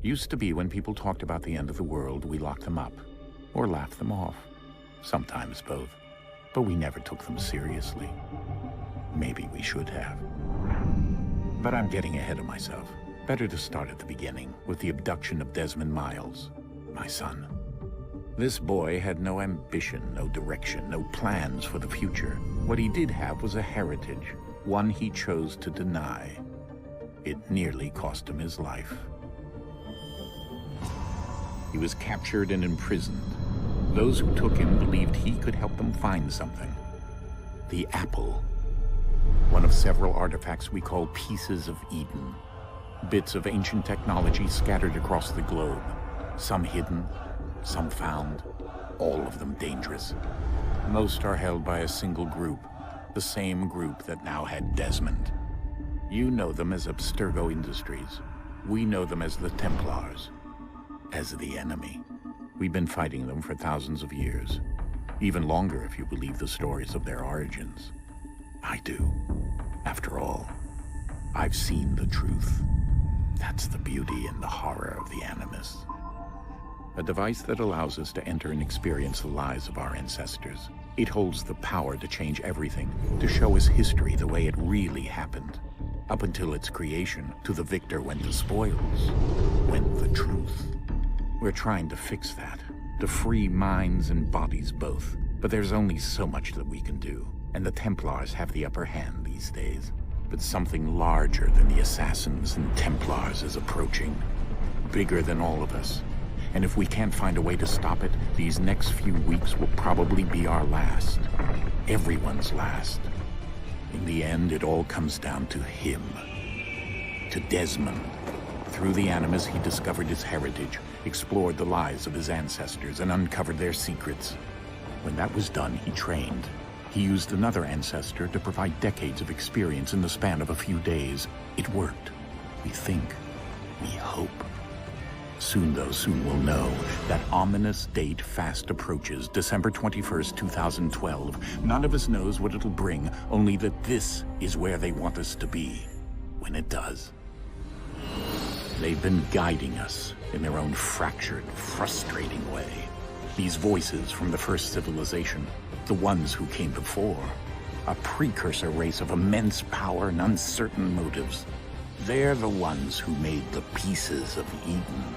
Used to be when people talked about the end of the world, we locked them up or laughed them off. Sometimes both. But we never took them seriously. Maybe we should have. But I'm getting ahead of myself. Better to start at the beginning, with the abduction of Desmond Miles, my son. This boy had no ambition, no direction, no plans for the future. What he did have was a heritage, one he chose to deny. It nearly cost him his life. He was captured and imprisoned. Those who took him believed he could help them find something. The apple. One of several artifacts we call pieces of Eden. Bits of ancient technology scattered across the globe. Some hidden, some found, all of them dangerous. Most are held by a single group, the same group that now had Desmond. You know them as Abstergo Industries. We know them as the Templars. As the enemy. We've been fighting them for thousands of years. Even longer if you believe the stories of their origins. I do. After all, I've seen the truth. That's the beauty and the horror of the Animus. A device that allows us to enter and experience the lives of our ancestors. It holds the power to change everything, to show us history the way it really happened. Up until its creation, to the victor went the spoils, went the truth. We're trying to fix that, to free minds and bodies both. But there's only so much that we can do, and the Templars have the upper hand these days. But something larger than the Assassins and Templars is approaching, bigger than all of us. And if we can't find a way to stop it, these next few weeks will probably be our last. Everyone's last. In the end, it all comes down to him. To Desmond. Through the Animus, he discovered his heritage, explored the lives of his ancestors, and uncovered their secrets. When that was done, he trained. He used another ancestor to provide decades of experience in the span of a few days. It worked. We think. We hope. Soon we'll know. That ominous date fast approaches, December 21st, 2012. None of us knows what it'll bring, only that this is where they want us to be, when it does. They've been guiding us in their own fractured, frustrating way. These voices from the first civilization, the ones who came before, a precursor race of immense power and uncertain motives. They're the ones who made the pieces of Eden.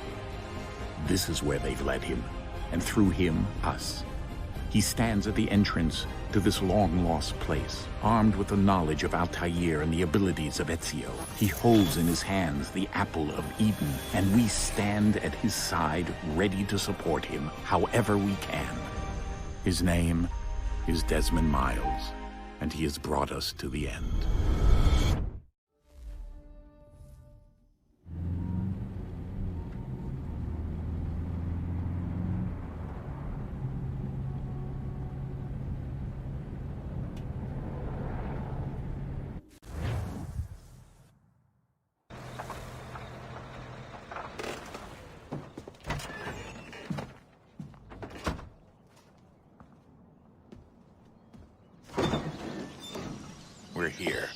This is where they've led him, and through him, us. He stands at the entrance to this long-lost place, armed with the knowledge of Altair and the abilities of Ezio. He holds in his hands the apple of Eden, and we stand at his side, ready to support him however we can. His name is Desmond Miles, and he has brought us to the end. We're here.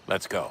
Let's go.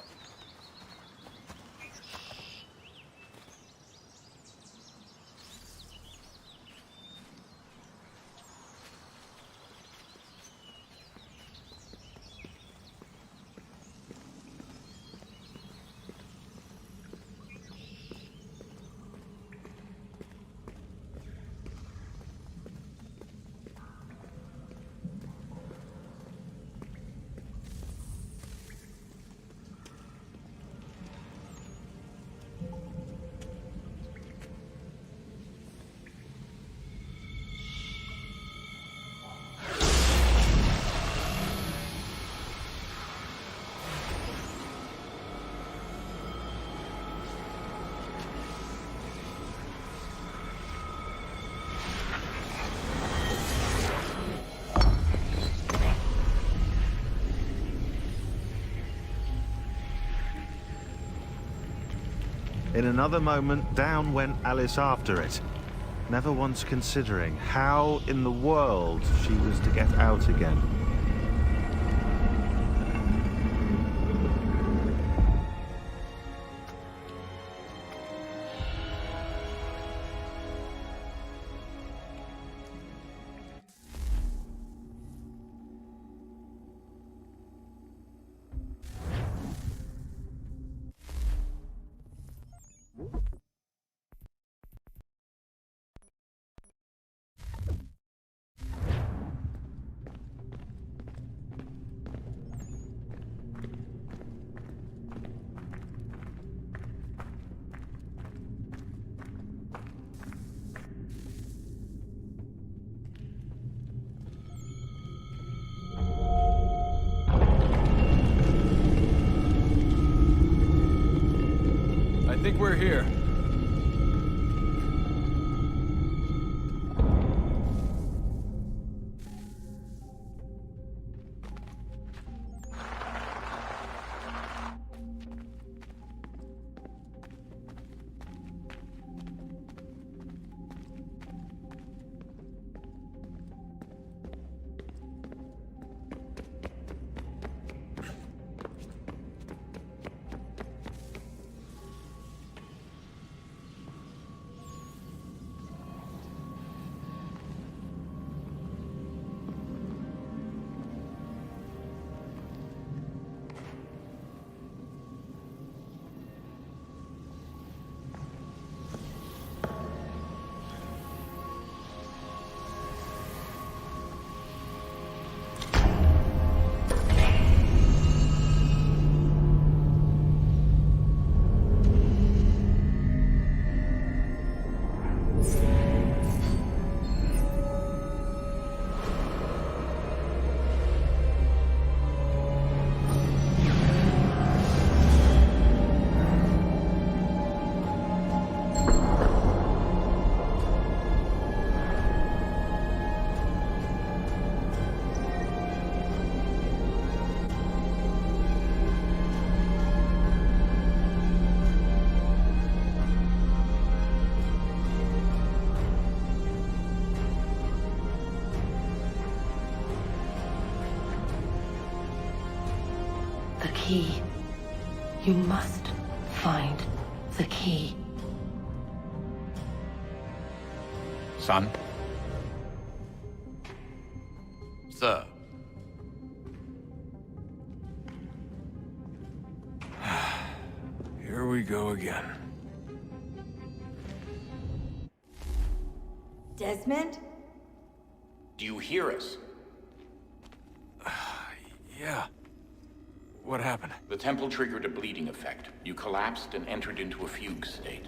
In another moment, down went Alice after it, never once considering how in the world she was to get out again. I think we're here. The key. You must find the key. Son? Sir. Here we go again. Desmond? Do you hear us? Yeah. What happened? The temple triggered a bleeding effect. You collapsed and entered into a fugue state.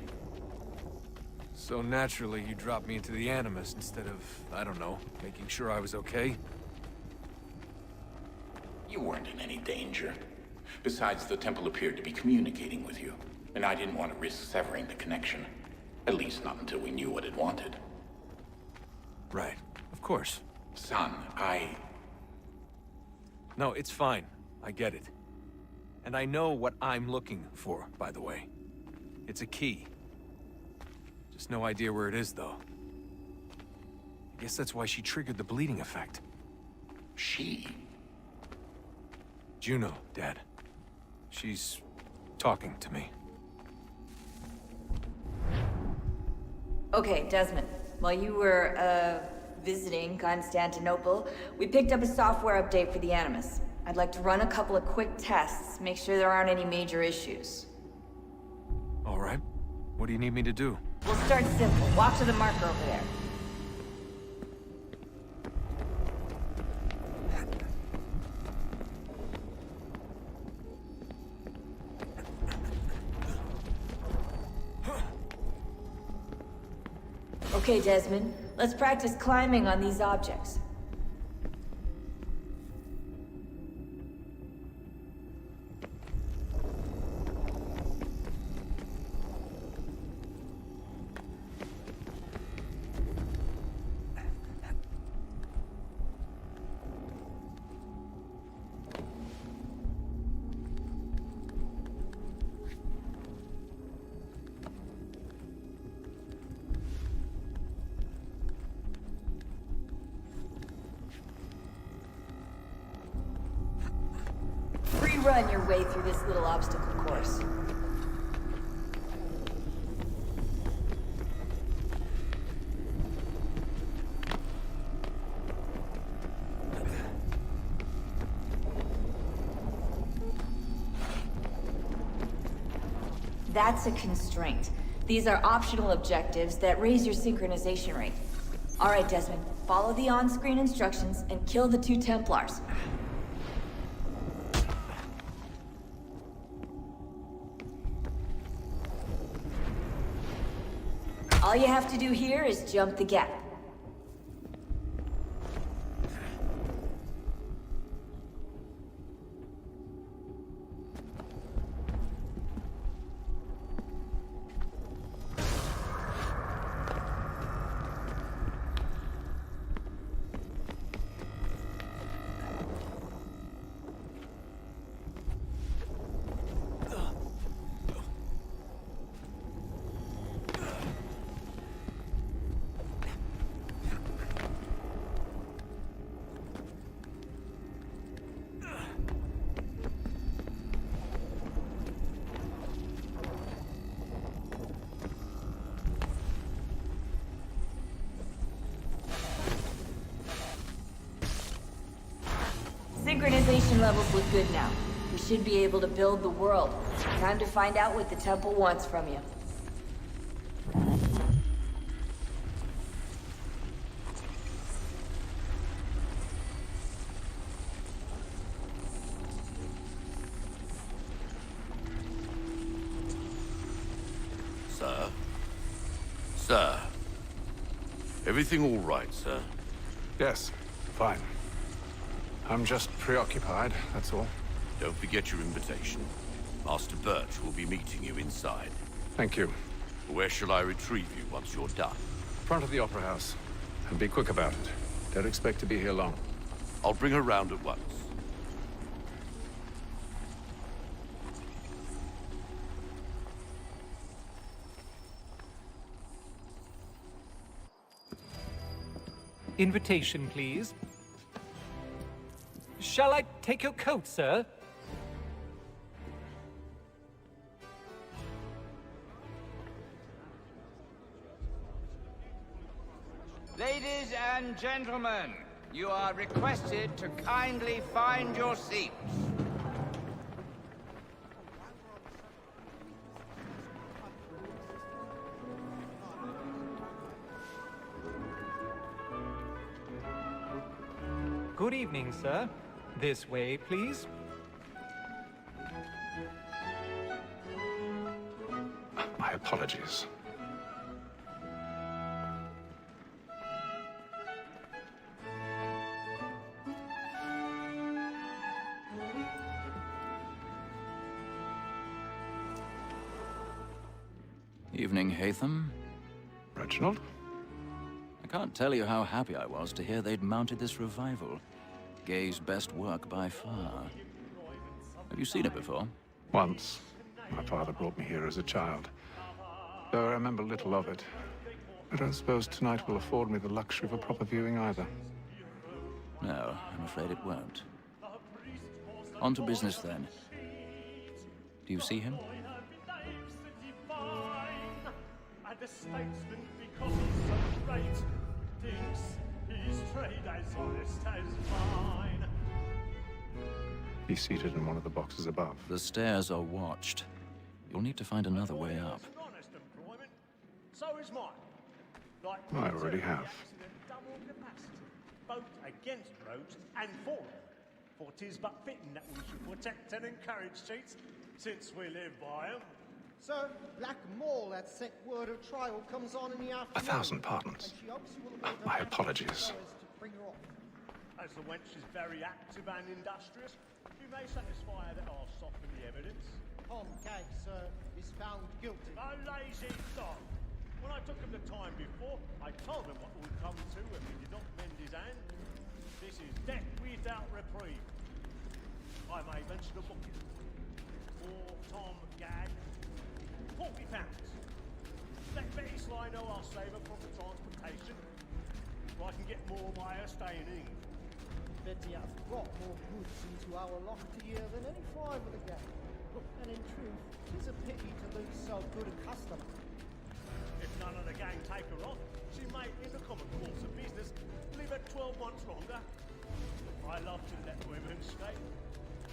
So naturally, you dropped me into the Animus instead of, I don't know, making sure I was okay? You weren't in any danger. Besides, the temple appeared to be communicating with you, and I didn't want to risk severing the connection. At least not until we knew what it wanted. Right. Of course. Son, No, it's fine. I get it. And I know what I'm looking for, by the way. It's a key. Just no idea where it is, though. I guess that's why she triggered the bleeding effect. She? Juno, Dad. She's talking to me. Okay, Desmond. While you were, visiting Constantinople, we picked up a software update for the Animus. I'd like to run a couple of quick tests, make sure there aren't any major issues. All right. What do you need me to do? We'll start simple. Walk to the marker over there. Okay, Desmond. Let's practice climbing on these objects. run your way through this little obstacle course. That's a constraint. These are optional objectives that raise your synchronization rate. All right, Desmond, follow the on-screen instructions and kill the 2 Templars. All you have to do here is jump the gap. Synchronization levels look good now. We should be able to build the world. Time to find out what the temple wants from you. Sir? Sir? Everything all right, sir? Yes, fine. I'm just preoccupied, that's all. Don't forget your invitation. Master Birch will be meeting you inside. Thank you. Where shall I retrieve you once you're done? Front of the Opera House. And be quick about it. Don't expect to be here long. I'll bring her round at once. Invitation, please. Shall I take your coat, sir? Ladies and gentlemen, you are requested to kindly find your seats. Good evening, sir. This way, please. My apologies. Evening, Haytham. Reginald? I can't tell you how happy I was to hear they'd mounted this revival. Gay's best work by far. Have you seen it before? Once. My father brought me here as a child. Though I remember little of it. I don't suppose tonight will afford me the luxury of a proper viewing either. No, I'm afraid it won't. On to business, then. Do you see him? The statesman, because he's so great, thinks his trade as honest as mine. He's seated in one of the boxes above. The stairs are watched. You'll need to find another way up. Honest employment, so is mine. Like I already have. double capacity, both against rogues and for them. For 'tis but fitting that we should protect and encourage cheats, since we live by 'em. Sir, Black Mall, that sick word of trial comes on in the afternoon. 1,000 pardons. And she hopes you will avoid My her apologies. so as to bring her off. As the wench is very active and industrious, you may satisfy her that I'll soften the evidence. Tom Gag, sir, is found guilty. A lazy dog! When I took him the time before, I told him what would come to if he did not mend his hand. This is death without reprieve. I may mention a booking. For Tom Gag, £40. Let Betty Sly know I'll save her from the transportation, so I can get more by her staying in. Bet you have brought more goods into our locker year than any five of the gang. And in truth, tis a pity to lose so good a customer. If none of the gang take her off, she may, in the common course of business, live at 12 months longer. I love to let women escape.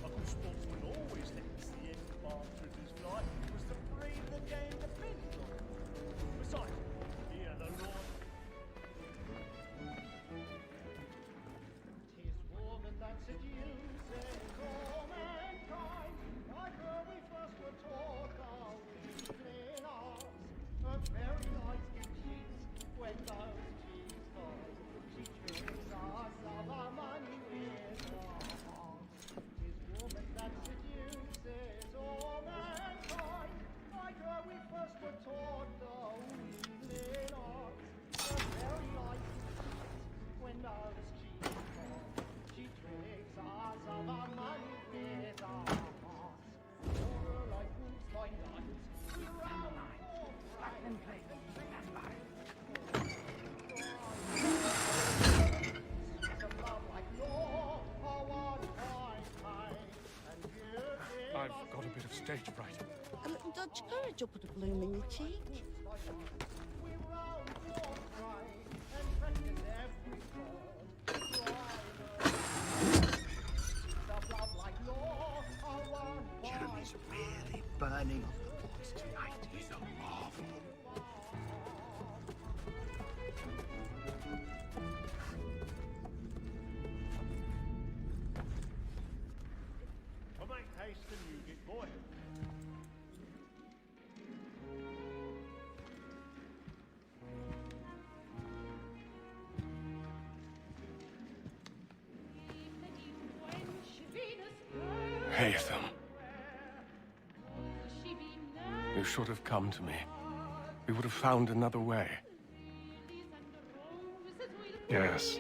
A good sportsman always lets the end bastard his life was to breed the game depends on. Besides, hear the Lord. Tis woman that seduces all mankind. Like her we first were taught our weakling arts. Her very light skin cheeks when those cheeks fall. She tricks us of our money with her heart. Tis woman that seduces all mankind. Like her we first were taught our weakling arts. Her very light skin cheeks when those cheeks fall. She tricks us of our money with her heart. You're like wolves by night. We're out for pride. I've got a bit of stage fright. A little Dutch courage will put a bloom in your cheek. Jeremy's really burning off the boys tonight. He's a marvel. I make haste and you get boy. Haytham. You should have come to me. We would have found another way. Yes.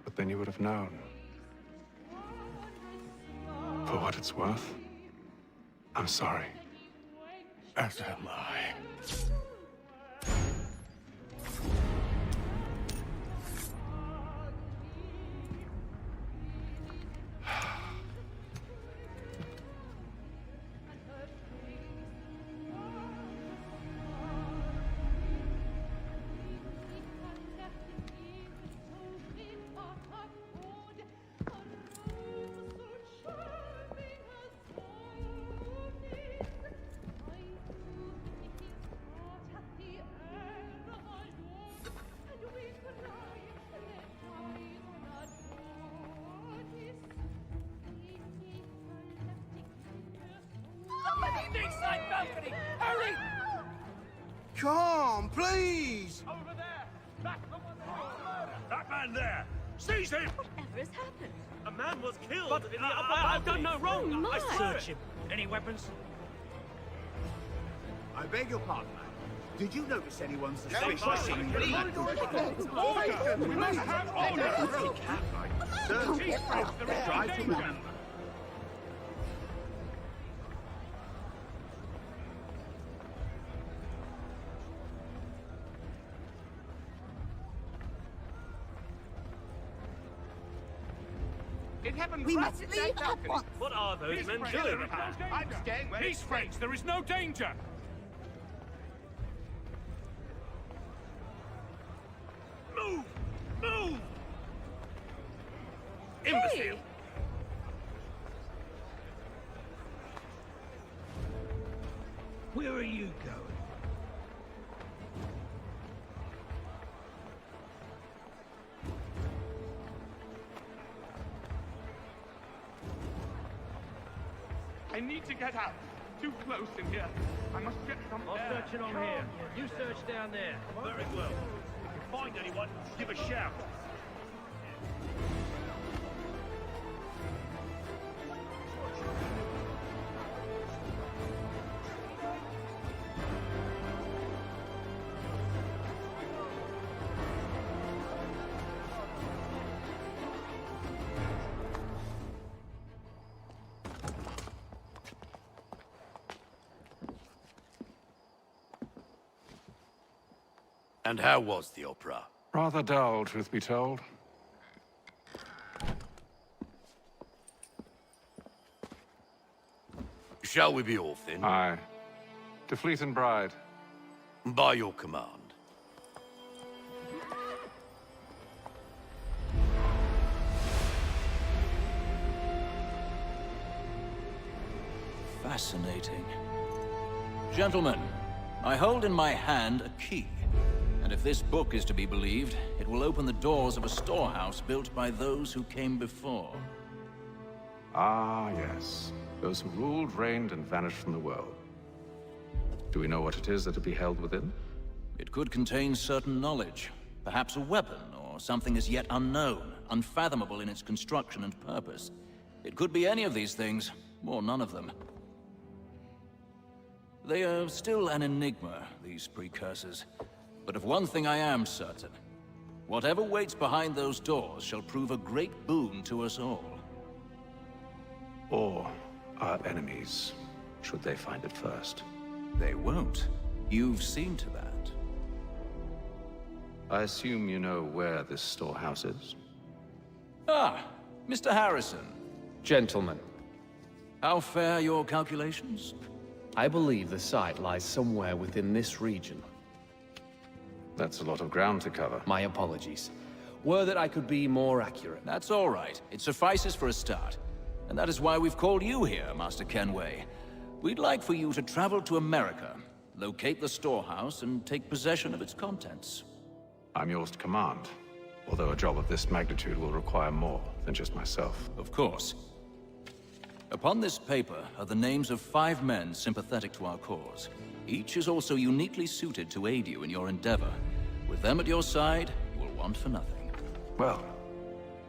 But then you would have known. For what it's worth, I'm sorry. As am I. Hurry! Come, please! Over there! That man there! Seize him! Whatever has happened? A man was killed! But in the upper I've done no wrong! Oh, I my. swear Search him! Any weapons? I beg your pardon, ma'am. Did you notice anyone suspicious in Order! We must have order! Sir, These friends, there is try to danger! remember. It happened We right must at leave that at balcony. once. What are those These men friends, doing? there is no danger. I'm staying where Peace, friends, there is no danger! Move! Move! Imbecile! Where are you going? I need to get out. Too close in here. I must get some air. Searching on here. You search down there. Very well. If you find anyone, give a shout. And how was the opera? Rather dull, truth be told. Shall we be off then? Aye. To Fleet and Bride. By your command. Fascinating. Gentlemen, I hold in my hand a key. And if this book is to be believed, it will open the doors of a storehouse built by those who came before. Ah, yes. Those who ruled, reigned, and vanished from the world. Do we know what it is that will be held within? It could contain certain knowledge. Perhaps a weapon, or something as yet unknown, unfathomable in its construction and purpose. It could be any of these things, or none of them. They are still an enigma, these precursors. But of one thing I am certain. Whatever waits behind those doors shall prove a great boon to us all. Or our enemies, should they find it first. They won't. You've seen to that. I assume you know where this storehouse is? Ah, Mr. Harrison. Gentlemen. How fare your calculations? I believe the site lies somewhere within this region. That's a lot of ground to cover. My apologies. Were that I could be more accurate. That's all right. It suffices for a start. And that is why we've called you here, Master Kenway. We'd like for you to travel to America, locate the storehouse, and take possession of its contents. I'm yours to command. Although a job of this magnitude will require more than just myself. Of course. Upon this paper are the names of 5 men sympathetic to our cause. Each is also uniquely suited to aid you in your endeavor. With them at your side, you will want for nothing. Well,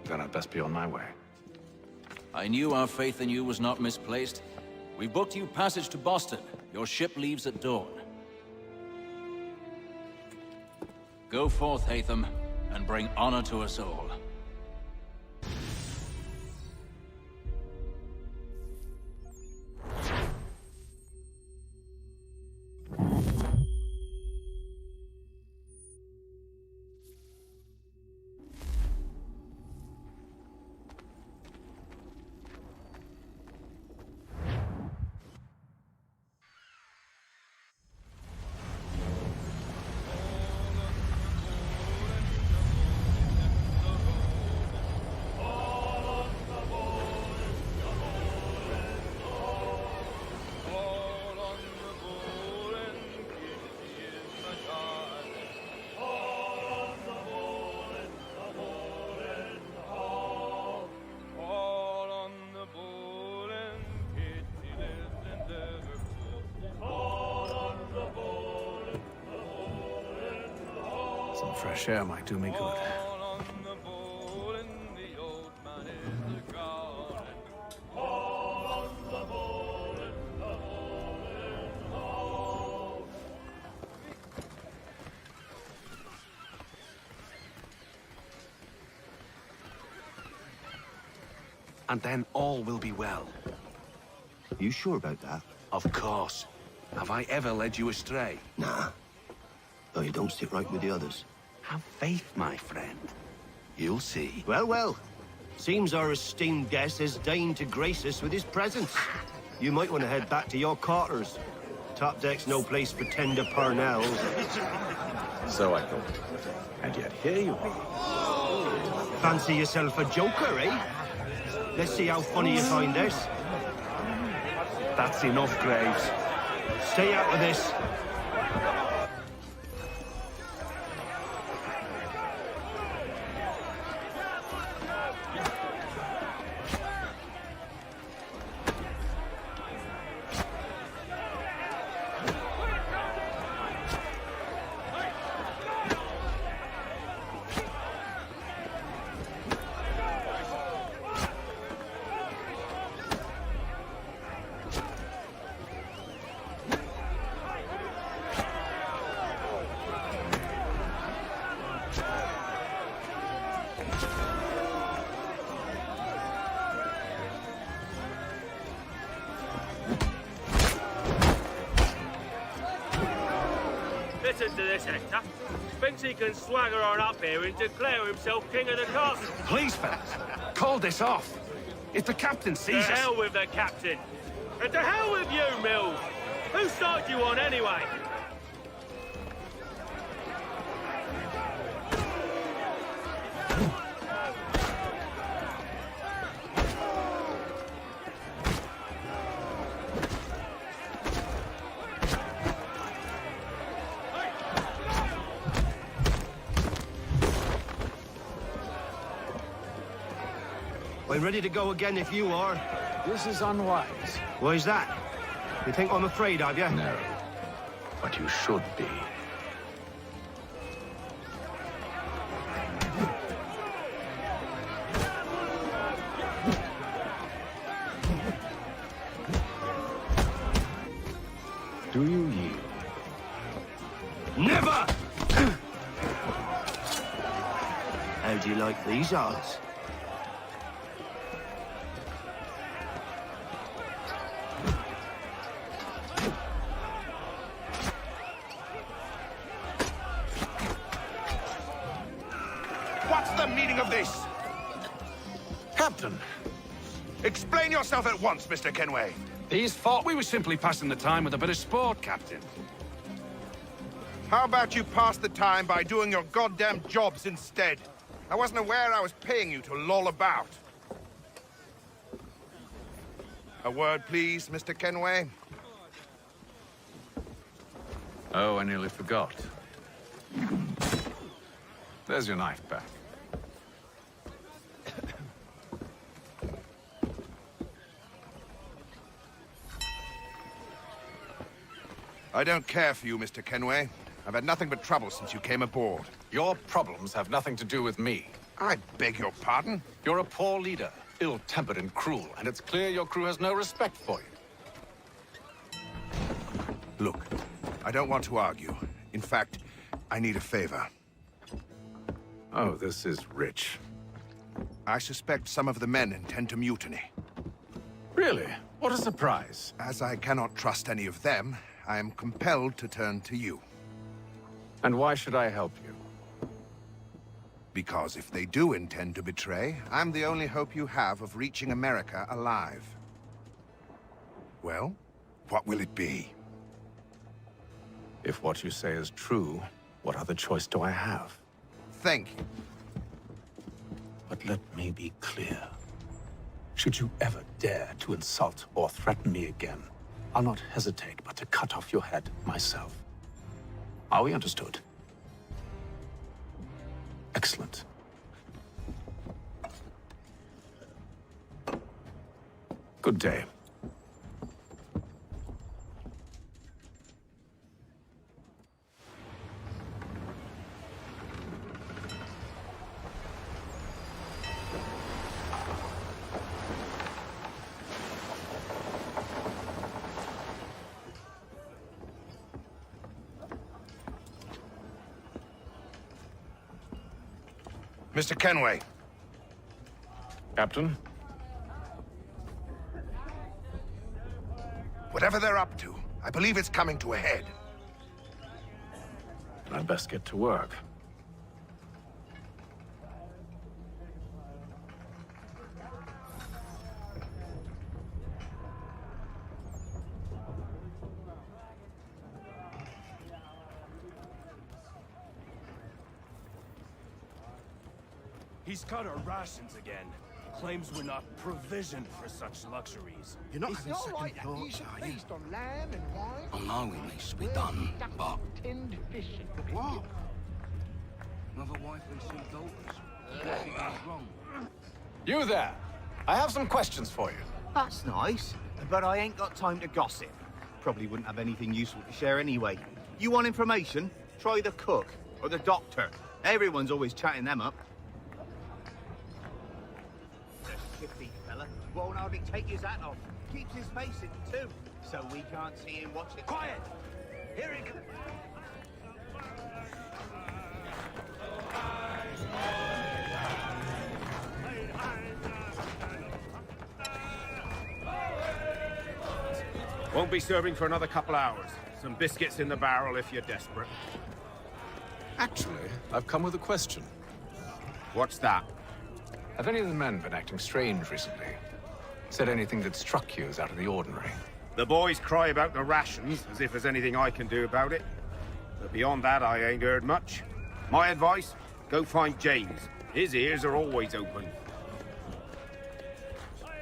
then I'd best be on my way. I knew our faith in you was not misplaced. We booked you passage to Boston. Your ship leaves at dawn. Go forth, Hatham, and bring honor to us all. Some fresh air might do me good. And then all will be well. You sure about that? Of course. Have I ever led you astray? Nah. Though you don't sit right with the others. Have faith, my friend. You'll see. Well, well. Seems our esteemed guest has deigned to grace us with his presence. You might want to head back to your quarters. Top deck's no place for tender parnells. So I thought. And yet here you are. Fancy yourself a joker, eh? Let's see how funny you find this. That's enough, Graves. Stay out of this. Listen to this, Hector. Thinks he can swagger on up here and declare himself king of the castle. Please, fellas, call this off. If the captain sees To us... hell with the captain. And to hell with you, Mills! Whose side you on, anyway? I'm ready to go again if you are. This is unwise. Why's that? You think I'm afraid of you? No. But you should be. Do you yield? Never! How do you like these odds? What's the meaning of this? Captain, Explain yourself at once, Mr. Kenway. these thought we were simply passing the time with a bit of sport, Captain. How about you pass the time by doing your goddamn jobs instead? I wasn't aware I was paying you to loll about. A word, please, Mr. Kenway. Oh, I nearly forgot. There's your knife back. I don't care for you, Mr. Kenway. I've had nothing but trouble since you came aboard. Your problems have nothing to do with me. I beg your pardon? You're a poor leader, ill-tempered and cruel, and it's clear your crew has no respect for you. Look, I don't want to argue. In fact, I need a favor. Oh, this is rich. I suspect some of the men intend to mutiny. Really? What a surprise. As I cannot trust any of them, I am compelled to turn to you. And why should I help you? Because if they do intend to betray, I'm the only hope you have of reaching America alive. Well, what will it be? If what you say is true, what other choice do I have? Thank you. But let me be clear. Should you ever dare to insult or threaten me again, I'll not hesitate but to cut off your head myself. Are we understood? Excellent. Good day. Mr. Kenway. Captain? Whatever they're up to, I believe it's coming to a head. I'd best get to work. He's cut our rations again. Claims we're not provisioned for such luxuries. You're not It's having not second like that. thoughts, You are should you? feast on lamb and wine. I know it needs to be done, but Tinned fish and cooking. What? another wife and two daughters. Nothing is wrong. You there! I have some questions for you. That's nice, but I ain't got time to gossip. Probably wouldn't have anything useful to share anyway. You want information? Try the cook or the doctor. Everyone's always chatting them up. The shifty fella won't hardly take his hat off. Keeps his face in too, so we can't see him watching. Quiet! Here he comes. Won't be serving for another couple hours. Some biscuits in the barrel if you're desperate. Actually, I've come with a question. What's that? Have any of the men been acting strange recently? Said anything that struck you as out of the ordinary? The boys cry about the rations, as if there's anything I can do about it. But beyond that, I ain't heard much. My advice, go find James. His ears are always open.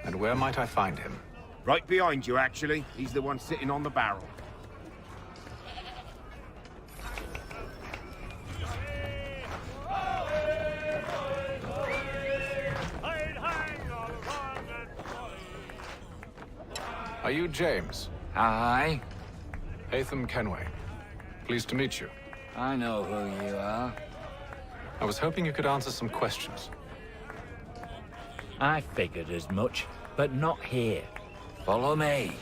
And where might I find him? Right behind you, actually. He's the one sitting on the barrel. Are you James? Aye. Hatham Kenway. Pleased to meet you. I know who you are. I was hoping you could answer some questions. I figured as much, but not here. Follow me.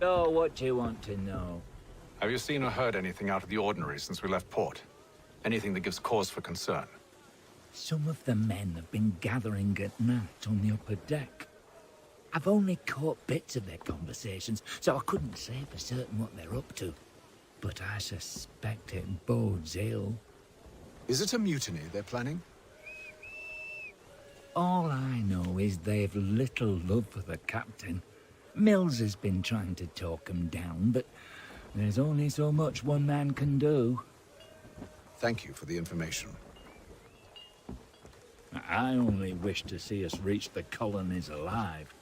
So, what do you want to know? Have you seen or heard anything out of the ordinary since we left port? Anything that gives cause for concern? Some of the men have been gathering at night on the upper deck. I've only caught bits of their conversations, so I couldn't say for certain what they're up to. But I suspect it bodes ill. Is it a mutiny they're planning? All I know is they've little love for the captain. Mills has been trying to talk him down, but there's only so much one man can do. Thank you for the information. I only wish to see us reach the colonies alive.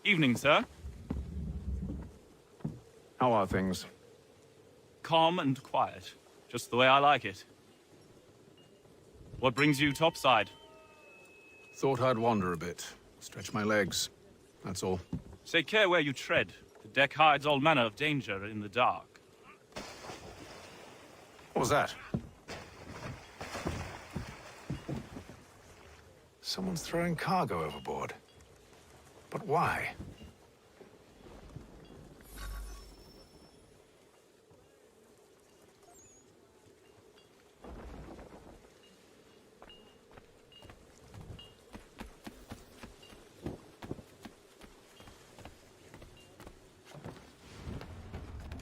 Evening, sir. How are things? Calm and quiet. Just the way I like it. What brings you topside? Thought I'd wander a bit. Stretch my legs. That's all. Take care where you tread. The deck hides all manner of danger in the dark. What was that? Someone's throwing cargo overboard. But why?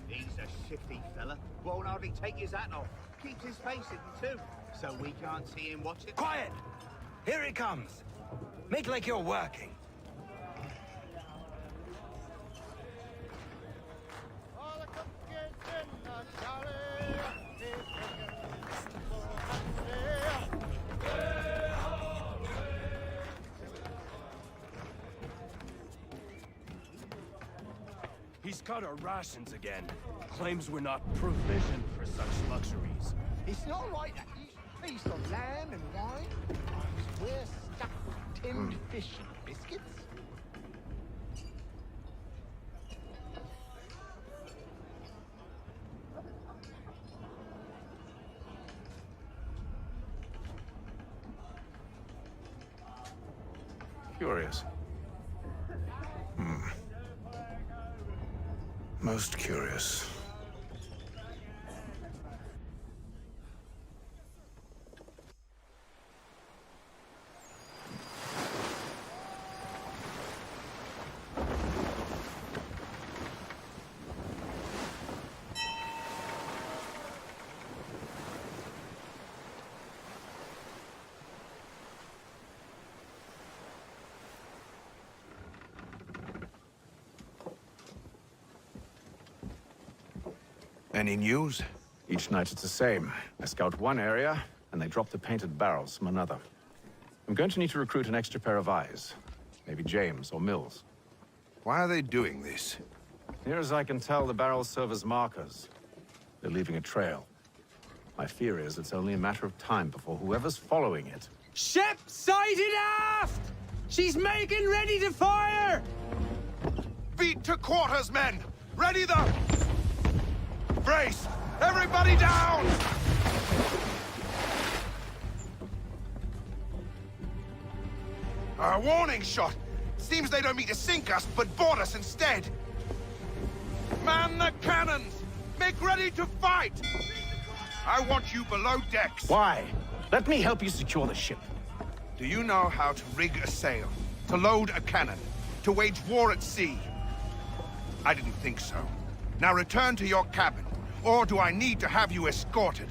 He's a shifty fella. Won't hardly take his hat off. Keeps his face hidden too, so we can't see him watching. Quiet! Here it comes. Make like you're working. He's cut our rations again. Claims we're not provisioned for such luxuries. It's not right that you feast on lamb and wine. We're stuffed with tinned fish and biscuits. Curious. Most curious. Any news? Each night it's the same. I scout one area, and they drop the painted barrels from another. I'm going to need to recruit an extra pair of eyes. Maybe James or Mills. Why are they doing this? Near as I can tell, the barrels serve as markers. They're leaving a trail. My fear is it's only a matter of time before whoever's following it... Ship sighted aft! She's making ready to fire! Beat to quarters, men! Ready the... Brace! Everybody down! A warning shot! Seems they don't mean to sink us, but board us instead. Man the cannons! Make ready to fight! I want you below decks. Why? Let me help you secure the ship. Do you know how to rig a sail? To load a cannon? To wage war at sea? I didn't think so. Now return to your cabin, or do I need to have you escorted?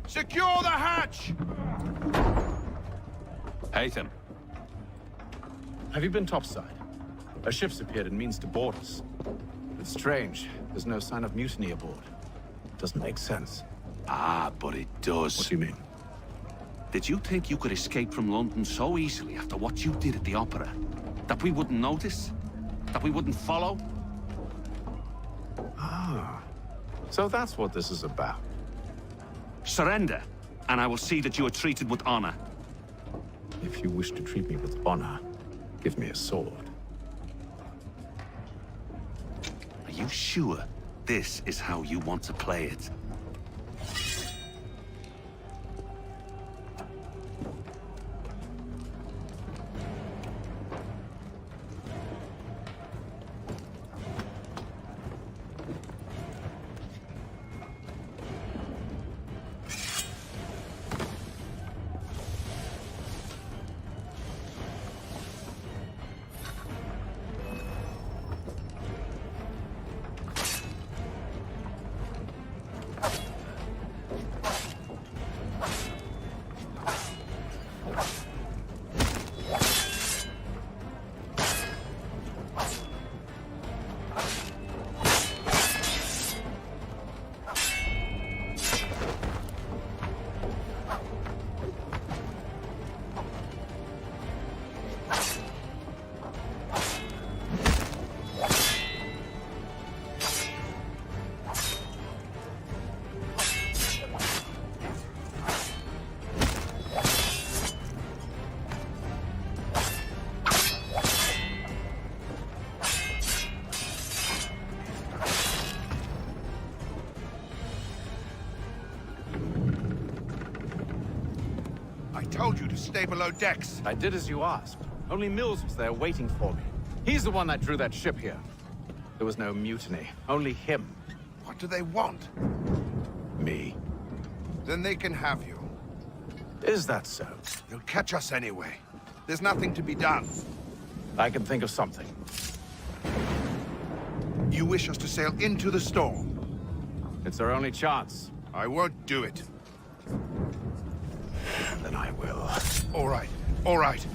Secure the hatch! Haytham. Have you been topside? A ship's appeared and means to board us. It's strange. There's no sign of mutiny aboard. Doesn't make sense. Ah, but it does. What do you mean? Did you think you could escape from London so easily after what you did at the opera? That we wouldn't notice? That we wouldn't follow? Ah. So that's what this is about. Surrender, and I will see that you are treated with honor. If you wish to treat me with honor, give me a sword. Are you sure this is how you want to play it? I told you to stay below decks. I did as you asked. Only Mills was there waiting for me. He's the one that drew that ship here. There was no mutiny, only him. What do they want? Me. Then they can have you. Is that so? They'll catch us anyway. There's nothing to be done. I can think of something. You wish us to sail into the storm? It's our only chance. I won't do it. Then I will. All right, all right.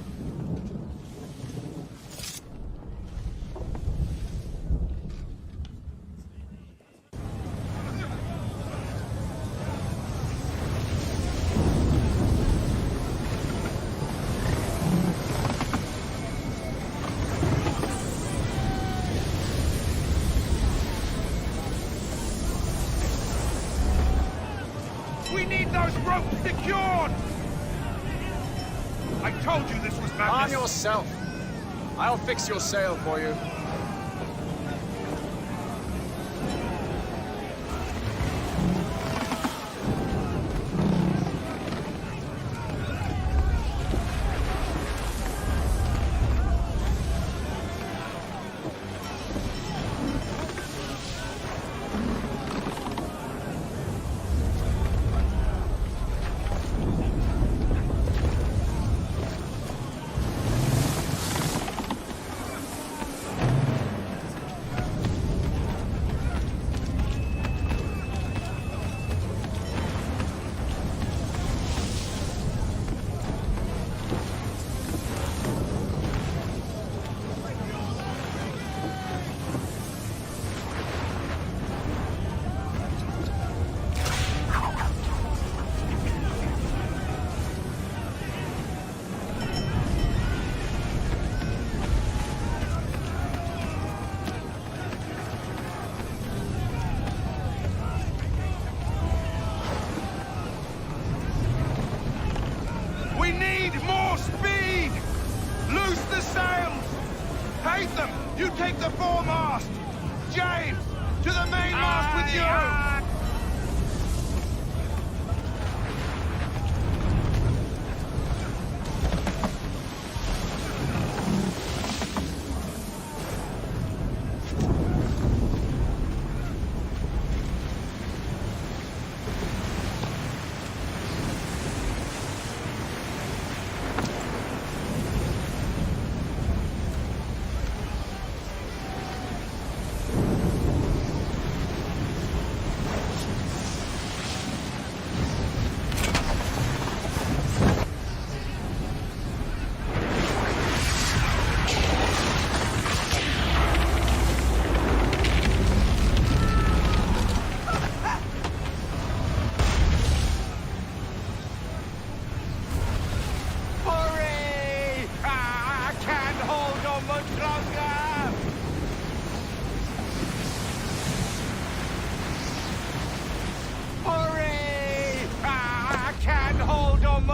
We need those ropes secured! I told you this was madness. Arm yourself. I'll fix your sail for you. We need more speed! Loose the sails! Haytham, you take the foremast! James, to the mainmast with you!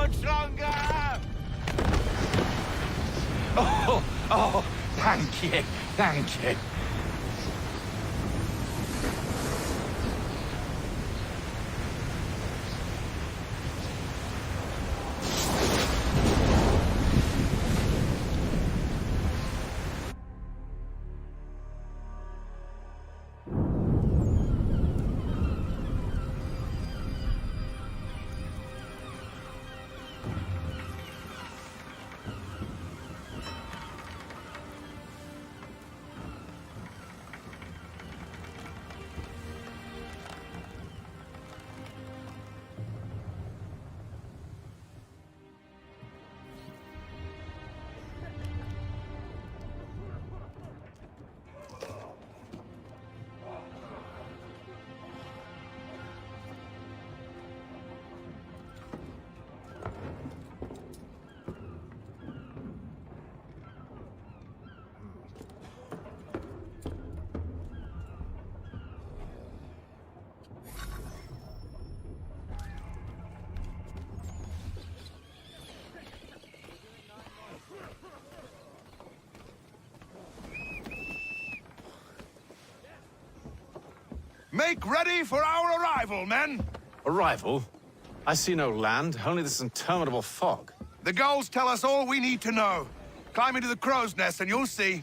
much longer! Oh, thank you, thank you. Make ready for our arrival, men! Arrival? I see no land, only this interminable fog. The gulls tell us all we need to know. Climb into the crow's nest and you'll see.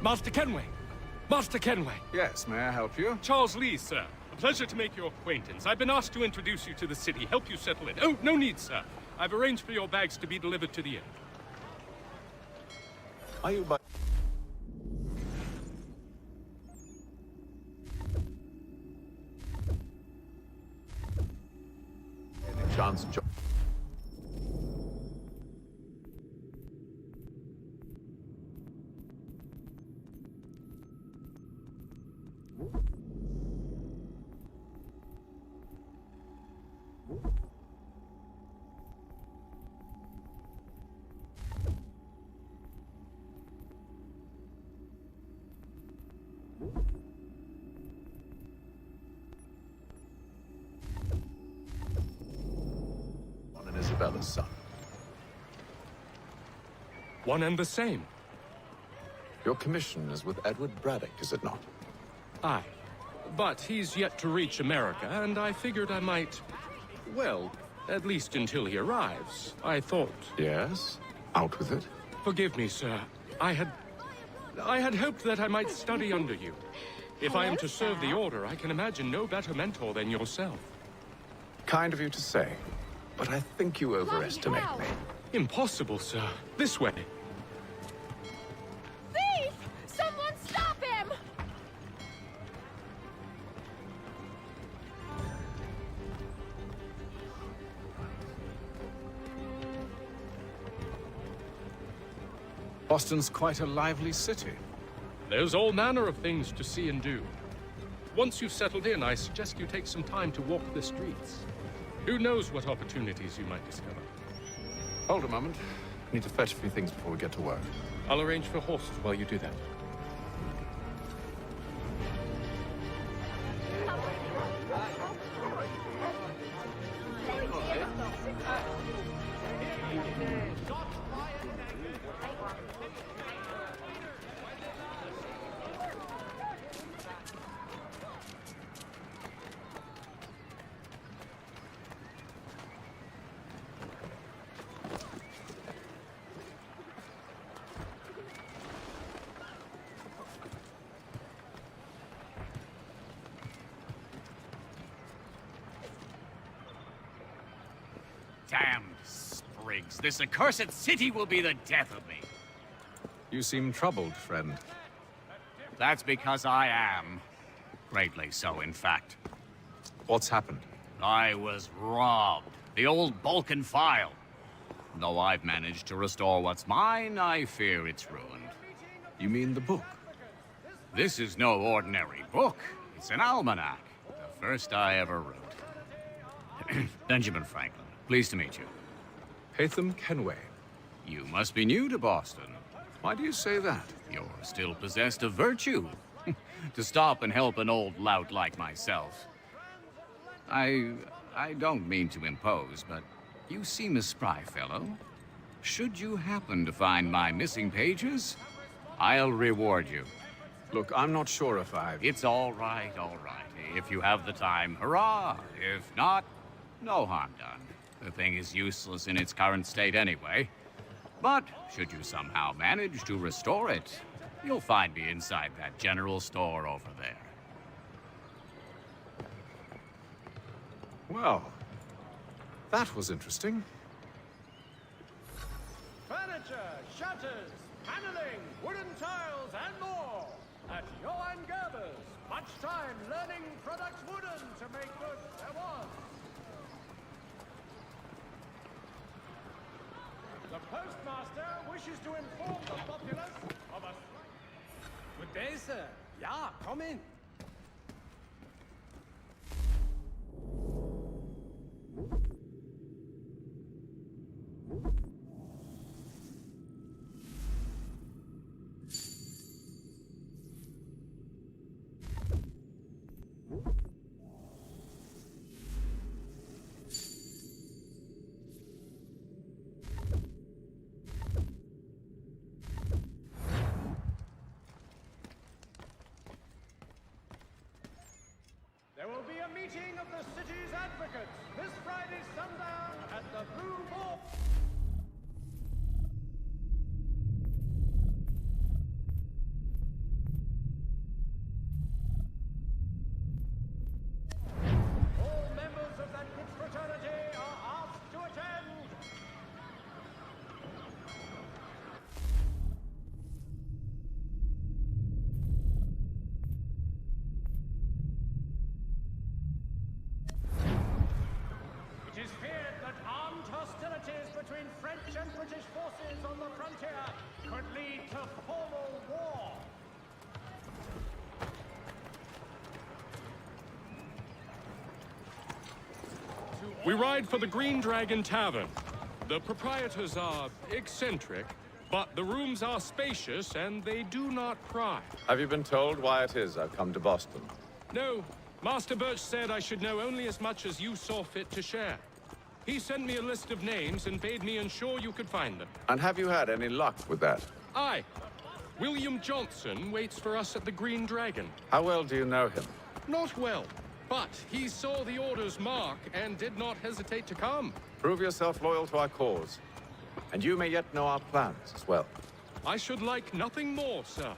Master Kenway! Master Kenway! Yes, may I help you? Charles Lee, sir. A pleasure to make your acquaintance. I've been asked to introduce you to the city, help you settle in. Oh, no need, sir. I've arranged for your bags to be delivered to the inn. Are you by... Any chance of... Isabella's son. One and the same. Your commission is with Edward Braddock, is it not? Aye. But he's yet to reach America, and I figured I might... Well, at least until he arrives, I thought... Yes? Out with it? Forgive me, sir. I had hoped that I might study under you. If I am to serve the Order, I can imagine no better mentor than yourself. Kind of you to say, but I think you overestimate me. Impossible, sir. This way. Thief! Someone stop him! Boston's quite a lively city. There's all manner of things to see and do. Once you've settled in, I suggest you take some time to walk the streets. Who knows what opportunities you might discover. Hold a moment. I need to fetch a few things before we get to work. I'll arrange for horses while you do that. Damned sprigs. This accursed city will be the death of me. You seem troubled, friend. That's because I am. Greatly so, in fact. What's happened? I was robbed. The old Balkan file. Though I've managed to restore what's mine, I fear it's ruined. You mean the book? This is no ordinary book. It's an almanac. The first I ever wrote. Benjamin Franklin. Pleased to meet you. Haytham Kenway. You must be new to Boston. Why do you say that? You're still possessed of virtue. To stop and help an old lout like myself. I don't mean to impose, but you seem a spry fellow. Should you happen to find my missing pages, I'll reward you. Look, I'm not sure if I've... It's all right, all right. If you have the time, hurrah! If not, no harm done. The thing is useless in its current state anyway. But should you somehow manage to restore it, you'll find me inside that general store over there. Well, that was interesting. Furniture, shutters, paneling, wooden tiles, and more. At Johann Gerber's. Much time learning products wooden to make good there was. The postmaster wishes to inform the populace of a... Good day, sir. Yeah, come in. There will be a meeting of the city's advocates this Friday sundown at the Blue Ball. All members of that good fraternity are asked to attend. It is feared that armed hostilities between French and British forces on the frontier could lead to formal war. We ride for the Green Dragon Tavern. The proprietors are eccentric, but the rooms are spacious and they do not pry. Have you been told why it is I've come to Boston? No, Master Birch said I should know only as much as you saw fit to share. He sent me a list of names and bade me ensure you could find them. And have you had any luck with that? Aye. William Johnson waits for us at the Green Dragon. How well do you know him? Not well, but he saw the order's mark and did not hesitate to come. Prove yourself loyal to our cause. And you may yet know our plans as well. I should like nothing more, sir.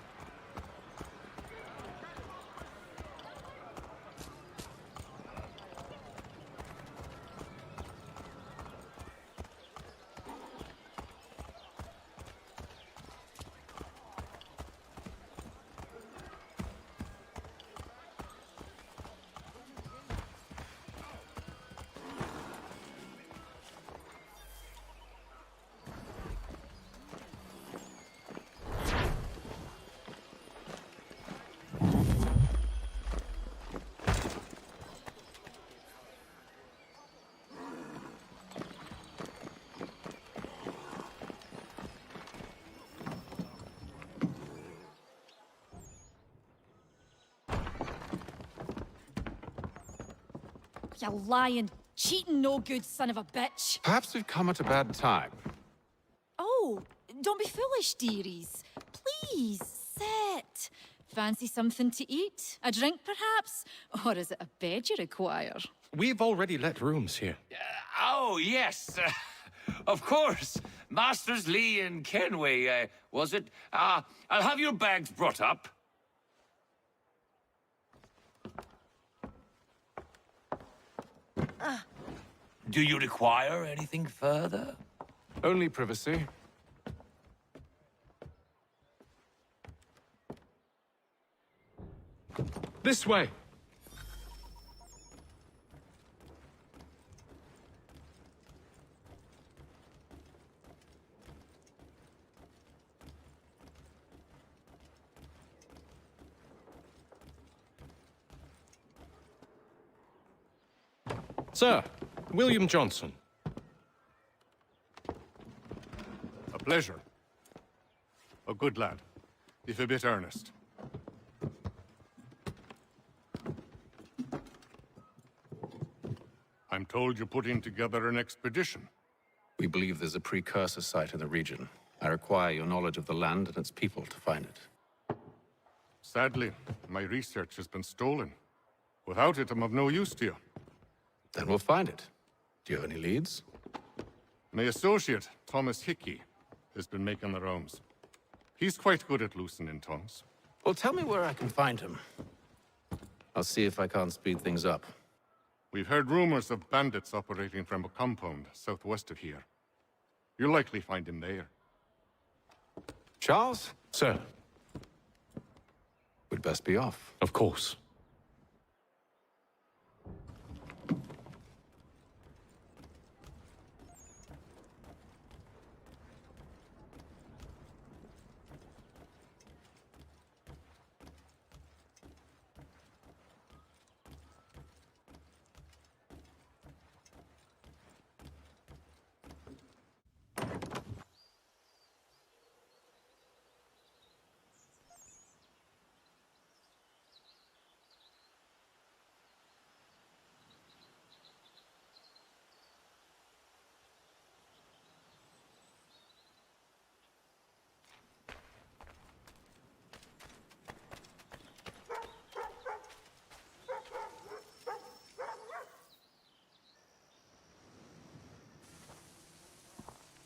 You lying, cheating, no good son of a bitch. Perhaps we've come at a bad time. Oh, don't be foolish, dearies. Please, sit. Fancy something to eat? A drink, perhaps? Or is it a bed you require? We've already let rooms here. Oh, yes. Of course. Masters Lee and Kenway, was it? I'll have your bags brought up. Do you require anything further? Only privacy. This way. Sir, William Johnson. A pleasure. A good lad, if a bit earnest. I'm told you're putting together an expedition. We believe there's a precursor site in the region. I require your knowledge of the land and its people to find it. Sadly, my research has been stolen. Without it, I'm of no use to you. Then we'll find it. Do you have any leads? My associate, Thomas Hickey, has been making the rounds. He's quite good at loosening tongues. Well, tell me where I can find him. I'll see if I can't speed things up. We've heard rumors of bandits operating from a compound southwest of here. You'll likely find him there. Charles? Sir. We'd best be off. Of course.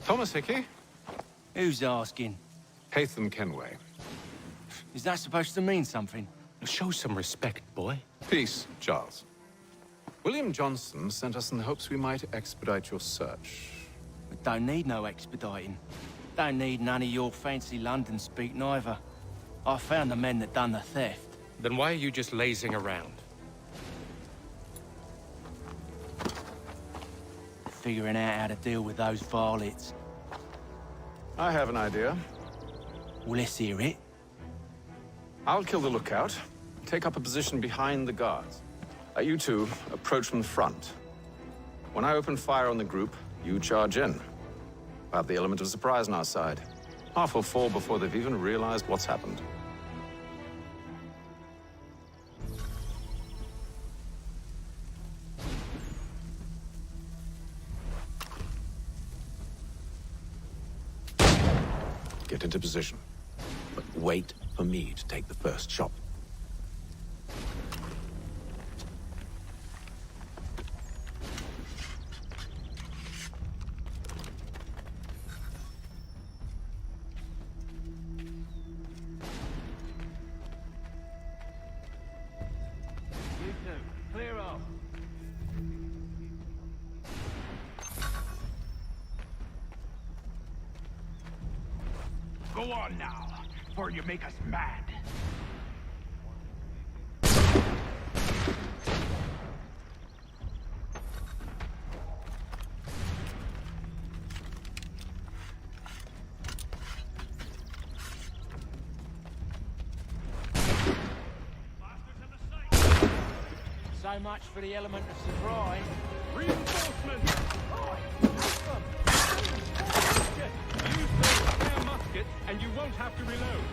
Thomas Hickey? Who's asking? Haytham Kenway. Is that supposed to mean something? Show some respect, boy. Peace, Charles. William Johnson sent us in the hopes we might expedite your search. We don't need no expediting. Don't need none of your fancy London speak neither. I found the men that done the theft. Then why are you just lazing around? Figuring out how to deal with those varlets. I have an idea. Well, let's hear it. I'll kill the lookout, take up a position behind the guards. You two approach from the front. When I open fire on the group, you charge in. We'll have the element of surprise on our side. Half will fall before they've even realized what's happened. Get into position, but wait for me to take the first shot. You two, clear off. Go on now, before you make us mad. So much for the element of surprise. Reinforcements! Use those spare muskets, and you won't have to reload.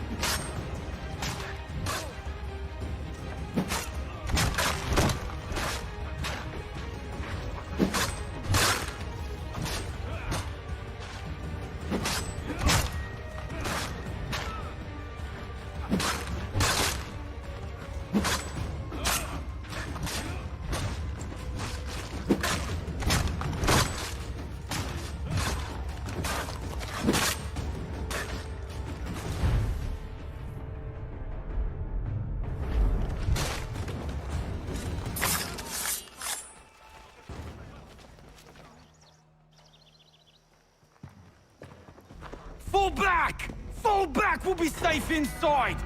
Fall back! Fall back! We'll be safe inside!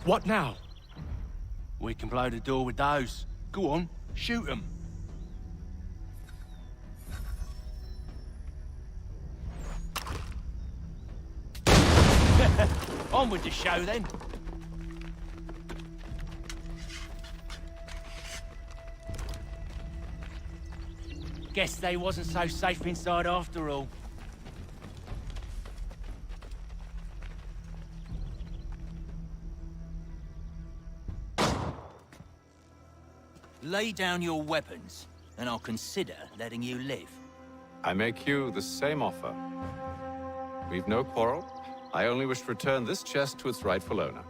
What now? We can blow the door with those. Go on, shoot them. On with the show, then. Guess they wasn't so safe inside after all. Lay down your weapons, and I'll consider letting you live. I make you the same offer. We've no quarrel. I only wish to return this chest to its rightful owner.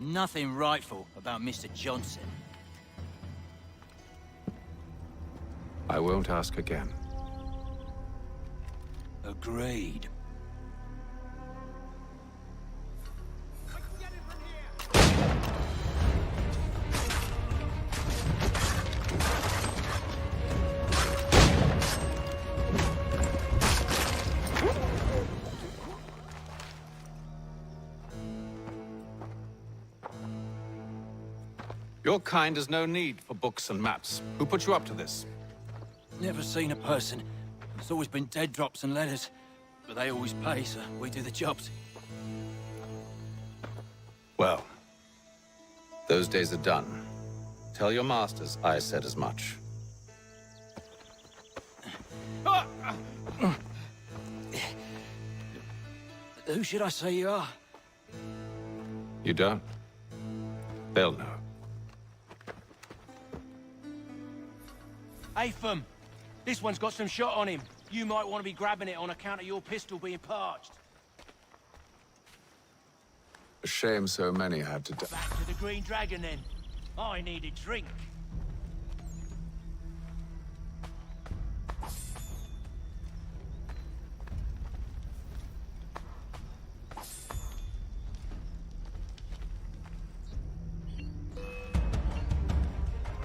Nothing rightful about Mr. Johnson. I won't ask again. Agreed. Your kind has no need for books and maps. Who put you up to this? Never seen a person. It's always been dead drops and letters. But they always pay, so we do the jobs. Well, those days are done. Tell your masters I said as much. Who should I say you are? You don't? They'll know. Atham, this one's got some shot on him. You might want to be grabbing it on account of your pistol being parched. A shame so many had to die. Back to the Green Dragon, then. I need a drink.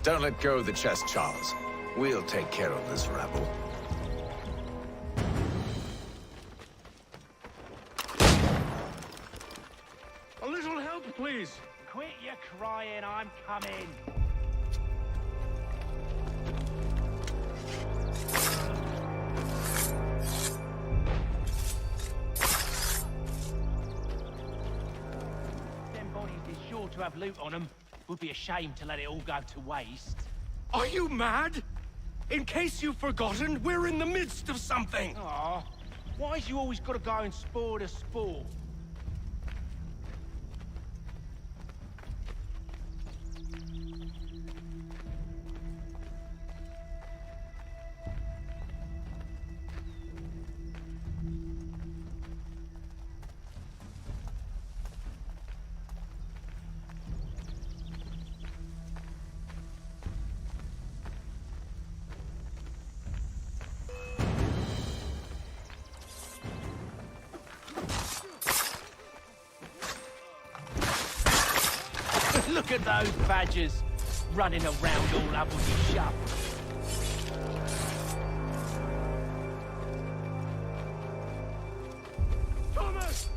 Don't let go of the chest, Charles. We'll take care of this rabble. A little help, please. Quit your crying, I'm coming. Them bodies is sure to have loot on them. Would be a shame to let it all go to waste. Are you mad? In case you've forgotten, we're in the midst of something. Aw, why's you always got to go and spore the sport? Look at those badgers, running around all up with your shop. Thomas!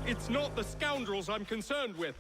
It's not the scoundrels I'm concerned with.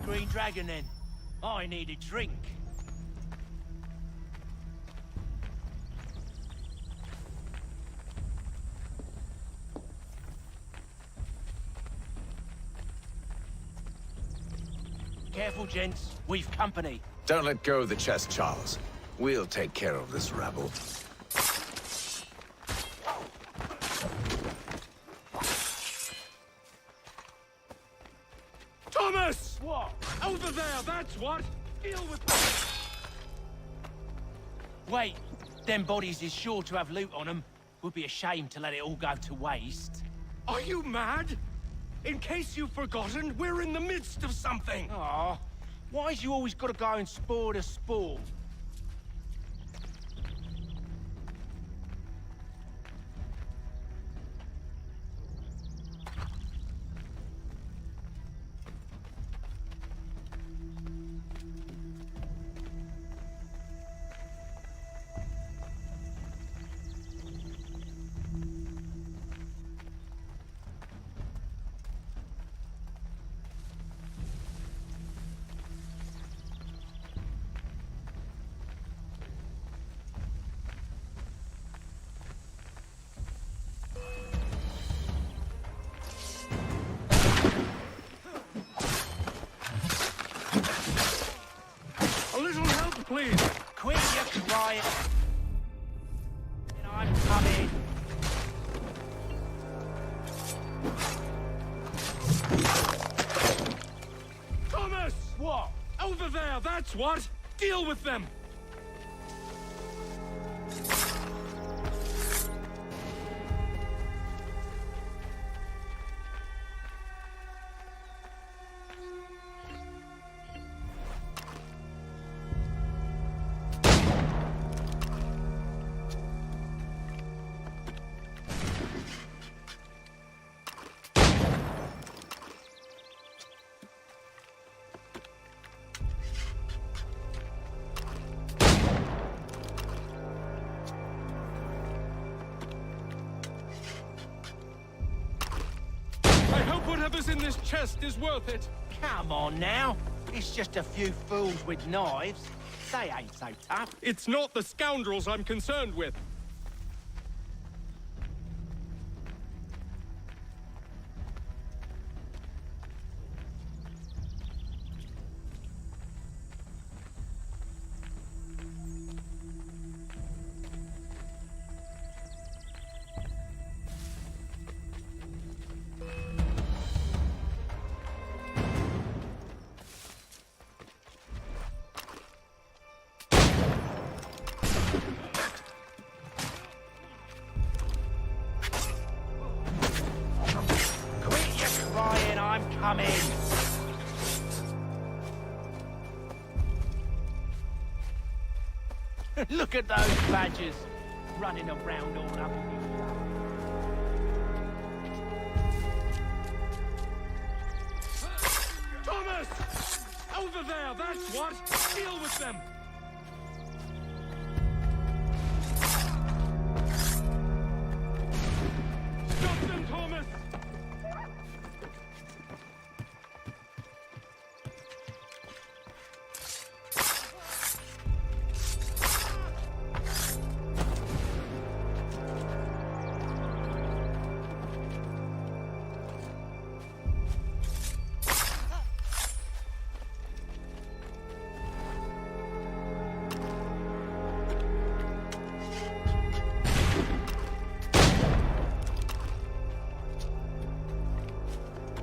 Green Dragon then. I need a drink. Careful, gents. We've company. Don't let go of the chest, Charles. We'll take care of this rabble. Thomas! What? Over there, that's what! Deal with Wait, them bodies is sure to have loot on them. Would be a shame to let it all go to waste. Are you mad? In case you've forgotten, we're in the midst of something! Aw, why's you always gotta go and spoil the sport? A little help, please! Quit your crying. And I'm coming. Thomas! What? Over there, that's what! Deal with them! Whatever's in this chest is worth it. Come on now. It's just a few fools with knives. They ain't so tough. It's not the scoundrels I'm concerned with. I'm coming. Look at those badgers running around all up in your Thomas! Over there, that's what! Deal with them! Stop them, Thomas!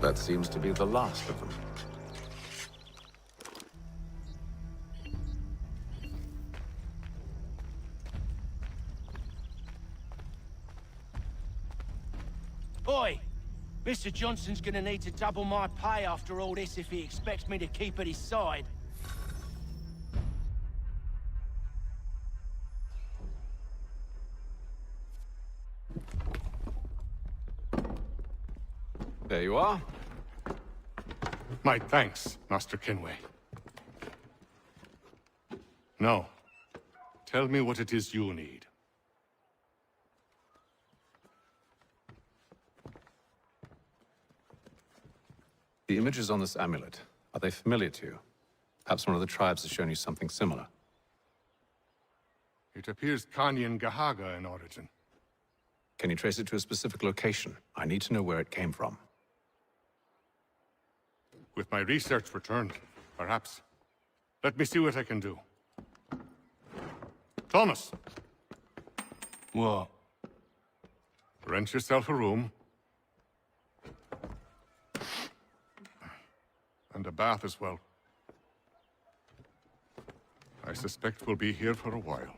That seems to be the last of them. Boy, Mr. Johnson's gonna need to double my pay after all this if he expects me to keep at his side. There you are. My thanks, Master Kenway. Now, tell me what it is you need. The images on this amulet Are they familiar to you? Perhaps one of the tribes has shown you something similar. It appears Kanyan Gahaga in origin. Can you trace it to a specific location? I need to know where it came from. With my research returned, perhaps. Let me see what I can do. Thomas! What? Rent yourself a room. And a bath as well. I suspect we'll be here for a while.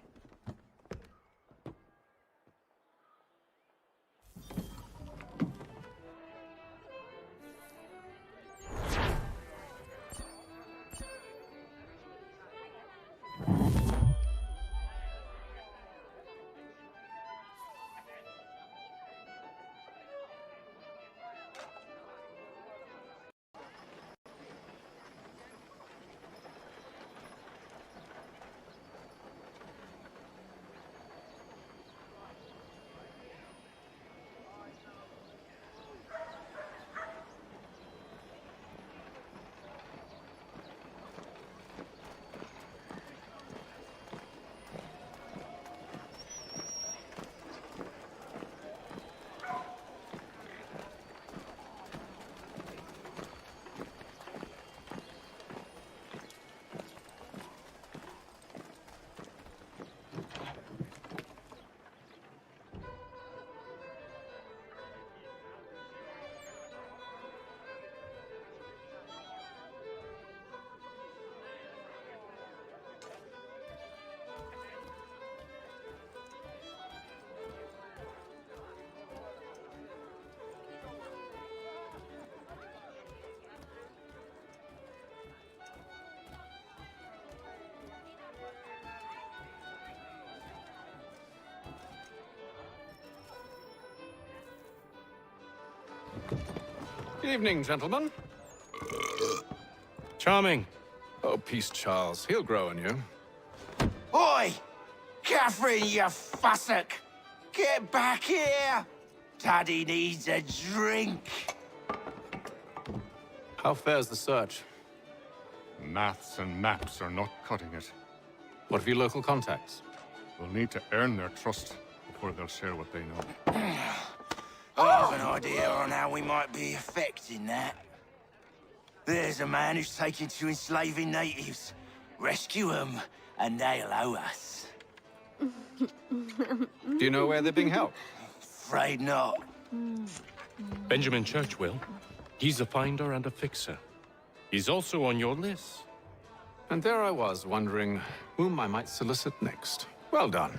Evening, gentlemen. Charming. Oh, peace, Charles. He'll grow on you. Oi! Catherine, you fussock! Get back here! Daddy needs a drink. How fares the search? Maths and maps are not cutting it. What of your local contacts? We'll need to earn their trust before they'll share what they know. I have an idea on how we might be affecting that. There's a man who's taken to enslaving natives. Rescue them, and they'll owe us. Do you know where they're being held? Afraid not. Benjamin Churchwill. He's a finder and a fixer. He's also on your list. And there I was, wondering whom I might solicit next. Well done.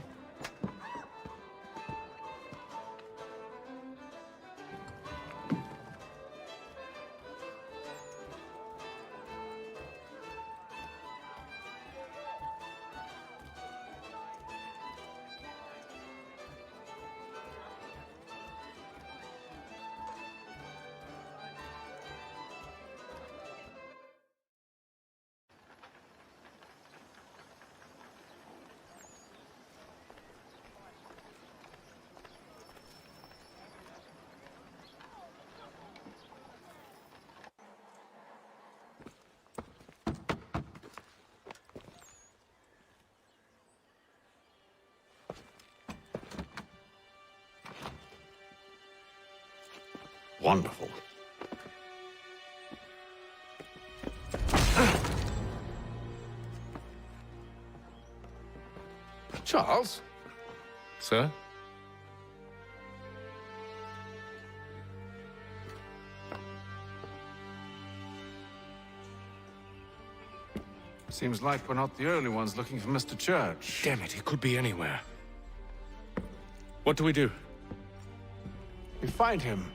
Wonderful. Charles? Sir? Seems like we're not the only ones looking for Mr. Church. Damn it, he could be anywhere. What do we do? We find him.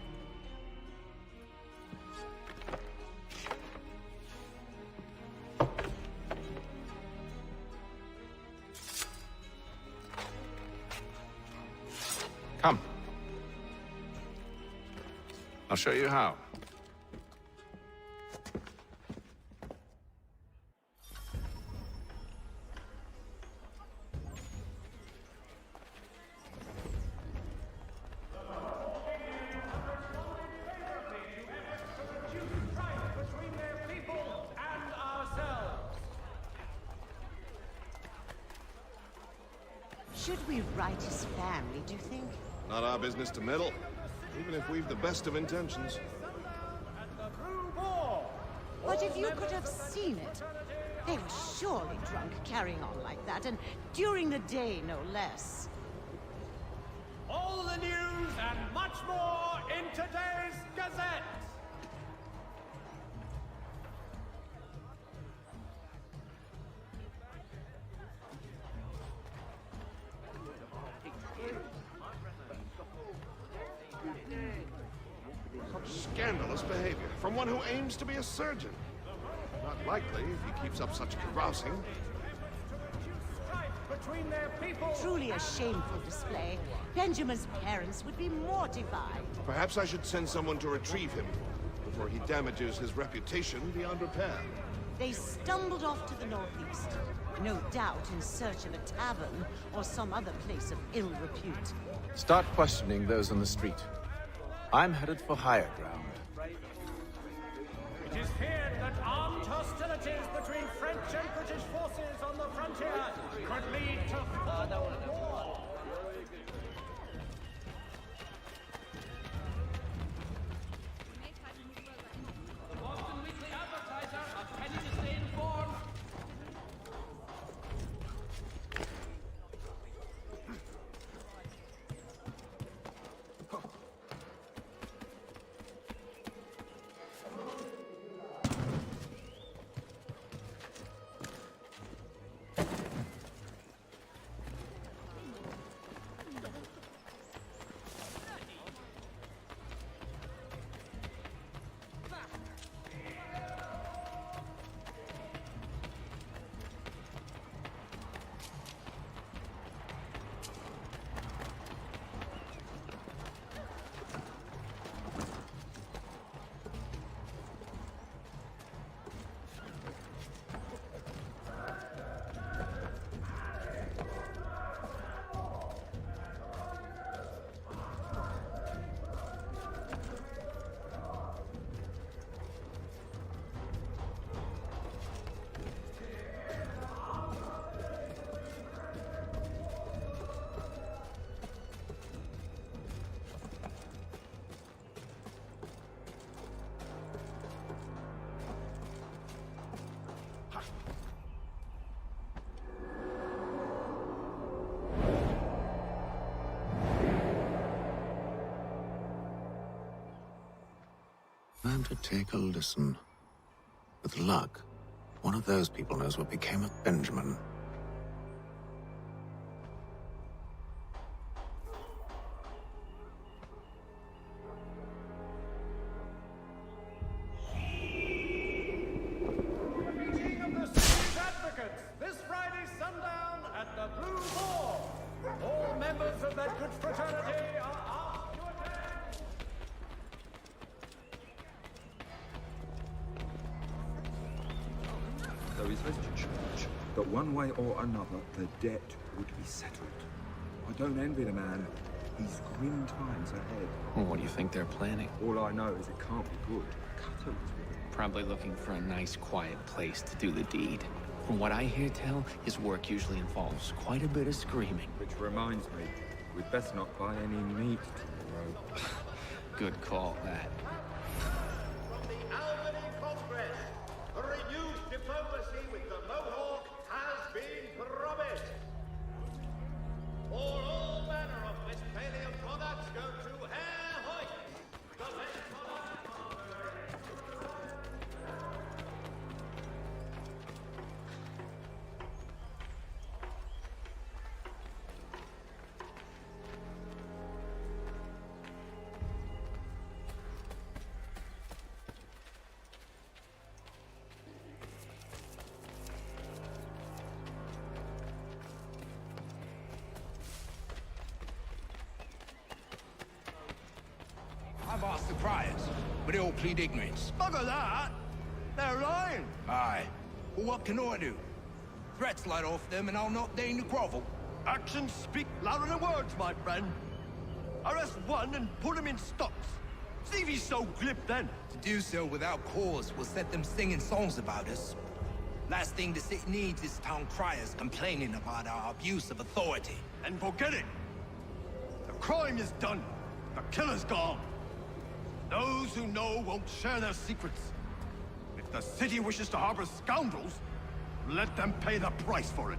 Come. I'll show you how. Should we write his family, do you think? Not our business to meddle, even if we've the best of intentions. But if you could have seen it, they were surely drunk carrying on like that, and during the day, no less. All the news and much more in today's Gazette! Scandalous behavior from one who aims to be a surgeon. Not likely if he keeps up such carousing. Truly a shameful display. Benjamin's parents would be mortified. Perhaps I should send someone to retrieve him before he damages his reputation beyond repair. They stumbled off to the northeast, no doubt in search of a tavern or some other place of ill repute. Start questioning those on the street. I'm headed for higher ground. It is feared that armed hostilities between French and British forces on the frontier could lead to further war. The Boston Weekly Advertiser, a penny to stay informed. Time to take a listen. With luck, one of those people knows what became of Benjamin. Meeting of the city's advocates this Friday sundown at the Blue Boar. All members of that good fraternity are asked to attend. There is little church that one way or another the debt would be settled. I don't envy the man. He's grim times ahead. Well, what do you think they're planning? All I know is it can't be good. Cut it. Probably looking for a nice, quiet place to do the deed. From what I hear tell, his work usually involves quite a bit of screaming. Which reminds me, we'd best not buy any meat tomorrow. Good call, that. A renewed diplomacy with the Mohawk has been promised. For all manner of Westphalian products go to Herr Hoyt, the I've asked the criers, but they all plead ignorance. Bugger that! They're lying! Aye. Well, what can I do? Threats light off them and I'll not deign to grovel. Actions speak louder than words, my friend. Arrest one and put him in stocks. See if he's so glib then. To do so without cause will set them singing songs about us. Last thing the city needs is town criers complaining about our abuse of authority. And forget it. The crime is done. The killer's gone. Those who know won't share their secrets. If the city wishes to harbor scoundrels, let them pay the price for it.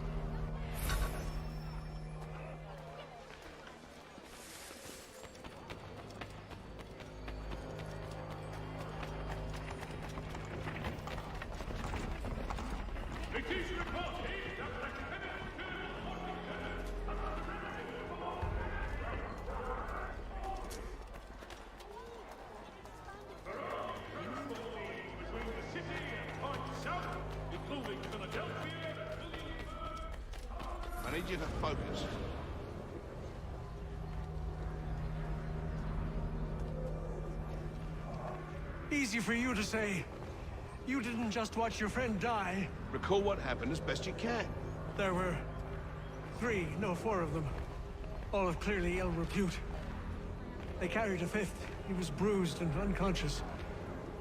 I need you to focus. Easy for you to say. You didn't just watch your friend die. Recall what happened as best you can. There were 3, no 4 of them. All of clearly ill repute. They carried a 5th. He was bruised and unconscious.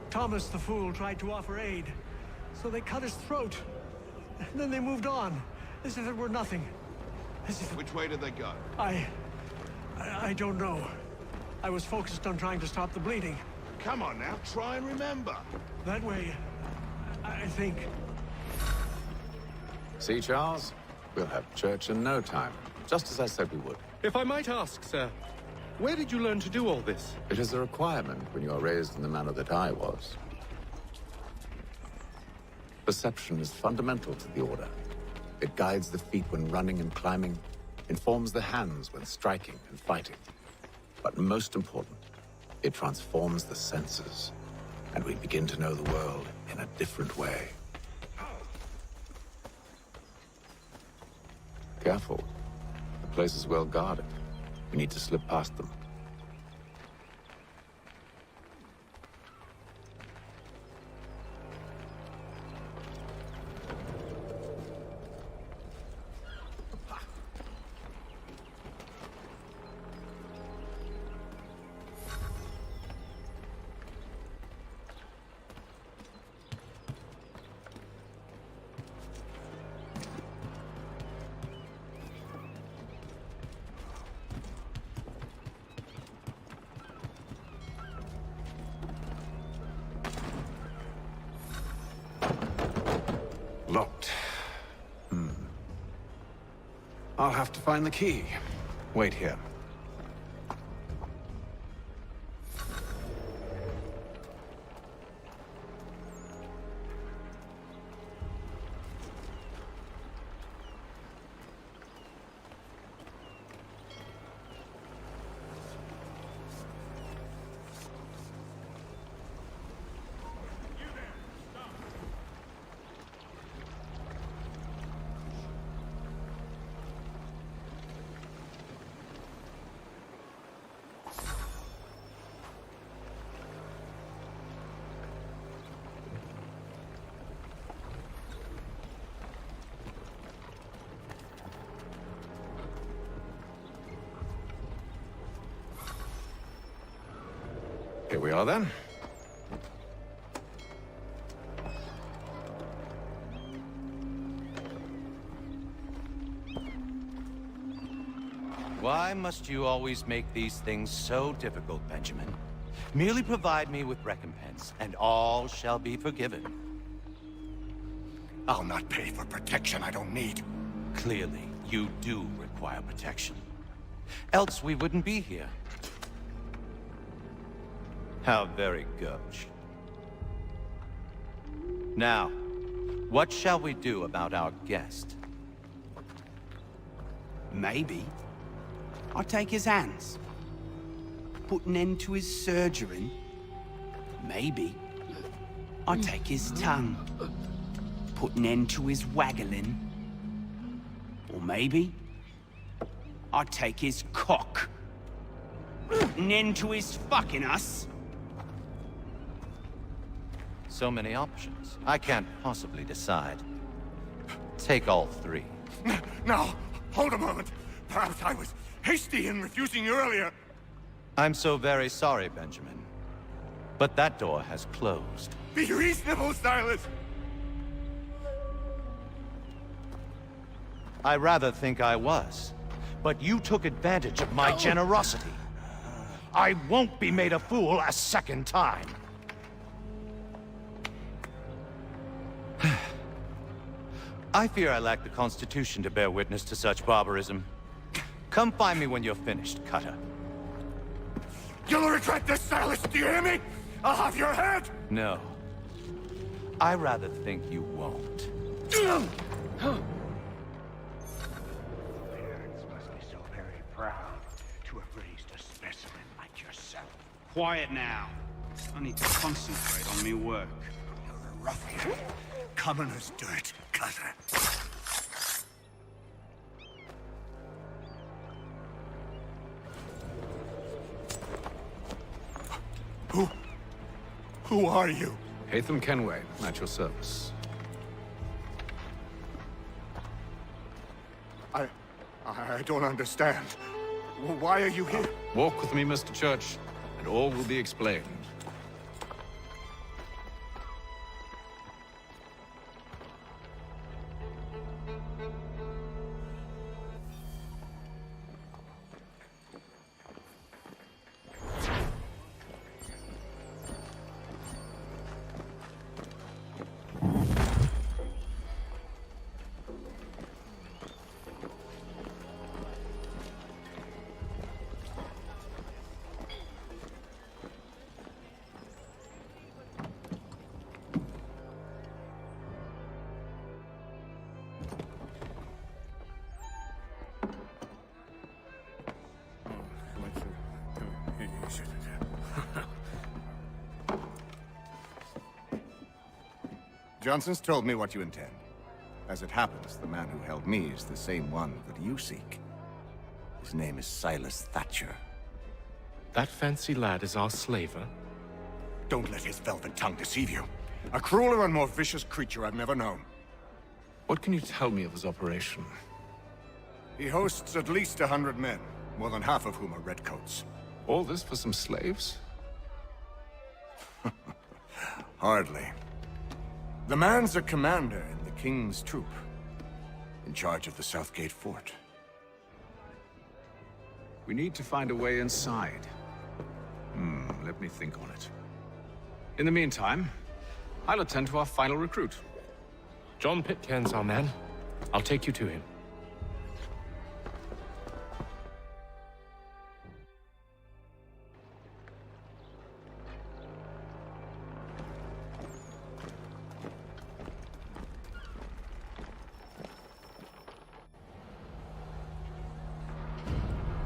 Thomas the fool tried to offer aid, so they cut his throat. And then they moved on, as if it were nothing. As if... Which way did they go? I don't know. I was focused on trying to stop the bleeding. Come on now, try and remember. That way, I think. See, Charles? We'll have church in no time, just as I said we would. If I might ask, sir, where did you learn to do all this? It is a requirement when you are raised in the manner that I was. Perception is fundamental to the Order. It guides the feet when running and climbing, informs the hands when striking and fighting. But most important, it transforms the senses, and we begin to know the world in a different way. Careful. The place is well guarded. We need to slip past them. Locked. I'll have to find the key. Wait here. Here we are then. Why must you always make these things so difficult, Benjamin? Merely provide me with recompense, and all shall be forgiven. I'll not pay for protection I don't need. Clearly, you do require protection. Else we wouldn't be here. How very gauche. Now, what shall we do about our guest? Maybe I'll take his hands. Put an end to his surgering. Maybe I'll take his tongue. Put an end to his waggling. Or maybe I'll take his cock. Put an end to his fucking us. So many options. I can't possibly decide. Take all 3. Now, hold a moment. Perhaps I was hasty in refusing you earlier. I'm so very sorry, Benjamin. But that door has closed. Be reasonable, Silas. I rather think I was. But you took advantage of my generosity. I won't be made a fool a second time. I fear I lack the constitution to bear witness to such barbarism. Come find me when you're finished, Cutter. You'll regret this, Silas, do you hear me? I'll have your head! No. I rather think you won't. Parents must be so very proud to have raised a specimen like yourself. Quiet now. I need to concentrate on me work. You're a ruffian. Commoner's dirt, Cutter. Who are you? Hatham Kenway, at your service. I don't understand. Why are you here? Walk with me, Mr. Church, and all will be explained. Johnson's told me what you intend. As it happens, the man who held me is the same one that you seek. His name is Silas Thatcher. That fancy lad is our slaver? Don't let his velvet tongue deceive you. A crueler and more vicious creature I've never known. What can you tell me of his operation? He hosts at least 100 men, more than half of whom are redcoats. All this for some slaves? Hardly. The man's a commander in the King's troop, in charge of the Southgate Fort. We need to find a way inside. Let me think on it. In the meantime, I'll attend to our final recruit. John Pitcairn's our man. I'll take you to him.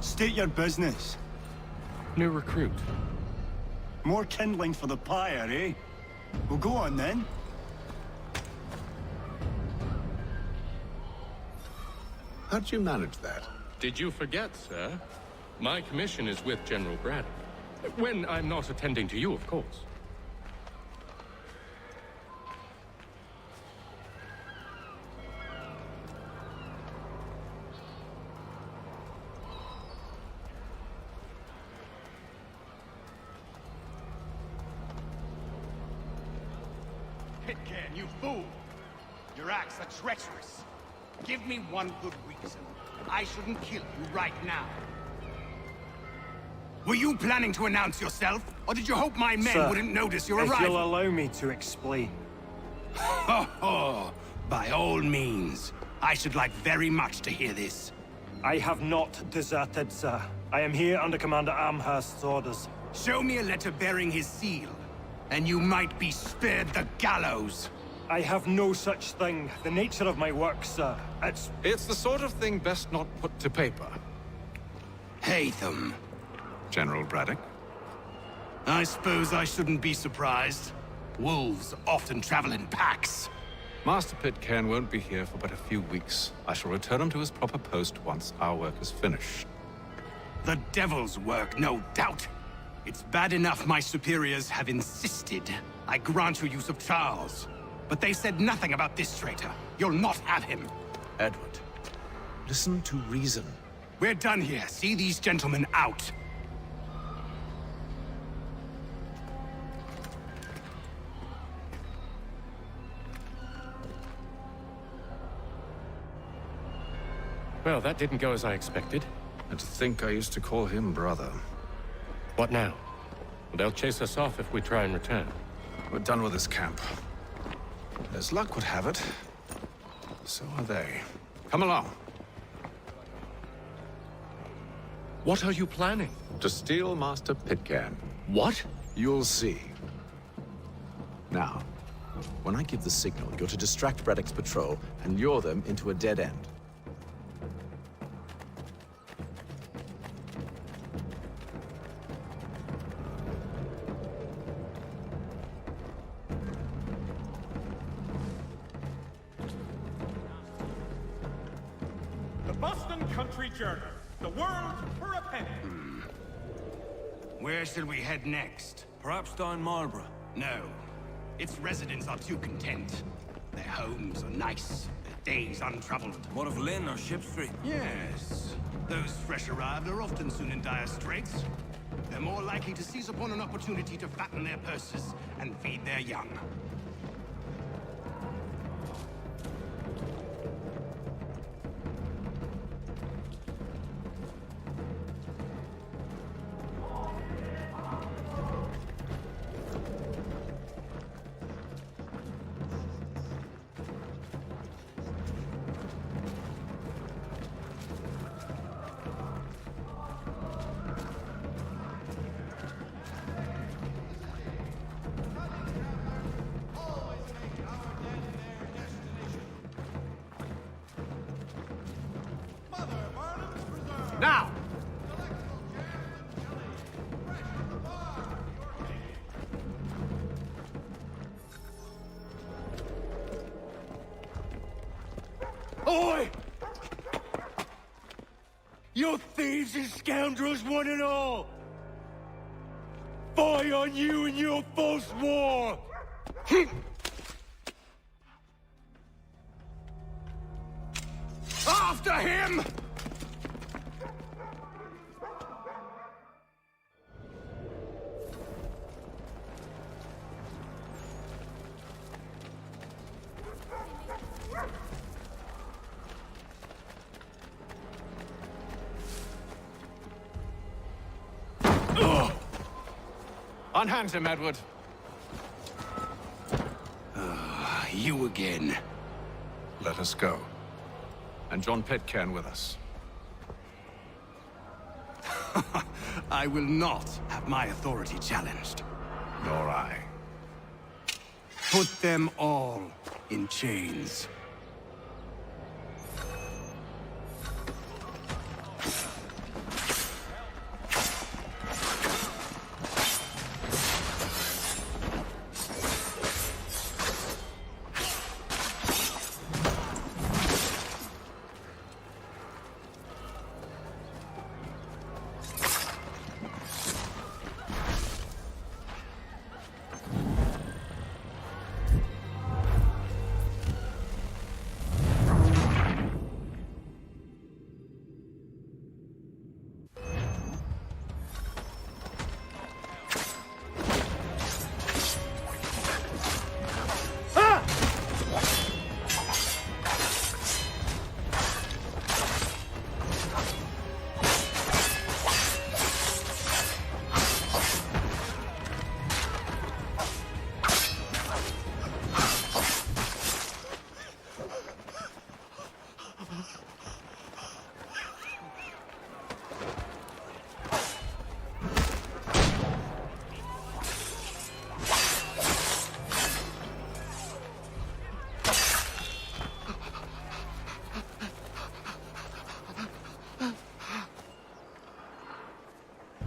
State your business. New recruit. More kindling for the pyre, eh? Well, go on then. How'd you manage that? Did you forget, sir? My commission is with General Braddock. When I'm not attending to you, of course. Pitcairn, you fool! Your acts are treacherous. Give me one good reason. I shouldn't kill you right now. Were you planning to announce yourself? Or did you hope my men Sir, wouldn't notice your if arrival? you'll allow me to explain. By all means. I should like very much to hear this. I have not deserted, sir. I am here under Commander Amherst's orders. Show me a letter bearing his seal, and you might be spared the gallows. I have no such thing. The nature of my work, sir, It's the sort of thing best not put to paper. Hatham. General Braddock? I suppose I shouldn't be surprised. Wolves often travel in packs. Master Pitcairn won't be here for but a few weeks. I shall return him to his proper post once our work is finished. The devil's work, no doubt. It's bad enough my superiors have insisted I grant you use of Charles. But they said nothing about this traitor. You'll not have him. Edward, listen to reason. We're done here. See these gentlemen out. Well, that didn't go as I expected. And to think I used to call him brother. What now? They'll chase us off if we try and return. We're done with this camp. As luck would have it, so are they. Come along. What are you planning? To steal Master Pitcairn. What? You'll see. Now, when I give the signal, you're to distract Braddock's patrol and lure them into a dead end. The Boston Country Journal. The world for a penny. Where shall we head next? Perhaps down Marlborough. No. Its residents are too content. Their homes are nice, their days untraveled. What of Lynn or Ship Street? Yes. Those fresh arrived are often soon in dire straits. They're more likely to seize upon an opportunity to fatten their purses and feed their young. Now! Oi! You thieves and scoundrels, one and all! Fie on you and your false war! After him! Unhand him, Edward. You again. Let us go. And John Pitcairn with us. I will not have my authority challenged. Nor I. Put them all in chains.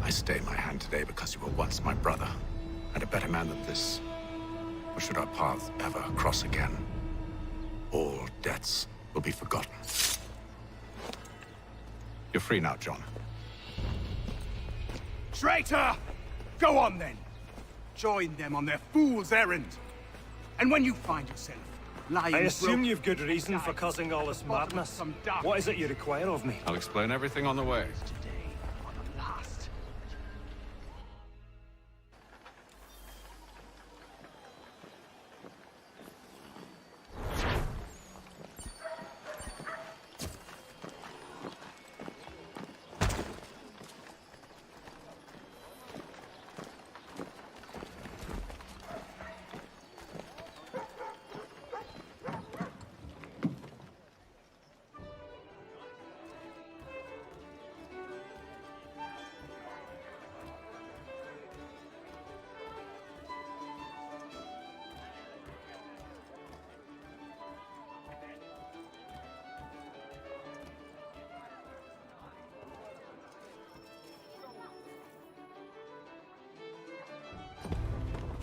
I stay my hand today because you were once my brother, and a better man than this. Or should our paths ever cross again, all debts will be forgotten. You're free now, John. Traitor! Go on then. Join them on their fool's errand. And when you find yourself lying... I assume you've good reason for causing all this madness. What is it you require of me? I'll explain everything on the way.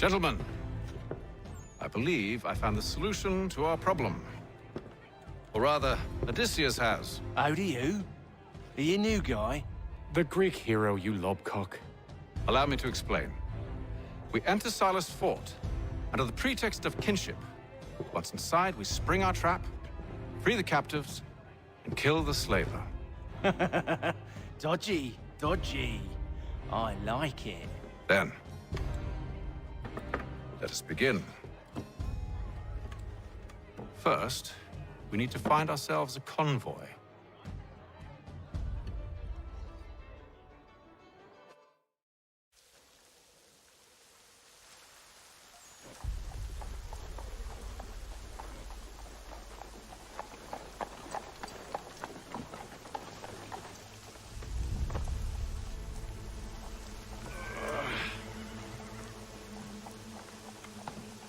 Gentlemen, I believe I found the solution to our problem. Or rather, Odysseus has. How do you? Are you a new guy? The Greek hero, you lobcock. Allow me to explain. We enter Silas' fort, under the pretext of kinship. Once inside, we spring our trap, free the captives, and kill the slaver. Dodgy, dodgy. I like it. Then, let us begin. First, we need to find ourselves a convoy.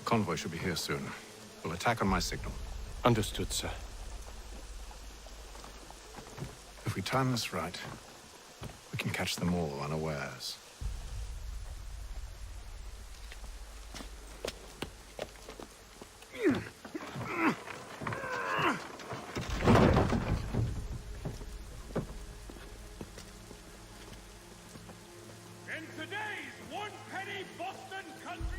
Convoy should be here soon. We'll attack on my signal. Understood, sir. If we time this right, we can catch them all unawares. In today's one-penny Boston country...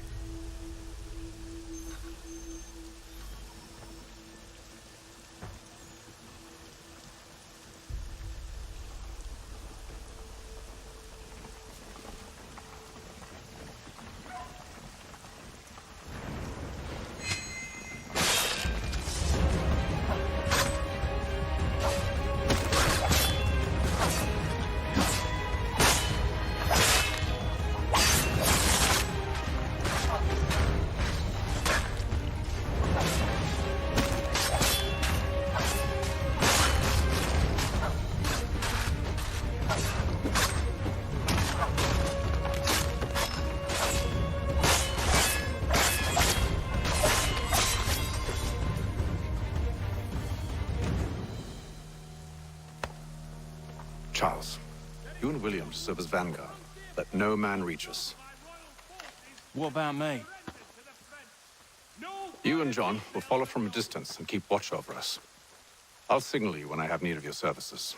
Charles, you and William serve as vanguard. Let no man reach us. What about me? You and John will follow from a distance and keep watch over us. I'll signal you when I have need of your services.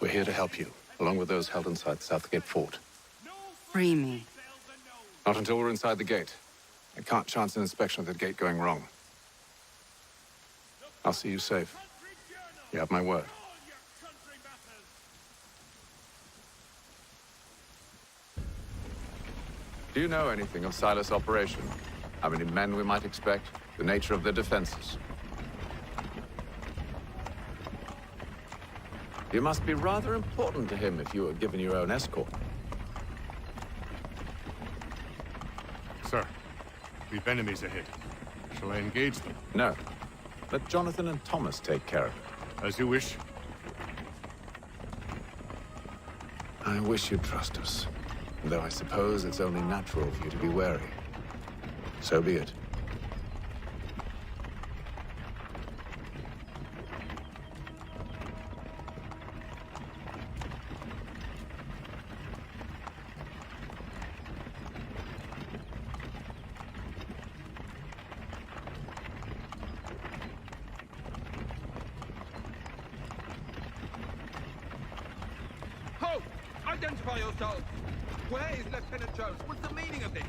We're here to help you, along with those held inside the Southgate fort. Free me. Not until we're inside the gate. I can't chance an inspection of the gate going wrong. I'll see you safe. You have my word. Do you know anything of Silas' operation? How many men we might expect? The nature of their defenses? You must be rather important to him if you were given your own escort. Sir, we've enemies ahead. Shall I engage them? No. Let Jonathan and Thomas take care of it. As you wish. I wish you'd trust us. Though I suppose it's only natural for you to be wary. So be it. Halt! Identify yourselves! Where is Lieutenant Jones? What's the meaning of this?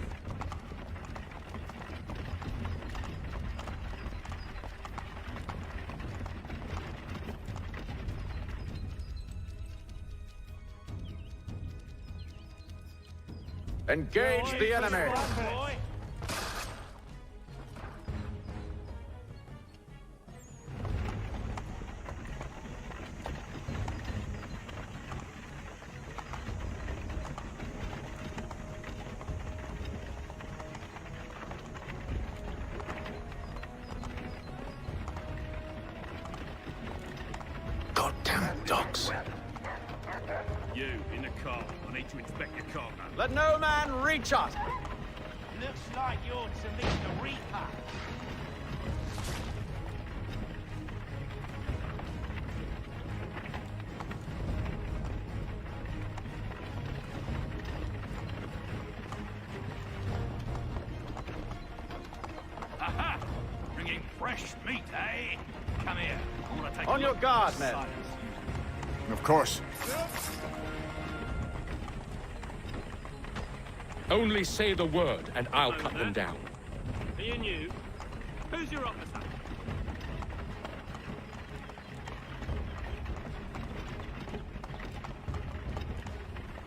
Engage the enemy! Goddamn dogs. You, in the car. I need to inspect your cargo. Let no man reach us! Looks like you're to meet the Reaper. On your guard, men. Of course. Only say the word, and I'll cut them down. Me and you. Who's your officer?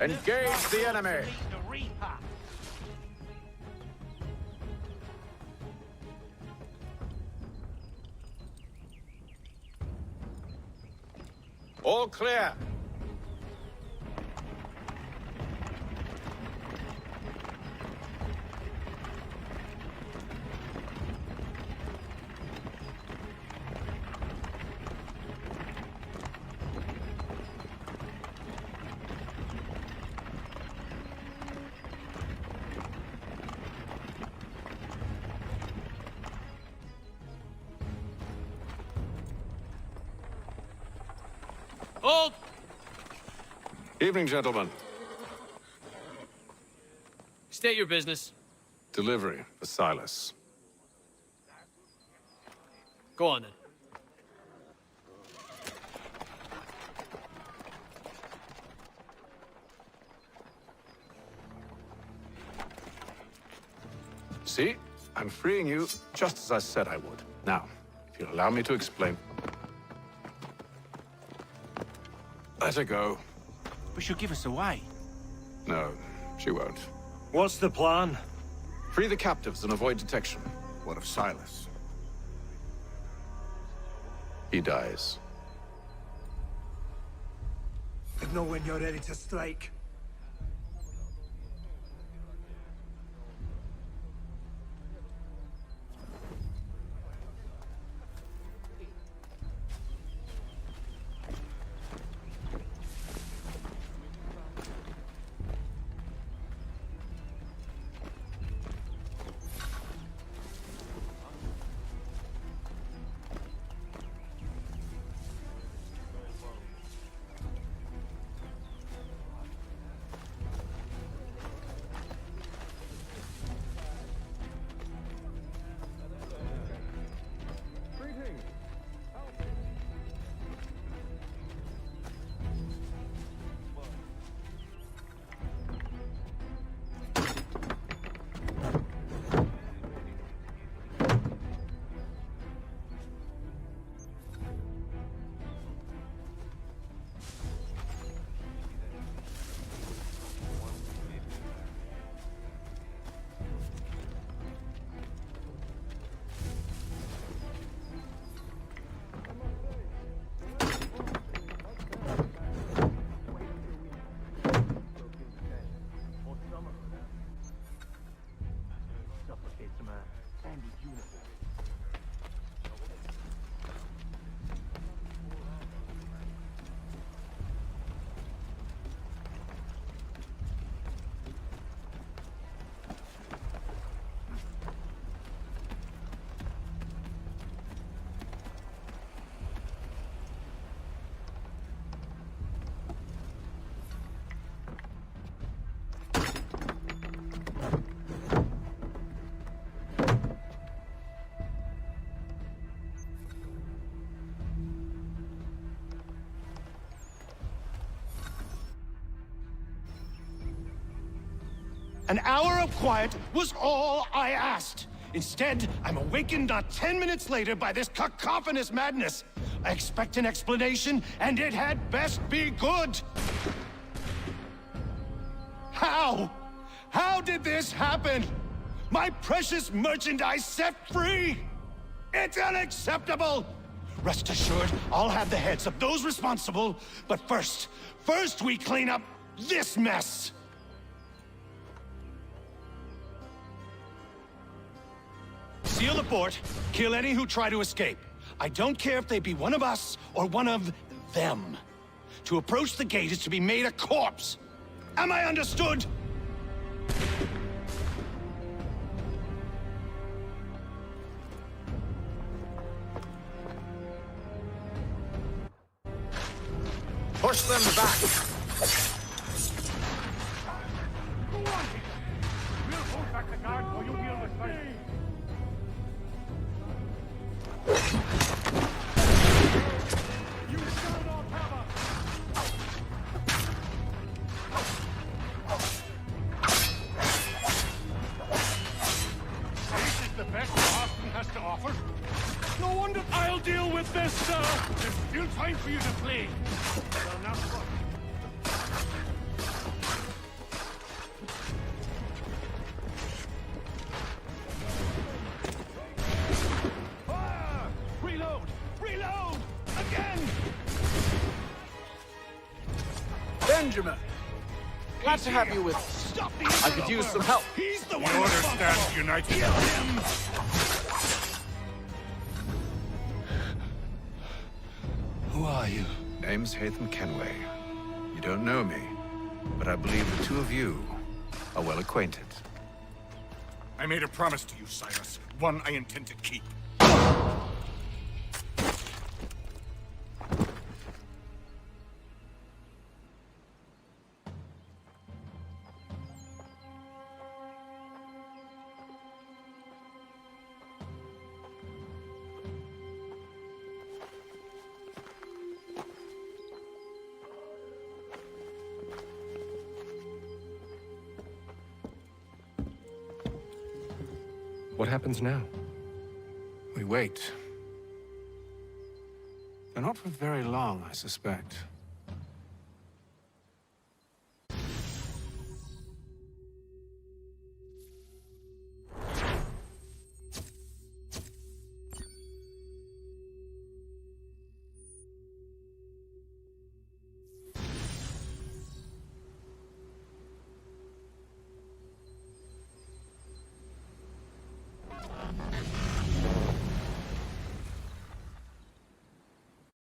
Engage the enemy. The Reaper. All clear. Hold! Evening, gentlemen. State your business. Delivery for Silas. Go on, then. See? I'm freeing you just as I said I would. Now, if you'll allow me to explain. Let her go. But she'll give us away. No, she won't. What's the plan? Free the captives and avoid detection. What of Silas? He dies. Know when you're ready to strike. An hour of quiet was all I asked. Instead, I'm awakened not 10 minutes later by this cacophonous madness. I expect an explanation, and it had best be good. How? How did this happen? My precious merchandise set free? It's unacceptable! Rest assured, I'll have the heads of those responsible, but first we clean up this mess! Seal the fort, kill any who try to escape. I don't care if they be one of us or one of them. To approach the gate is to be made a corpse. Am I understood? Push them back! We'll hold back the guard while you deal with me. has to offer. No wonder I'll deal with this, sir. There's still time for you to flee. Well, now what? Reload! Reload! Again! Benjamin! Glad to have you with us. I could use some help. He's the The Order stands united. Who are you? Name's Hatham Kenway. You don't know me, but I believe the two of you are well acquainted. I made a promise to you, Cyrus. One I intend to keep. What happens now? We wait. But not for very long, I suspect.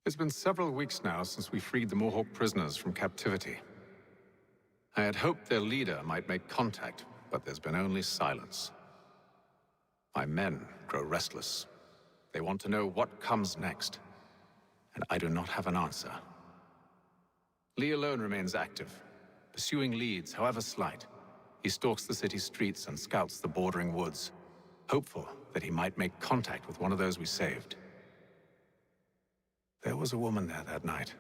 It's been several weeks now since we freed the Mohawk prisoners from captivity. I had hoped their leader might make contact, but there's been only silence. My men grow restless. They want to know what comes next, and I do not have an answer. Lee alone remains active, pursuing leads, however slight. He stalks the city streets and scouts the bordering woods, hopeful that he might make contact with one of those we saved. There was a woman there that night.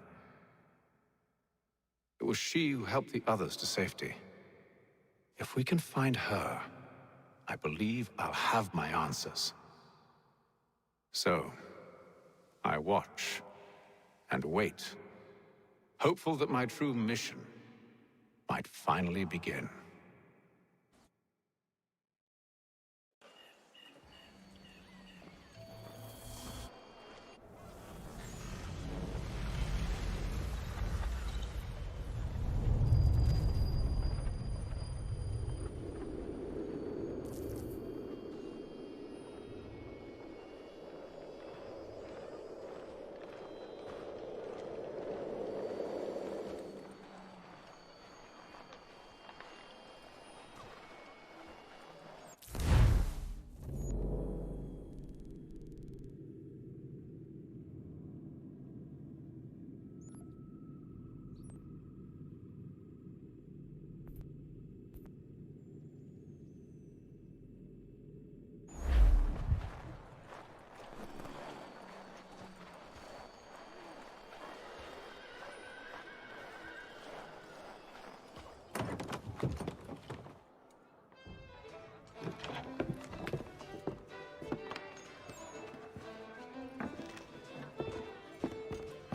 It was she who helped the others to safety. If we can find her, I believe I'll have my answers. So, I watch and wait, hopeful that my true mission might finally begin.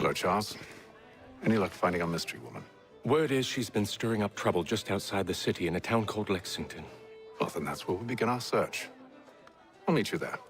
Hello, Charles. Any luck finding our mystery woman? Word is she's been stirring up trouble just outside the city in a town called Lexington. Well, then that's where we'll begin our search. I'll meet you there.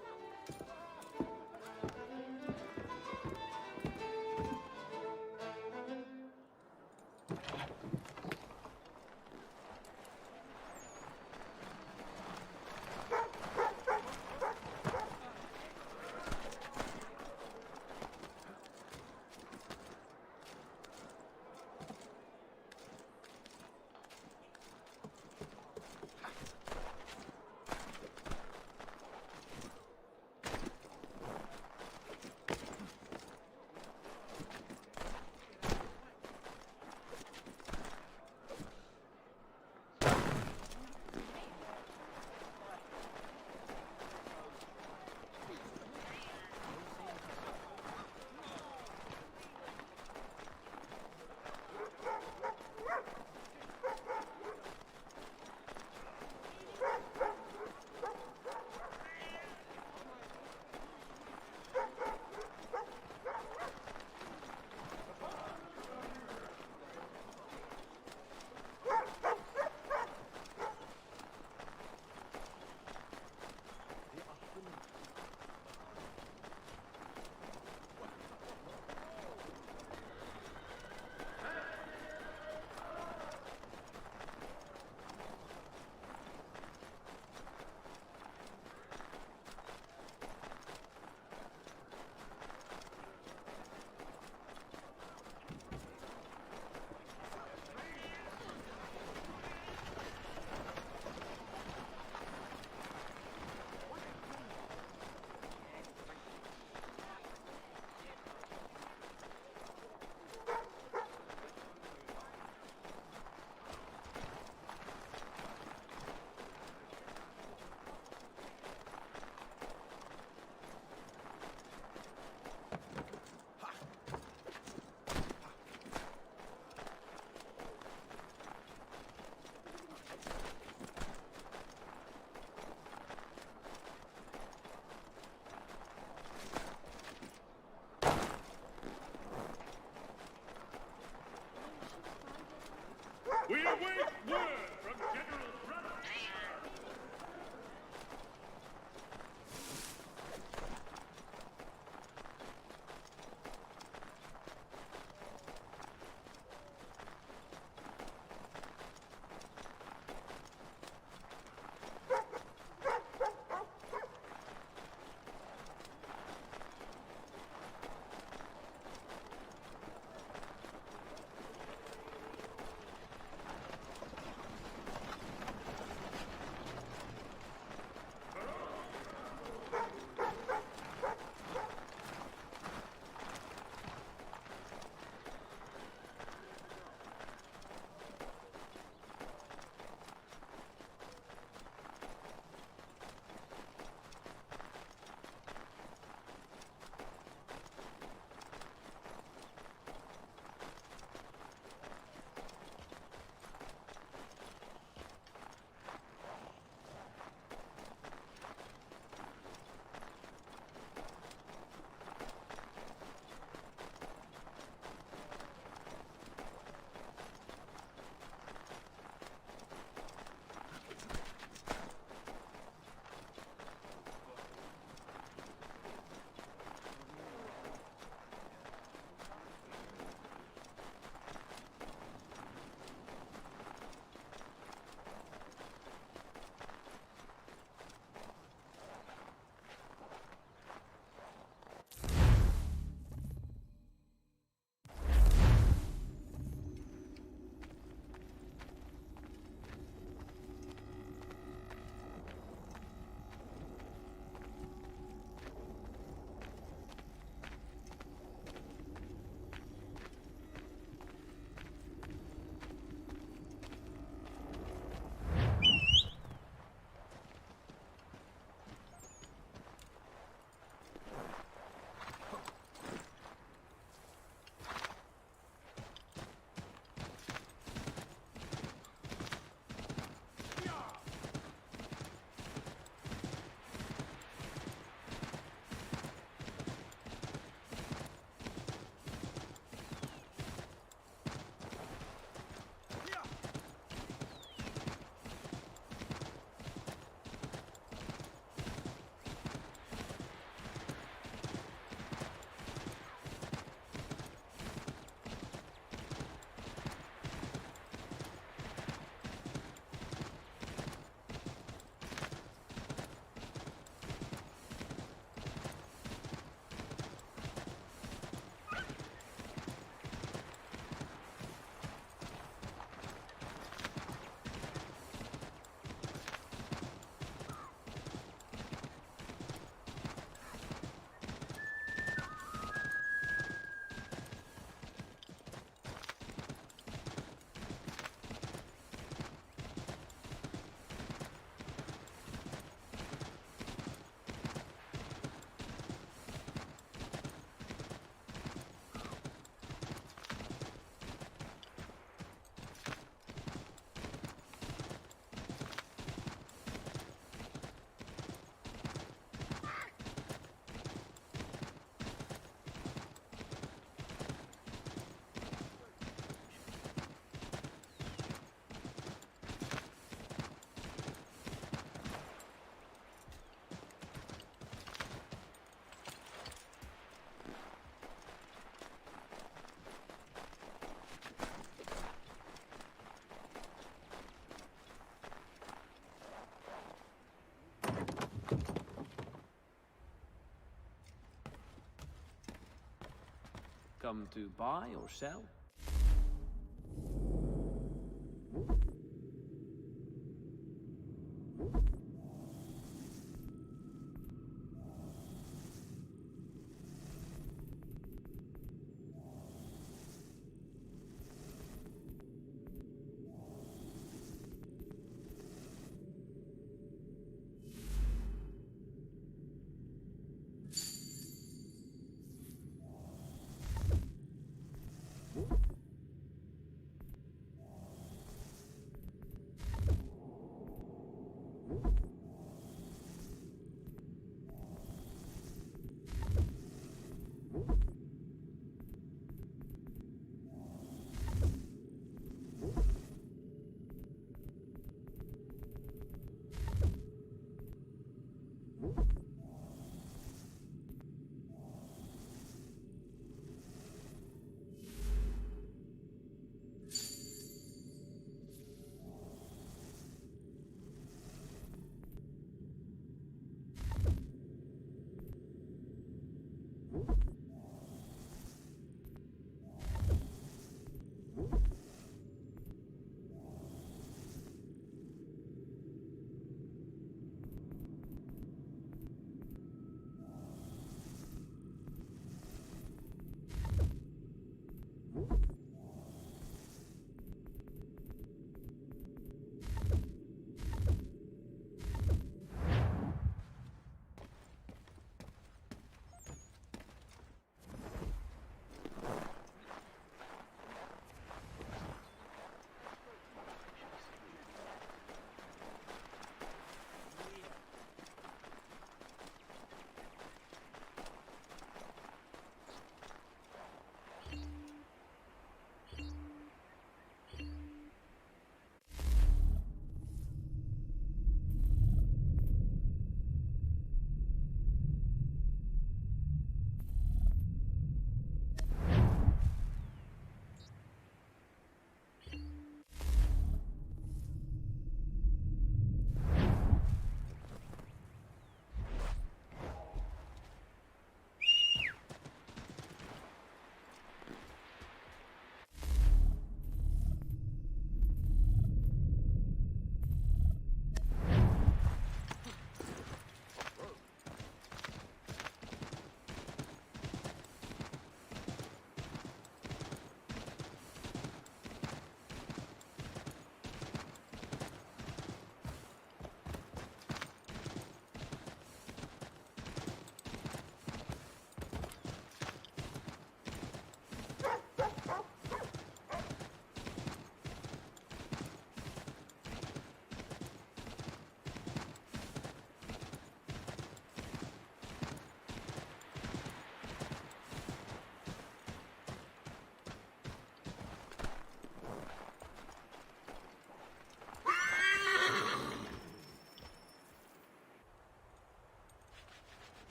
Come to buy or sell?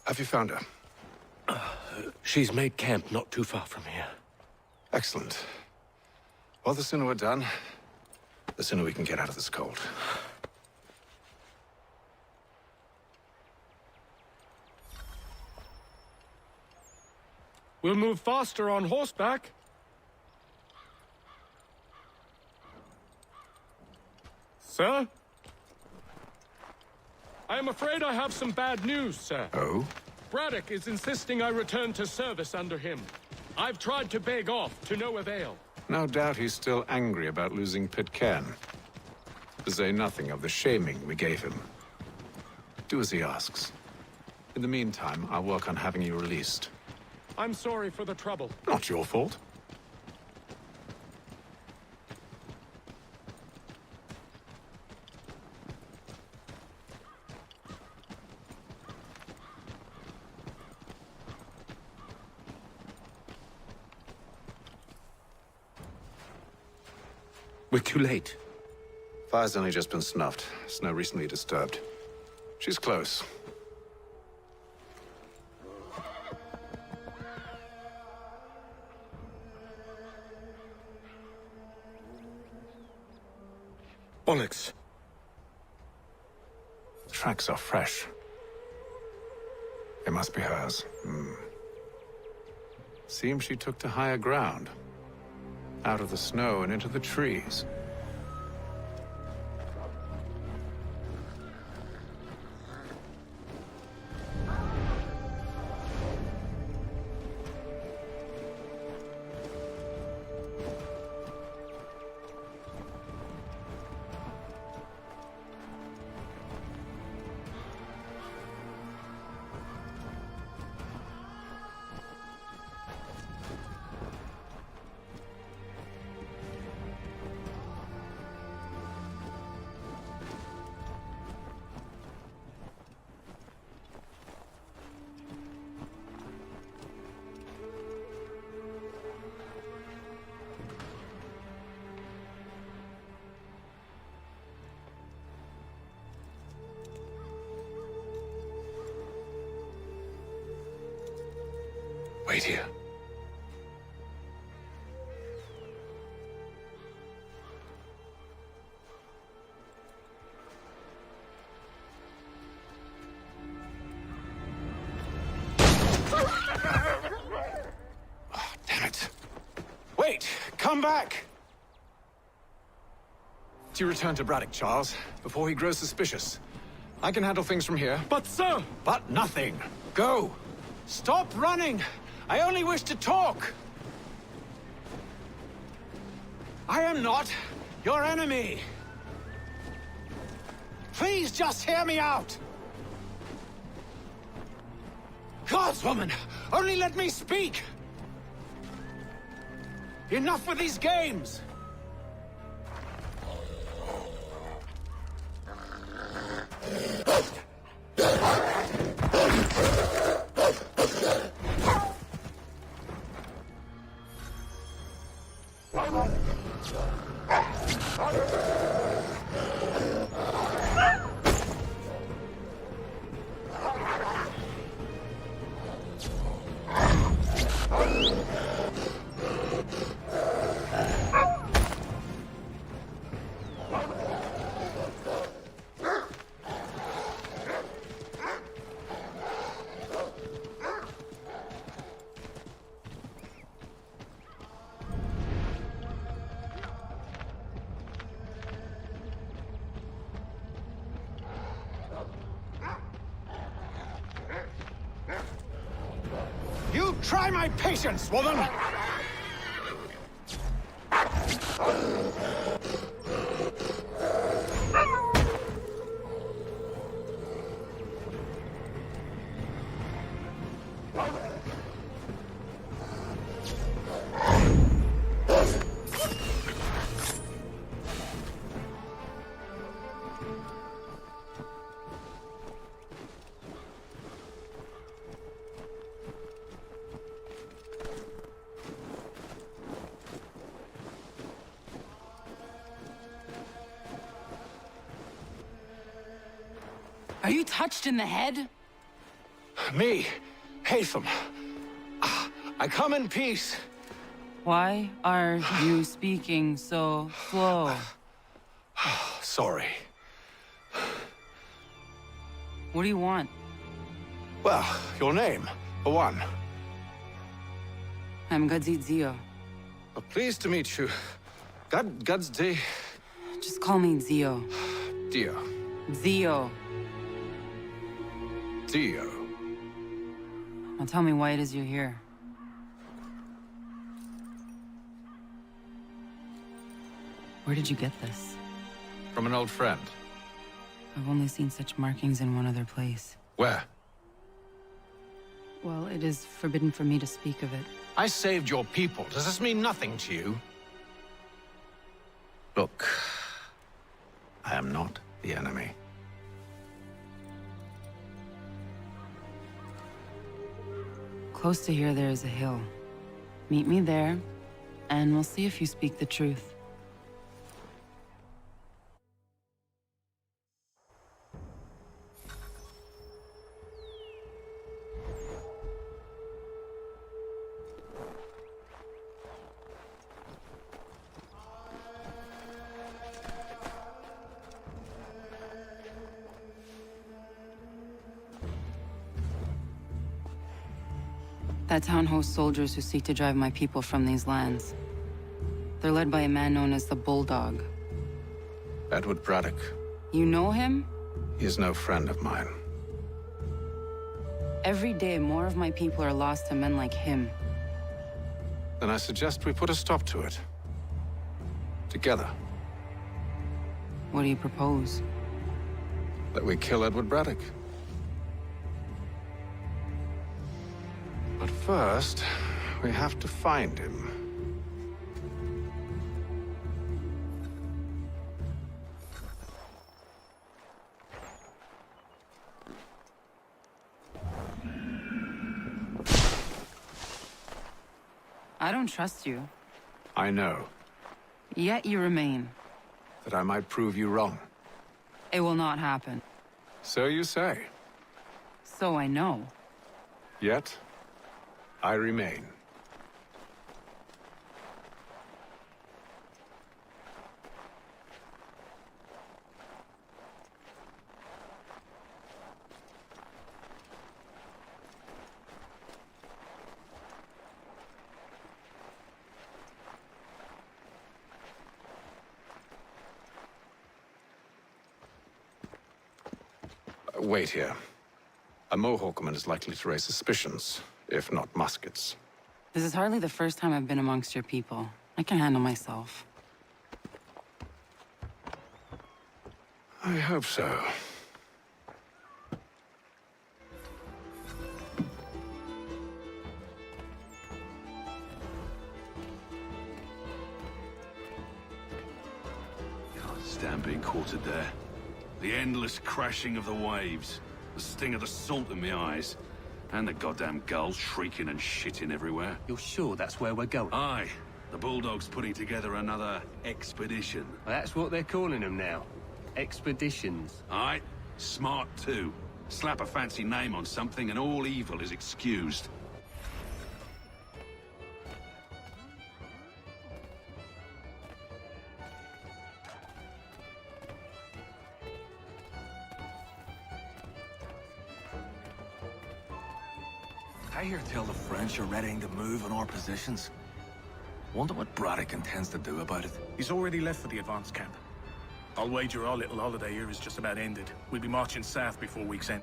Have you found her? She's made camp not too far from here. Excellent. Well, the sooner we're done, the sooner we can get out of this cold. We'll move faster on horseback. Sir? I am afraid I have some bad news, sir. Oh? Braddock is insisting I return to service under him. I've tried to beg off, to no avail. No doubt he's still angry about losing Pitcairn. To say nothing of the shaming we gave him. Do as he asks. In the meantime, I'll work on having you released. I'm sorry for the trouble. Not your fault. We're too late. Fire's only just been snuffed. Snow recently disturbed. She's close. Bollocks. The tracks are fresh. They must be hers. Seems she took to higher ground. Out of the snow and into the trees. Wait here. Oh, damn it. Wait! Come back! You return to Braddock, Charles, before he grows suspicious. I can handle things from here. But sir! But nothing. Go! Stop running! I only wish to talk! I am not your enemy! Please just hear me out! Gods, woman! Only let me speak! Enough with these games! You try my patience, woman! Are you touched in the head? Me, Haytham. I come in peace. Why are you speaking so slow? Sorry. What do you want? Well, your name, for one. I'm Gadzit Zio. Pleased to meet you. God's day. Just call me Zio. Dio. Zio. Dio. Now tell me why it is you're here. Where did you get this? From an old friend. I've only seen such markings in one other place. Where? Well, it is forbidden for me to speak of it. I saved your people. Does this mean nothing to you? Look, I am not the enemy. Close to here, there is a hill. Meet me there, and we'll see if you speak the truth. That town hosts soldiers who seek to drive my people from these lands. They're led by a man known as the Bulldog. Edward Braddock. You know him? He is no friend of mine. Every day, more of my people are lost to men like him. Then I suggest we put a stop to it. Together. What do you propose? That we kill Edward Braddock. But first, we have to find him. I don't trust you. I know. Yet you remain. That I might prove you wrong. It will not happen. So you say. So I know. Yet, I remain. Wait here. A Mohawkman is likely to raise suspicions, if not muskets. This is hardly the first time I've been amongst your people. I can handle myself. I hope so. Can't stand being quartered there. The endless crashing of the waves, the sting of the salt in my eyes, and the goddamn gulls shrieking and shitting everywhere. You're sure that's where we're going? Aye. The Bulldog's putting together another expedition. Well, that's what they're calling them now. Expeditions. Aye. Smart too. Slap a fancy name on something and all evil is excused. I hear tell the French are readying to move on our positions. Wonder what Braddock intends to do about it. He's already left for the advance camp. I'll wager our little holiday here is just about ended. We'll be marching south before week's end.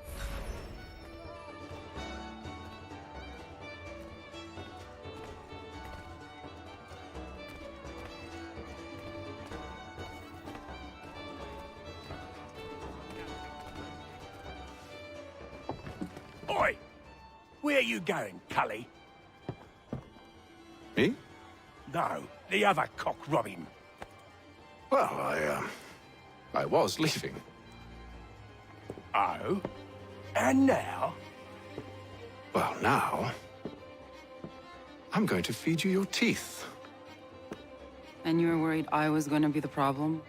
Oi! Where you going, Cully? Me? No, the other cock Robin. Well, I was leaving. Oh? And now? Well, now... I'm going to feed you your teeth. And you were worried I was going to be the problem?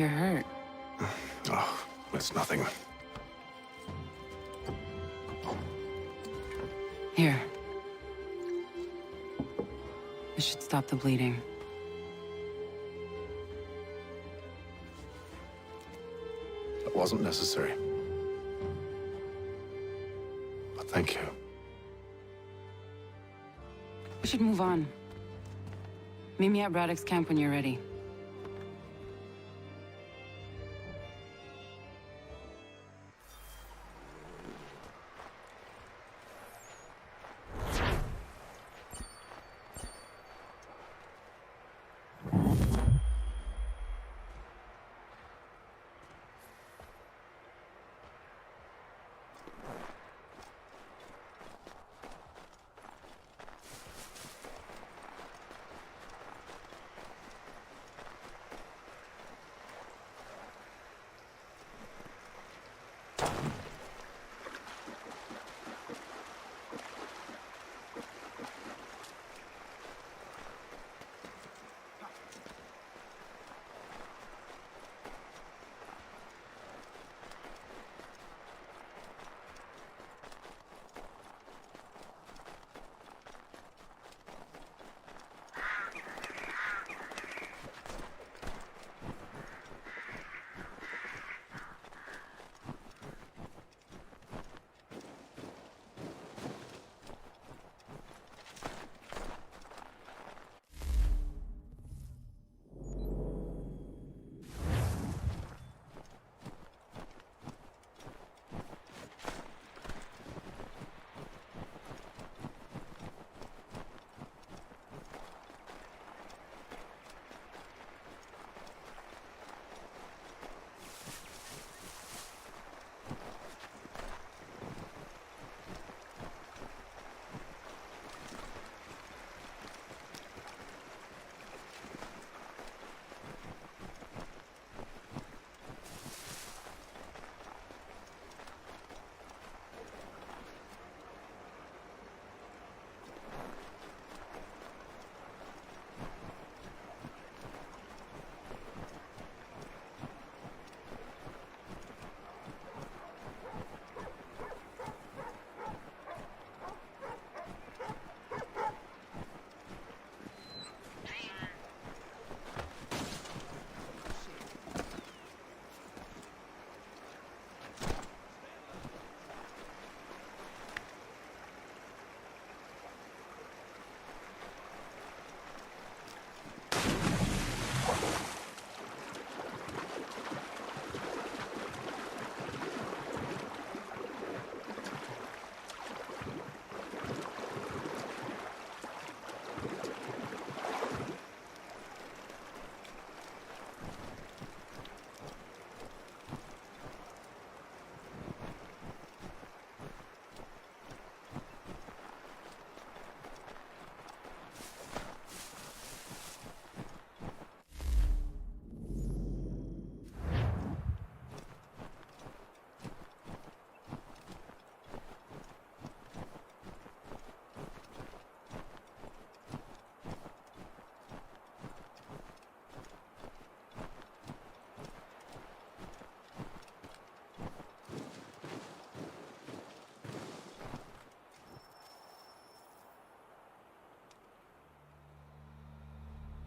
you're hurt. Oh, it's nothing. Here. This should stop the bleeding. That wasn't necessary. But thank you. We should move on. Meet me at Braddock's camp when you're ready.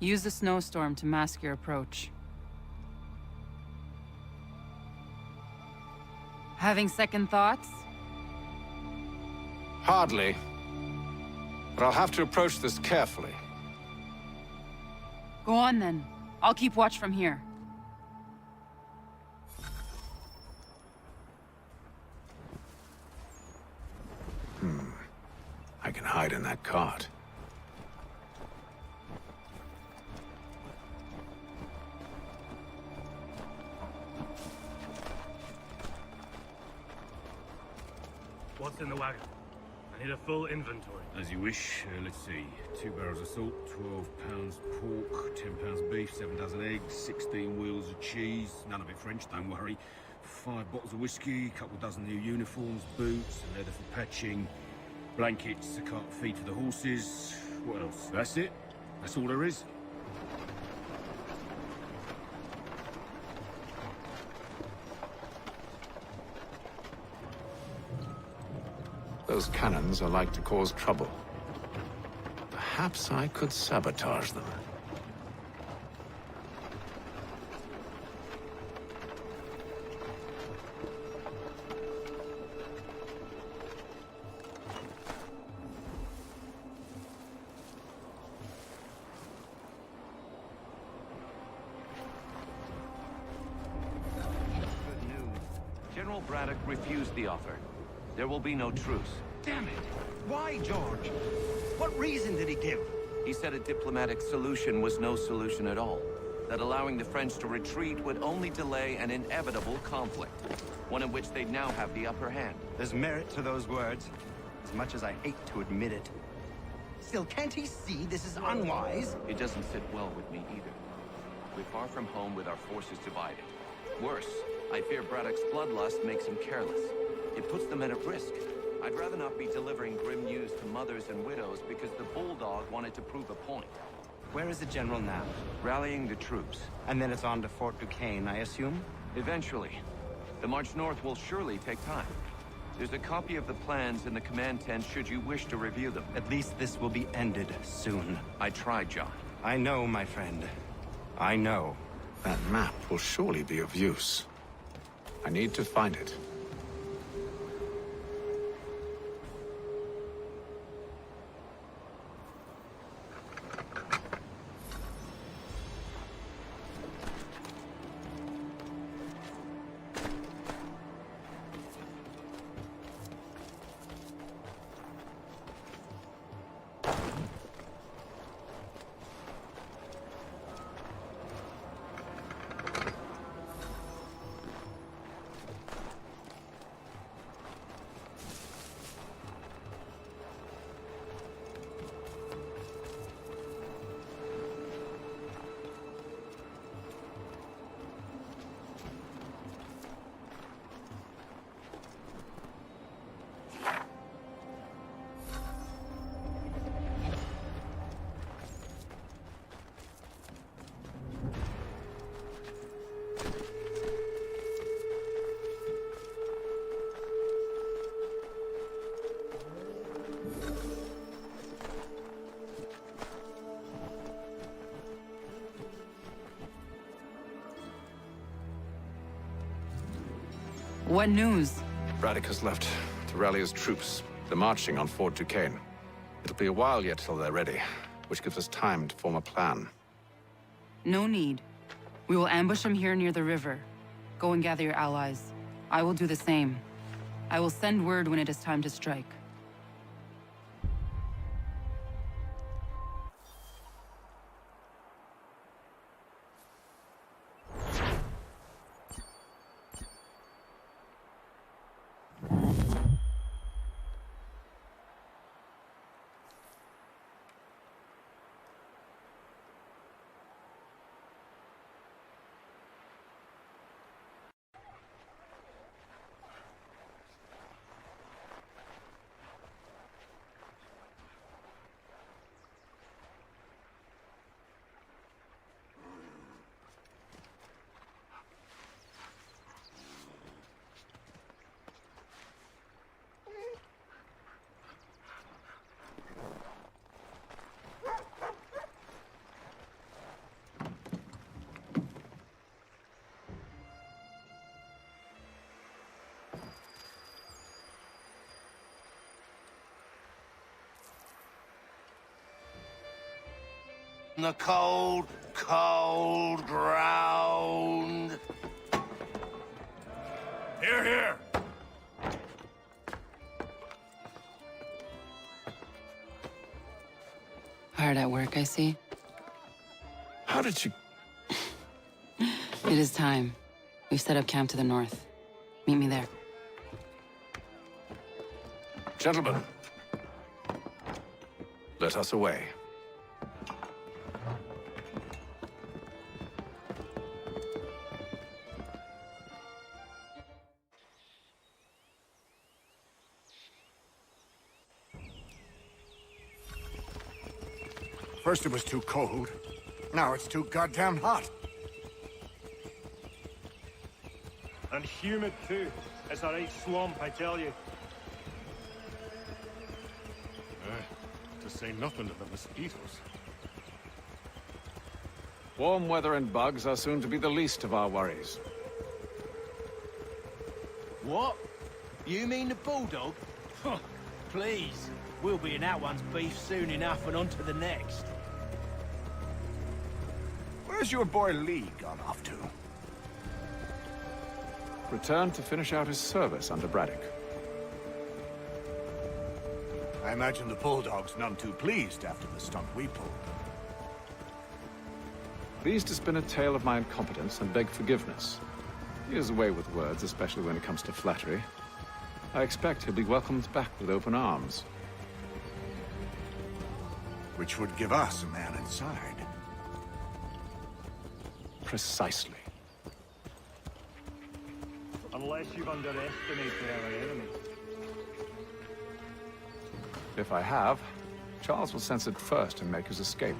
Use the snowstorm to mask your approach. Having second thoughts? Hardly. But I'll have to approach this carefully. Go on then. I'll keep watch from here. I can hide in that cart. What's in the wagon? I need a full inventory. As you wish. Let's see. 2 barrels of salt, 12 pounds pork, 10 pounds beef, 7 dozen eggs, 16 wheels of cheese. None of it French, don't worry. 5 bottles of whiskey, a couple dozen new uniforms, boots, leather for patching, blankets, a cart of feed for the horses. What else? That's it. That's all there is. Those cannons are like to cause trouble. Perhaps I could sabotage them. Good news. General Braddock refused the offer. There will be no truce. Damn it! Why, George? What reason did he give? He said a diplomatic solution was no solution at all. That allowing the French to retreat would only delay an inevitable conflict. One in which they'd now have the upper hand. There's merit to those words, as much as I hate to admit it. Still, can't he see this is unwise? It doesn't sit well with me either. We're far from home with our forces divided. Worse, I fear Braddock's bloodlust makes him careless. It puts the men at risk. I'd rather not be delivering grim news to mothers and widows because the Bulldog wanted to prove a point. Where is the General now? Rallying the troops. And then it's on to Fort Duquesne, I assume? Eventually. The march north will surely take time. There's a copy of the plans in the command tent should you wish to review them. At least this will be ended soon. I tried, John. I know, my friend. I know. That map will surely be of use. I need to find it. What news? Braddock has left to rally his troops. They're marching on Fort Duquesne. It'll be a while yet till they're ready, which gives us time to form a plan. No need. We will ambush them here near the river. Go and gather your allies. I will do the same. I will send word when it is time to strike. The cold, cold ground. Here, here! Hard at work, I see. How did you... It is time. We've set up camp to the north. Meet me there. Gentlemen, let us away. First it was too cold. Now it's too goddamn hot. And humid too. It's a right swamp, I tell you. To say nothing of the mosquitoes. Warm weather and bugs are soon to be the least of our worries. What? You mean the bulldog? Please. We'll be in that one's beef soon enough and on to the next. Where's your boy Lee gone off to? Returned to finish out his service under Braddock. I imagine the Bulldog's none too pleased after the stunt we pulled. Pleased to spin a tale of my incompetence and beg forgiveness. He is away with words, especially when it comes to flattery. I expect he'll be welcomed back with open arms. Which would give us a man inside. Precisely. Unless you've underestimated our enemy. If I have, Charles will sense it first and make his escape.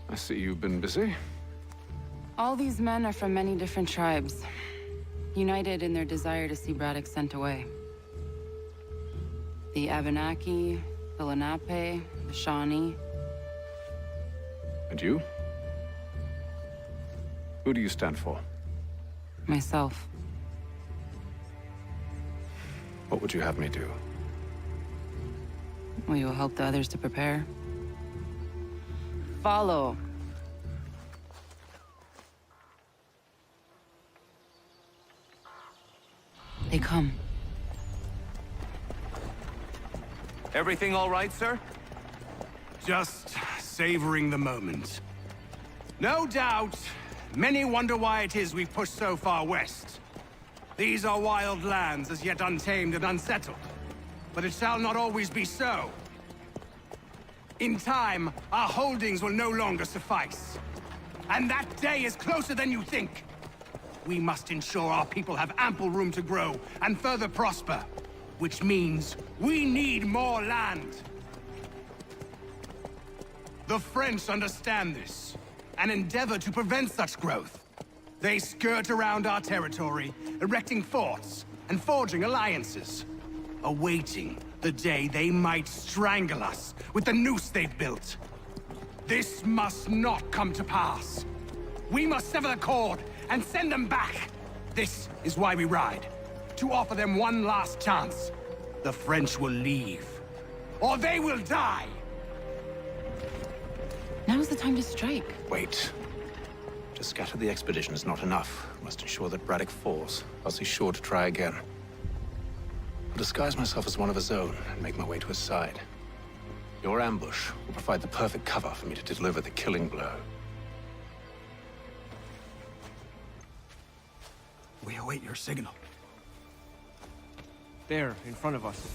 I see you've been busy. All these men are from many different tribes, united in their desire to see Braddock sent away. The Abenaki, the Lenape, the Shawnee. And you? Who do you stand for? Myself. What would you have me do? Will you help the others to prepare? Follow. They come. Everything all right, sir? Just savoring the moment. No doubt, many wonder why it is we've pushed so far west. These are wild lands, as yet untamed and unsettled. But it shall not always be so. In time, our holdings will no longer suffice. And that day is closer than you think. We must ensure our people have ample room to grow and further prosper. Which means we need more land. The French understand this, and endeavor to prevent such growth. They skirt around our territory, erecting forts and forging alliances, awaiting the day they might strangle us with the noose they've built. This must not come to pass. We must sever the cord and send them back. This is why we ride, to offer them one last chance. The French will leave, or they will die. Now's the time to strike. Wait. To scatter the expedition is not enough. We must ensure that Braddock falls, else he's sure to try again. I'll disguise myself as one of his own and make my way to his side. Your ambush will provide the perfect cover for me to deliver the killing blow. We await your signal. There, in front of us.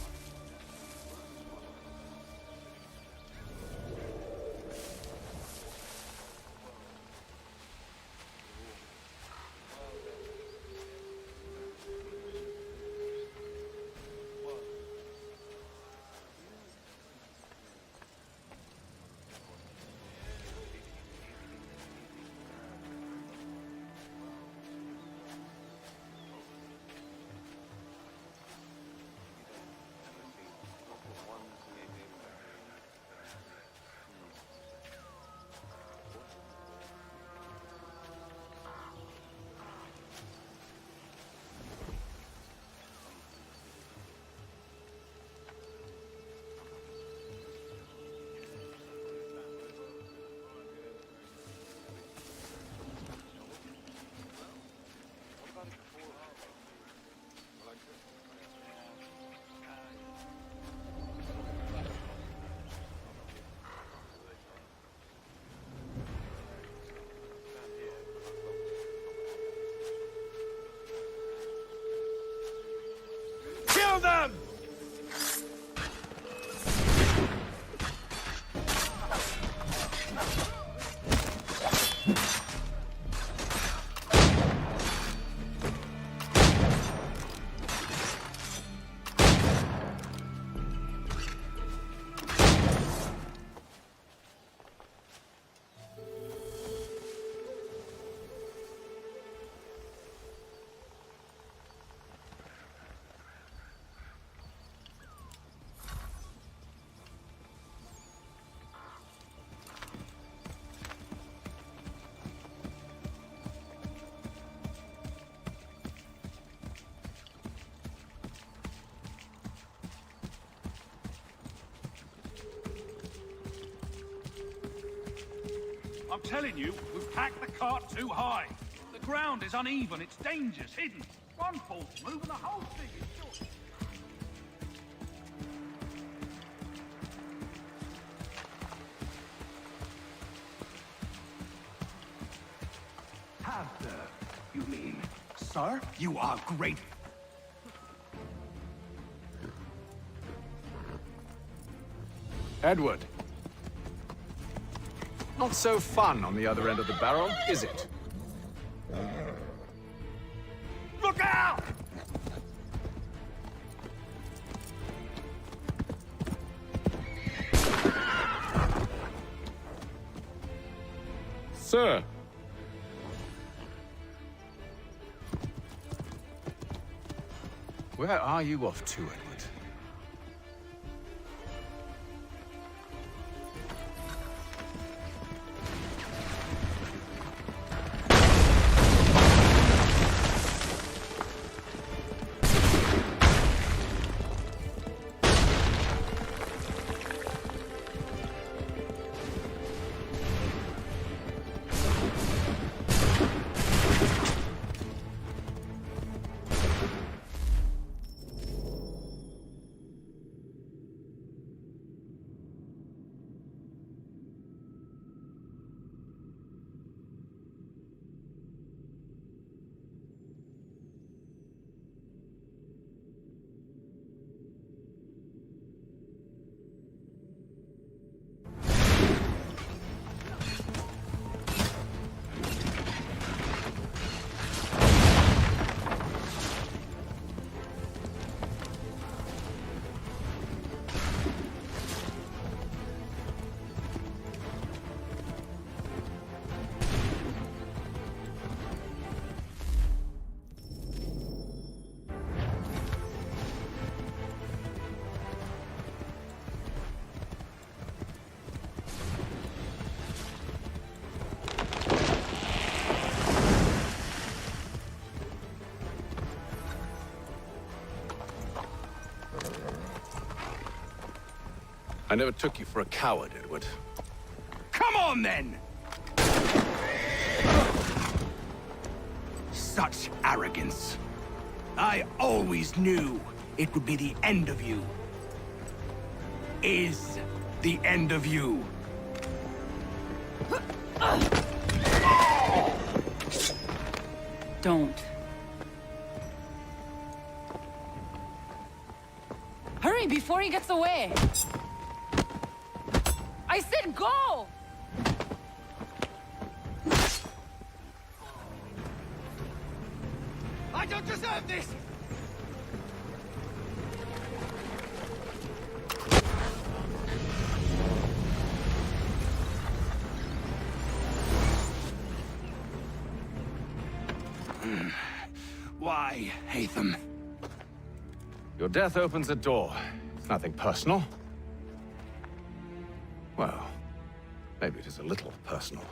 I'm telling you, we've packed the cart too high. The ground is uneven, it's dangerous, hidden. One false move and the whole thing is yours. Have you mean? Sir, you are great. Edward. Not so fun on the other end of the barrel, is it? Look out! Sir! Where are you off to, Edward? I never took you for a coward, Edward. Come on, then! Such arrogance. I always knew it would be the end of you. Is the end of you. Don't. Hurry before he gets away! I said go! I don't deserve this! Why, Hatham? Your death opens a door. It's nothing personal. Well, maybe it is a little personal.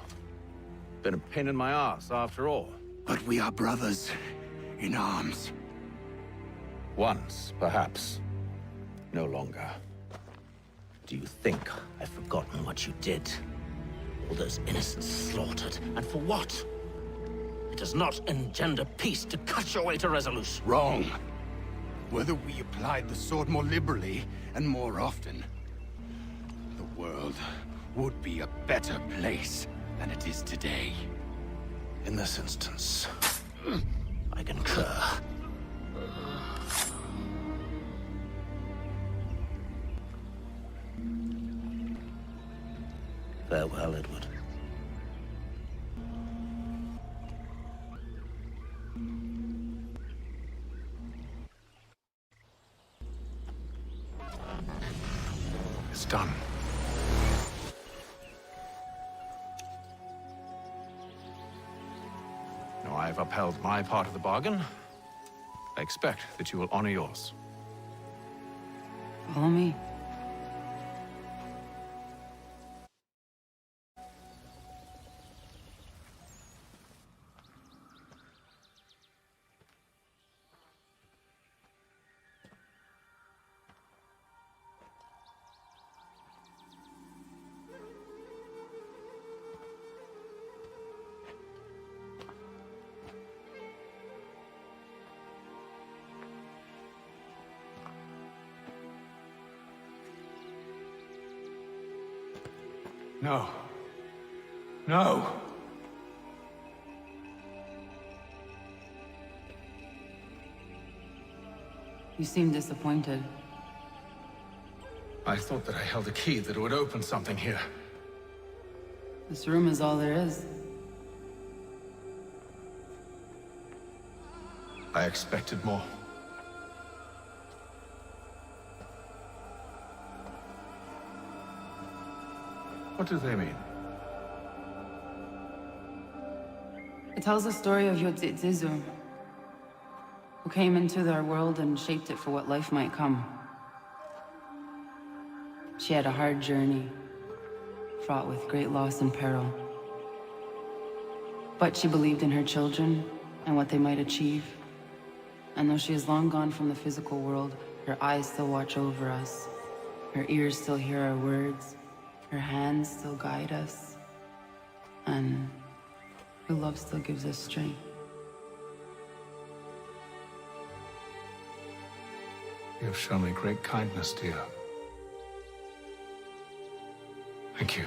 Been a pain in my ass, after all. But we are brothers in arms. Once, perhaps. No longer. Do you think I've forgotten what you did? All those innocents slaughtered, and for what? It does not engender peace to cut your way to resolution. Wrong. Whether we applied the sword more liberally and more often, the world would be a better place than it is today. In this instance, I concur. Farewell, Edward. It's done. Now I've upheld my part of the bargain. I expect that you will honor yours. Follow me. No. No! You seem disappointed. I thought that I held a key that would open something here. This room is all there is. I expected more. What do they mean? It tells the story of Yodzizu, who came into their world and shaped it for what life might come. She had a hard journey, fraught with great loss and peril. But she believed in her children and what they might achieve. And though she is long gone from the physical world, her eyes still watch over us. Her ears still hear our words. Her hands still guide us. And her love still gives us strength. You have shown me great kindness, dear. Thank you.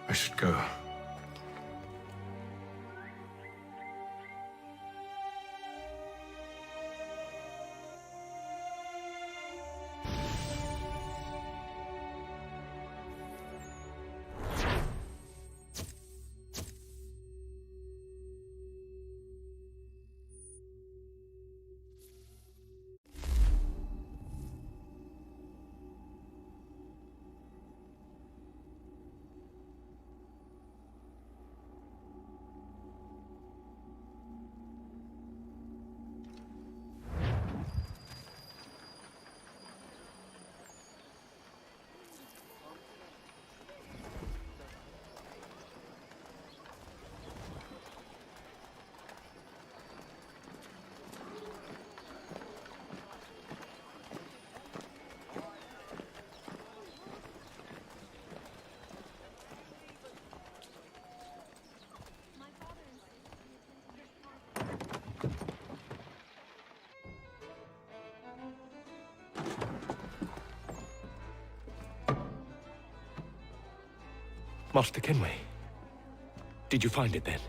I should go. Master Kenway, did you find it then?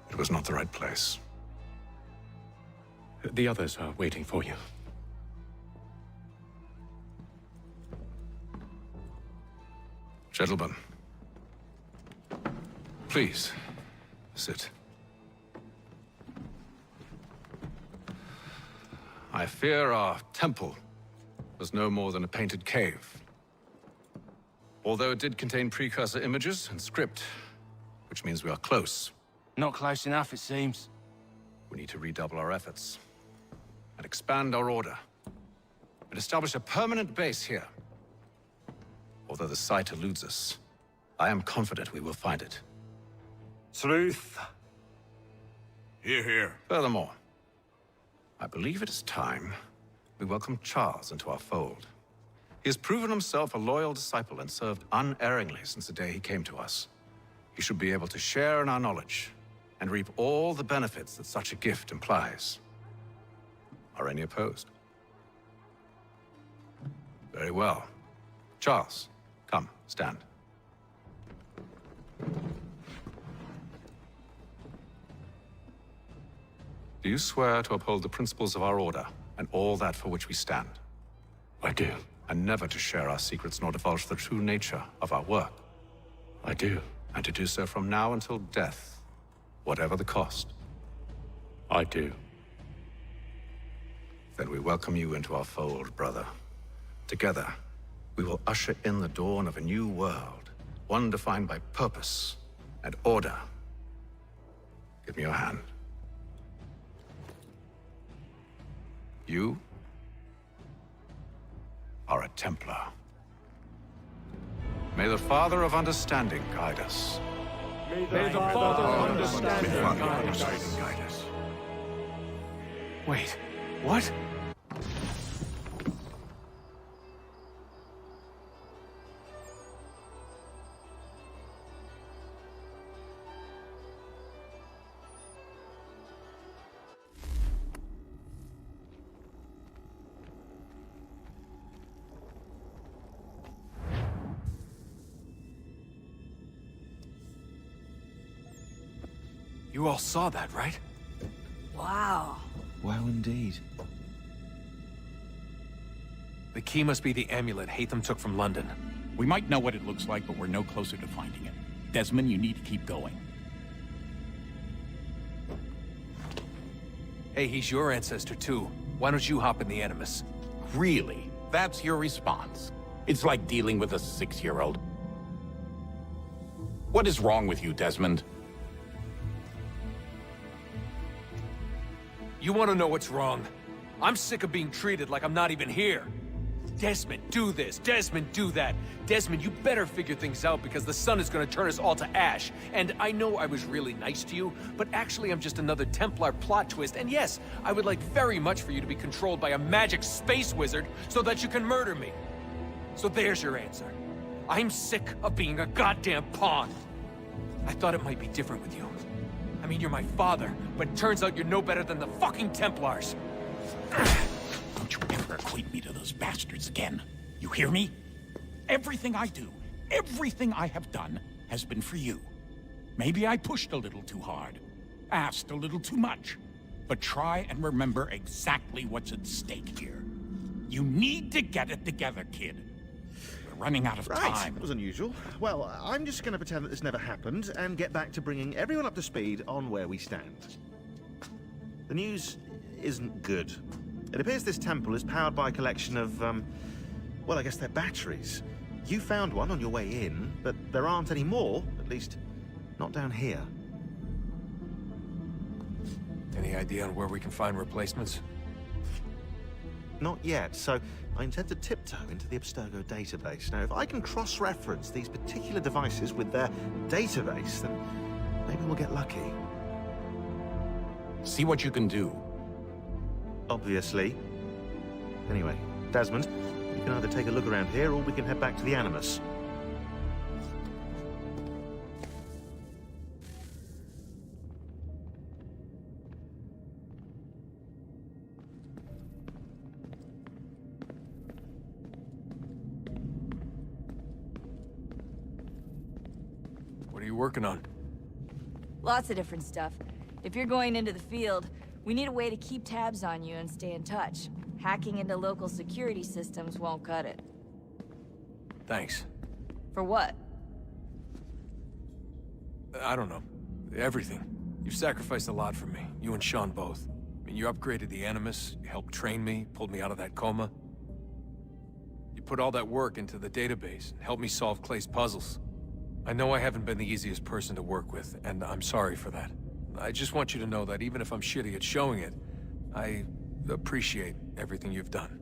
It was not the right place. The others are waiting for you. Gentlemen, please, sit. I fear our temple was no more than a painted cave. Although it did contain precursor images and script, which means we are close. Not close enough, it seems. We need to redouble our efforts and expand our order and establish a permanent base here. Although the site eludes us, I am confident we will find it. Truth. Hear, hear. Furthermore, I believe it is time we welcome Charles into our fold. He has proven himself a loyal disciple and served unerringly since the day he came to us. He should be able to share in our knowledge and reap all the benefits that such a gift implies. Are any opposed? Very well. Charles, come, stand. Do you swear to uphold the principles of our order and all that for which we stand? I do. And never to share our secrets nor divulge the true nature of our work? I do. And to do so from now until death, whatever the cost? I do. Then we welcome you into our fold, brother. Together, we will usher in the dawn of a new world, one defined by purpose and order. Give me your hand. You are a Templar. May the Father of Understanding guide us. May the Father of Understanding guide us. Wait, what? You all saw that, right? Wow. Wow, indeed. The key must be the amulet Hatham took from London. We might know what it looks like, but we're no closer to finding it. Desmond, you need to keep going. Hey, he's your ancestor too. Why don't you hop in the Animus? Really? That's your response? It's like dealing with a 6-year-old. What is wrong with you, Desmond? You want to know what's wrong? I'm sick of being treated like I'm not even here. Desmond, do this. Desmond, do that. Desmond, you better figure things out because the sun is going to turn us all to ash. And I know I was really nice to you, but actually I'm just another Templar plot twist. And yes, I would like very much for you to be controlled by a magic space wizard so that you can murder me. So there's your answer. I'm sick of being a goddamn pawn. I thought it might be different with you. I mean, you're my father, but it turns out you're no better than the fucking Templars. Don't you ever equate me to those bastards again. You hear me? Everything I do, everything I have done, has been for you. Maybe I pushed a little too hard, asked a little too much, but try and remember exactly what's at stake here. You need to get it together, kid. We're running out of time. That was unusual. Well, I'm just going to pretend that this never happened and get back to bringing everyone up to speed on where we stand. The news isn't good. It appears this temple is powered by a collection of, well, I guess they're batteries. You found one on your way in, but there aren't any more, at least not down here. Any idea on where we can find replacements? Not yet, so I intend to tiptoe into the Abstergo database. Now, if I can cross-reference these particular devices with their database, then maybe we'll get lucky. See what you can do. Obviously. Anyway, Desmond, you can either take a look around here or we can head back to the Animus. What are you working on? Lots of different stuff. If you're going into the field, we need a way to keep tabs on you and stay in touch. Hacking into local security systems won't cut it. Thanks. For what? I don't know. Everything. You've sacrificed a lot for me. You and Sean both. I mean, you upgraded the Animus, you helped train me, pulled me out of that coma. You put all that work into the database and helped me solve Clay's puzzles. I know I haven't been the easiest person to work with, and I'm sorry for that. I just want you to know that even if I'm shitty at showing it, I appreciate everything you've done.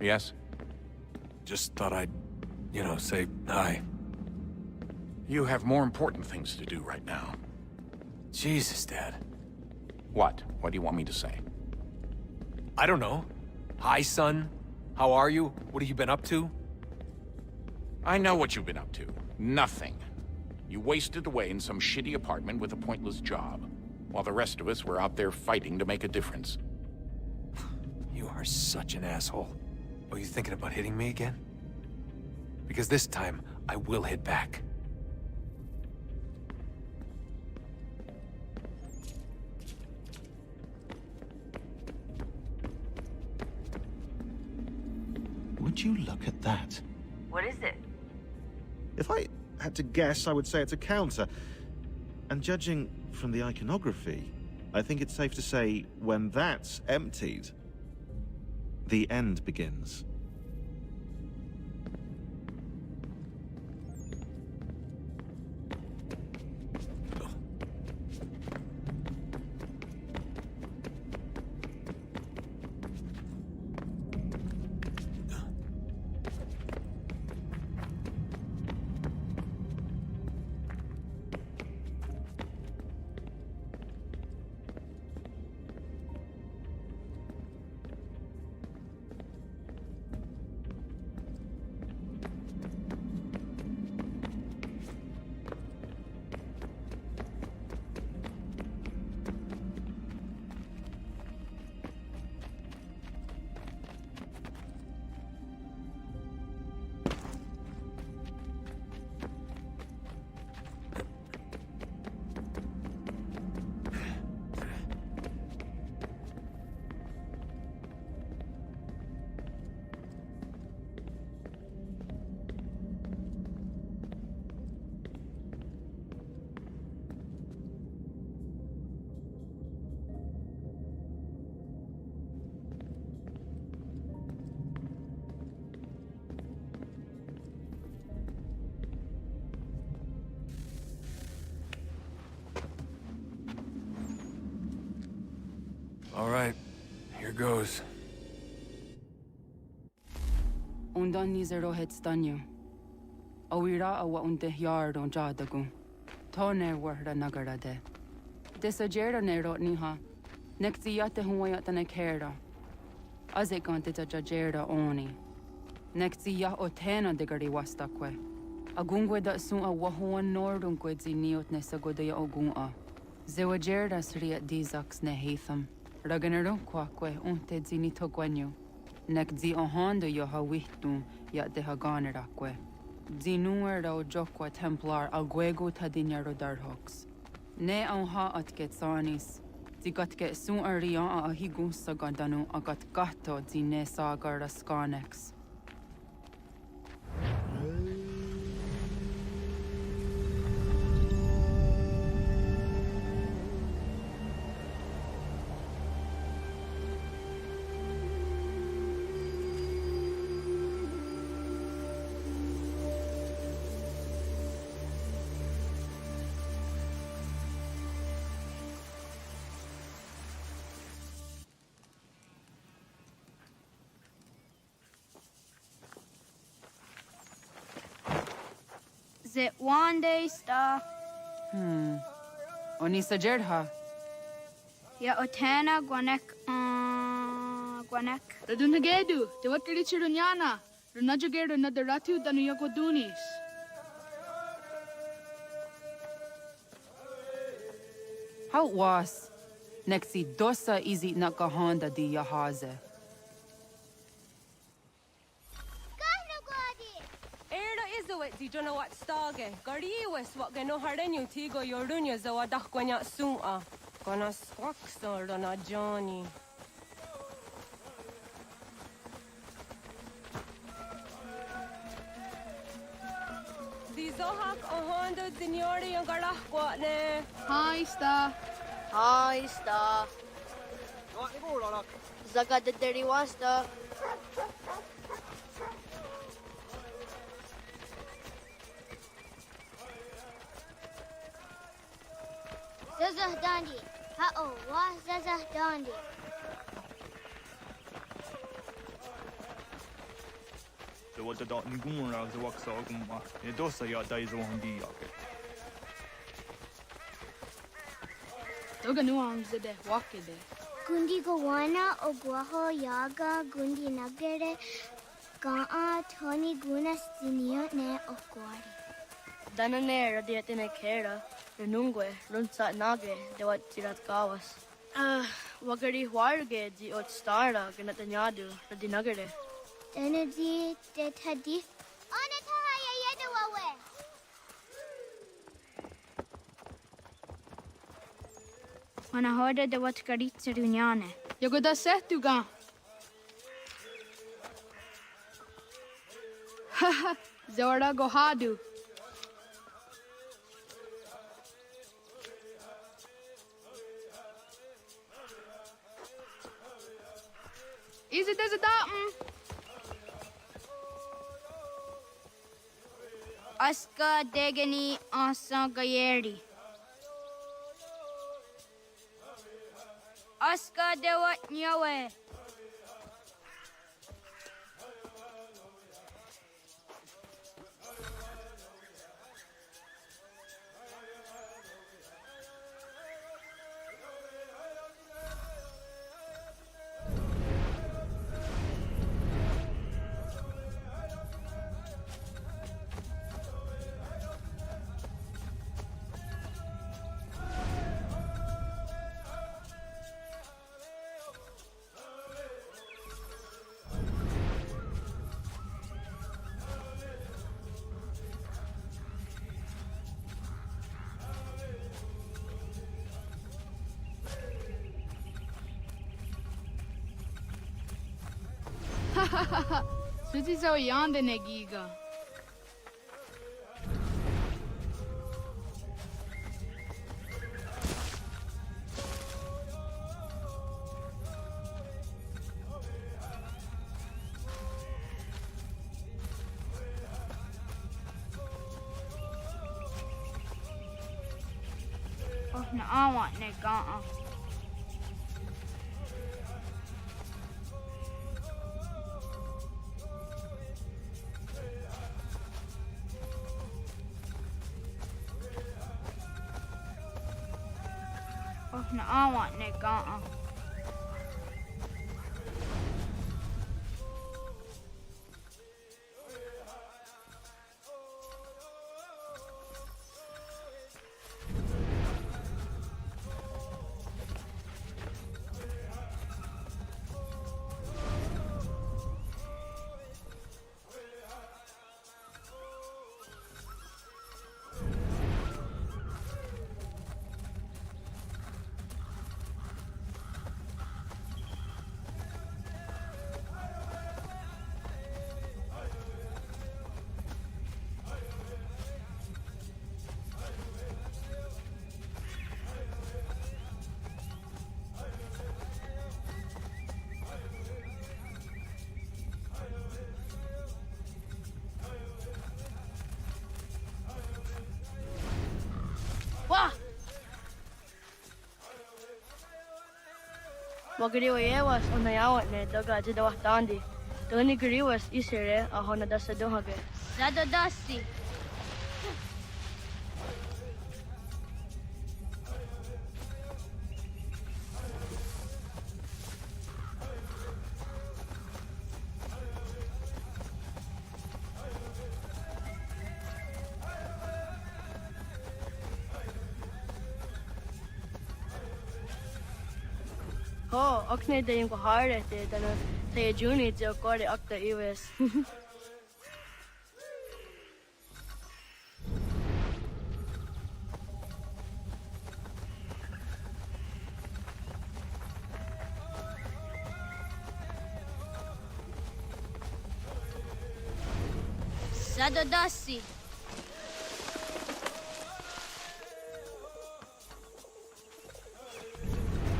Yes? Just thought I'd, you know, say hi. You have more important things to do right now. Jesus, Dad. What? What do you want me to say? I don't know. Hi, son. How are you? What have you been up to? I know what you've been up to. Nothing. You wasted away in some shitty apartment with a pointless job, while the rest of us were out there fighting to make a difference. You are such an asshole. Are you thinking about hitting me again? Because this time, I will hit back. Would you look at that? What is it? If I had to guess, I would say it's a counter. And judging from the iconography, I think it's safe to say when that's emptied, the end begins. All right, here goes. Undan nizero het stanyu. Awira awa unte yard on jadagu. Tone warda nagara de. Desajera nero niha. Nexti yate huayata nekera. Azekante ta jajera oni. Nexti ya otena degari wastakwe. Agungwe da sun a wahuan nordungwe zi niot nesagoda ya ogunga. Zewajerda sriat dizax ne heatham. Raganero kwakwe unte zi nitogwenyu. Nek zi ohando yo ha wihtun ya de haganerakwe. Zi nuero jokwa templar agwego tadinyaro darhox. Ne ha atket sanis. Zi gatke sun arian a higun sagandanu agat gato zi ne sagar raskanex. Is it one day stuff? Onisa Jerdha. Ya otana gwanek gwanek. Radunagedu, te wakiri chirunyana. Runajagedu na deratu danu yagodunis. How was? Nexi dosa izi nakahanda di yahaze. Di jona wat stage. Gari wes wat geno hardenyu tigo yorunya zawa dakwanya suma. Gona squaxor dona Johnny. Di zohak ohando dinyori yung garah kwatne. Hi, Sta. Hi, Sta. Zaga de deriwasta. Zazah Dandi. Ha-oh, wah Zazah Dandi. The what the dot ngumra the wax ogumma. E dosa ya dai zo handi yake. Toga nuang zede wakide. Gundi Gawana Ogwaho Yaga Gundi Nagere Gaa Tony Gunas Dinio Ne Ogwari. Danane radiatine kera. Renungwe, runsa nage, de wat tirat gawas. Wagari warge di ot stara ganatanyadu, radinagare. Danadi de tadi. Onatahaya yedawawe. Manahoda de wat garit serunyane. Yogoda setuga. Haha, Zora gohadu. Is it as a datum? Aska Degani Asa Gayeri. Aska Dewat Nyawe. Suti zo yande negiga. Oh, no, I want ne gaa. na awat ne ga'a. Wah! Wagariwa yewas on na yawat ne daga jida wahtandi. Doni gariwas isere a hona dasa dohage. Zado dasi. Ho, okne de yung kahare te dano te juni jo kore akta iwes. Zado dasi.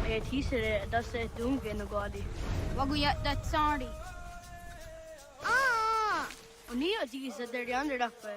Ay tisere dasa dunge no gadi. Waguyat dat sari. Ah! Oni aji sa der yonder rakpe.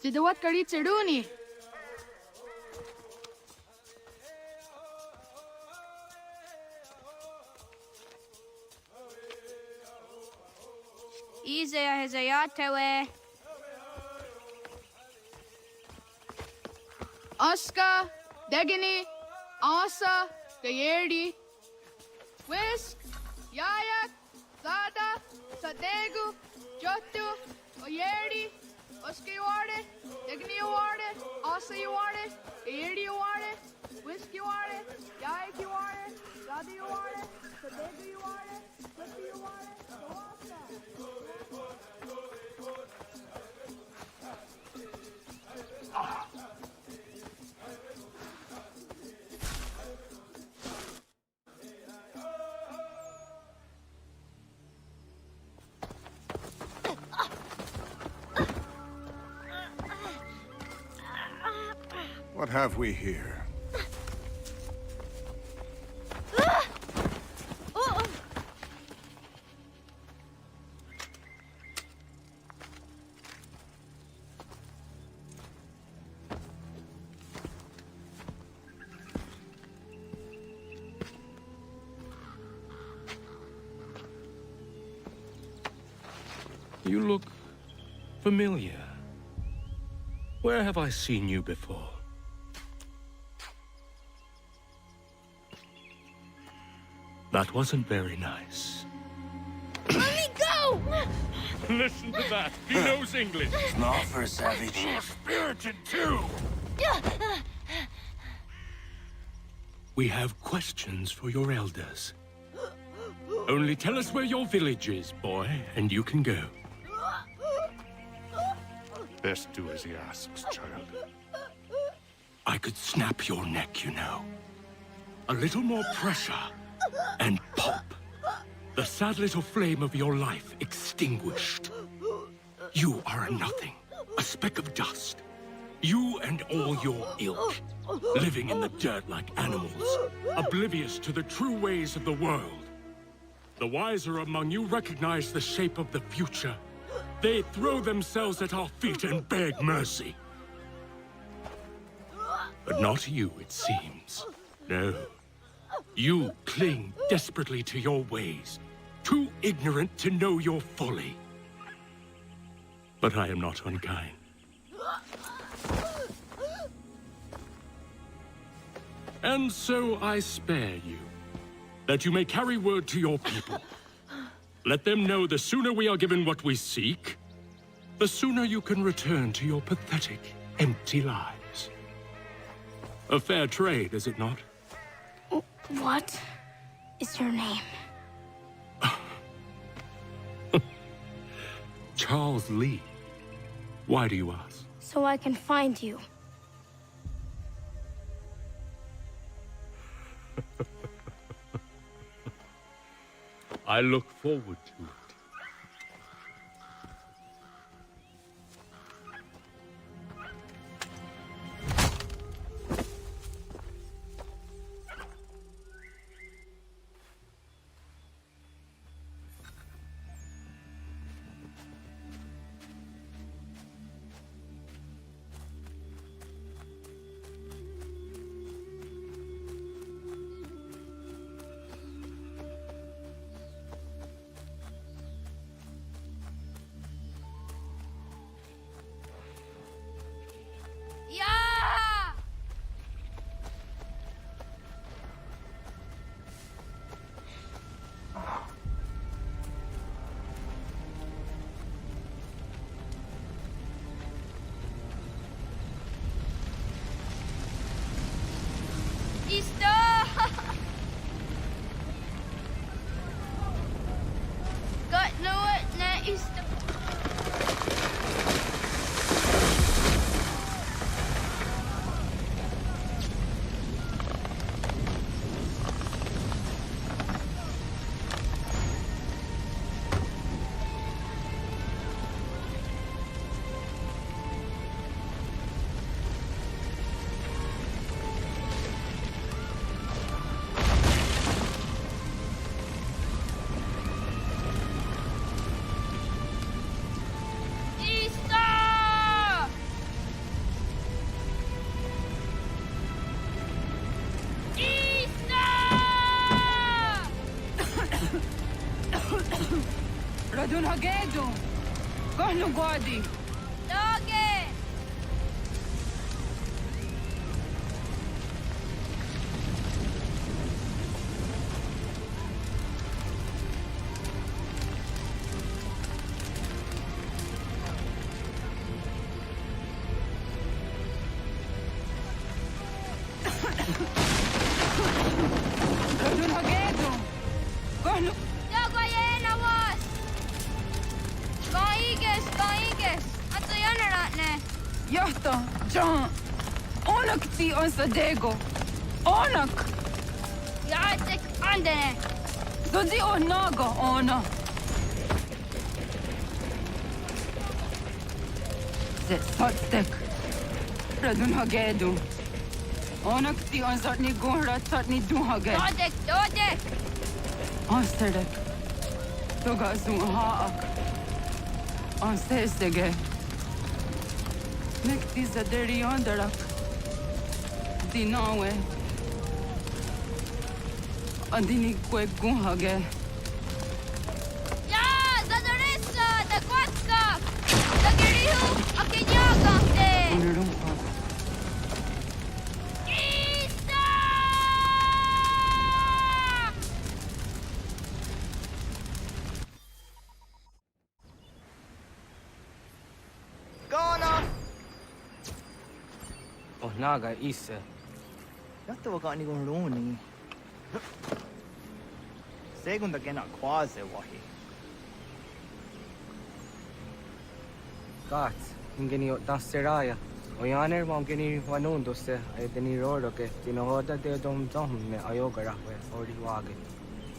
Jidawat kari cheduni. Ize hezayatewe. Aska, Degini, Asa, Gayerdi, Whisk, Yayak, Zada, Sadegu, Jotu, Oyerdi, Oska you want it, Degini you want it, Asa you want it, Gayerdi you want it, Whisk you want it, Yayak you want it, Zada you want it, Sadegu you want it, Jotu you want it, What have we here? You look familiar. Where have I seen you before? That wasn't very nice. Let me go! Listen to that. He knows English. Not for a savage. You're spirited too. We have questions for your elders. Only tell us where your village is, boy, and you can go. Best do as he asks, child. I could snap your neck, you know. A little more pressure, and pop. The sad little flame of your life extinguished. You are a nothing, a speck of dust. You and all your ilk, living in the dirt like animals, oblivious to the true ways of the world. The wiser among you recognize the shape of the future. They throw themselves at our feet and beg mercy. But not you, it seems. No. You cling desperately to your ways, too ignorant to know your folly. But I am not unkind. And so I spare you, that you may carry word to your people. Let them know the sooner we are given what we seek, the sooner you can return to your pathetic, empty lives. A fair trade, is it not? What is your name? Charles Lee. Why do you ask? So I can find you. I look forward to it. Radun Hagedu! Kohnu Gwadi! Doge! Radun Hagedu! Kohnu... Dogoyena was! Kaiges! Atso yanaratne! Yahta, John! Onak ti on Sadego! Onak! Yatsik andene! Zodi onaga ona! Ze sotstek! Radun Hagedu! Onak ti on zartni gunra zartni duhage! Dodek! Onsterdek! Toga zung haak! Onsterdege! Nekti zaderi ondarak! Dinawe! Andini kwe gunhage! Ja! Zadorissa! Da kwatska! Da girihu! Akinyaga! Unurumpa! Naga Isa. Yatta wakani gon roni. Segunda gena quase wahi. Gat, ingeni daseraya. Oyaner mongeni wanundo se, ay deni roro ke tinohoda de dom dom me ayogara we ori wage.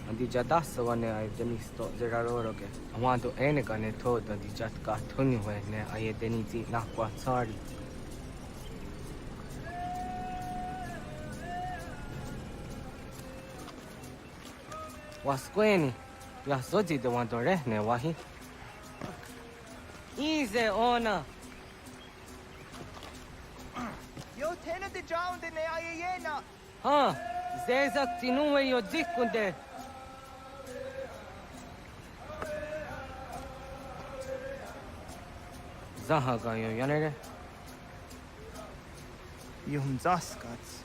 Andi jadas wane ay denis to zeraroro ke. Amado ene kane to andi jat ka thuni we ne ay deniti na kwa tsari. Wasqueni, ya soji de wanto rehne wahi. Easy ona. Yo tena de jaun de ne ayena. Ha, zezak tinuwe yo dikunde. Zaha ga yo yanere. Yum zaskats.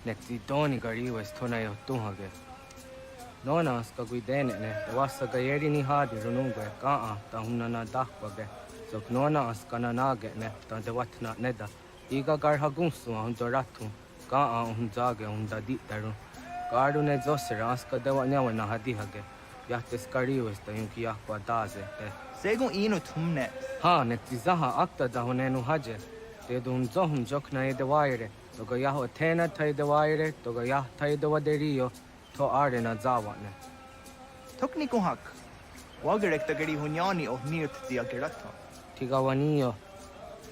Nekti doni gari wes tona yo tuhage. Nona ska guidene ne, wasa ga yeri ni hadi rununge, kaa ta hunana dakwage. Sok nona askana nage ne, ta de watna neda. Iga gar hagunsu hun doratu, kaa hun zage hun dadi daru. Garu ne zosera aska dewa nyawa na hadi hage. Yahtes kari wes ta yunki yakwa daze. Segun ino tumne. Ha, nekti zaha akta da hunenu haje. Te dun zohum jokna ede waire. Toga yaho tena tai de waire, toga yah tai de waderio. To are na zawane. Tokni kuhak. Wagerek tagari hunyani o nirt di agerato. Tigawanio.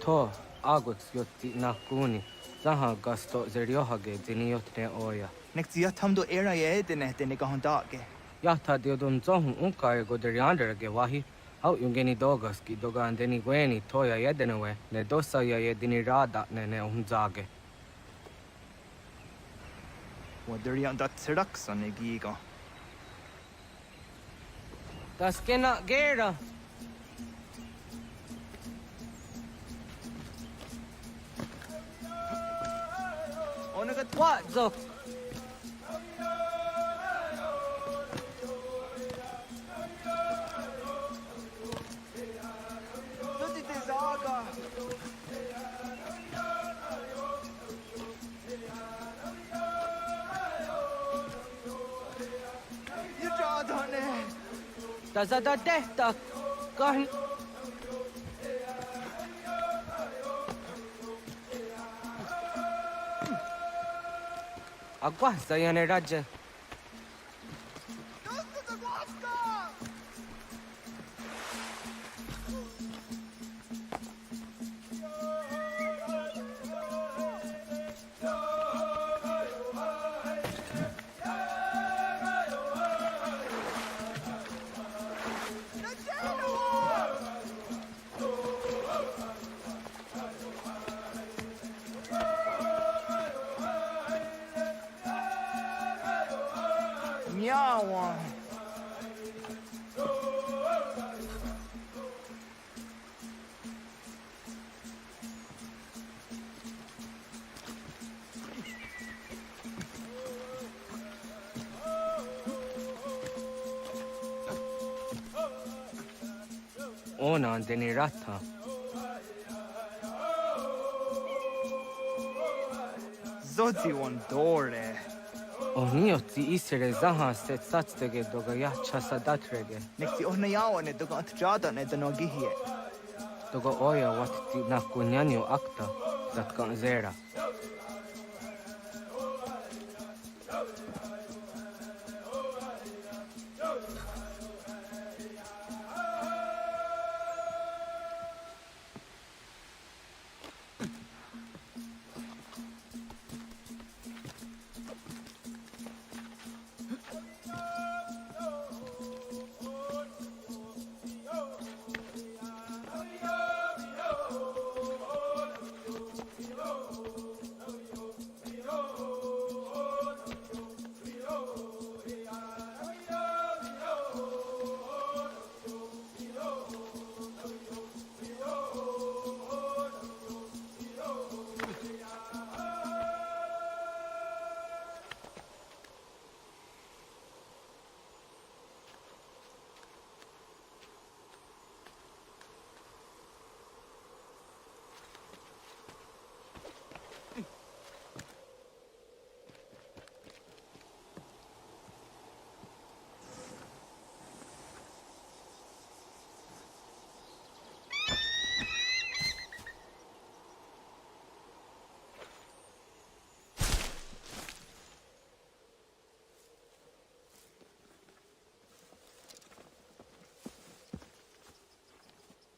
To aguts yotti na kuni. Zaha gasto zeriohage ziniotne oya. Nekti yatamdo era ye dene dene gahondage. Yata diodun zohun unkae goderianderage wahi. Au yungeni dogaski doga andeni gweni toya yedenewe. Ne dosa ya yedini rada ne unzage. Waderian dat seraksan egiga. Das kena gera. Onagat what zok? Luti te zaga. Tazada dehta kahn. Agua sayane raja. Miawa. Ona deni rata. Zodzi one dore. Onioti isere zaha set satstege doga ya chasadatrege. Nekti ohnayawa ne doga atjada ne danogihie. Doga oya wat ti na kunyanyo akta zatkan zera.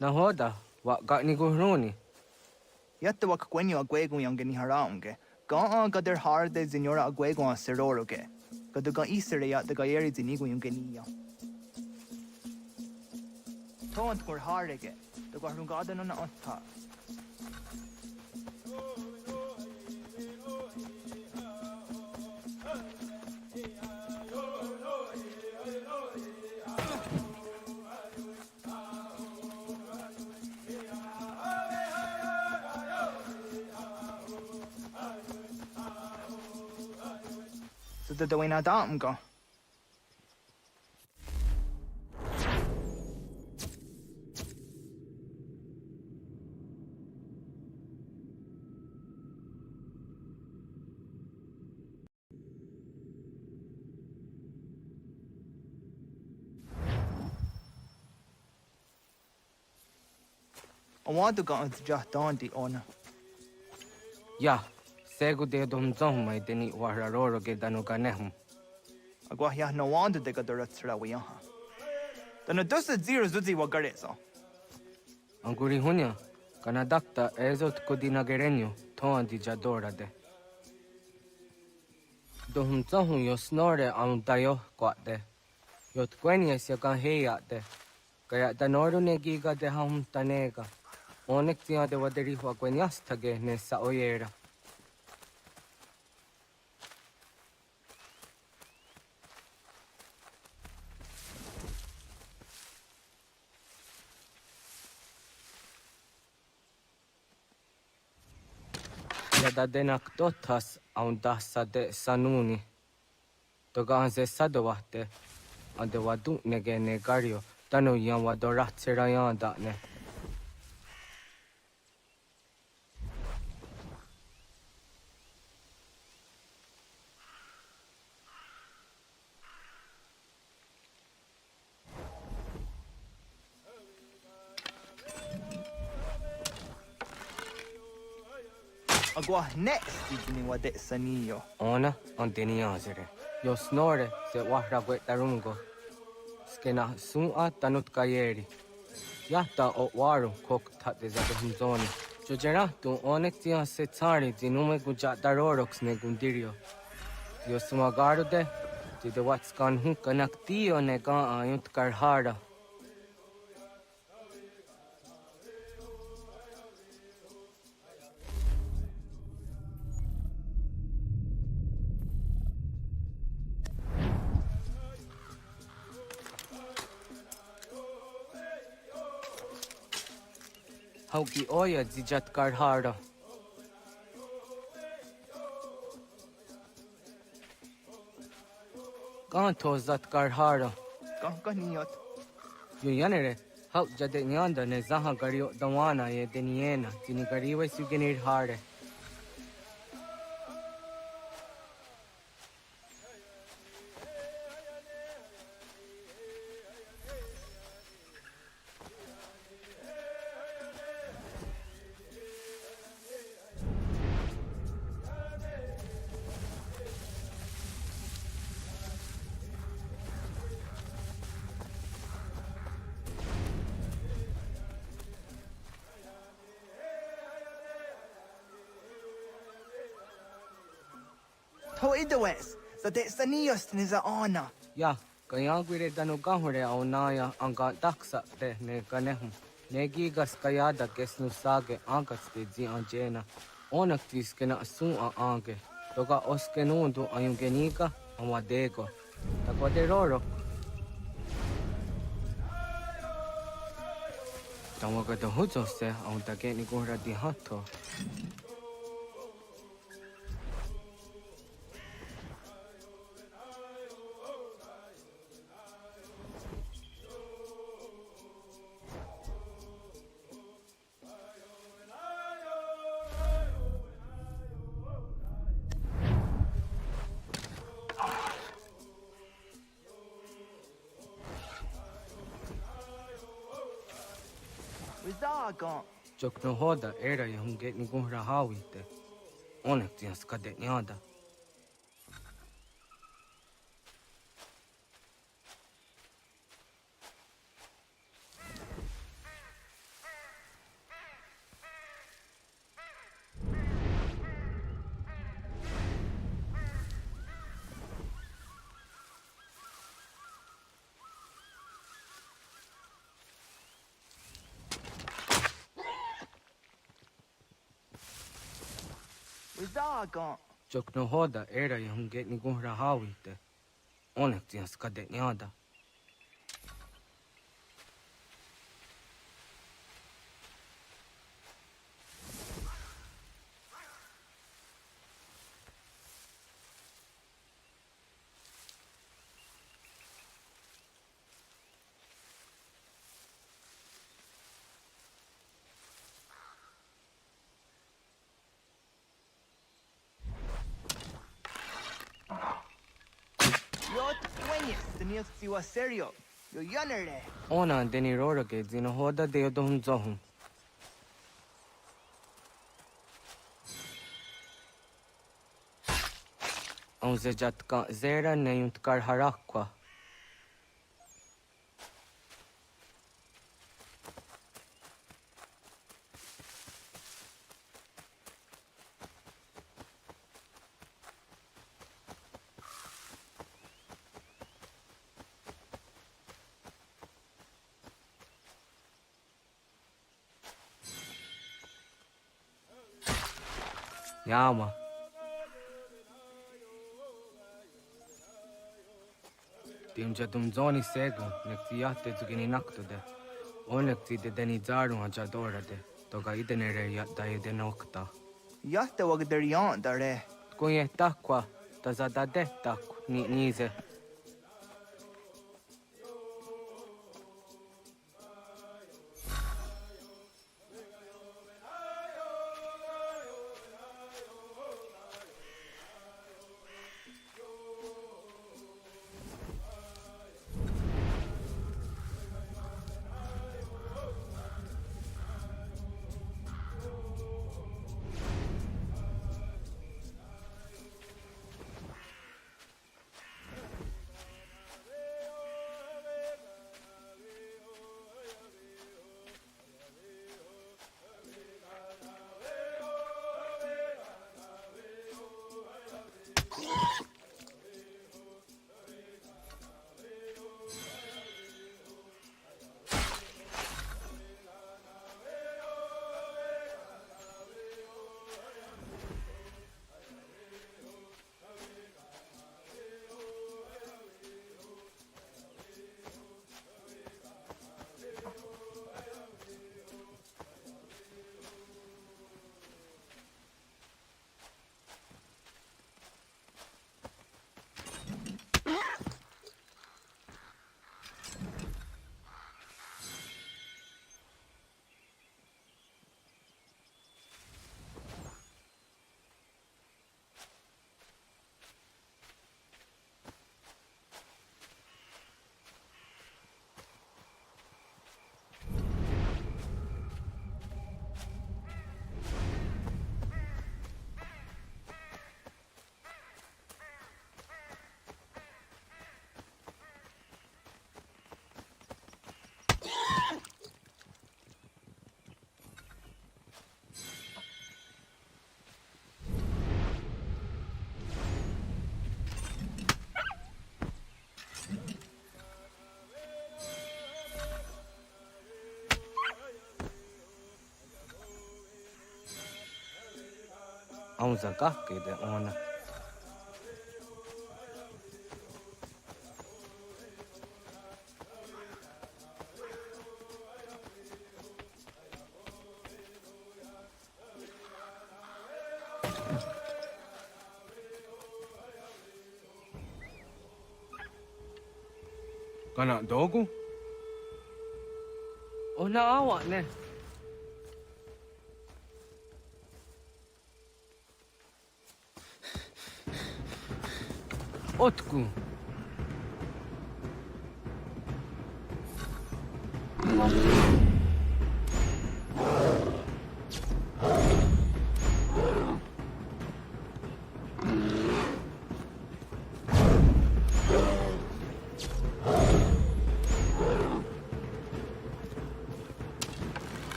Na hoda, wa got ni guruni. Yatta wak gwenyo agwego yang geni haraunge. Ga gader harde zinora agwego a seroroge. Gaduga isere ya the gayeri zinigo yung genia. Tont kur harege. The garungada no na otta. So the wina dam go. I want to go into just Dante on. Ya, segu de dom zong mai deni wararoro ge danu ganehum. Agwa ya no wonder de gadaratsra wiyaha. Then a dosa zero zuzi wagarezo. Anguri hunya, kanadakta ezot kodina gerenyo, toan di jadora de. Dohum zong yo snore am dayo kwate. Yot kwenya siya kan heya de. Kaya danoru ne giga de ham tanega. Onek tiya de waderi hua kwenyas tage ne sa oyera. Yada denak totas aun dasa de sanuni. Toga anse sadowate. Ande wadu nege negario. Tanu yan wadoratsera yan da ne. Agwa next evening wa de sanio. Ona on deniazere. Yo snore se wahra tarungo. Skena sun a tanut kayeri. Yata o waru kok tate za hunzoni. Jojera tu onek tia se tsari zinume guja darorox ne gundirio. Yo sumagaru de the what's gone hu kanak tio ne ga ayut karhara. Hauki oya zijat karhara. Kanto zat karhara. Kankaniot. Yo yanere, hau jade nyanda ne zaha gario dawana ye deniena, tini gariwe sugenir hare. To idawes, so de sanios niza ona. Ya, kaya gwire danu gahure au naya anga daksa de ne ganehum. Negi gas kaya da gesnu sage angas de zi anjena. Onak tis kena sun a ange. Toga oskenundu ayungenika amadego. Takwade roro. Tawaga da huzo se au da geni gura di hato. Wizaga. Jokno hoda era yung get ni gura hawite. Onek tias kade nyada. Zagon. Jok no hoda era yung get ni gunra hawite. Onek tiyan skadet nyada. Siwa serio. Yo yanere. Ona deni rora ke zino hoda de yodum zohum. On zejat ka zera ne yunt kar harakwa. Yama. Tim jadum zoni sego, nekti yatte zugini nakto de. Onekti de deni zaru hajadora de. Toga idenere yatta ide nokta. Yatte wagder yan dare. Kunye takwa, tazada de takku, nize. Auza kahke de ona. Kana dogu? Ona awa ne. Otku.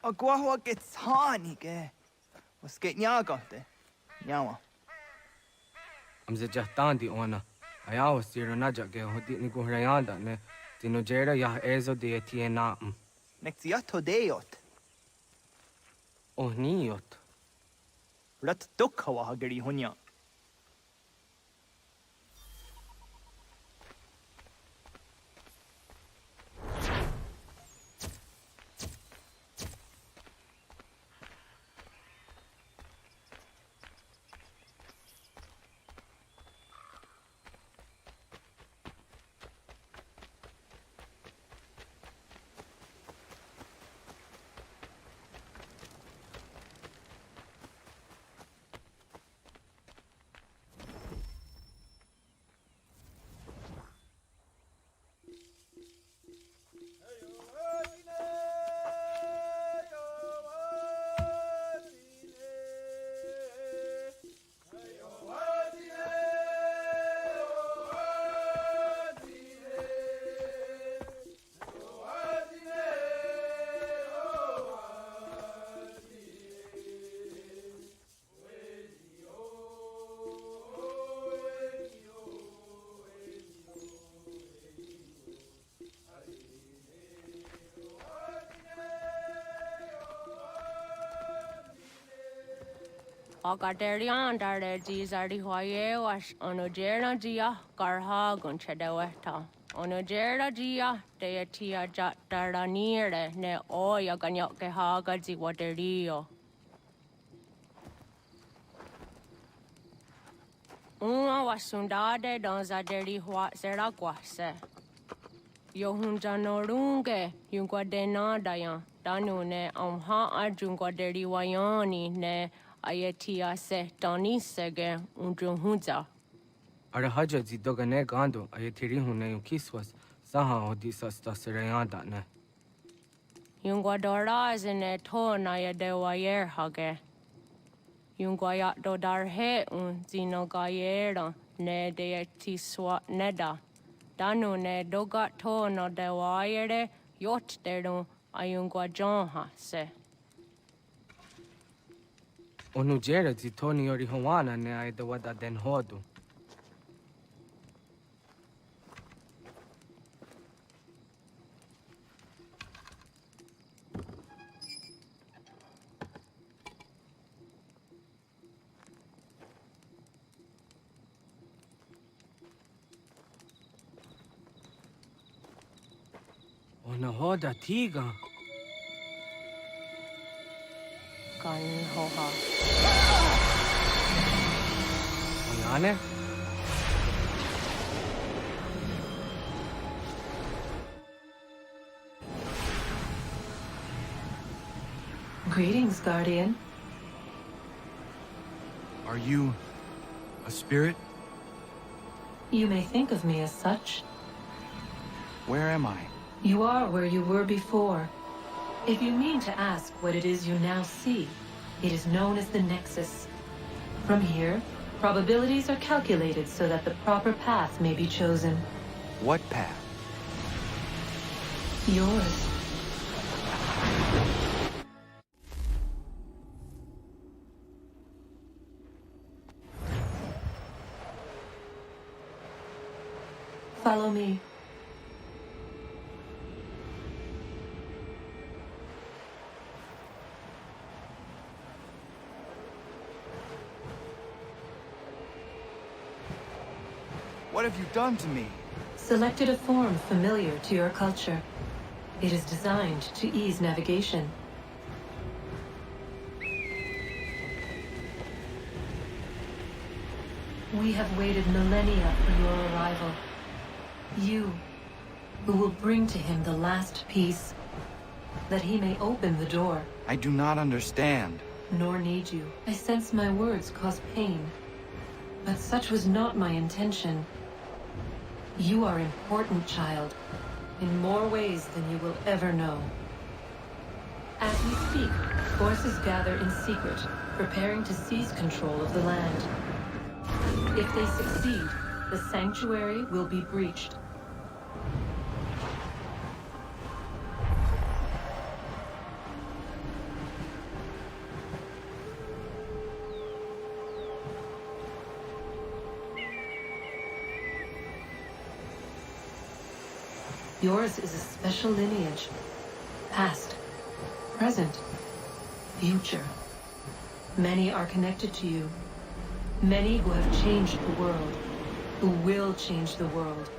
Agua gets honey, was get nyagate. Nyawa. I'm the Jatandi owner. I always see a Naja girl who didn't go around ne. Tinojera ya ezo de Tiena. Next yato deot. Oh, niot. Rat dukawa hagari hunya. Agaderian dare Gizardi Hoye was Onogera Gia, Garha Gunchedeweta. Onogera Gia, Deatia Jat Daranire, Ne Oya Ganyoke Haga Ziwaterio. Una was Sundade Donzaderi Huat Zeraguase. Yohunja Norunge, Yunguadena Dayan, Danune, Omha Arjunguaderi Wayani, Ne. Ayatia se Donisege Undruhunza. Arahaja Zidogane Gando, Ayatiri Hune Kiswas, Saha Odisas Tasserayanda ne. Yunguadora is in a tornaya de wayer hage. Yunguayat dodar he un zinogayera ne de tiswat neda. Danu ne dogat torno de wayere yot deru ayunguajonha se. Onujera Zitoni Ori Hawana ne I the Wada Den Hodu. Onahoda Tiga. Hoha. Oyane? Greetings, Guardian. Are you a spirit? You may think of me as such. Where am I? You are where you were before. If you mean to ask what it is you now see, it is known as the Nexus. From here, probabilities are calculated so that the proper path may be chosen. What path? Yours. Follow me. What have you done to me? Selected a form familiar to your culture. It is designed to ease navigation. We have waited millennia for your arrival. You, who will bring to him the last piece, that he may open the door. I do not understand. Nor need you. I sense my words cause pain. But such was not my intention. You are important, child, in more ways than you will ever know. As we speak, forces gather in secret, preparing to seize control of the land. If they succeed, the sanctuary will be breached. Yours is a special lineage. Past, present, future. Many are connected to you. Many who have changed the world, who will change the world.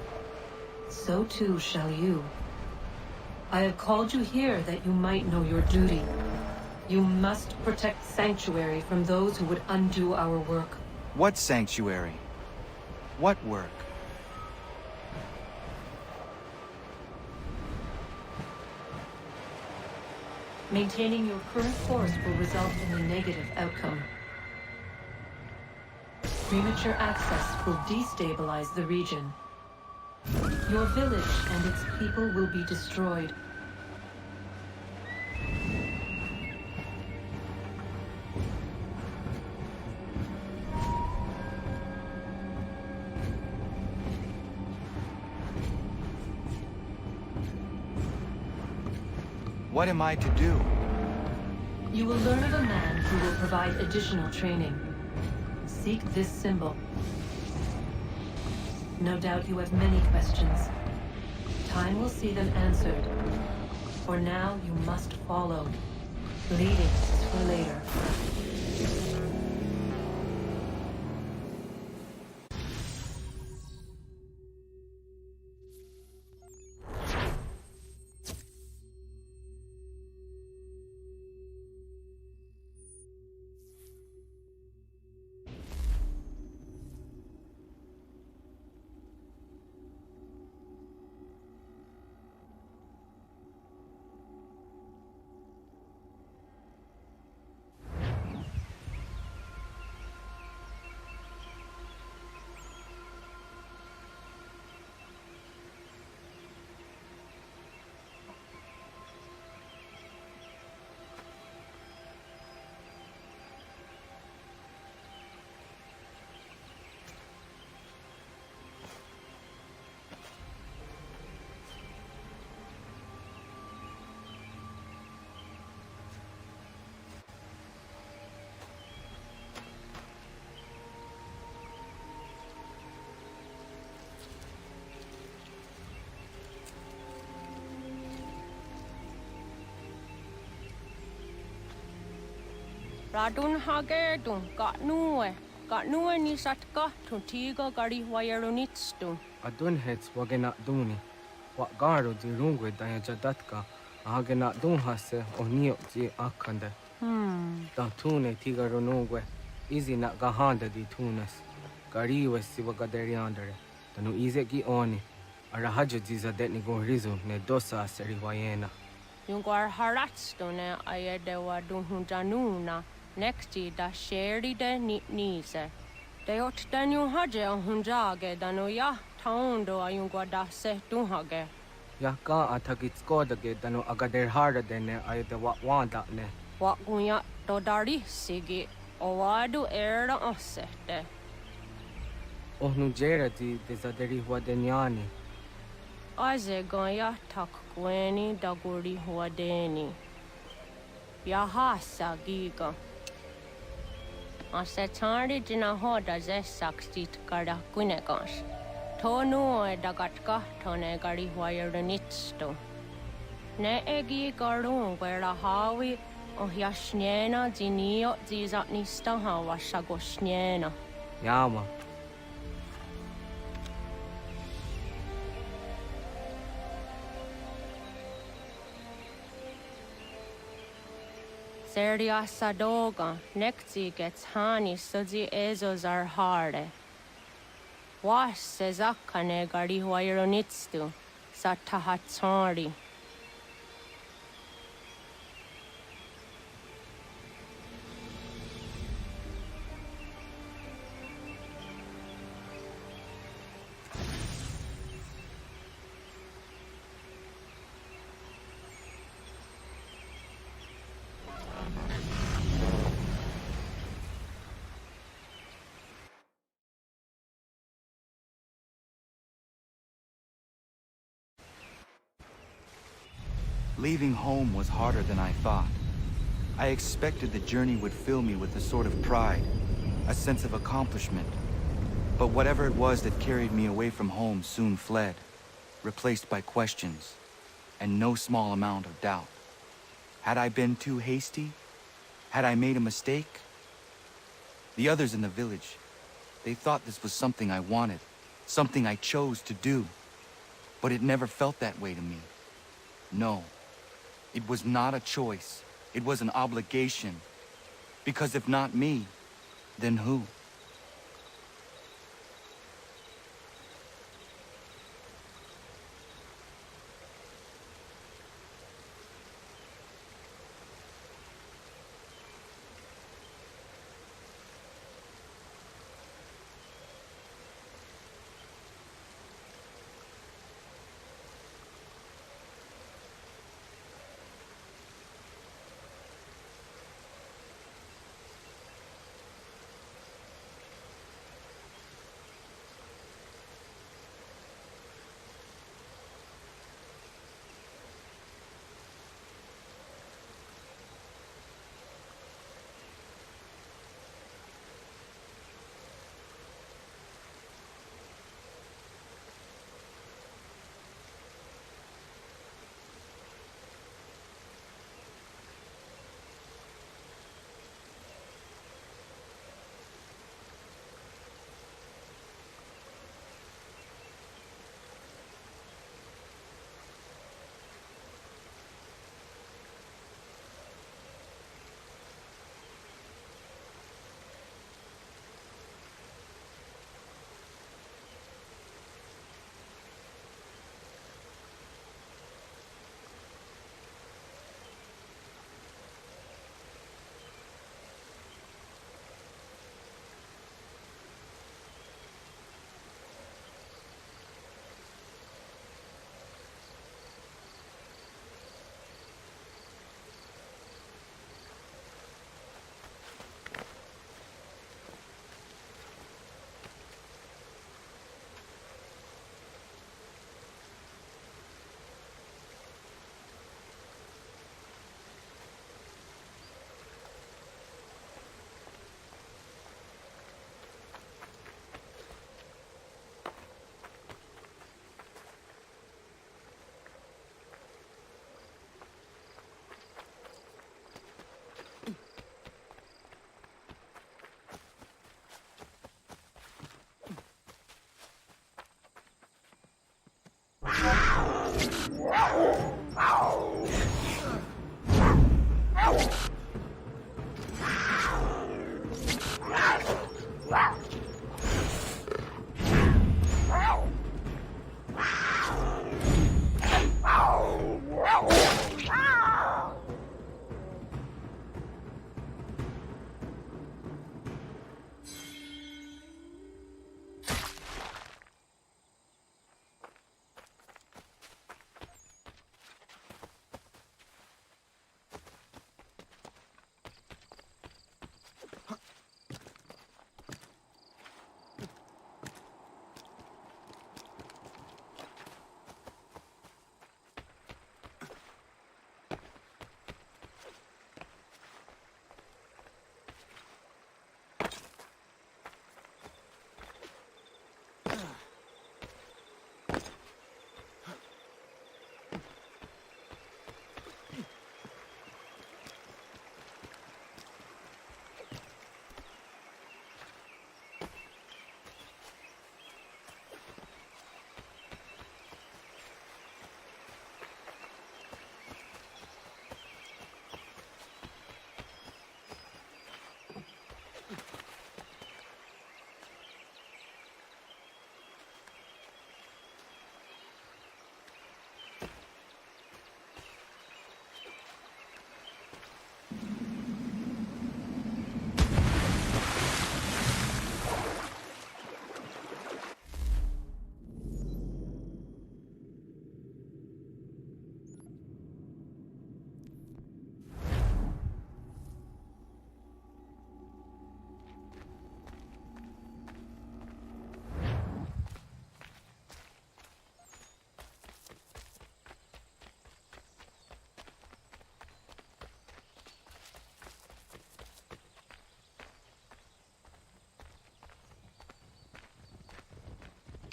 So too shall you. I have called you here that you might know your duty. You must protect Sanctuary from those who would undo our work. What Sanctuary? What work? Maintaining your current course will result in a negative outcome. Premature access will destabilize the region. Your village and its people will be destroyed. What am I to do? You will learn of a man who will provide additional training. Seek this symbol. No doubt you have many questions. Time will see them answered. For now, you must follow. Leading is for later. Radun hagerdun, got nue ni satka, tuntiga gari wayarunitstu. Adun hets wagena duni. Wa garo di rungwe daya jadatka. Agena dun hase onio di akande. Da tune tiga runungwe. Izi na gahanda di tunas. Gariwe siwa gaderiandere. Tanu ize gi oni. Arahajo di zadetni go rizu ne dosa seri wayena. Yungwar haratstu ne ayedewa dun hunjanuna. Nexti da sheri de nitnise. De ot danu haje hunjage danu ya taundo ayungwa da se dunhage. Ya ka atagitskodige danu agader harda dene ayde wanda ne. Wa gunya dodari sigi owadu era osete. Ohnu jera di dezaderi huadenyani. Aze gonya tak gweni daguri huadeni. Ya hasa giga. Ase tari jina hoda ze sakstit kada kunekans. Tonu e dagatka tone gari huayarunitsto. Ne egi garun gwera hawi o yashnena zinio zizatnista hawa shagoshnena. Yama. Serdia sadoga, nekti gets hani suzi ezos are harde. Was sezakane gari huayronitstu, satahatsari. Leaving home was harder than I thought. I expected the journey would fill me with a sort of pride, a sense of accomplishment. But whatever it was that carried me away from home soon fled, replaced by questions, and no small amount of doubt. Had I been too hasty? Had I made a mistake? The others in the village, they thought this was something I wanted, something I chose to do. But it never felt that way to me. No, it was not a choice. It was an obligation. Because if not me, then who?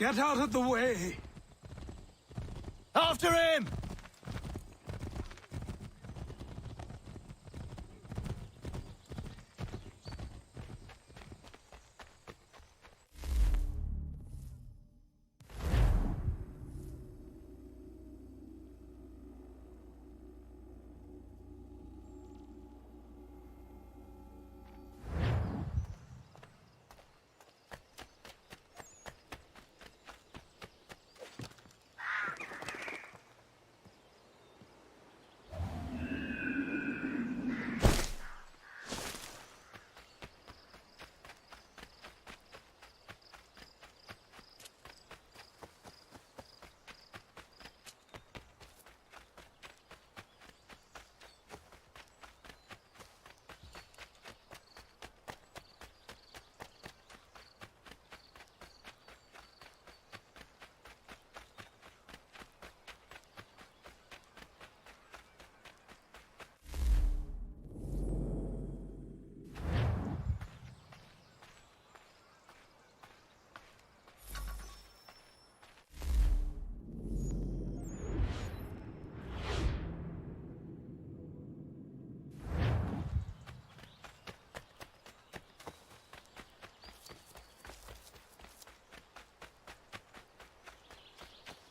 Get out of the way! After him!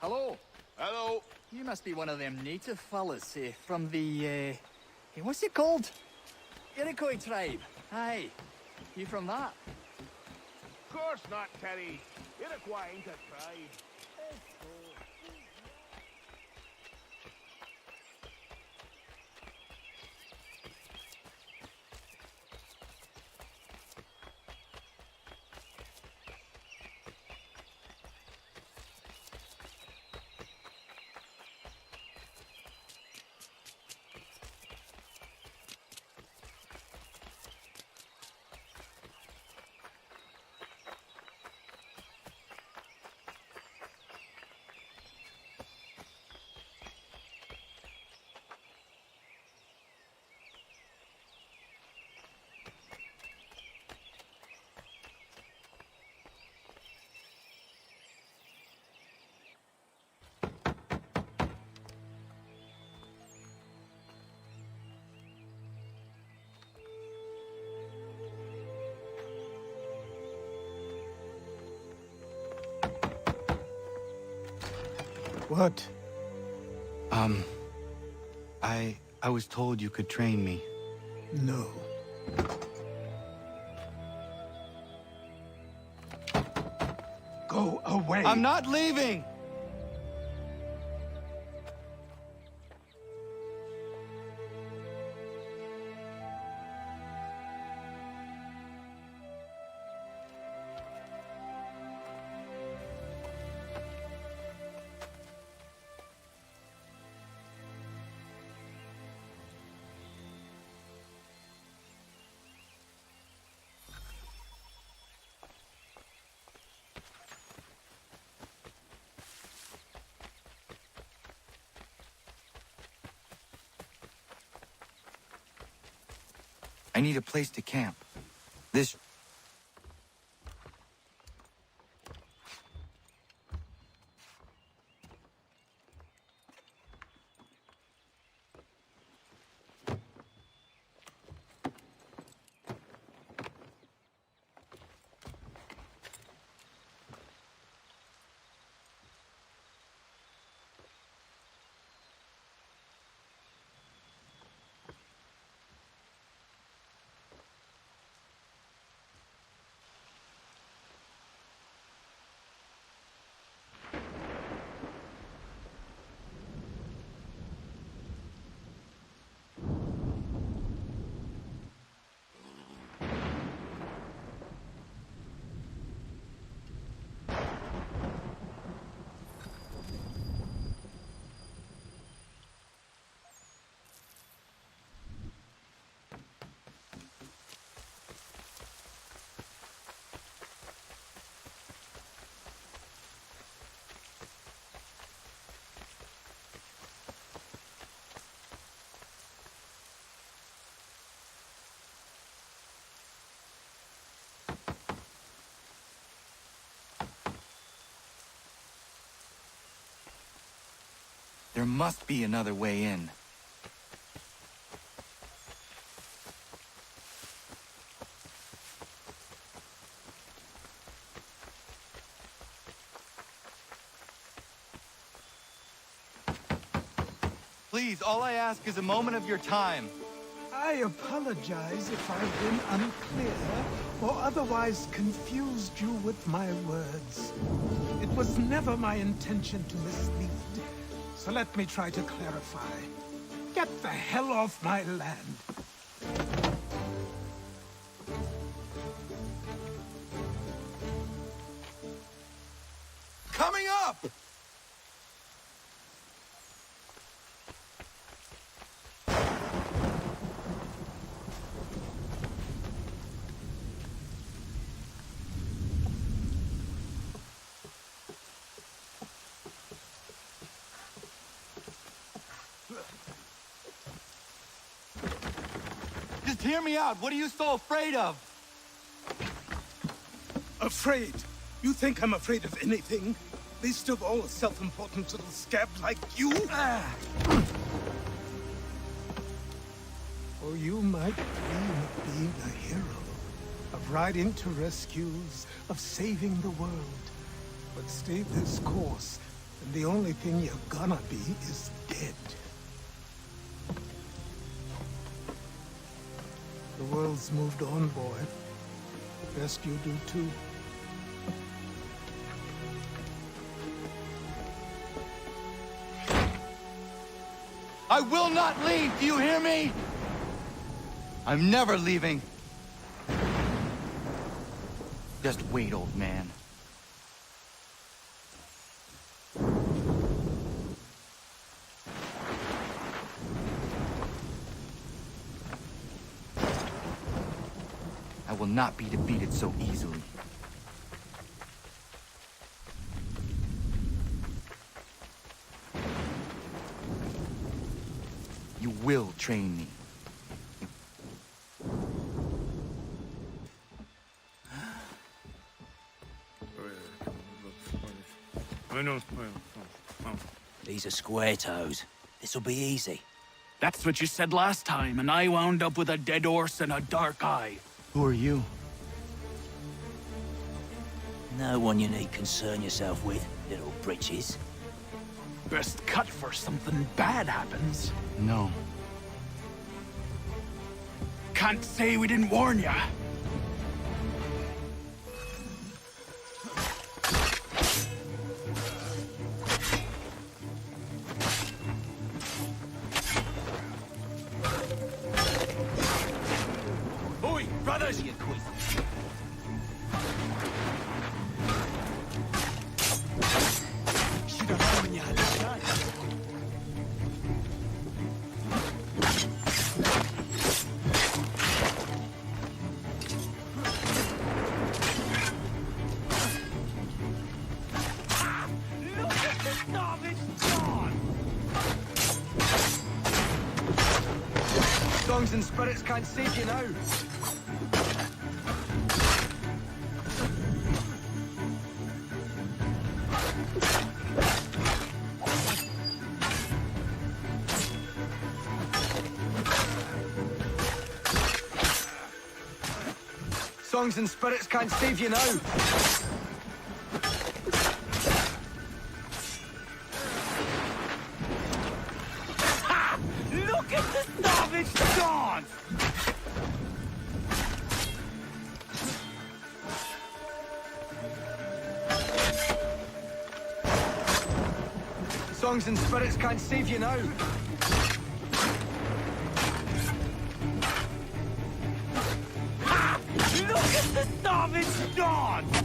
Hello. Hello. You must be one of them native fellas, from the, hey, what's it called? Iroquois tribe. Aye. You from that? Of course not, Terry. Iroquois ain't a tribe. What? I was told you could train me. No. Go away! I'm not leaving! I need a place to camp. This... There must be another way in. Please, all I ask is a moment of your time. I apologize if I've been unclear or otherwise confused you with my words. It was never my intention to mislead, so let me try to clarify. Get the hell off my land. Coming up! Just hear me out. What are you so afraid of? Afraid? You think I'm afraid of anything? Least of all a self-important little scab like you? Or you might dream of being a hero, of riding to rescues, of saving the world. But stay this course, and the only thing you're gonna be is dead. The world's moved on, boy. Best you do too. I will not leave, do you hear me? I'm never leaving. Just wait, old man. I will not be defeated so easily. You will train me. These are square toes. This'll be easy. That's what you said last time, and I wound up with a dead horse and a dark eye. Who are you? No one you need concern yourself with, little britches. Best cut for something bad happens. No. Can't say we didn't warn ya. Oi, brothers! Should have known when you had a chance. Songs and spirits can't save you now. Songs and spirits can't save you now. Look at the savage dance! Songs and spirits can't save you now. Look at the savage dance!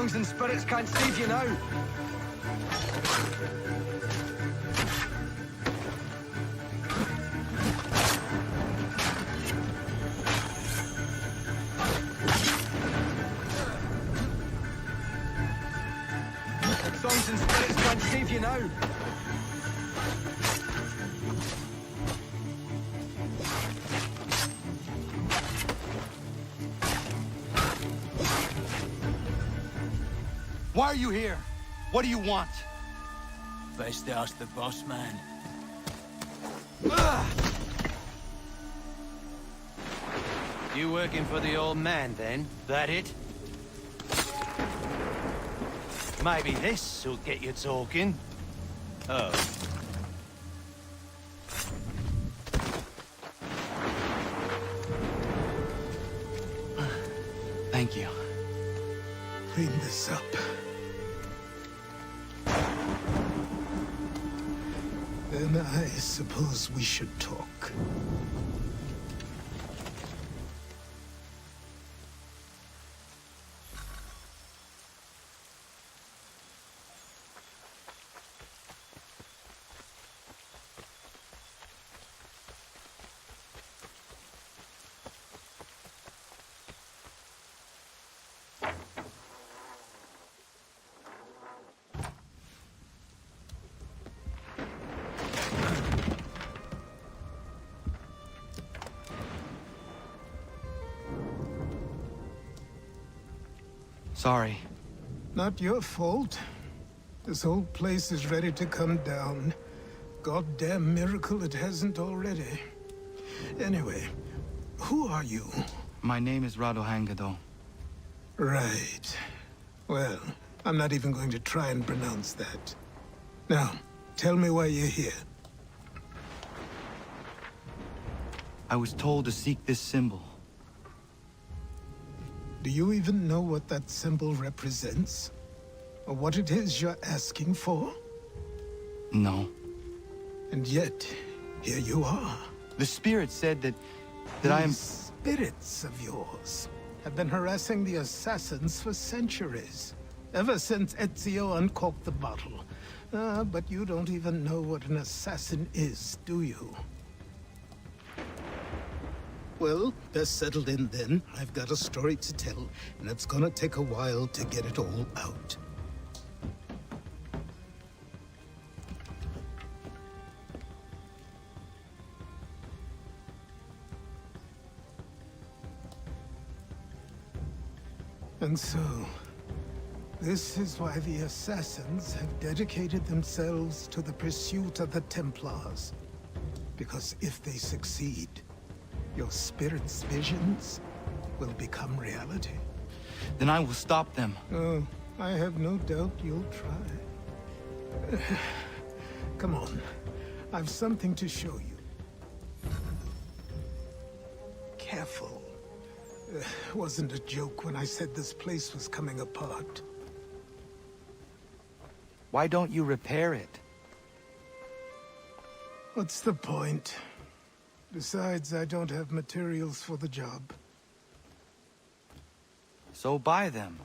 Songs and spirits can't save you now. Songs and spirits can't save you now. Why are you here? What do you want? Best ask the boss man. You working for the old man, then? That it? Maybe this'll get you talking. Oh. Thank you. Clean this up. Then I suppose we should talk. Sorry. Not your fault. This whole place is ready to come down. Goddamn miracle it hasn't already. Anyway, who are you? My name is Radohangado. Right. Well, I'm not even going to try and pronounce that. Now, tell me why you're here. I was told to seek this symbol. Do you even know what that symbol represents? Or what it is you're asking for? No. And yet, here you are. The spirit said that I am... These spirits of yours have been harassing the assassins for centuries. Ever since Ezio uncorked the bottle. But you don't even know what an assassin is, do you? Well, that's settled in then. I've got a story to tell, and it's gonna take a while to get it all out. And so, this is why the Assassins have dedicated themselves to the pursuit of the Templars. Because if they succeed, your spirit's visions will become reality. Then I will stop them. Oh, I have no doubt you'll try. Come on, I've something to show you. Careful. Wasn't a joke when I said this place was coming apart. Why don't you repair it? What's the point? Besides, I don't have materials for the job. So buy them.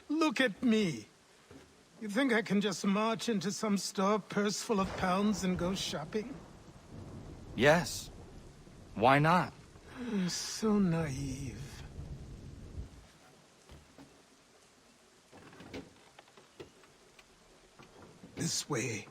Look at me. You think I can just march into some store, purse full of pounds, and go shopping? Yes. Why not? So naive. This way.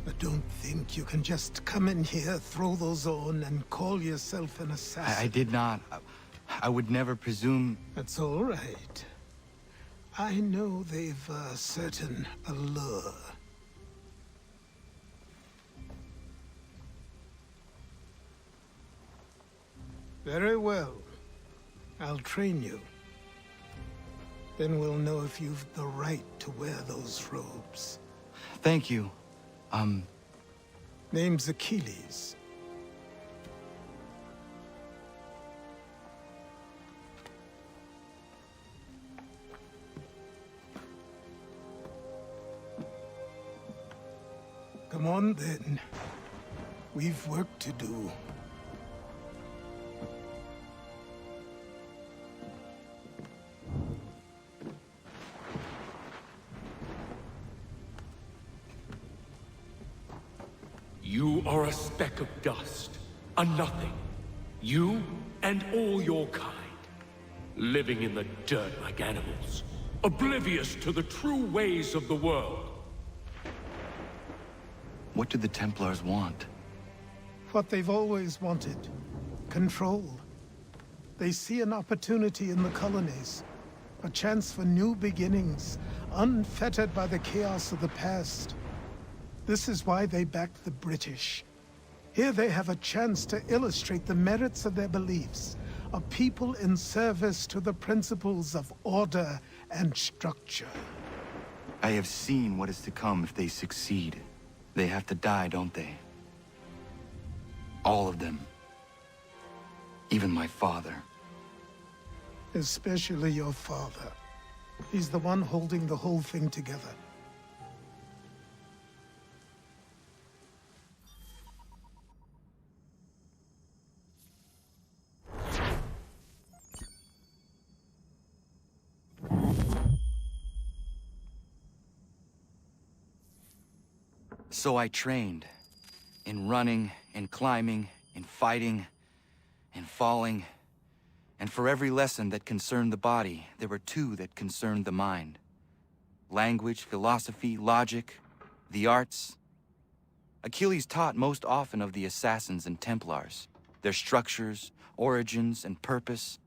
But don't think you can just come in here, throw those on, and call yourself an assassin. I did not. I would never presume... That's all right. I know they've a certain allure. Very well. I'll train you. Then we'll know if you've the right to wear those robes. Thank you. Name's Achilles. Come on, then. We've work to do. You are a speck of dust, a nothing. You and all your kind. Living in the dirt like animals. Oblivious to the true ways of the world. What do the Templars want? What they've always wanted. Control. They see an opportunity in the colonies. A chance for new beginnings, unfettered by the chaos of the past. This is why they backed the British. Here they have a chance to illustrate the merits of their beliefs. A people in service to the principles of order and structure. I have seen what is to come if they succeed. They have to die, don't they? All of them. Even my father. Especially your father. He's the one holding the whole thing together. So I trained. In running, in climbing, in fighting, in falling. And for every lesson that concerned the body, there were two that concerned the mind. Language, philosophy, logic, the arts. Achilles taught most often of the Assassins and Templars, their structures, origins, and purpose.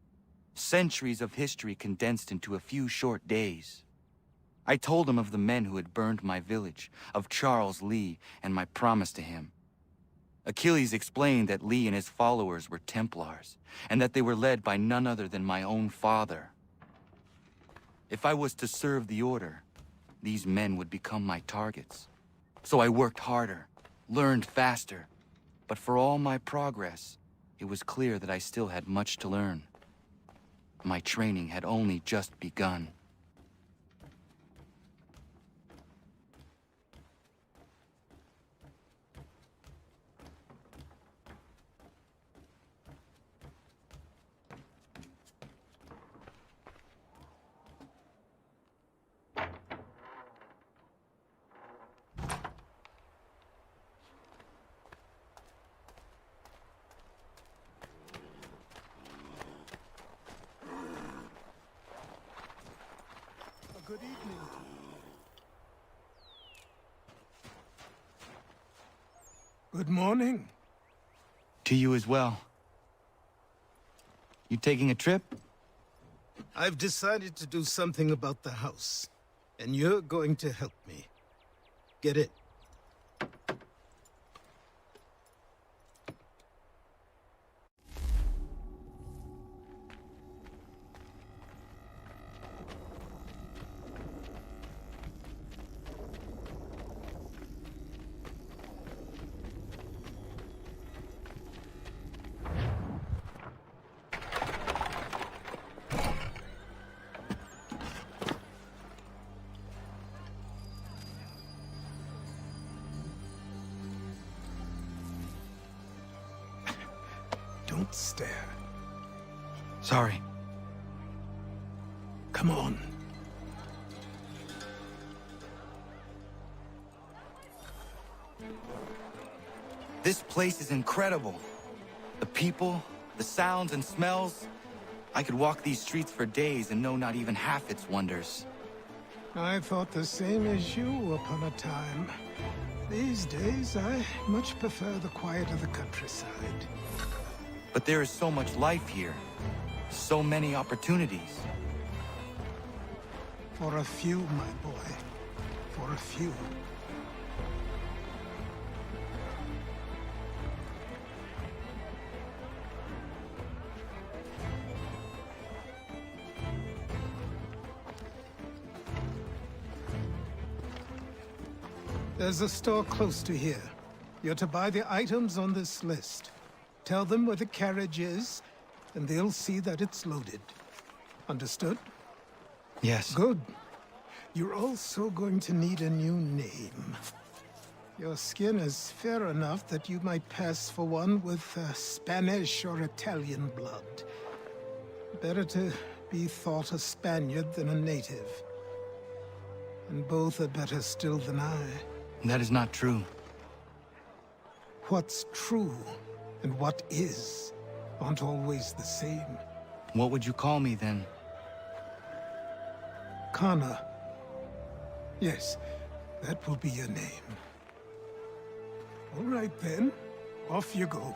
Centuries of history condensed into a few short days. I told him of the men who had burned my village, of Charles Lee, and my promise to him. Achilles explained that Lee and his followers were Templars, and that they were led by none other than my own father. If I was to serve the Order, these men would become my targets. So I worked harder, learned faster, but for all my progress, it was clear that I still had much to learn. My training had only just begun. Good evening. Good morning. To you as well. You taking a trip? I've decided to do something about the house, and you're going to help me. Get it? Don't stare. Sorry. Come on. This place is incredible. The people, the sounds and smells. I could walk these streets for days and know not even half its wonders. I thought the same as you upon a time. These days, I much prefer the quiet of the countryside. But there is so much life here. So many opportunities. For a few, my boy. For a few. There's a store close to here. You're to buy the items on this list. Tell them where the carriage is, and they'll see that it's loaded. Understood? Yes. Good. You're also going to need a new name. Your skin is fair enough that you might pass for one with Spanish or Italian blood. Better to be thought a Spaniard than a native. And both are better still than I. That is not true. What's true and what is aren't always the same. What would you call me then? Kana. Yes, that will be your name. All right then, off you go.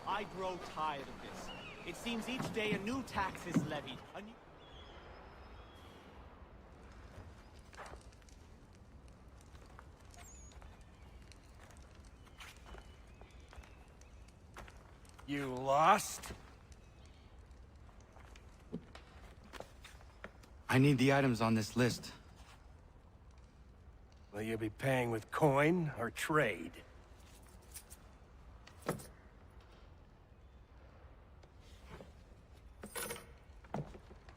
I grow tired of this. It seems each day a new tax is levied. A new... You lost? I need the items on this list. Will you be paying with coin or trade?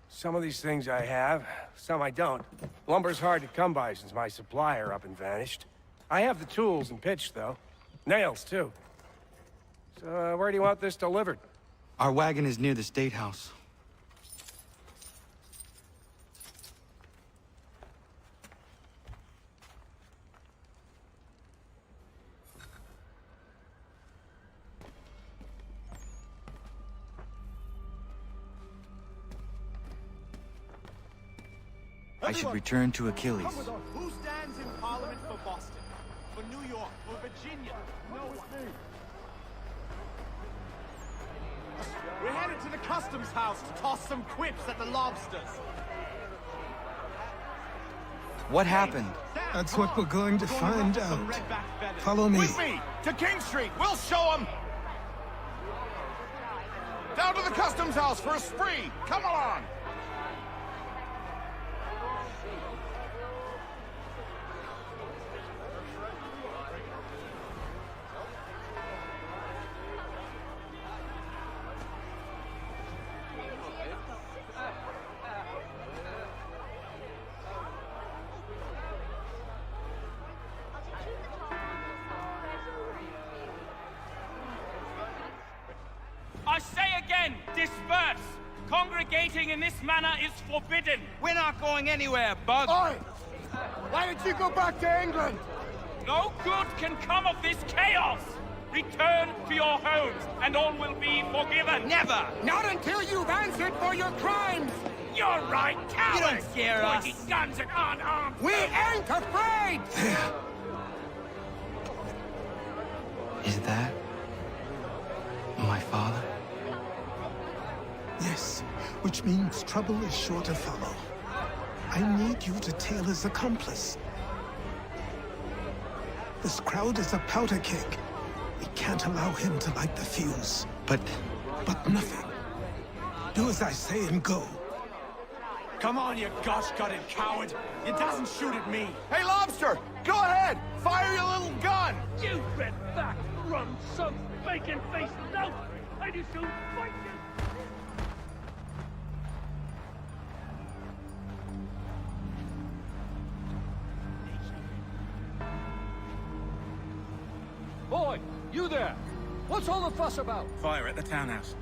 Some of these things I have, some I don't. Lumber's hard to come by since my supplier up and vanished. I have the tools and pitch, though. Nails, too. So, where do you want this delivered? Our wagon is near the State House. I should return to Achilles. Who stands in Parliament for Boston? For New York? For Virginia? No, it's me. We're headed to the customs house to toss some quips at the lobsters. What happened? That's what we're going to find out. Follow me. With me! To King Street! We'll show them! Down to the customs house for a spree! Come along! I say again, disperse! Congregating in this manner is forbidden! We're not going anywhere, Bug! Oi! Why did you go back to England? No good can come of this chaos! Return to your homes, and all will be forgiven! Never! Not until you've answered for your crimes! You're right, cowards! You don't scare us! Pointing guns at unarmed! We ain't afraid! Is that my father? Yes, which means trouble is sure to follow. I need you to tail his accomplice. This crowd is a powder keg. We can't allow him to light the fuse. But nothing. Do as I say and go. Come on, you gosh-gutted coward! It doesn't shoot at me! Hey, Lobster! Go ahead! Fire your little gun! You red back, rum, some bacon-faced lout! I just soon fight you! Boy, you there! What's all the fuss about? Fire at the townhouse.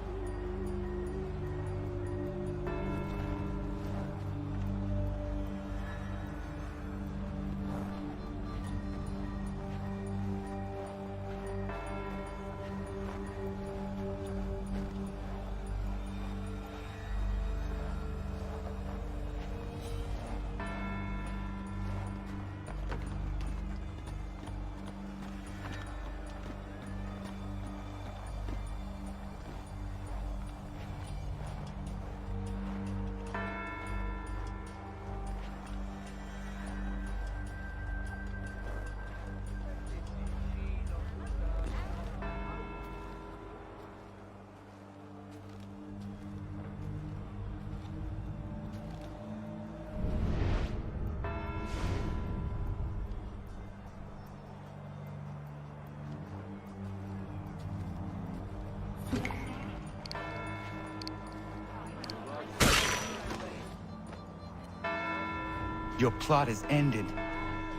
Your plot is ended.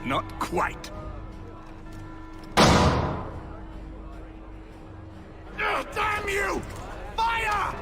Not quite. Damn you! Fire!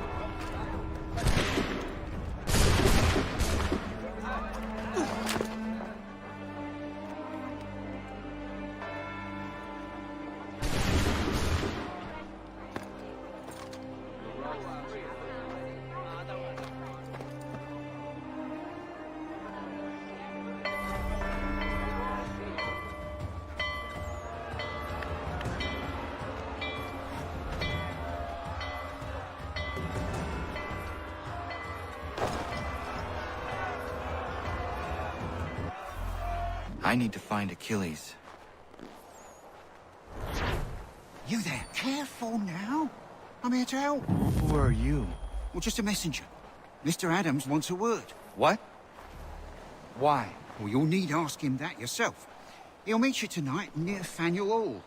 I need to find Achilles. You there? Careful now. I'm here to help. Who are you? Well, just a messenger. Mr. Adams wants a word. What? Why? Well, you'll need ask him that yourself. He'll meet you tonight near Faneuil Hall.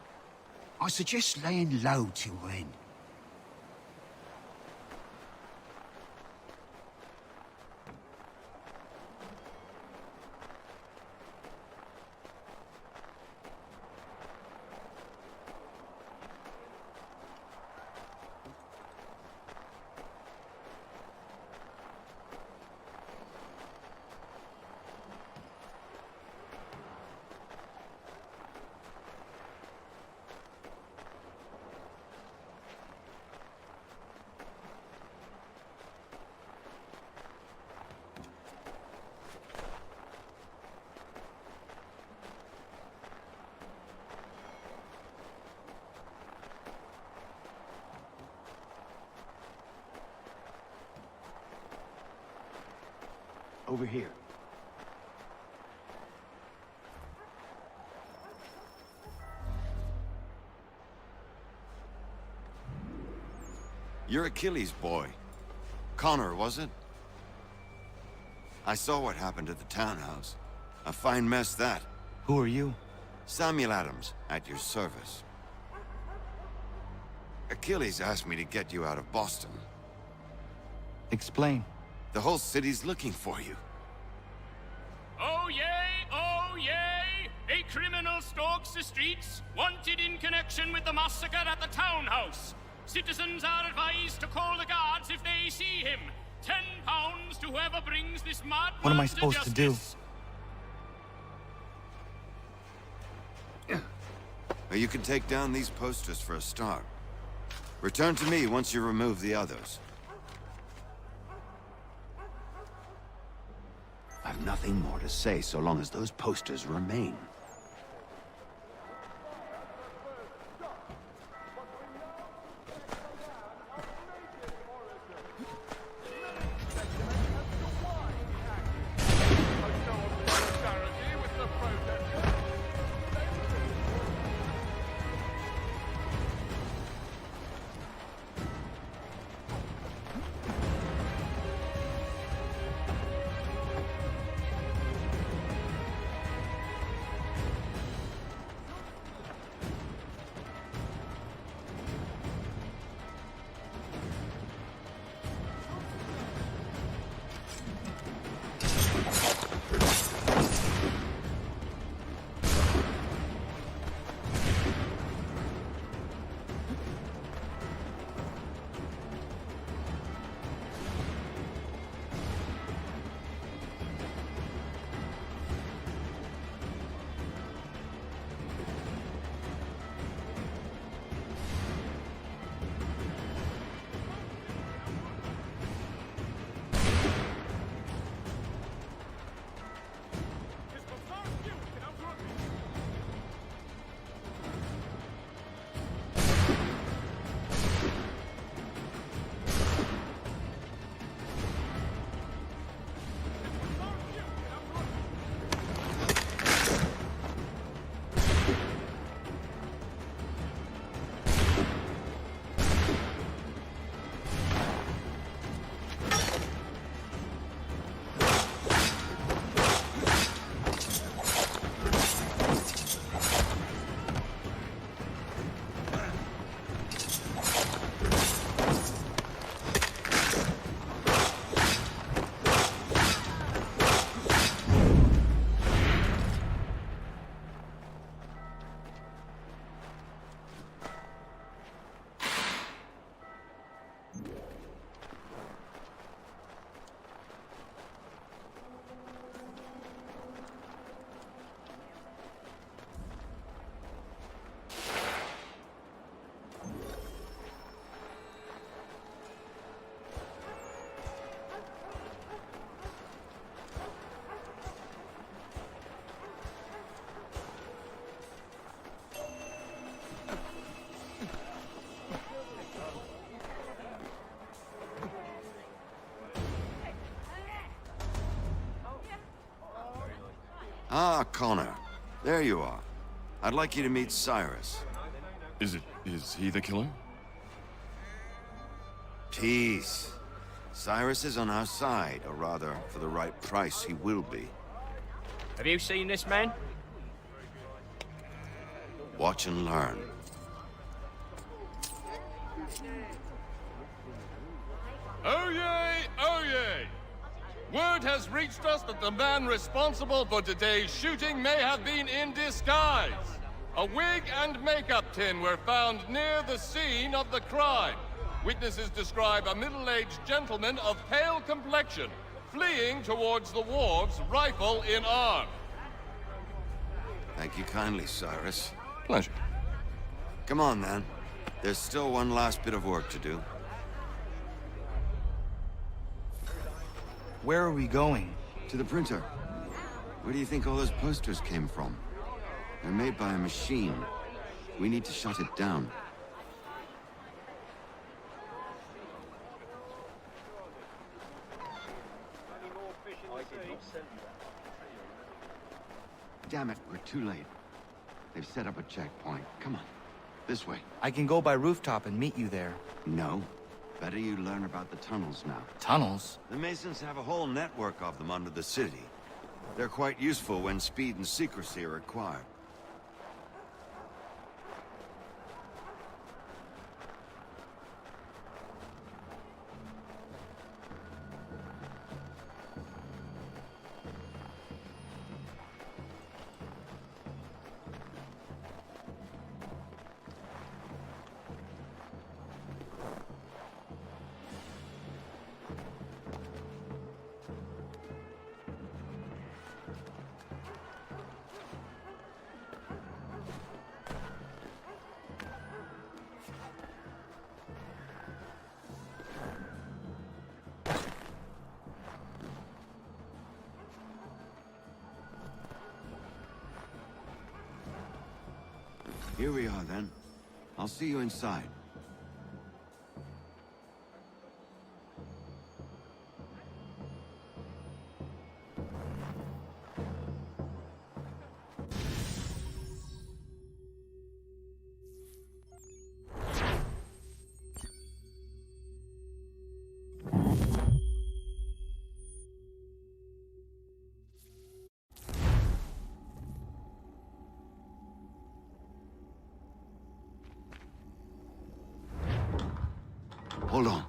I suggest laying low till then. Over here. You're Achilles' boy. Connor, was it? I saw what happened at the townhouse. A fine mess, that. Who are you? Samuel Adams, at your service. Achilles asked me to get you out of Boston. Explain. The whole city's looking for you. Oh yay, oh yay! A criminal stalks the streets, wanted in connection with the massacre at the townhouse. Citizens are advised to call the guards if they see him. £10 to whoever brings this madman. What am I supposed to do? Well, you can take down these posters for a start. Return to me once you remove the others. I've nothing more to say so long as those posters remain. Ah, Connor. There you are. I'd like you to meet Cyrus. Is he the killer? Peace. Cyrus is on our side, or rather, for the right price, he will be. Have you seen this man? Watch and learn. Oh yay, oh yay! Word has reached us that the man responsible for today's shooting may have been in disguise. A wig and makeup tin were found near the scene of the crime. Witnesses describe a middle-aged gentleman of pale complexion fleeing towards the wharves, rifle in arm. Thank you kindly, Cyrus. Pleasure. Come on, then. There's still one last bit of work to do. Where are we going? To the printer. Where do you think all those posters came from? They're made by a machine. We need to shut it down. Damn it, we're too late. They've set up a checkpoint. Come on. This way. I can go by rooftop and meet you there. No. Better you learn about the tunnels now. Tunnels? The Masons have a whole network of them under the city. They're quite useful when speed and secrecy are required. Here we are, then. I'll see you inside. Hold on.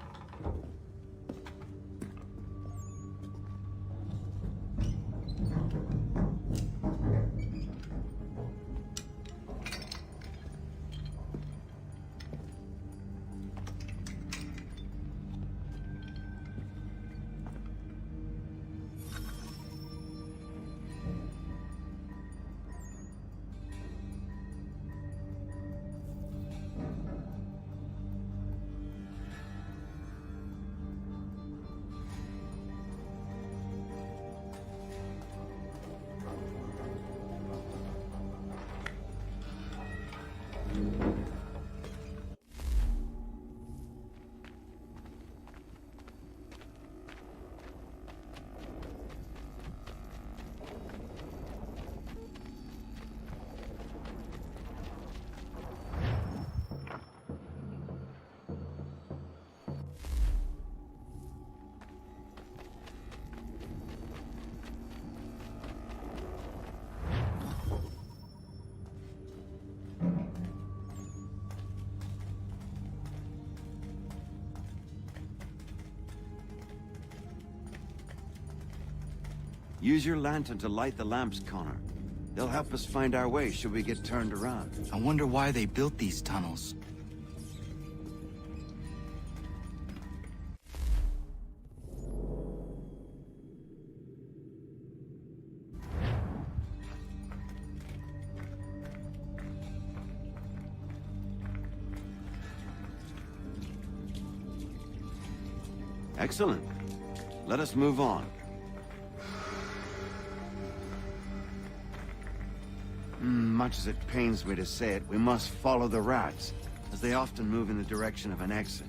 Use your lantern to light the lamps, Connor. They'll help us find our way should we get turned around. I wonder why they built these tunnels. Excellent. Let us move on. Much as it pains me to say it, we must follow the rats, as they often move in the direction of an exit.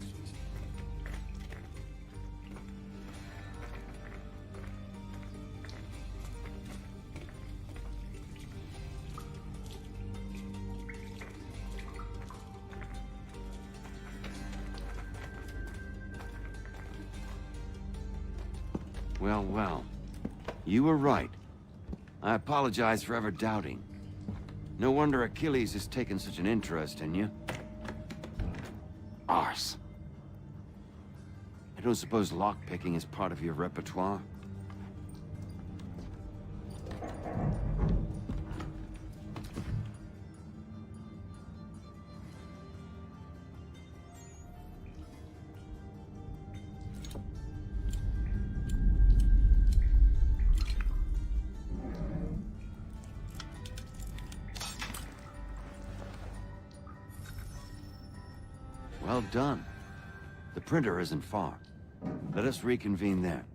Well, well. You were right. I apologize for ever doubting. No wonder Achilles has taken such an interest in you. Arse. I don't suppose lockpicking is part of your repertoire? Well done. The printer isn't far. Let us reconvene there.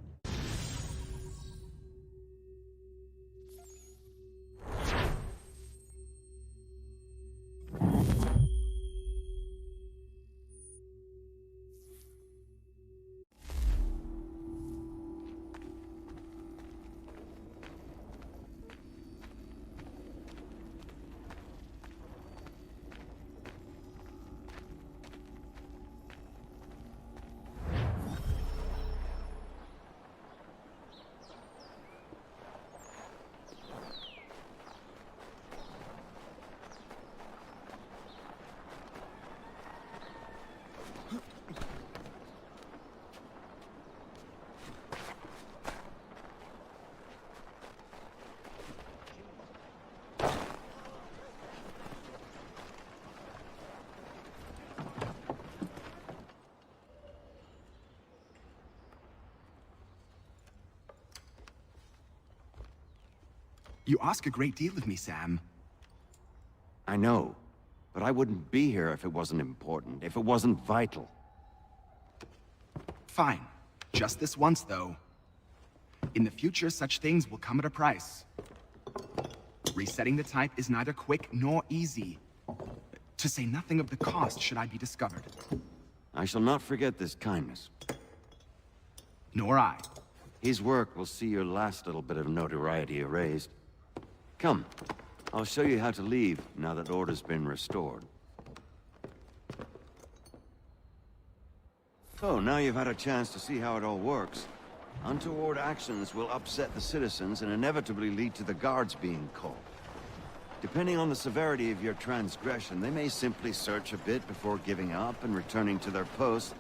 You ask a great deal of me, Sam. I know, but I wouldn't be here if it wasn't important, if it wasn't vital. Fine. Just this once, though. In the future, such things will come at a price. Resetting the type is neither quick nor easy. To say nothing of the cost should I be discovered. I shall not forget this kindness. Nor I. His work will see your last little bit of notoriety erased. Come, I'll show you how to leave now that order's been restored. So, now you've had a chance to see how it all works. Untoward actions will upset the citizens and inevitably lead to the guards being called. Depending on the severity of your transgression, they may simply search a bit before giving up and returning to their posts.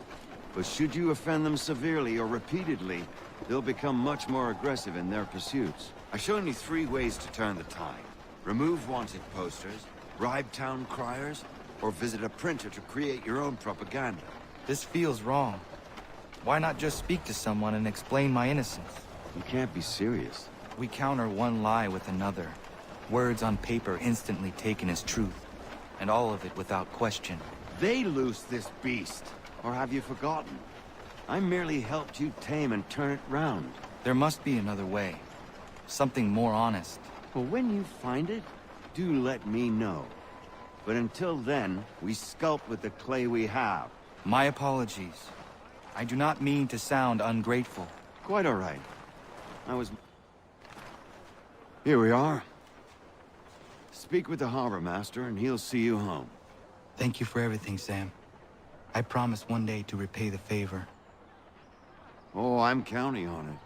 But should you offend them severely or repeatedly, they'll become much more aggressive in their pursuits. I've shown you 3 ways to turn the tide. Remove wanted posters, bribe town criers, or visit a printer to create your own propaganda. This feels wrong. Why not just speak to someone and explain my innocence? You can't be serious. We counter one lie with another. Words on paper instantly taken as truth. And all of it without question. They loose this beast. Or have you forgotten? I merely helped you tame and turn it round. There must be another way. Something more honest. Well, when you find it, do let me know. But until then, we sculpt with the clay we have. My apologies. I do not mean to sound ungrateful. Quite all right. Here we are. Speak with the harbor master and he'll see you home. Thank you for everything, Sam. I promise one day to repay the favor. Oh, I'm counting on it.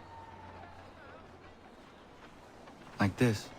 Like this.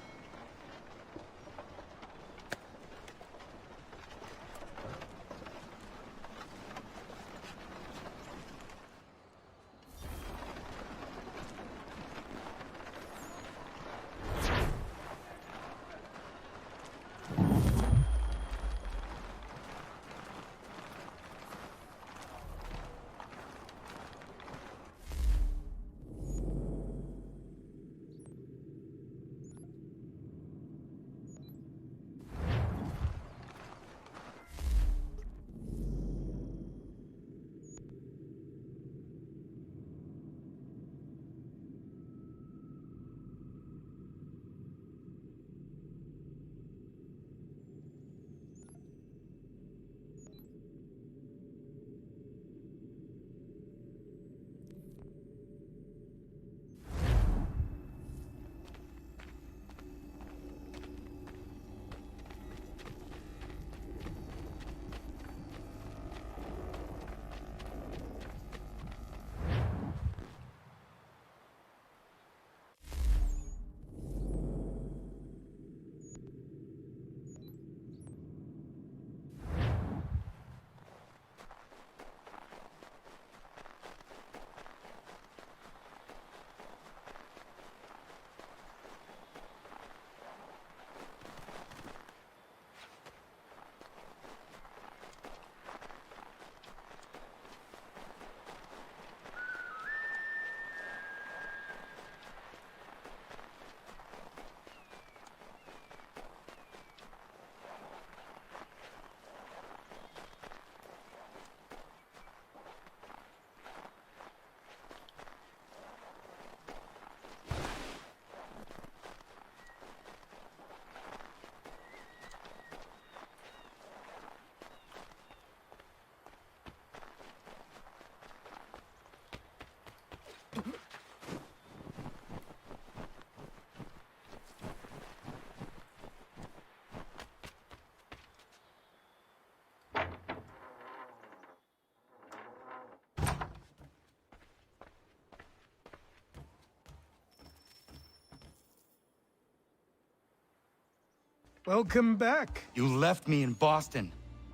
Welcome back. You left me in Boston.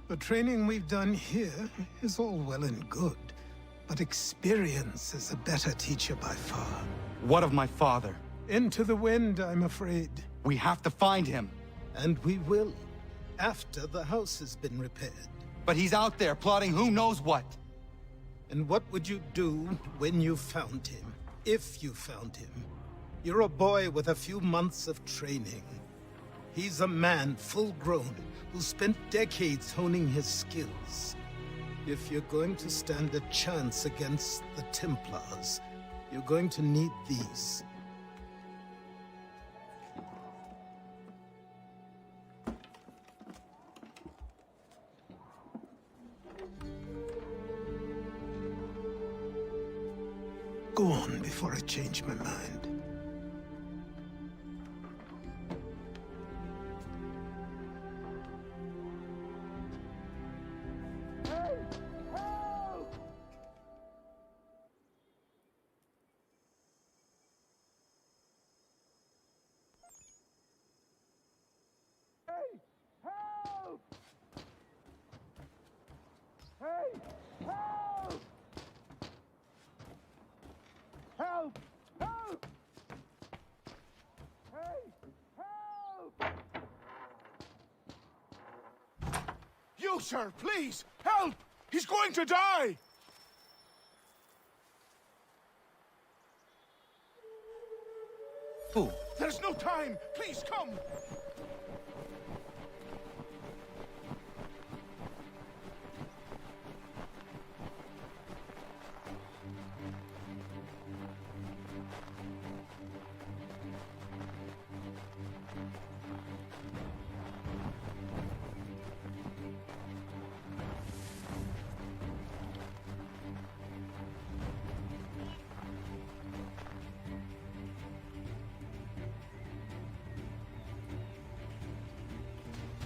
The training we've done here is all well and good, but experience is a better teacher by far. What of my father? Into the wind, I'm afraid. We have to find him. And we will, after the house has been repaired. But he's out there plotting who knows what. And what would you do when you found him? If you found him? You're a boy with a few months of training. He's a man, full-grown, who spent decades honing his skills. If you're going to stand a chance against the Templars, you're going to need these. Go on before I change my mind. Help! Help! Hey! Help! You, sir, please! Help! He's going to die! Who? There's no time! Please, come!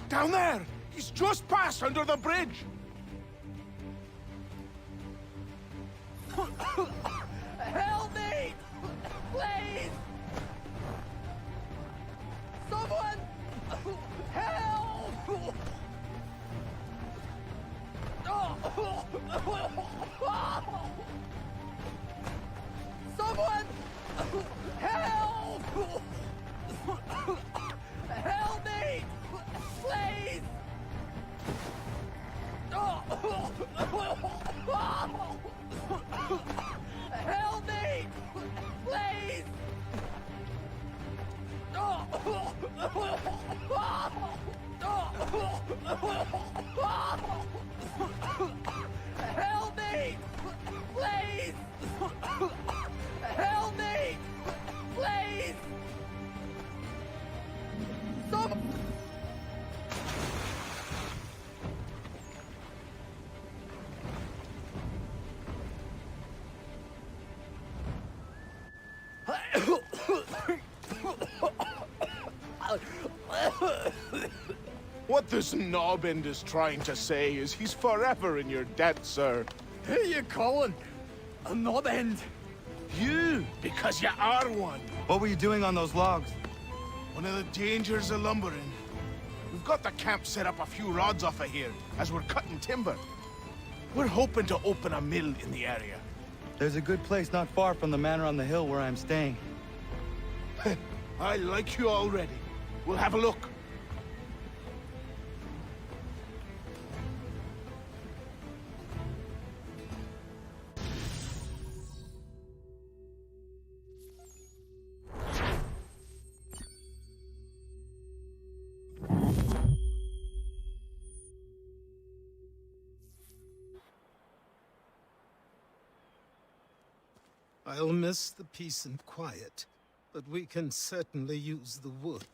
Down there! He's just passed under the bridge! Help me! Please! Someone! Help! Someone! Help! Help me! Please! Help me! Please! Help me! Please! Help me! Please! What this knobend is trying to say is he's forever in your debt, sir. Who you calling? A knobend? You, because you are one. What were you doing on those logs? One of the dangers of lumbering. We've got the camp set up a few rods off of here, as we're cutting timber. We're hoping to open a mill in the area. There's a good place not far from the manor on the hill where I'm staying. I like you already. We'll have a look. I'll miss the peace and quiet, but we can certainly use the wood.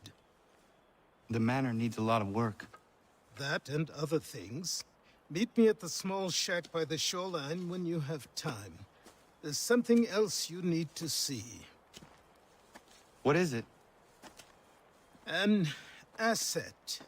The manor needs a lot of work. That and other things. Meet me at the small shack by the shoreline when you have time. There's something else you need to see. What is it? An asset.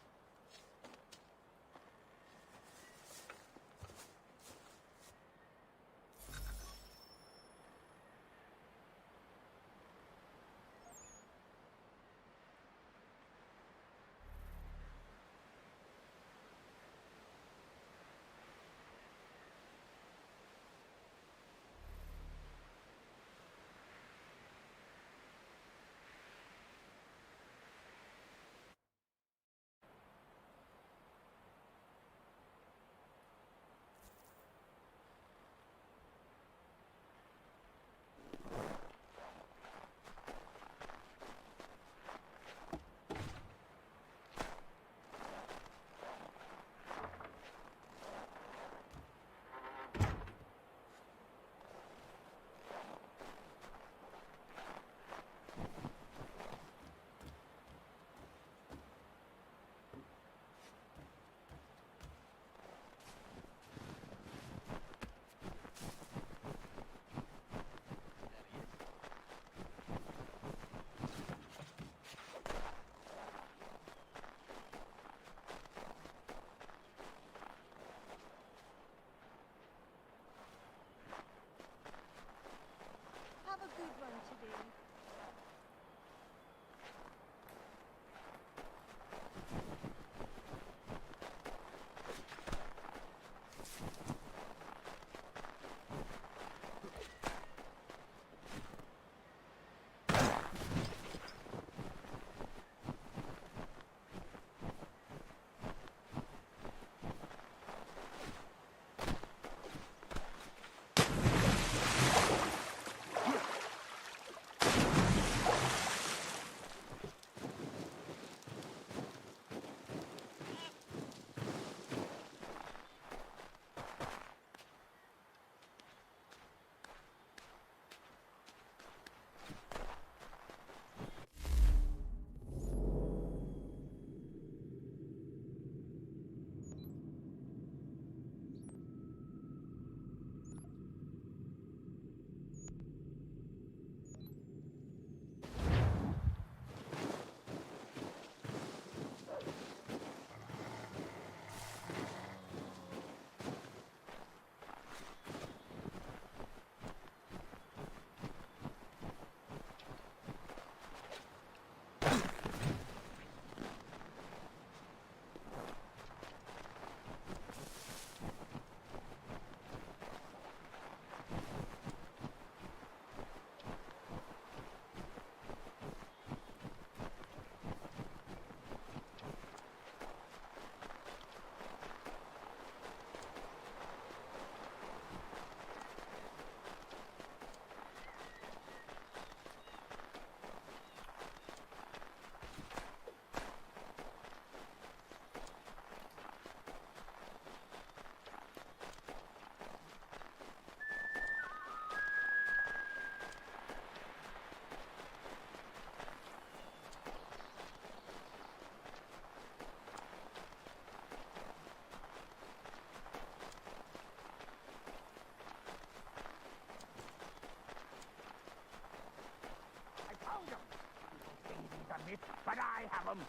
me, but I have them.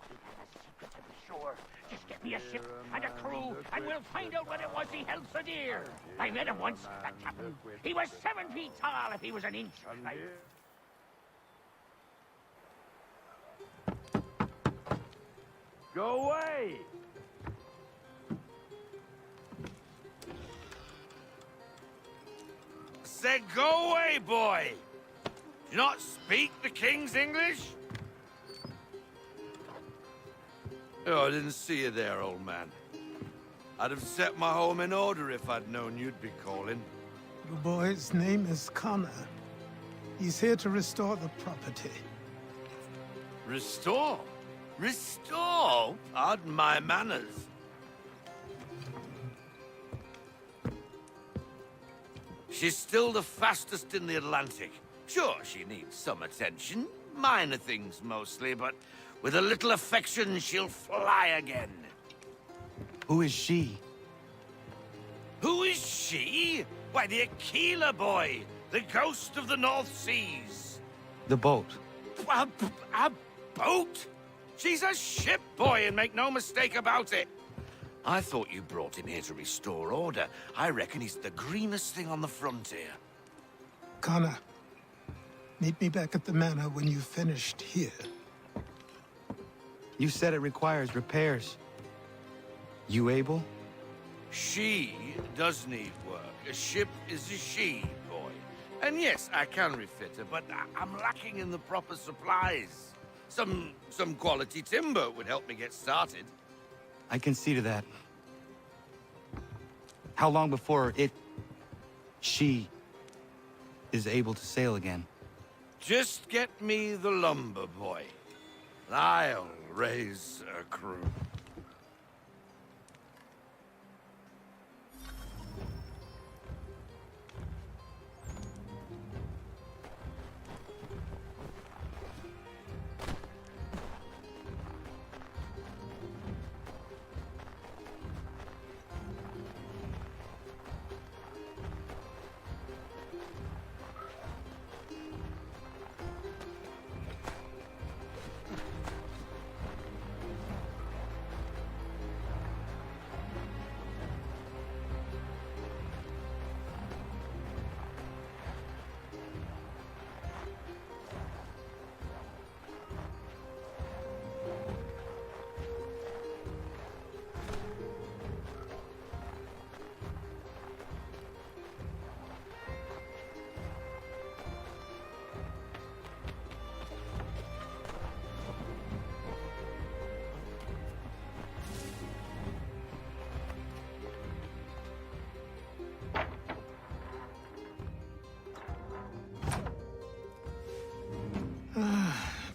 He has a secret to be sure. Just get me a ship and a crew, and we'll find out what it was he held so dear. I met him once, that captain. He was 7 feet tall if he was an inch. Go away! Said go away, boy! Do you not speak the King's English? Oh, I didn't see you there, old man. I'd have set my home in order if I'd known you'd be calling. The boy's name is Connor. He's here to restore the property. Restore? Restore? Pardon my manners. She's still the fastest in the Atlantic. Sure, she needs some attention. Minor things mostly, but with a little affection, she'll fly again. Who is she? Who is she? Why, the Aquila boy, the ghost of the North Seas. The boat. A boat? She's a ship, boy, and make no mistake about it. I thought you brought him here to restore order. I reckon he's the greenest thing on the frontier. Connor, meet me back at the manor when you've finished here. You said it requires repairs. You able? She does need work. A ship is a she, boy. And yes, I can refit her, but I'm lacking in the proper supplies. Some quality timber would help me get started. I can see to that. How long before she is able to sail again? Just get me the lumber, boy. I'll raise a crew.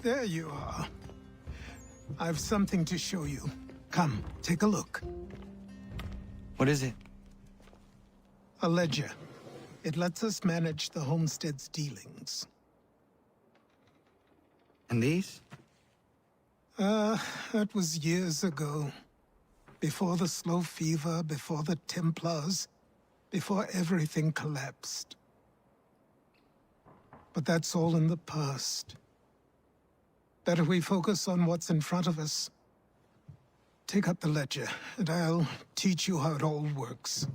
There you are. I've something to show you. Come, take a look. What is it? A ledger. It lets us manage the homestead's dealings. And these? That was years ago. Before the slow fever, before the Templars, before everything collapsed. But that's all in the past. Better we focus on what's in front of us. Take up the ledger, and I'll teach you how it all works.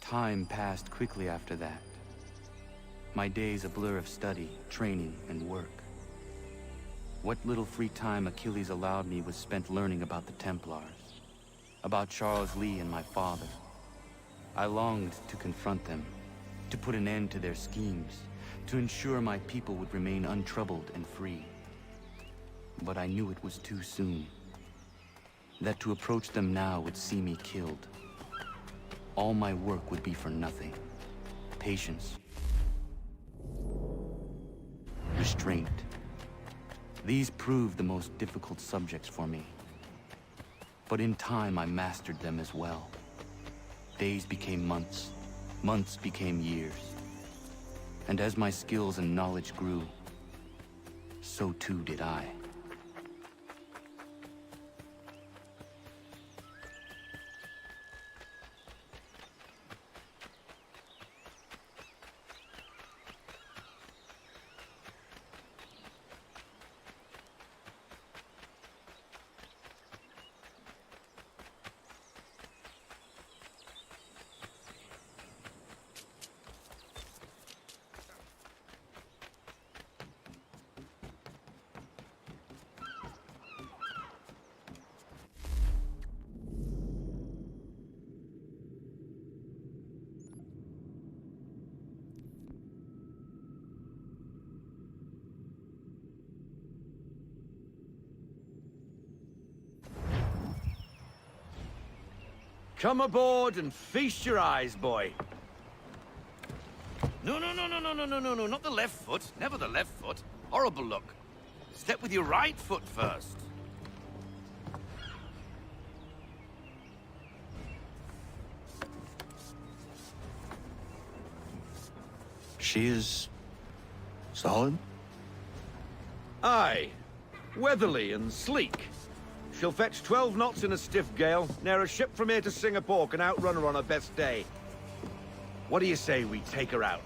Time passed quickly after that. My days a blur of study, training, and work. What little free time Achilles allowed me was spent learning about the Templars, about Charles Lee and my father. I longed to confront them, to put an end to their schemes, to ensure my people would remain untroubled and free. But I knew it was too soon, that to approach them now would see me killed. All my work would be for nothing. Patience. Restraint. These proved the most difficult subjects for me. But in time, I mastered them as well. Days became months. Months became years. And as my skills and knowledge grew, so too did I. Come aboard and feast your eyes, boy. No, not the left foot. Never the left foot. Horrible look. Step with your right foot first. She is... solid? Aye. Weatherly and sleek. She'll fetch 12 knots in a stiff gale. Ne'er a ship from here to Singapore can outrun her on her best day. What do you say we take her out?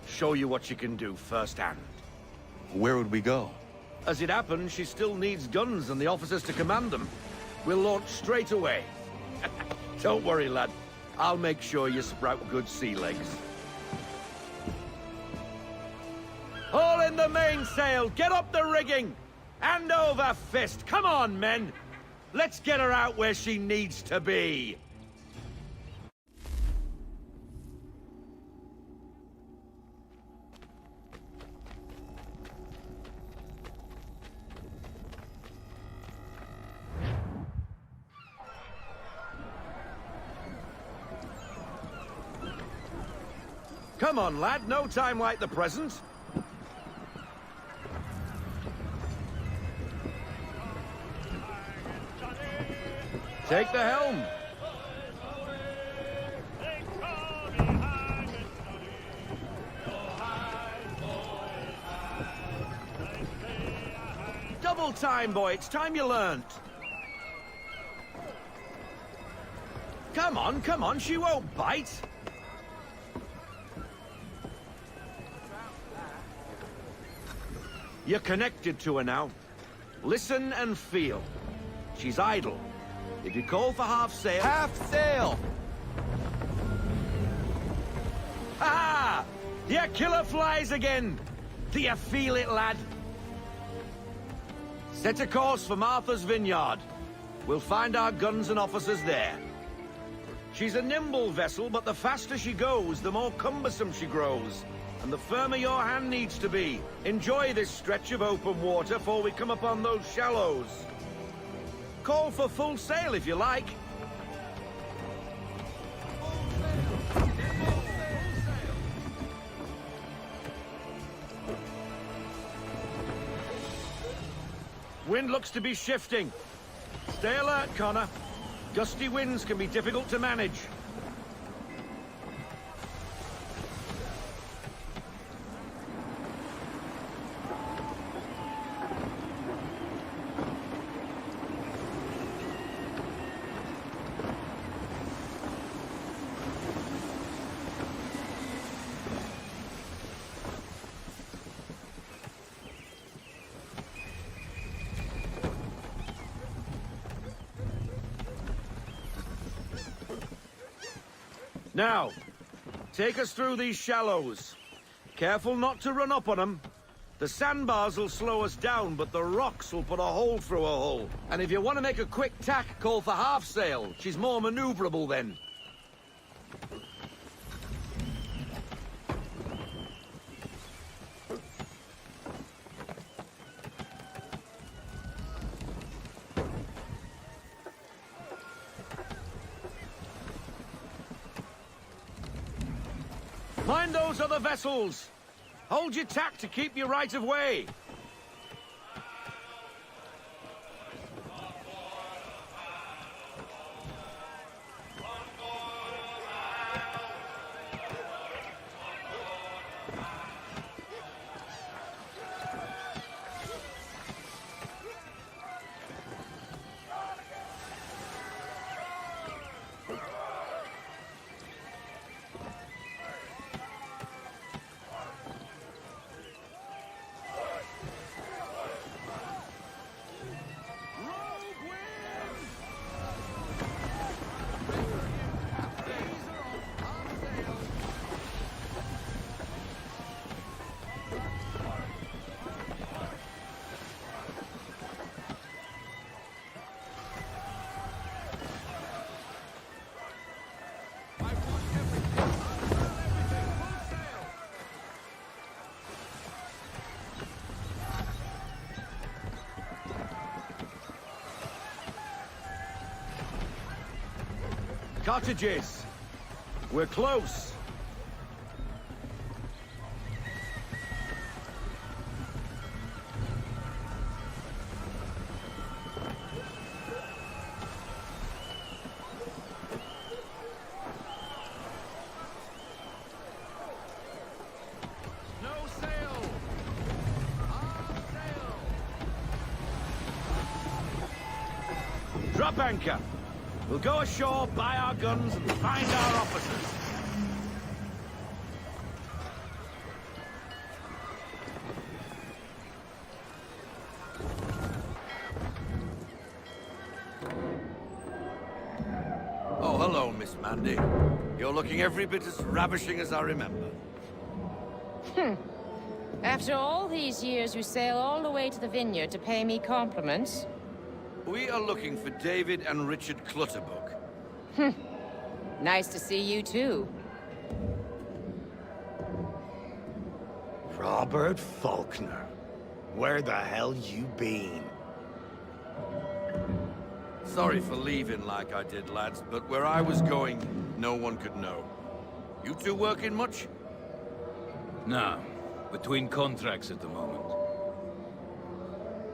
Show you what she can do firsthand. Where would we go? As it happens, she still needs guns and the officers to command them. We'll launch straight away. Don't worry, lad. I'll make sure you sprout good sea legs. Haul in the mainsail! Get up the rigging! Hand over fist! Come on, men! Let's get her out where she needs to be! Come on, lad. No time like the present. Take the helm. Double time, boy. It's time you learned. Come on. She won't bite. You're connected to her now. Listen and feel. She's idle. If you call for half sail... Half sail! Ha! Your killer flies again! Do you feel it, lad? Set a course for Martha's Vineyard. We'll find our guns and officers there. She's a nimble vessel, but the faster she goes, the more cumbersome she grows. And the firmer your hand needs to be. Enjoy this stretch of open water before we come upon those shallows. Call for full sail if you like. Wind looks to be shifting. Stay alert, Connor. Gusty winds can be difficult to manage. Now, take us through these shallows. Careful not to run up on them. The sandbars will slow us down, but the rocks will put a hole through a hull. And if you want to make a quick tack, call for half sail. She's more maneuverable then. Mind those other vessels! Hold your tack to keep your right of way! Cottages! We're close! No sail! Half sail! Drop anchor! We'll go ashore, buy our guns, and find our officers. Oh, hello, Miss Mandy. You're looking every bit as ravishing as I remember. After all these years, you sail all the way to the vineyard to pay me compliments? We are looking for David and Richard Clutterbuck. Nice to see you, too. Robert Faulkner. Where the hell you been? Sorry for leaving like I did, lads, but where I was going, no one could know. You two working much? No. Between contracts at the moment.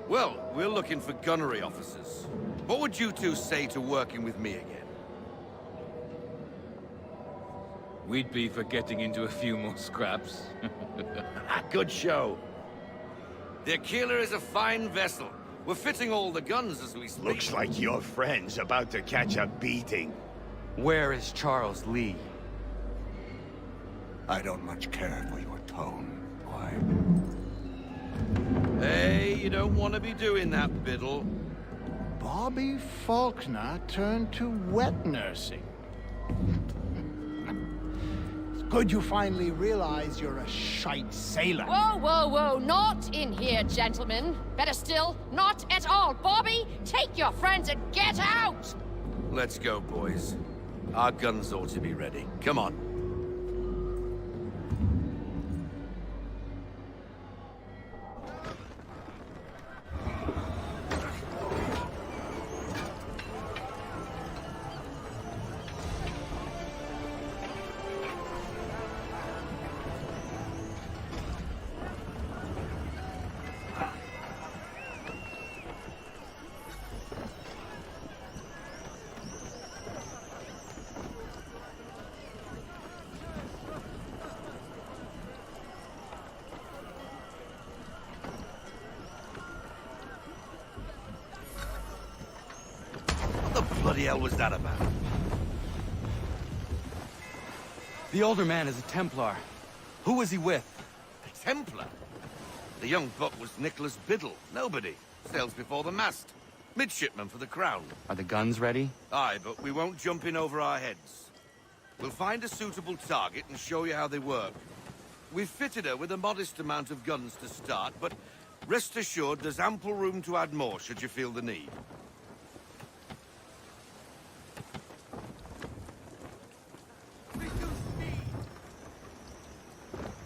Well, we're looking for gunnery officers. What would you two say to working with me again? We'd be for getting into a few more scraps. Good show. The Aquila is a fine vessel. We're fitting all the guns as we speak. Looks like your friend's about to catch a beating. Where is Charles Lee? I don't much care for your tone, boy. Hey, you don't want to be doing that, Biddle. Bobby Faulkner turned to wet nursing. It's good you finally realize you're a shite sailor. Whoa, whoa, whoa, not in here, gentlemen. Better still, not at all. Bobby, take your friends and get out! Let's go, boys. Our guns ought to be ready. Come on. What the bloody hell was that about? The older man is a Templar. Who was he with? A Templar? The young buck was Nicholas Biddle. Nobody. Sails before the mast. Midshipman for the Crown. Are the guns ready? Aye, but we won't jump in over our heads. We'll find a suitable target and show you how they work. We've fitted her with a modest amount of guns to start, but rest assured there's ample room to add more should you feel the need.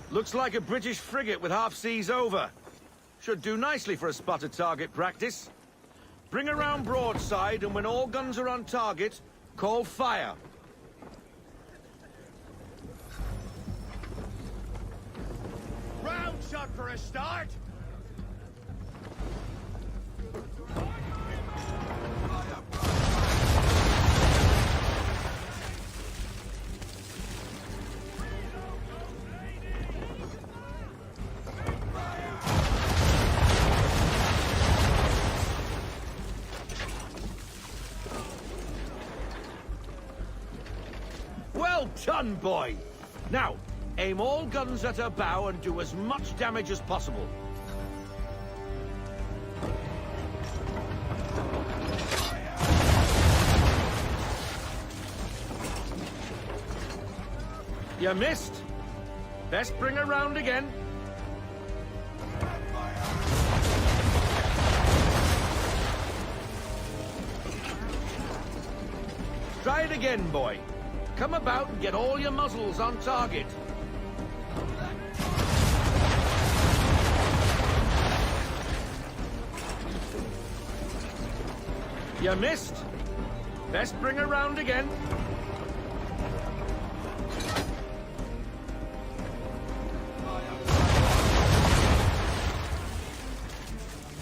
Looks like a British frigate with half seas over. Should do nicely for a spotted target practice. Bring around broadside, and when all guns are on target, call fire. Round shot for a start. Well done, boy! Now, aim all guns at her bow and do as much damage as possible. You missed. Best bring her round again. Try it again, boy. Come about and get all your muzzles on target. You missed. Best bring her round again.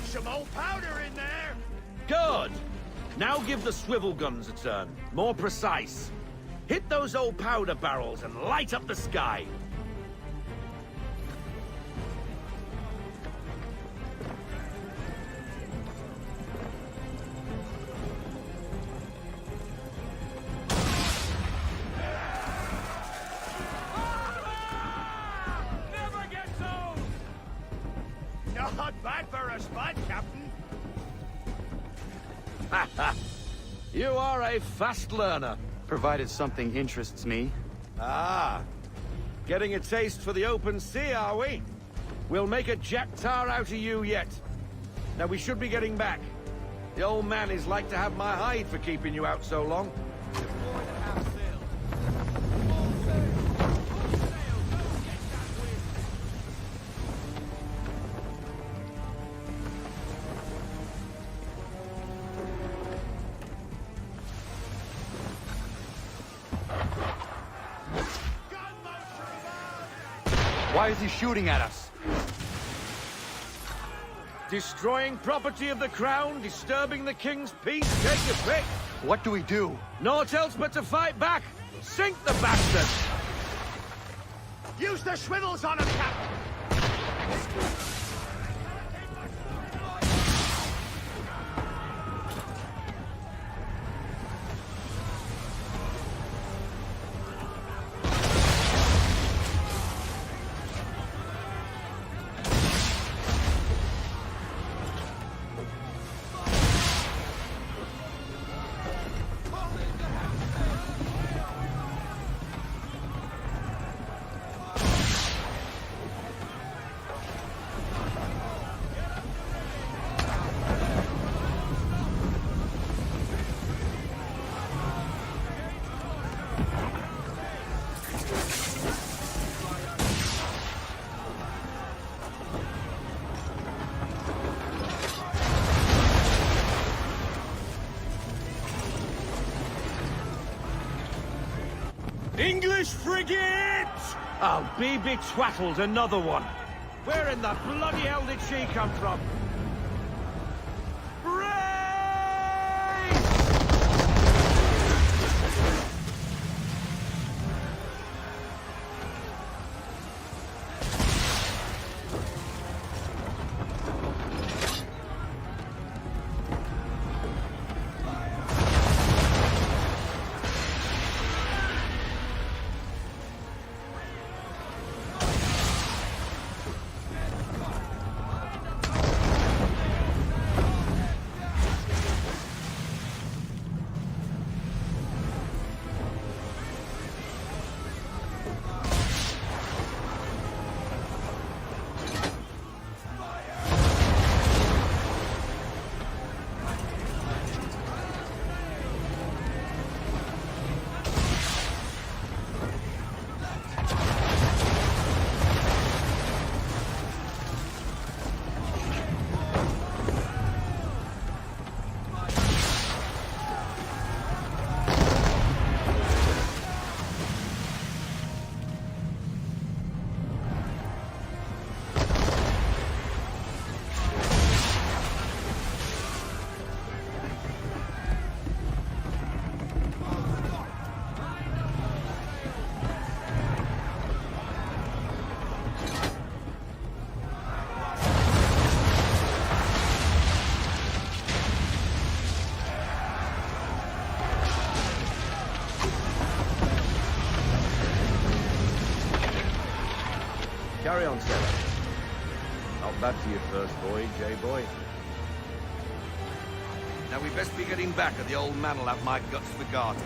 Some old powder in there. Good. Now give the swivel guns a turn. More precise. Hit those old powder barrels and light up the sky. Never gets old. Not bad for a spot, Captain. You are a fast learner. Provided something interests me. Ah, getting a taste for the open sea, are we? We'll make a jack tar out of you yet. Now we should be getting back. The old man is like to have my hide for keeping you out so long. Why is he shooting at us? Destroying property of the crown, disturbing the king's peace, take your pick. What do we do? Naught else but to fight back. Sink the bastard! Use the swivels on him, Captain. English frigate! I'll be betwattled, another one. Where in the bloody hell did she come from? Carry on, Sarah. Not bad for your first voyage, eh, boy? Now we best be getting back, or the old man will have my guts for garters.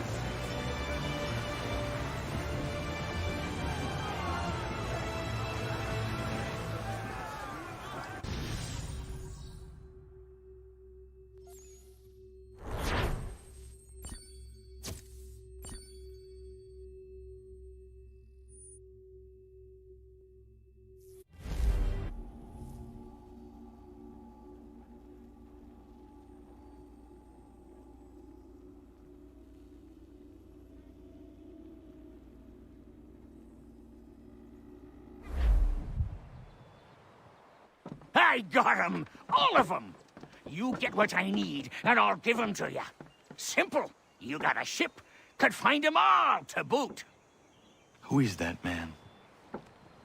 I got 'em! All of 'em! You get what I need, and I'll give 'em to you. Simple. You got a ship, could find 'em all to boot. Who is that man?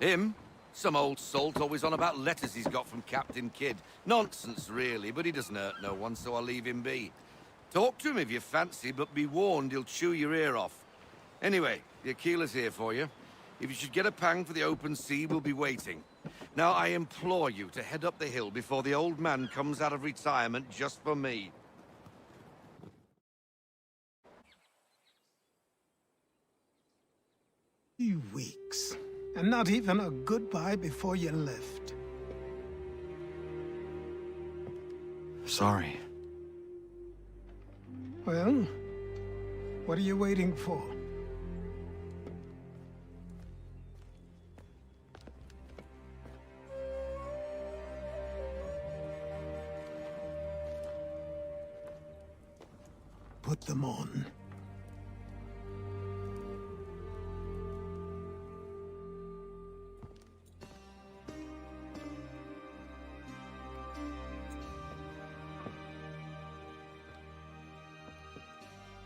Him? Some old salt always on about letters he's got from Captain Kidd. Nonsense, really, but he doesn't hurt no one, so I'll leave him be. Talk to him if you fancy, but be warned he'll chew your ear off. Anyway, the Aquila's here for you. If you should get a pang for the open sea, we'll be waiting. Now, I implore you to head up the hill before the old man comes out of retirement just for me. You weeks. And not even a goodbye before you left. Sorry. Well, what are you waiting for? Put them on.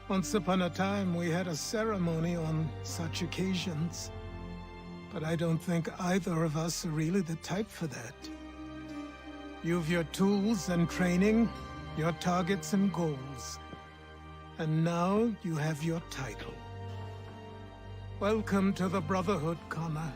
Once upon a time, we had a ceremony on such occasions. But I don't think either of us are really the type for that. You've your tools and training, your targets and goals. And now you have your title. Welcome to the Brotherhood, Connor.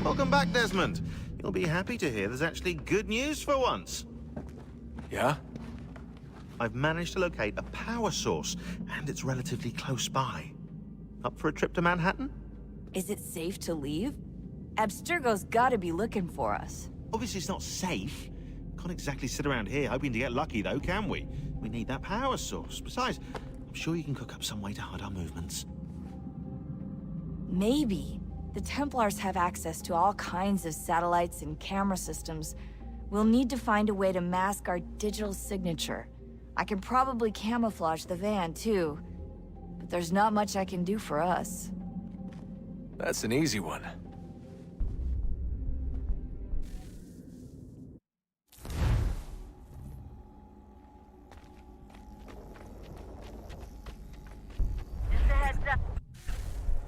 Welcome back, Desmond. You'll be happy to hear there's actually good news for once. Yeah? I've managed to locate a power source, and it's relatively close by. Up for a trip to Manhattan? Is it safe to leave? Abstergo's gotta be looking for us. Obviously it's not safe. Can't exactly sit around here hoping to get lucky, though, can we? We need that power source. Besides, I'm sure you can cook up some way to hide our movements. Maybe. The Templars have access to all kinds of satellites and camera systems. We'll need to find a way to mask our digital signature. I can probably camouflage the van, too. But there's not much I can do for us. That's an easy one.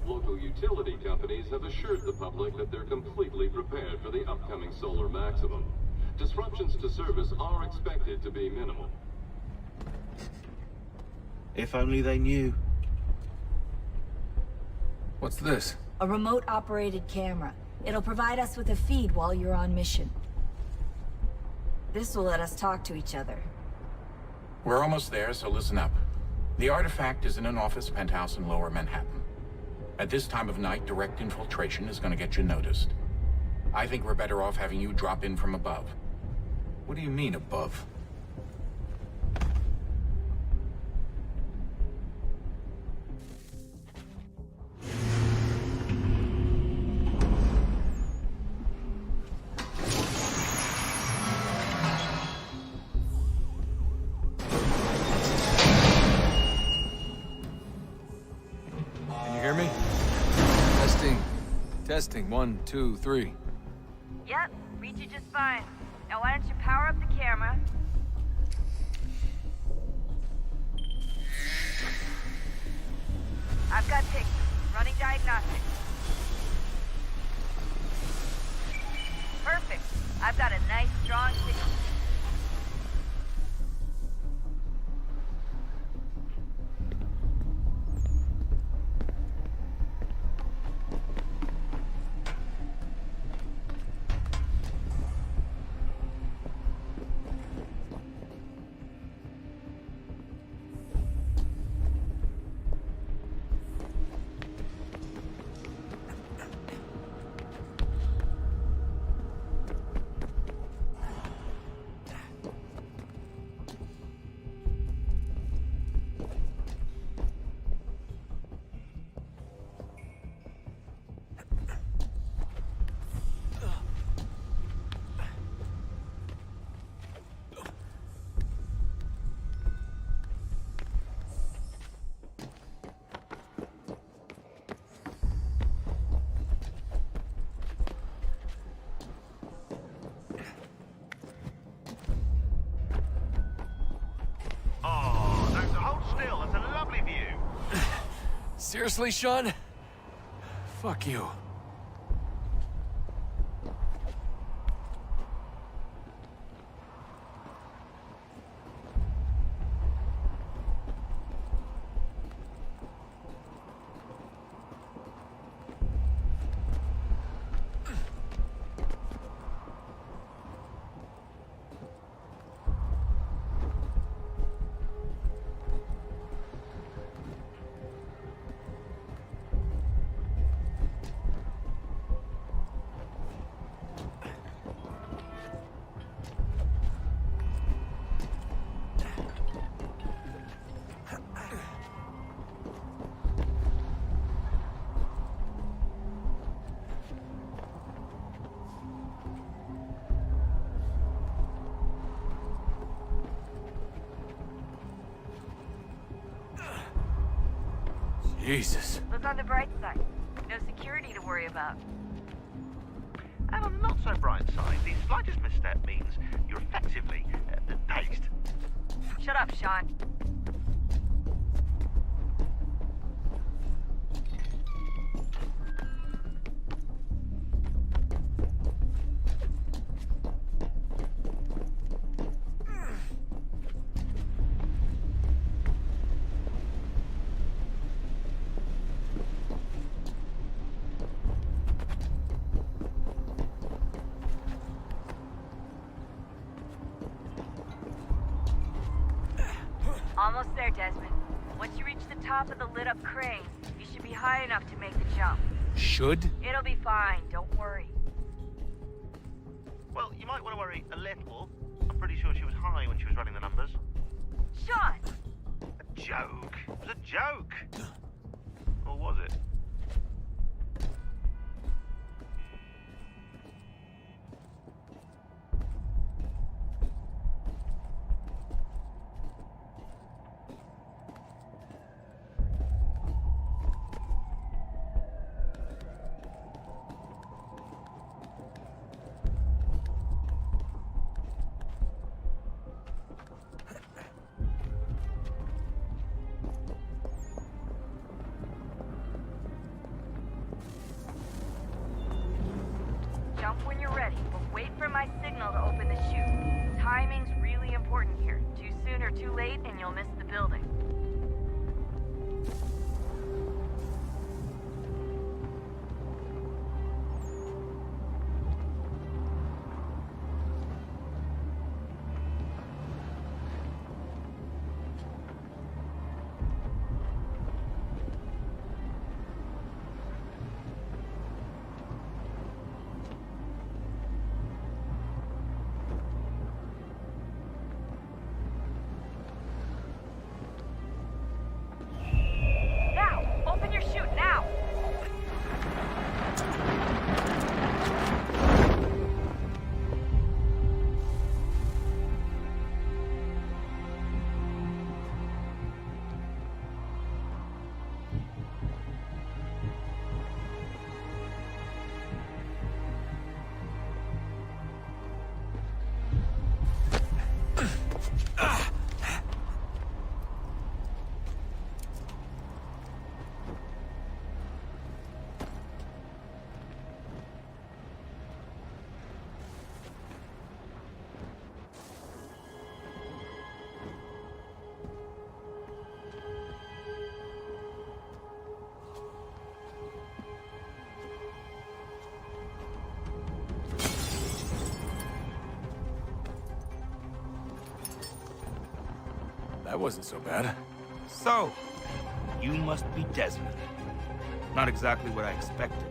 Local utility companies have assured the public that they're completely prepared for the upcoming solar maximum. Disruptions to service are expected to be minimal. If only they knew. What's this? A remote-operated camera. It'll provide us with a feed while you're on mission. This will let us talk to each other. We're almost there, so listen up. The artifact is in an office penthouse in Lower Manhattan. At this time of night, direct infiltration is going to get you noticed. I think we're better off having you drop in from above. What do you mean, above? Can you hear me? Testing. 1, 2, 3. Yep, read you just fine. Now why don't you power up the camera? nice, strong signal. Seriously, Sean? Fuck you. Jesus. Look on the bright side. No security to worry about. And on the not so bright side, the slightest misstep means you're effectively paced. Shut up, Sean. Almost there, Desmond. Once you reach the top of the lit-up crane, you should be high enough to make the jump. Should? It'll be fine, don't worry. Well, you might want to worry a little. I'm pretty sure she was high when she was running the numbers. Sean! A joke. It was a joke. Or was it? Jump when you're ready, but wait for my signal to open the chute. Timing's really important here. Too soon or too late, and you'll miss the building. that wasn't so bad. So, you must be Desmond. Not exactly what I expected,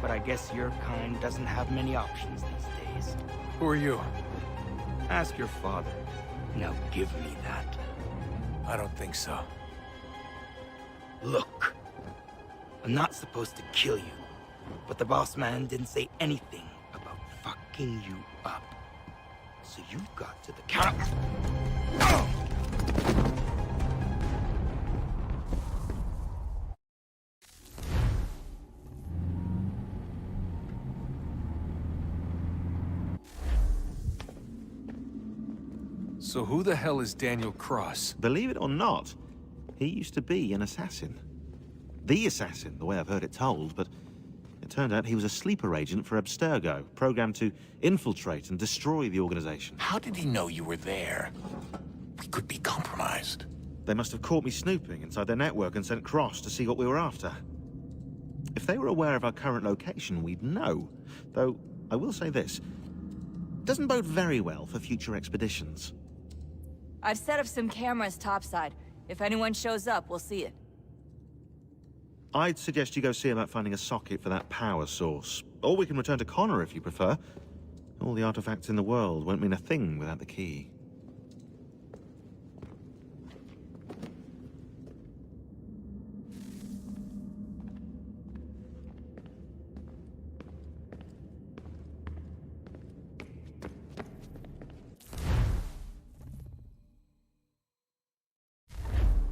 but I guess your kind doesn't have many options these days. Who are you? Ask your father. Now give me that. I don't think so. Look, I'm not supposed to kill you, but the boss man didn't say anything about fucking you up. So you've got to the count. So who the hell is Daniel Cross? Believe it or not, he used to be an assassin. The assassin, the way I've heard it told, but it turned out he was a sleeper agent for Abstergo, programmed to infiltrate and destroy the organization. How did he know you were there? We could be compromised. They must have caught me snooping inside their network and sent Cross to see what we were after. If they were aware of our current location, we'd know. Though, I will say this, doesn't bode very well for future expeditions. I've set up some cameras topside. If anyone shows up, we'll see it. I'd suggest you go see about finding a socket for that power source. Or we can return to Connor if you prefer. All the artifacts in the world won't mean a thing without the key.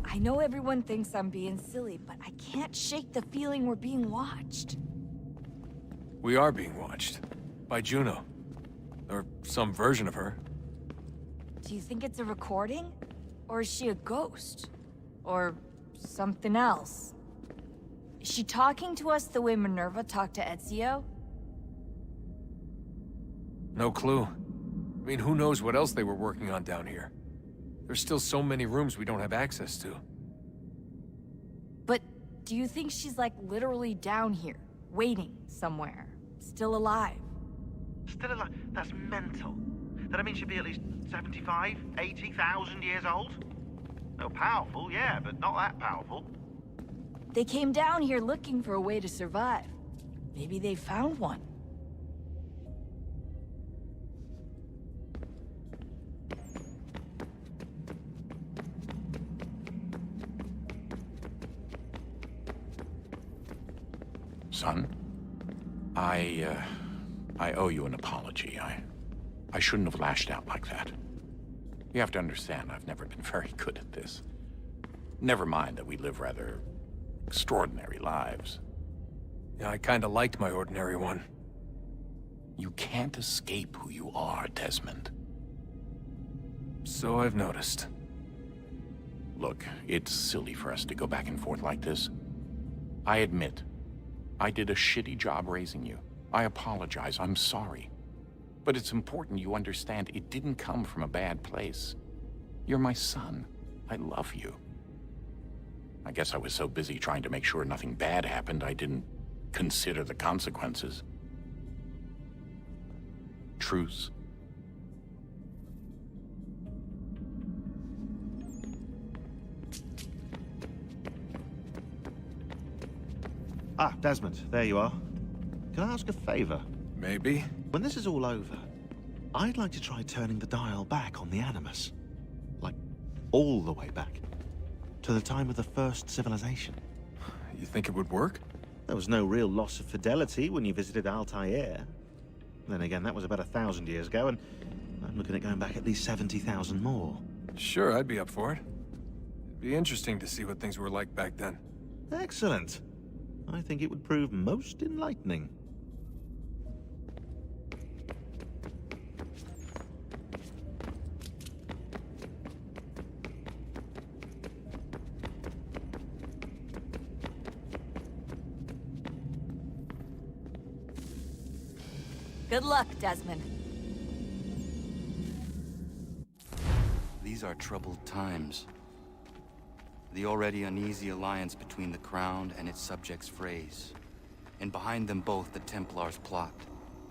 I know everyone thinks I'm being silly, but I can't shake the feeling we're being watched. We are being watched. By Juno. Or some version of her. Do you think it's a recording? Or is she a ghost? Or something else? Is she talking to us the way Minerva talked to Ezio? No clue. I mean, who knows what else they were working on down here? There's still so many rooms we don't have access to. But do you think she's like literally down here, waiting somewhere, still alive? Still alive? That's mental. That means she'd be at least 75, 80,000 years old? Oh, powerful, yeah, but not that powerful. They came down here looking for a way to survive. Maybe they found one. Son, I owe you an apology. I shouldn't have lashed out like that. You have to understand, I've never been very good at this. Never mind that we live rather extraordinary lives. Yeah, I kinda liked my ordinary one. You can't escape who you are, Desmond. So I've noticed. Look, it's silly for us to go back and forth like this. I admit, I did a shitty job raising you. I apologize, I'm sorry. But it's important you understand it didn't come from a bad place. You're my son. I love you. I guess I was so busy trying to make sure nothing bad happened, I didn't consider the consequences. Truce. Ah, Desmond, there you are. Can I ask a favor? Maybe. When this is all over, I'd like to try turning the dial back on the Animus. Like, all the way back. To the time of the first civilization. You think it would work? There was no real loss of fidelity when you visited Altair. Then again, that was about 1,000 years ago, and I'm looking at going back at least 70,000 more. Sure, I'd be up for it. It'd be interesting to see what things were like back then. Excellent. I think it would prove most enlightening. Good luck, Desmond. These are troubled times. The already uneasy alliance between the Crown and its subjects frays. And behind them both the Templars plot,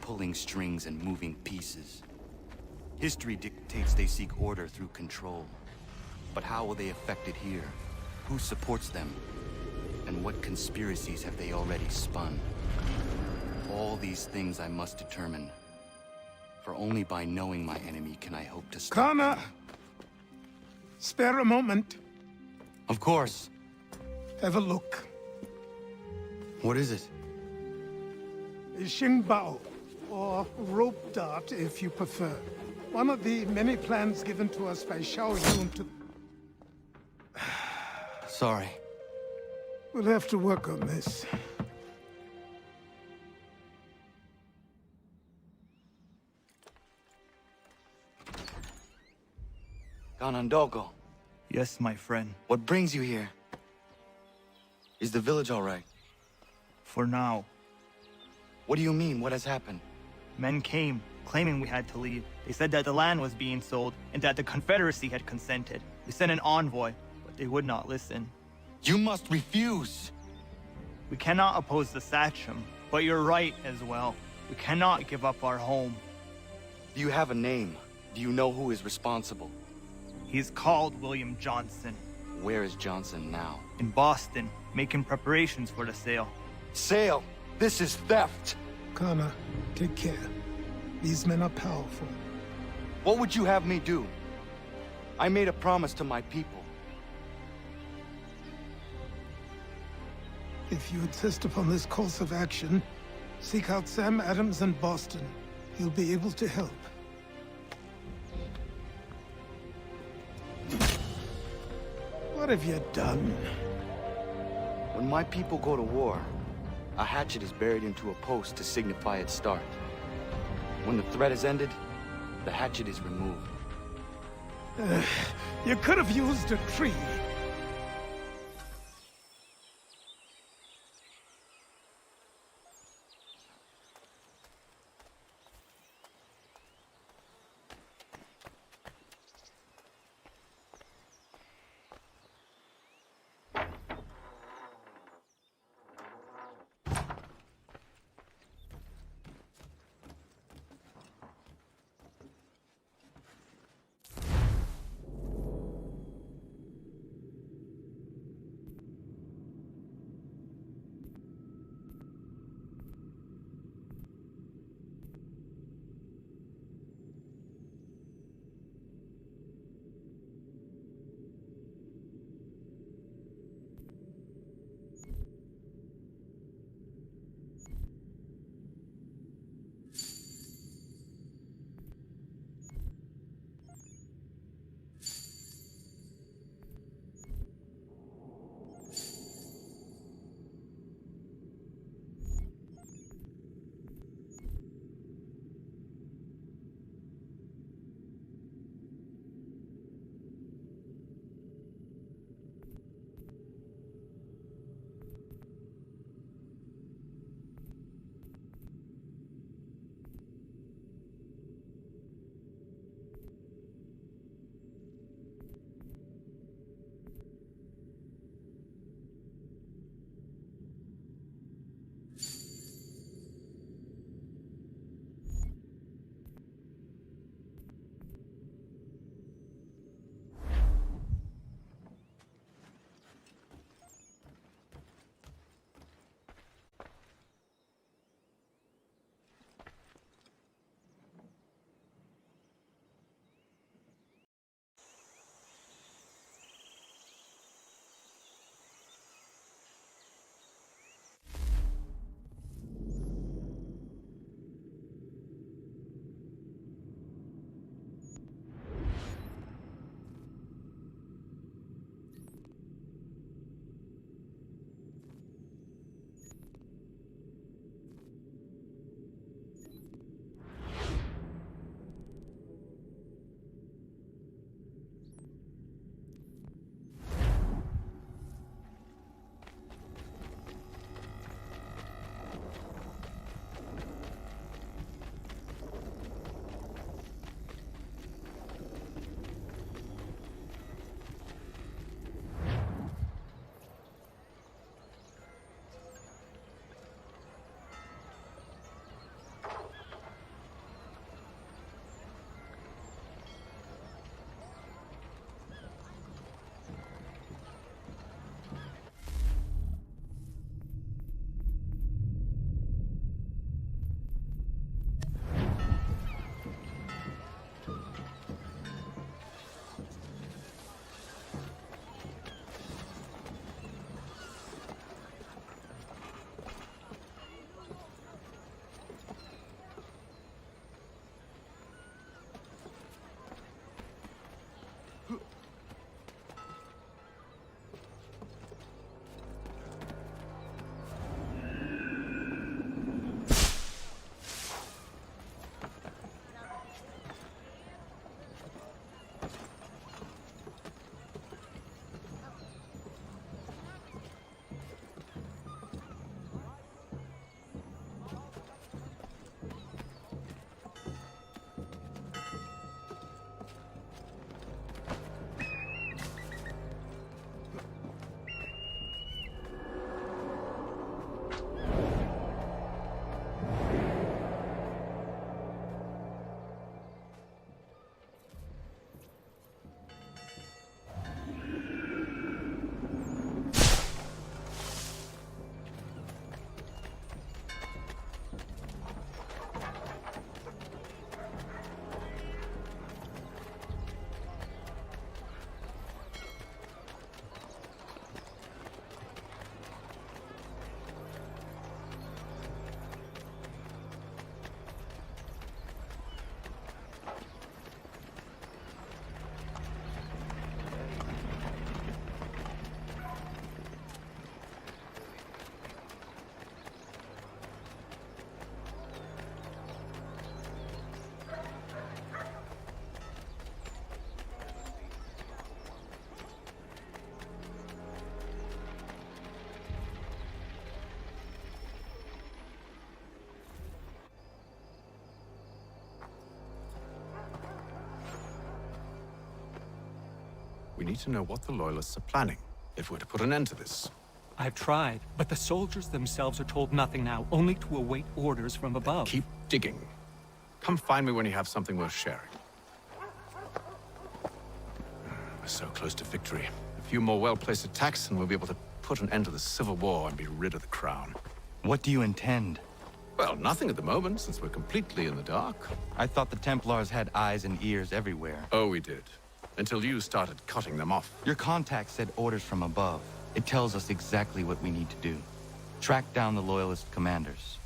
pulling strings and moving pieces. History dictates they seek order through control. But how will they affect it here? Who supports them? And what conspiracies have they already spun? All these things I must determine. For only by knowing my enemy can I hope to stop. Connor! Spare a moment. Of course. Have a look. What is it? Xingbao, or rope dart if you prefer. One of the many plans given to us by Xiao Yun to... Sorry. We'll have to work on this. Ganondogo. Yes, my friend. What brings you here? Is the village all right? For now. What do you mean? What has happened? Men came, claiming we had to leave. They said that the land was being sold, and that the Confederacy had consented. We sent an envoy, but they would not listen. You must refuse! We cannot oppose the Sachem, but you're right as well. We cannot give up our home. Do you have a name? Do you know who is responsible? He's called William Johnson. Where is Johnson now? In Boston, making preparations for the sale. Sale? This is theft! Connor, take care. These men are powerful. What would you have me do? I made a promise to my people. If you insist upon this course of action, seek out Sam Adams in Boston. He'll be able to help. What have you done? When my people go to war, a hatchet is buried into a post to signify its start. When the threat is ended, the hatchet is removed. You could have used a tree. We need to know what the Loyalists are planning, if we're to put an end to this. I've tried, but the soldiers themselves are told nothing now, only to await orders from above. Keep digging. Come find me when you have something worth sharing. We're so close to victory. A few more well-placed attacks and we'll be able to put an end to the Civil War and be rid of the Crown. What do you intend? Well, nothing at the moment, since we're completely in the dark. I thought the Templars had eyes and ears everywhere. Oh, we did. Until you started cutting them off. Your contact said orders from above. It tells us exactly what we need to do. Track down the Loyalist commanders.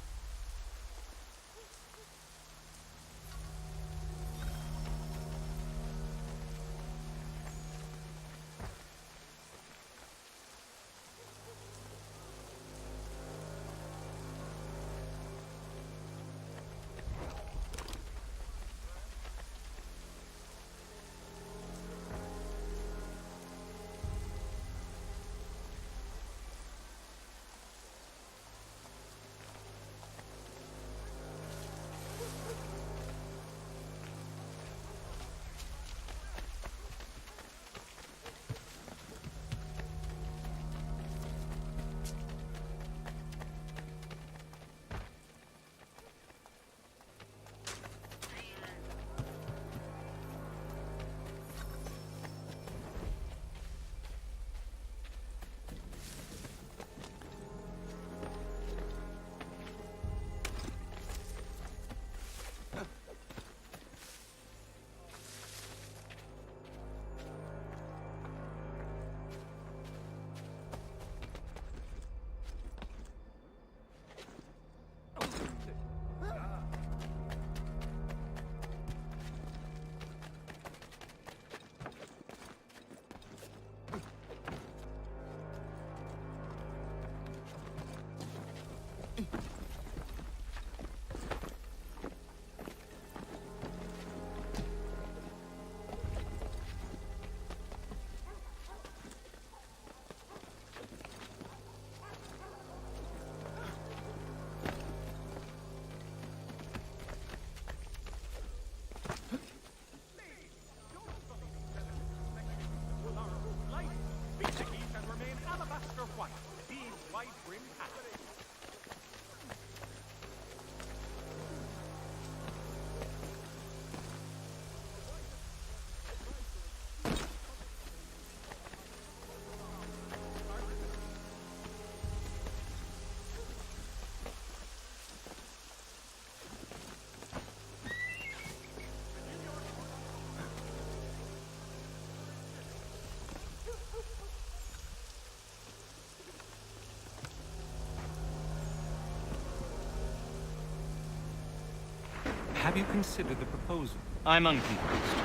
Have you considered the proposal? I'm unconvinced.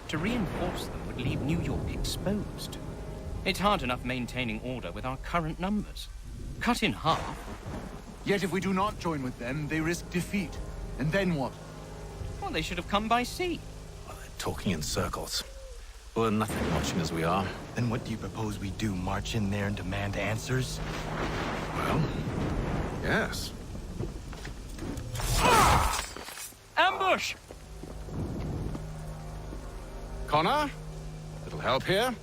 To reinforce them would leave New York exposed. It's hard enough maintaining order with our current numbers. Cut in half. Yet if we do not join with them, they risk defeat. And then what? Well, they should have come by sea. Well, they're talking in circles. We're nothing watching as we are. Then what do you propose we do? March in there and demand answers? Well, yes. Ambush! Connor? Little help here?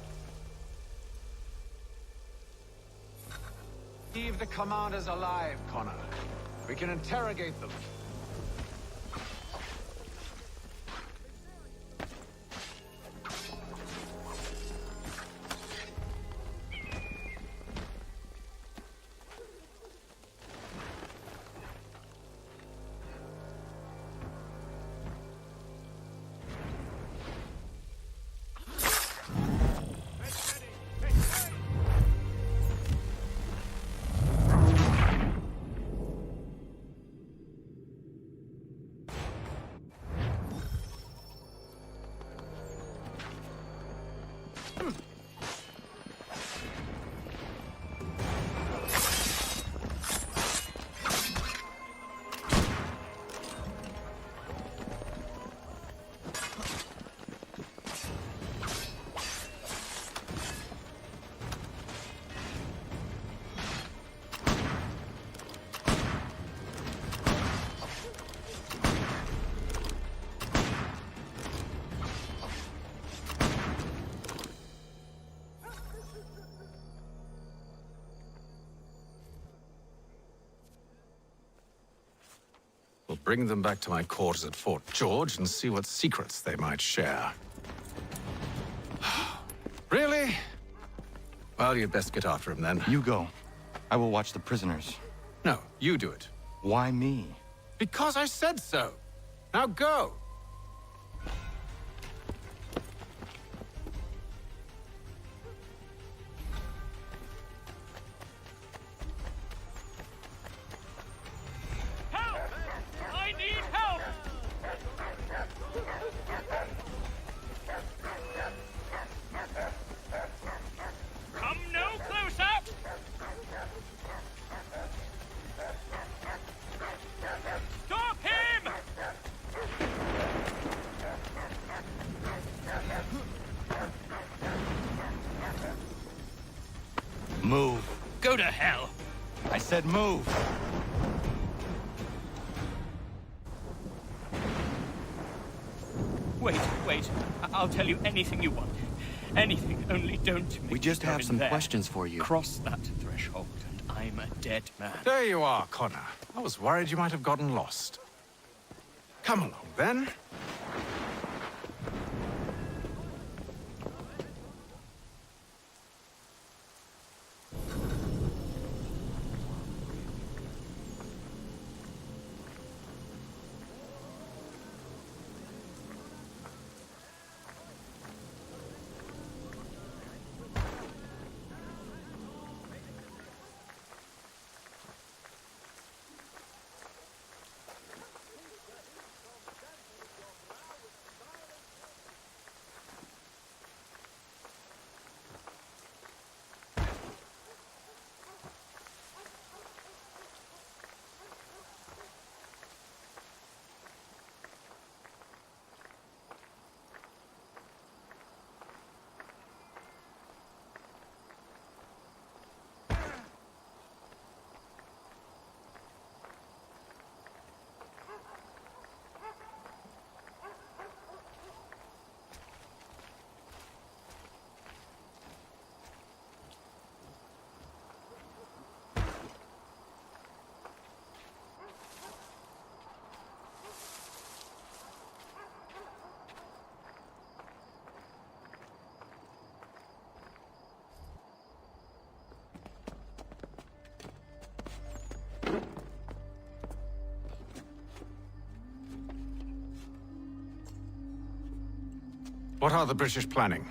Leave the commanders alive, Connor. We can interrogate them. Bring them back to my quarters at Fort George and see what secrets they might share. Really? Well, you'd best get after him then. You go. I will watch the prisoners. No, you do it. Why me? Because I said so. Now go. I need help! Come no closer! Stop him! Move. Go to hell! I said move. Wait. I'll tell you anything you want. Anything, only don't make We just me go have in some there. questions for you. Cross that threshold, and I'm a dead man. There you are, Connor. I was worried you might have gotten lost. Come along, then. What are the British planning?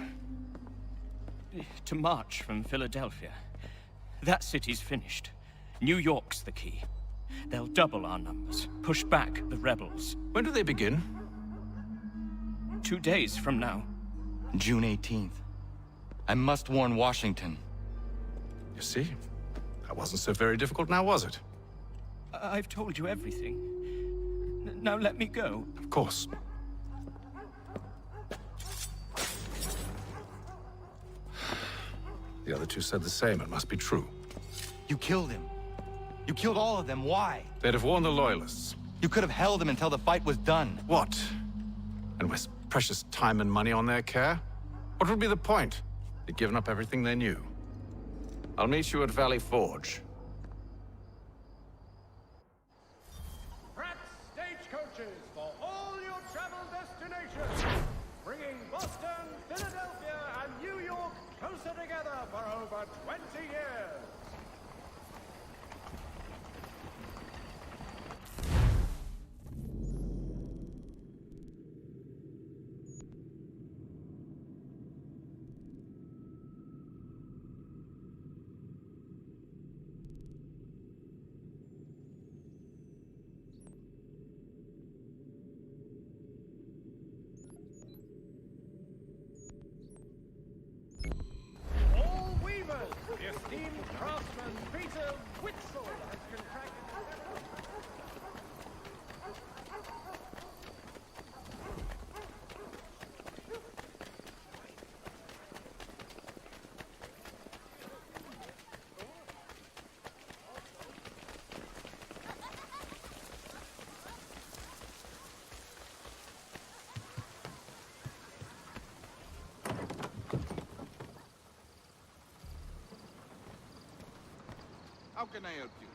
To march from Philadelphia. That city's finished. New York's the key. They'll double our numbers, push back the rebels. When do they begin? 2 days from now. June 18th. I must warn Washington. You see? That wasn't so very difficult now, was it? I've told you everything. Now let me go. Of course. The other two said the same. It must be true. You killed him. You killed all of them. Why? They'd have warned the Loyalists. You could have held him until the fight was done. What? And waste precious time and money on their care? What would be the point? They'd given up everything they knew. I'll meet you at Valley Forge. Pratt stagecoaches for all your travel destinations, bringing Boston, Philadelphia, and New York closer together for over 20 years. The esteemed craftsman Peter Witzel has contracted... How can I help you?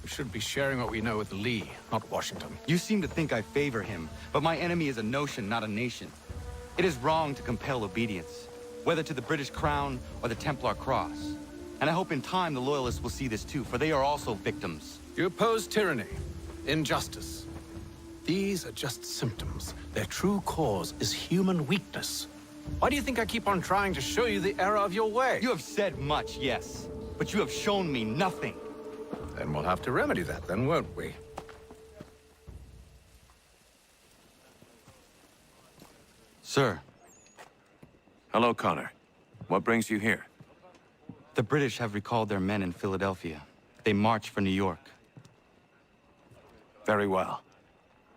We should be sharing what we know with Lee, not Washington. You seem to think I favor him, but my enemy is a notion, not a nation. It is wrong to compel obedience, whether to the British Crown or the Templar Cross. And I hope in time the Loyalists will see this too, for they are also victims. You oppose tyranny, injustice. These are just symptoms. Their true cause is human weakness. Why do you think I keep on trying to show you the error of your way? You have said much, yes, but you have shown me nothing. Then we'll have to remedy that then, won't we? Sir. Hello, Connor. What brings you here? The British have recalled their men in Philadelphia. They march for New York. Very well.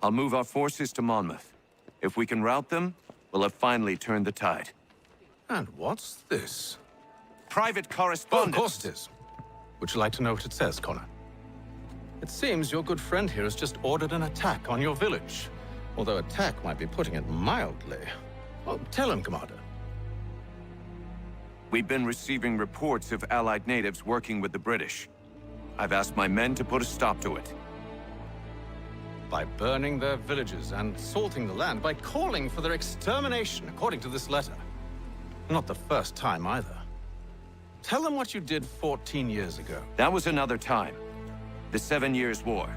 I'll move our forces to Monmouth. If we can rout them, we'll have finally turned the tide. And what's this? Private Oh, correspondence. of course it is. Would you like to know what it says, Connor? It seems your good friend here has just ordered an attack on your village. Although attack might be putting it mildly. Well, tell him, Commander. We've been receiving reports of Allied natives working with the British. I've asked my men to put a stop to it. By burning their villages and salting the land, by calling for their extermination, according to this letter. Not the first time, either. Tell them what you did 14 years ago. That was another time. The 7 Years' War.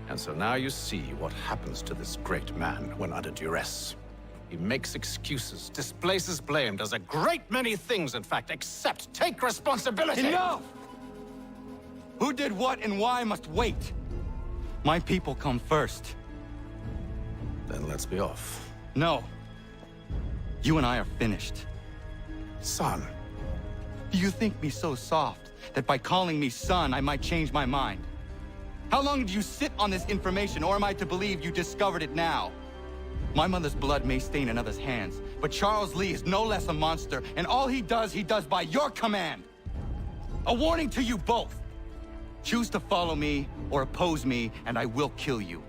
And so now you see what happens to this great man when under duress. He makes excuses, displaces blame, does a great many things, in fact, except take responsibility! Enough! Who did what and why must wait. My people come first. Then let's be off. No. You and I are finished. Son. Do you think me so soft that by calling me son, I might change my mind? How long did you sit on this information, or am I to believe you discovered it now? My mother's blood may stain another's hands, but Charles Lee is no less a monster, and all he does by your command. A warning to you both. Choose to follow me or oppose me, and I will kill you.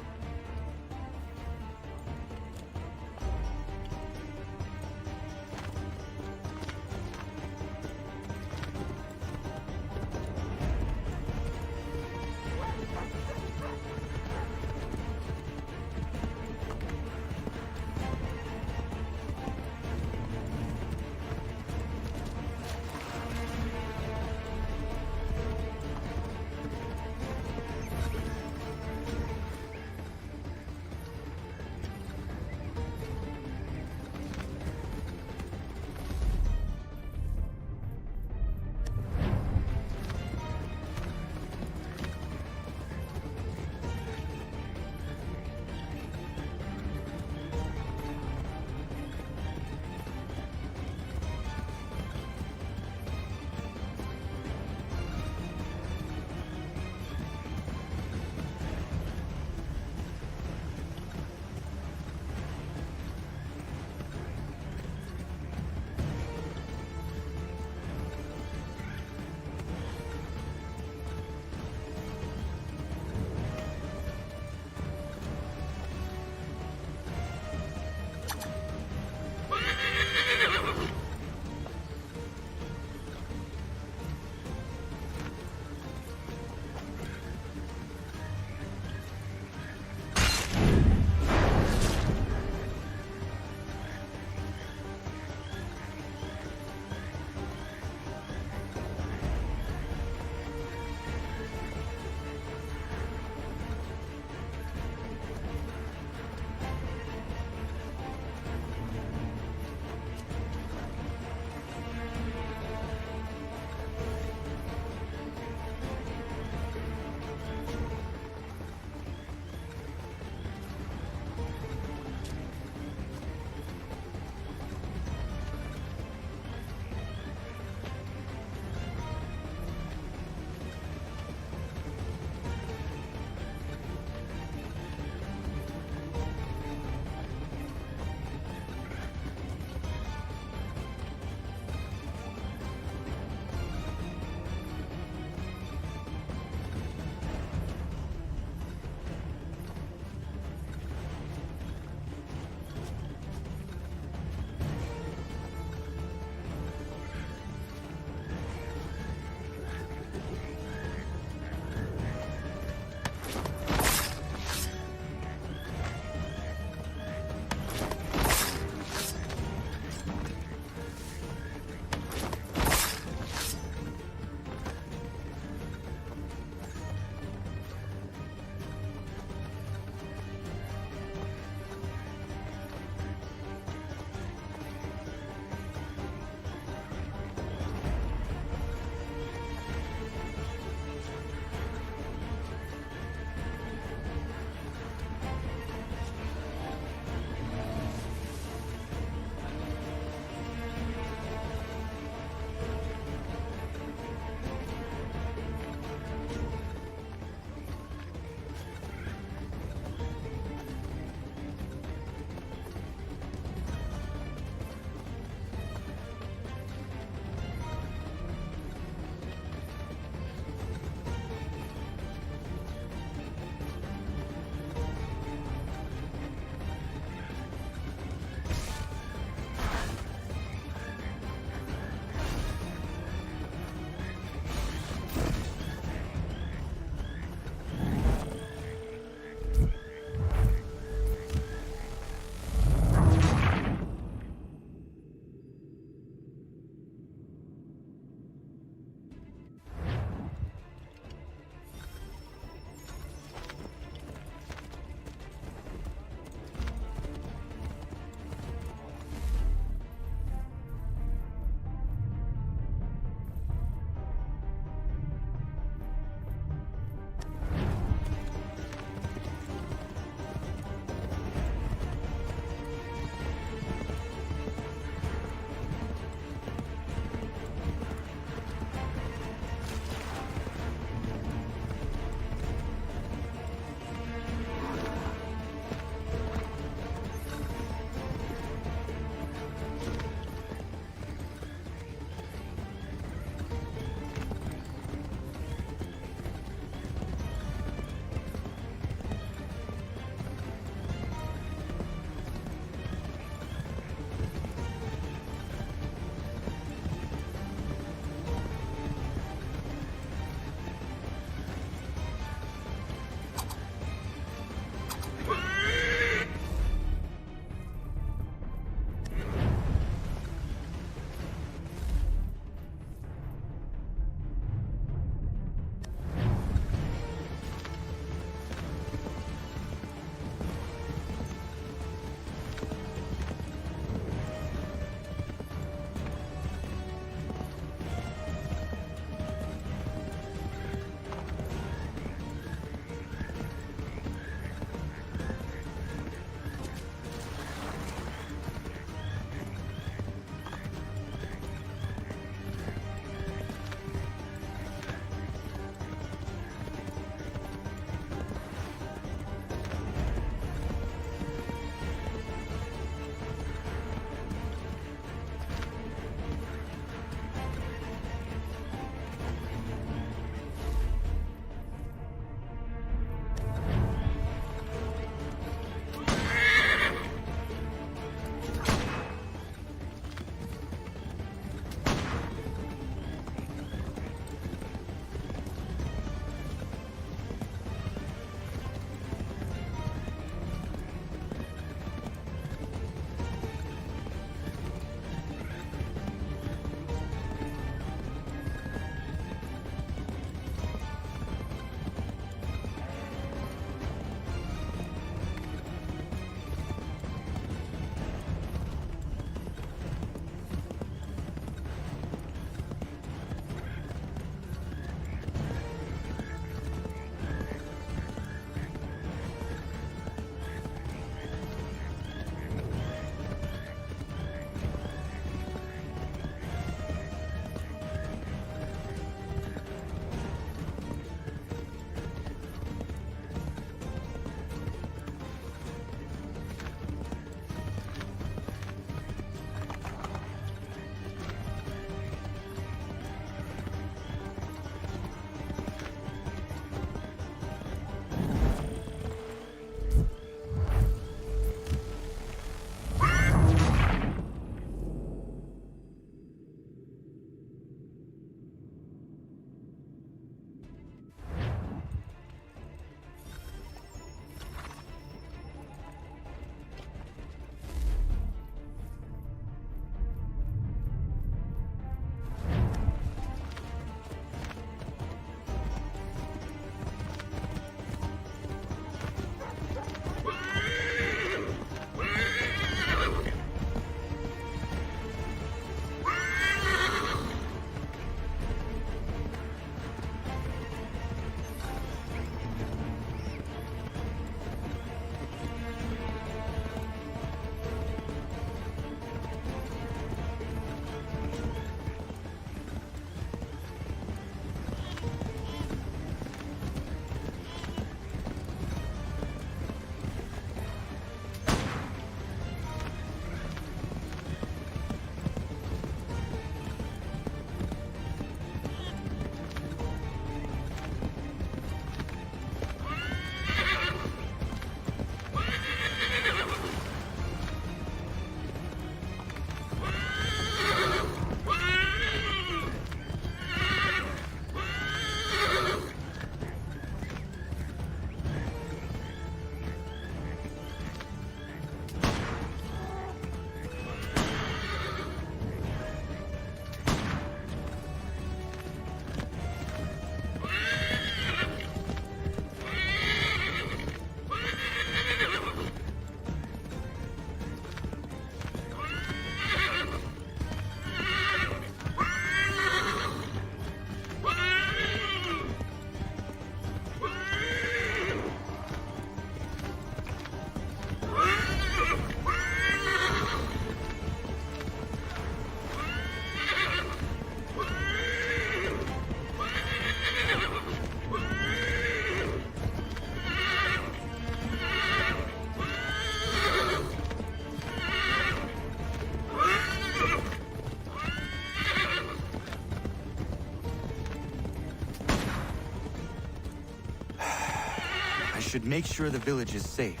should make sure the village is safe.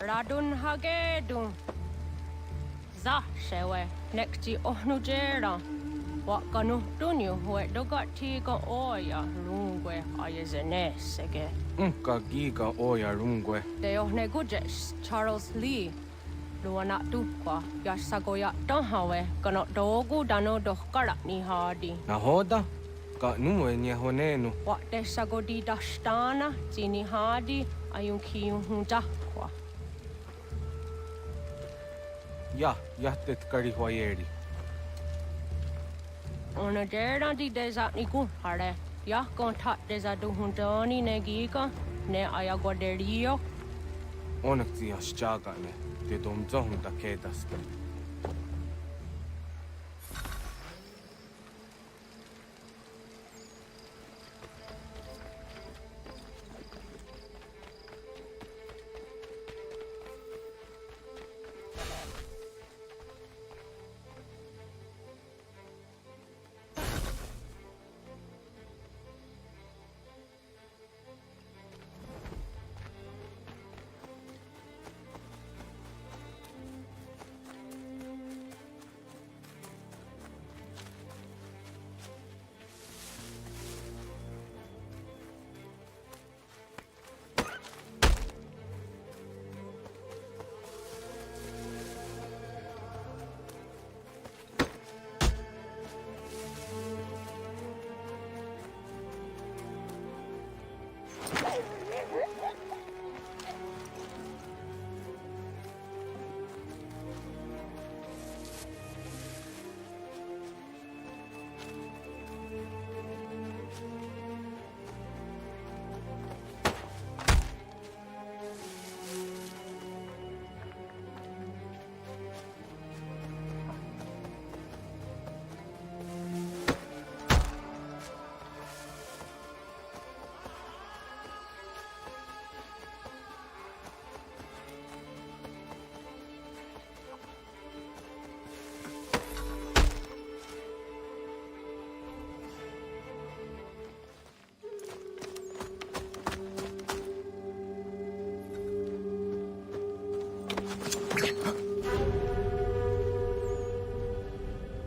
Radun hagedun. Za shewe nekti ohnujera. Wakanu dunyu hue dogati ga oya rungwe ayazenesege. Unka giga oya rungwe. De ohne gujes Charles Lee. Luana tukwa yasagoya donhawe kano dogu dano dohkara ni hadi. Nahoda? Ka numwe nye honenu. Wat de sagodi dashtana zini hadi ayun kiyun hundakwa. Ya, yahtet karihwayeri. Ona dera di desa ni kun hare. Ya kontak desa du hundani negiga ne ayagoderio. Onakti yashchaga ne. Te domzo hunda kedaske.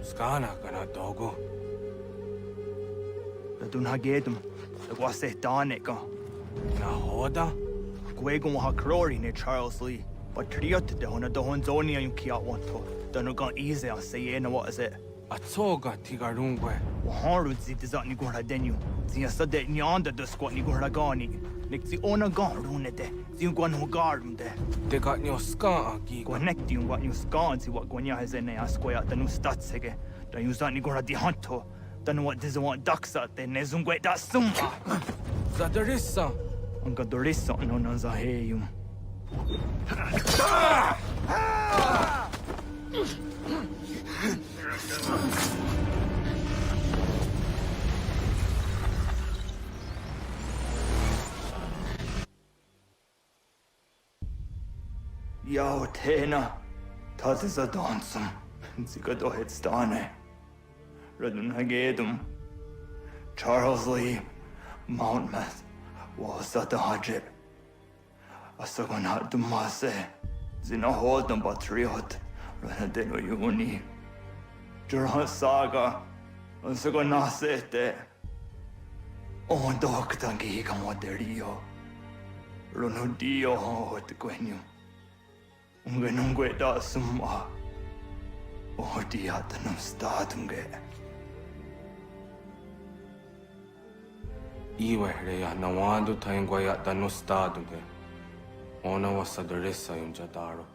Skana kana dogo. Radun hagedum. Lagwase daneka. Nahoda? Gwegon wa hakrori ne Charles Lee. But triot de hona dohon zoni ayun kia wanto. Danugan easy a sayena what is it? Atsoga tigarungwe. Waharu zi dizat ni gora denu. Zia sade nyanda de squat ni gora gani. Nik zi ona gan rune de. Zi gwan ho garum de. De got nyo ska agi. Gwanekti un wat nyu skan zi wat gwanya hezene asquaya danu statsege. Dan yu zat ni gora di hanto. Danu wat diza want daksa de ne zungwe da sumba. Zadarissa. Unga dorissa no nanzaheyum. Yao tena, tazisa dansum, zika dohetstane. Radun hagedum. Charles Lee, Mountmouth, wasata hajib. Asagonat dumase, zinahodam batriot, ranadeno yuni. Jurhan saga, asagonasete. On doktangi kamoderio. Runudio hot quenu. Ungenungwe da summa. Odiatano stadunge. Iwe reya nawando taingwaya dano staduge. Ona wasadresa yunjadaro.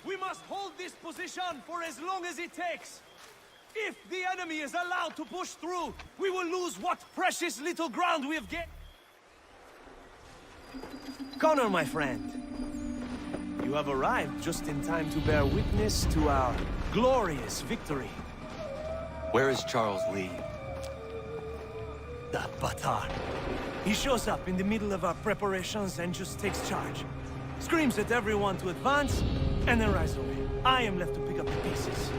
We must hold this position for as long as it takes. If the enemy is allowed to push through, we will lose what precious little ground we have gained. Connor, my friend, you have arrived just in time to bear witness to our glorious victory. Where is Charles Lee? That Batar. He shows up in the middle of our preparations and just takes charge. Screams at everyone to advance, and then rides away. I am left to pick up the pieces.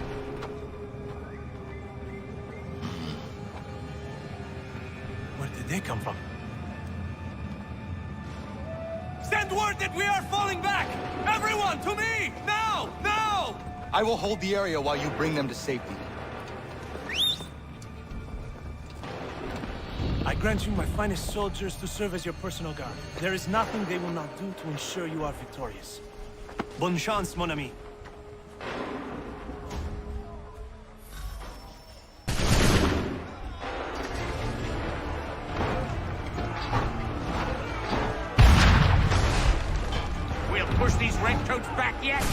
Where did they come from? Send word that we are falling back! Everyone, to me! Now! Now! I will hold the area while you bring them to safety. I grant you my finest soldiers to serve as your personal guard. There is nothing they will not do to ensure you are victorious. Bonne chance, mon ami. We'll push these redcoats back yet?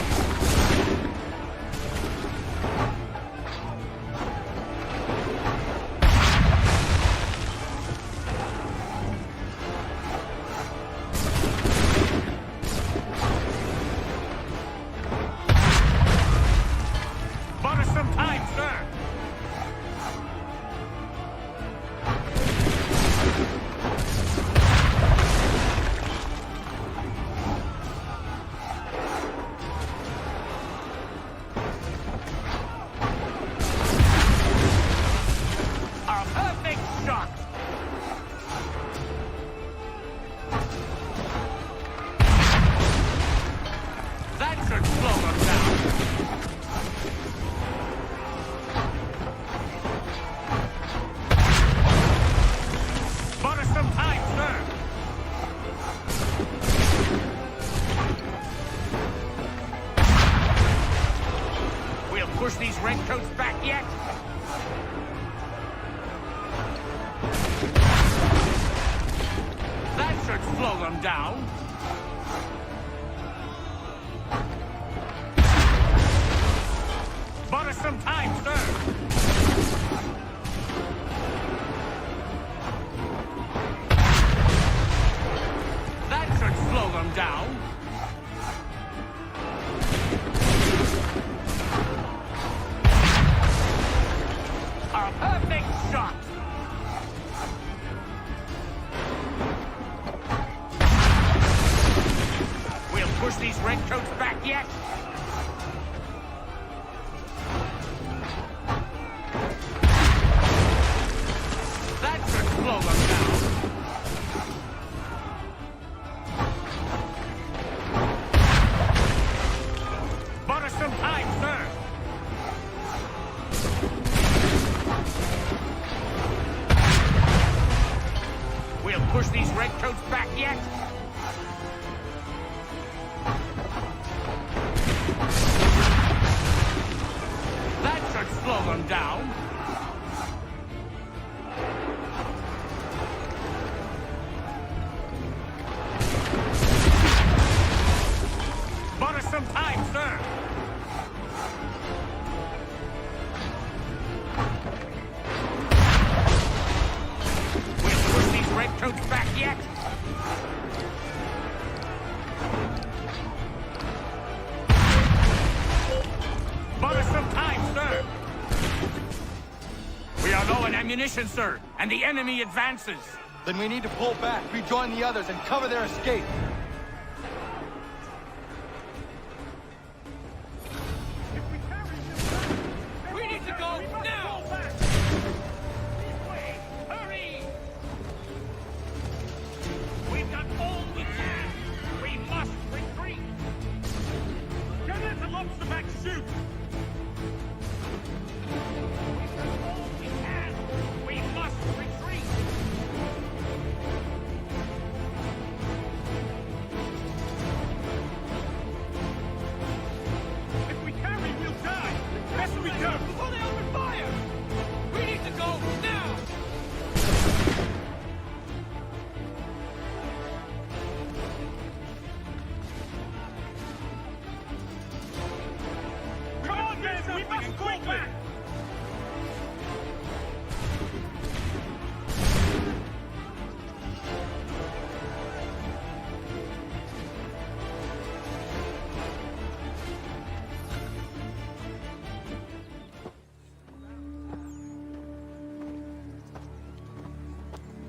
Push these redcoats back yet? That should slow them down. Bought us some time, sir. That should slow them down. A perfect shot! these redcoats back yet? That should slow them down. Bought us some time, sir. We'll push these redcoats back yet? That should slow them down. Bought us some time, sir. We'll push these redcoats back yet? Bought us some time, sir. We are low on ammunition, sir, and the enemy advances. Then we need to pull back, rejoin the others, and cover their escape. We need to go now! This way! Hurry! We've got all we can! We must retreat! Get into lobster back shoot! We've got all we can! We must retreat! If we carry, we'll die! Yes, we do! Before they open fire! We need to go now! Come on, men! We must go back!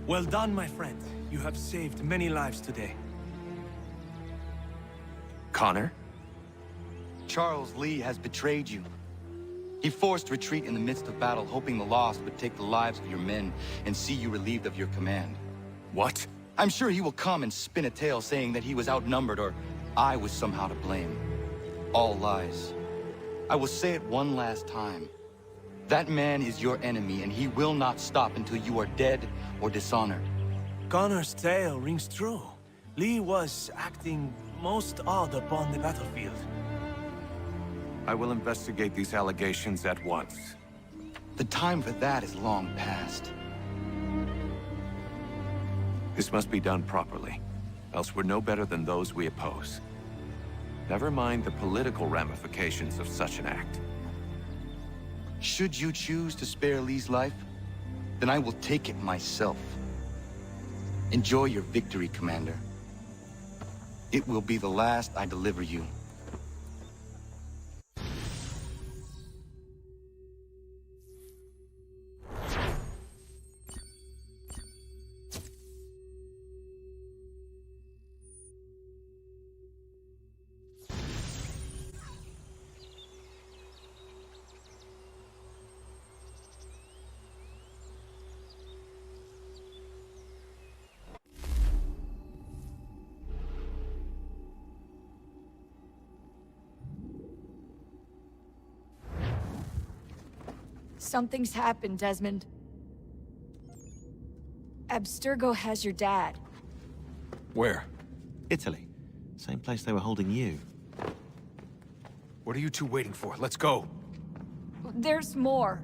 Well done, my friend. You have saved many lives today. Connor? Charles Lee has betrayed you. He forced retreat in the midst of battle, hoping the loss would take the lives of your men and see you relieved of your command. What? I'm sure he will come and spin a tale saying that he was outnumbered or I was somehow to blame. All lies. I will say it one last time. That man is your enemy, and he will not stop until you are dead or dishonored. Connor's tale rings true. Lee was acting most odd upon the battlefield. I will investigate these allegations at once. The time for that is long past. This must be done properly, else we're no better than those we oppose. Never mind the political ramifications of such an act. Should you choose to spare Lee's life, then I will take it myself. Enjoy your victory, Commander. It will be the last I deliver you. Something's happened, Desmond. Abstergo has your dad. Where? Italy. Same place they were holding you. What are you two waiting for? Let's go. There's more.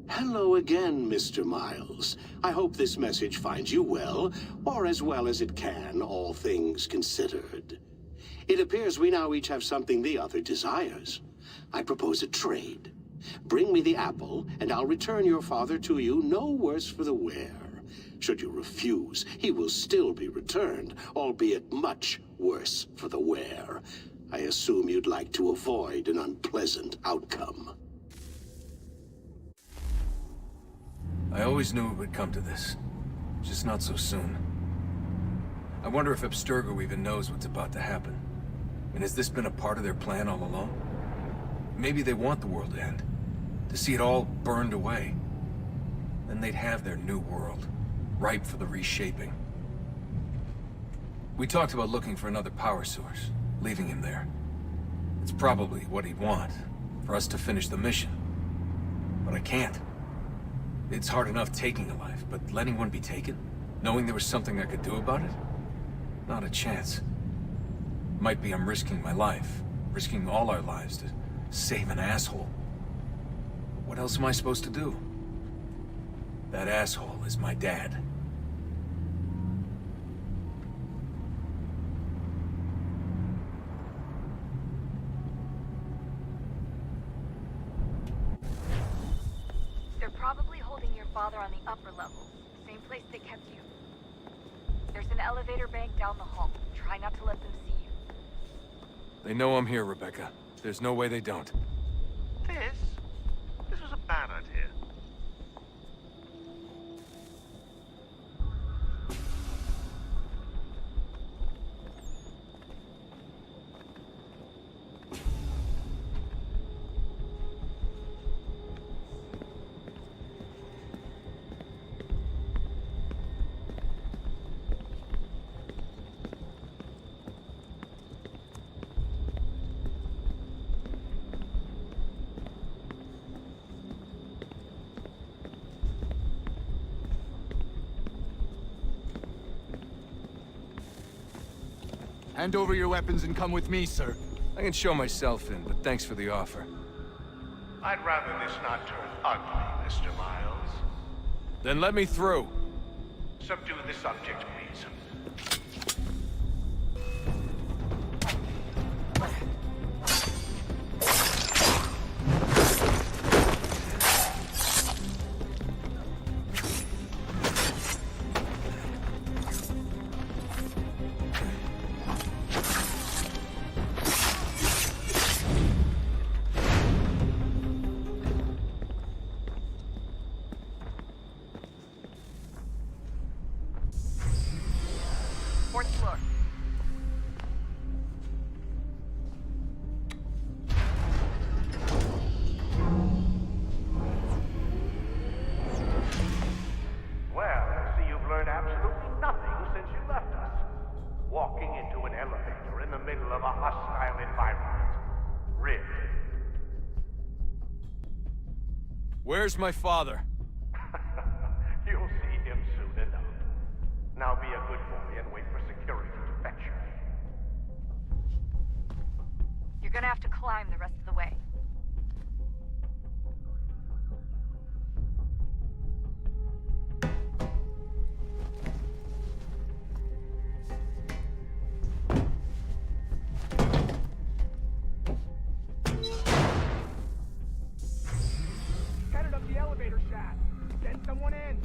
Hello again, Mr. Miles. I hope this message finds you well, or as well as it can, all things considered. It appears we now each have something the other desires. I propose a trade. Bring me the apple, and I'll return your father to you no worse for the wear. Should you refuse, he will still be returned, albeit much worse for the wear. I assume you'd like to avoid an unpleasant outcome. I always knew it would come to this. Just not so soon. I wonder if Abstergo even knows what's about to happen. And has this been a part of their plan all along? Maybe they want the world to end. To see it all burned away. Then they'd have their new world, ripe for the reshaping. We talked about looking for another power source, leaving him there. It's probably what he'd want, for us to finish the mission. But I can't. It's hard enough taking a life, but letting one be taken? Knowing there was something I could do about it? Not a chance. Might be I'm risking my life, risking all our lives to save an asshole. What else am I supposed to do? That asshole is my dad. They're probably holding your father on the upper level, same place they kept you. There's an elevator bank down the hall. Try not to let them see you. They know I'm here, Rebecca. There's no way they don't. This was a bad idea. Hand over your weapons and come with me, sir. I can show myself in, but thanks for the offer. I'd rather this not turn ugly, Mr. Miles. Then let me through. Subdue the subject, please. Fourth floor. Well, I see you've learned absolutely nothing since you left us. Walking into an elevator in the middle of a hostile environment. Really? Where's my father? You'll see him soon enough. Now be a good boy and wait for security to fetch you. You're gonna have to climb the rest of the way. Headed up the elevator shaft. Send someone in.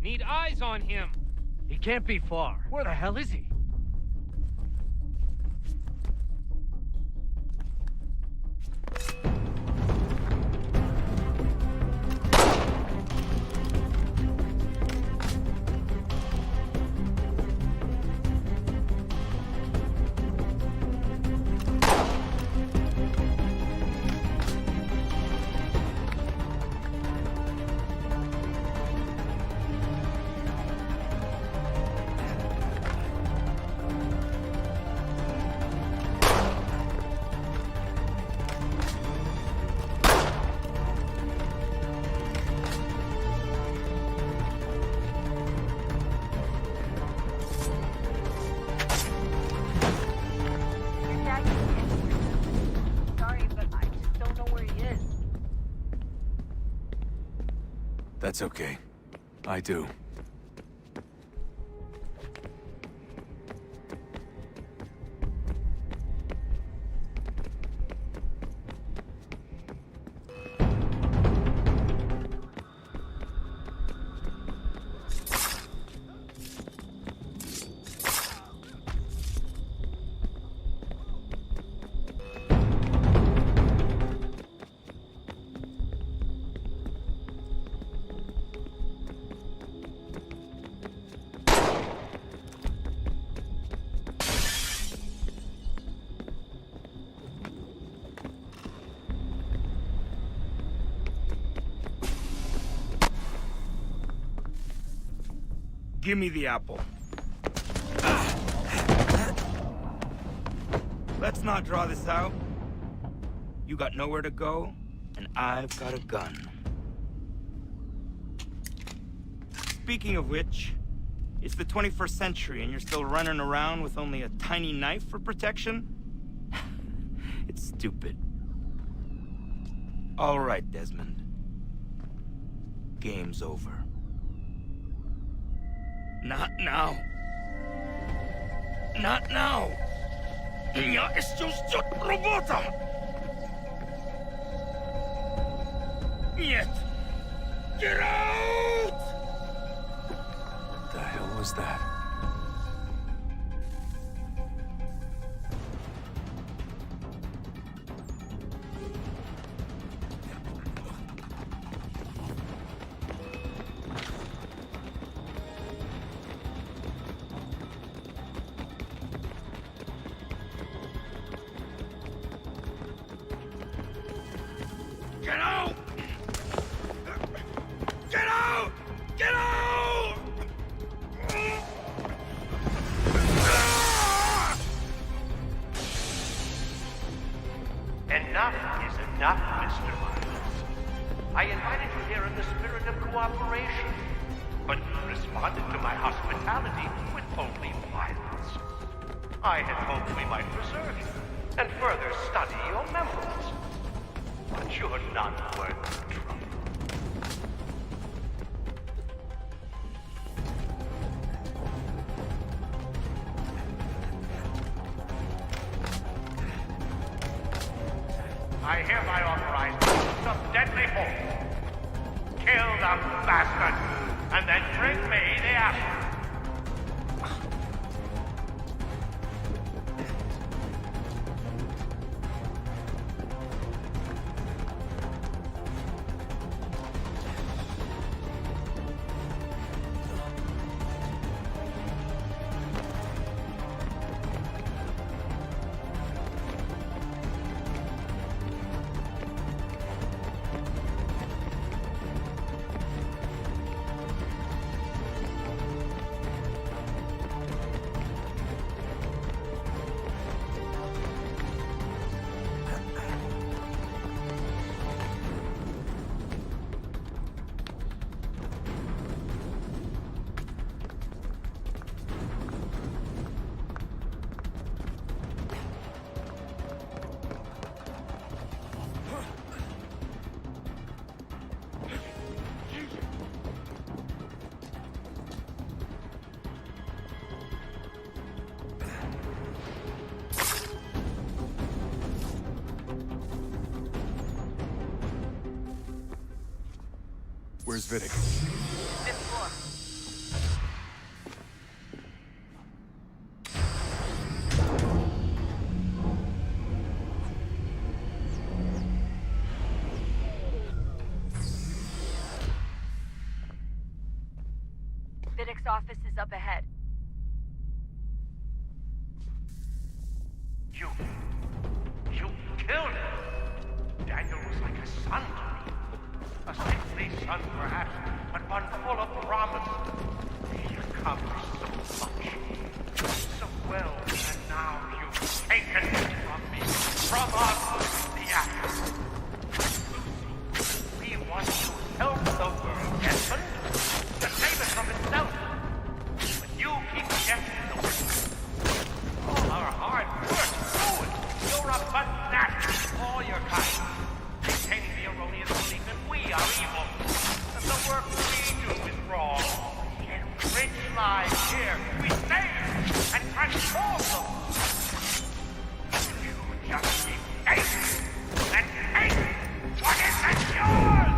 Need eyes on him. He can't be far. Where the hell is he? That's okay. I do. Give me the apple. Let's not draw this out. You got nowhere to go, and I've got a gun. Speaking of which, it's the 21st century and you're still running around with only a tiny knife for protection? It's stupid. All right, Desmond. Game's over. Not now. Not now. Я еще ждет работа. Нет. Get out! What the hell was that? Get out! Get out! Get out! Enough is enough, Mr. Miles. I invited you here in the spirit of cooperation, but you responded to my hospitality with only violence. I had hoped we might preserve you and further study your memories. But you're not worth the trouble. I hereby authorize the use of deadly force. Kill the bastard, and then bring me the ashes. Where's Vidic? Fifth floor. Vidic's office is up ahead. You killed him. Daniel was like a son to me. A sickly son, perhaps, but one full of promise. He accomplished so much, so well, and now you've taken it from me, from us, the actors. We want to help the world, Desmond, to save it from itself. But you keep guessing the way. All our hard work ruined. You're a fanatic, all your kind. Maintaining the erroneous belief that we are evil, and the work transform them. You just escape and take what isn't yours!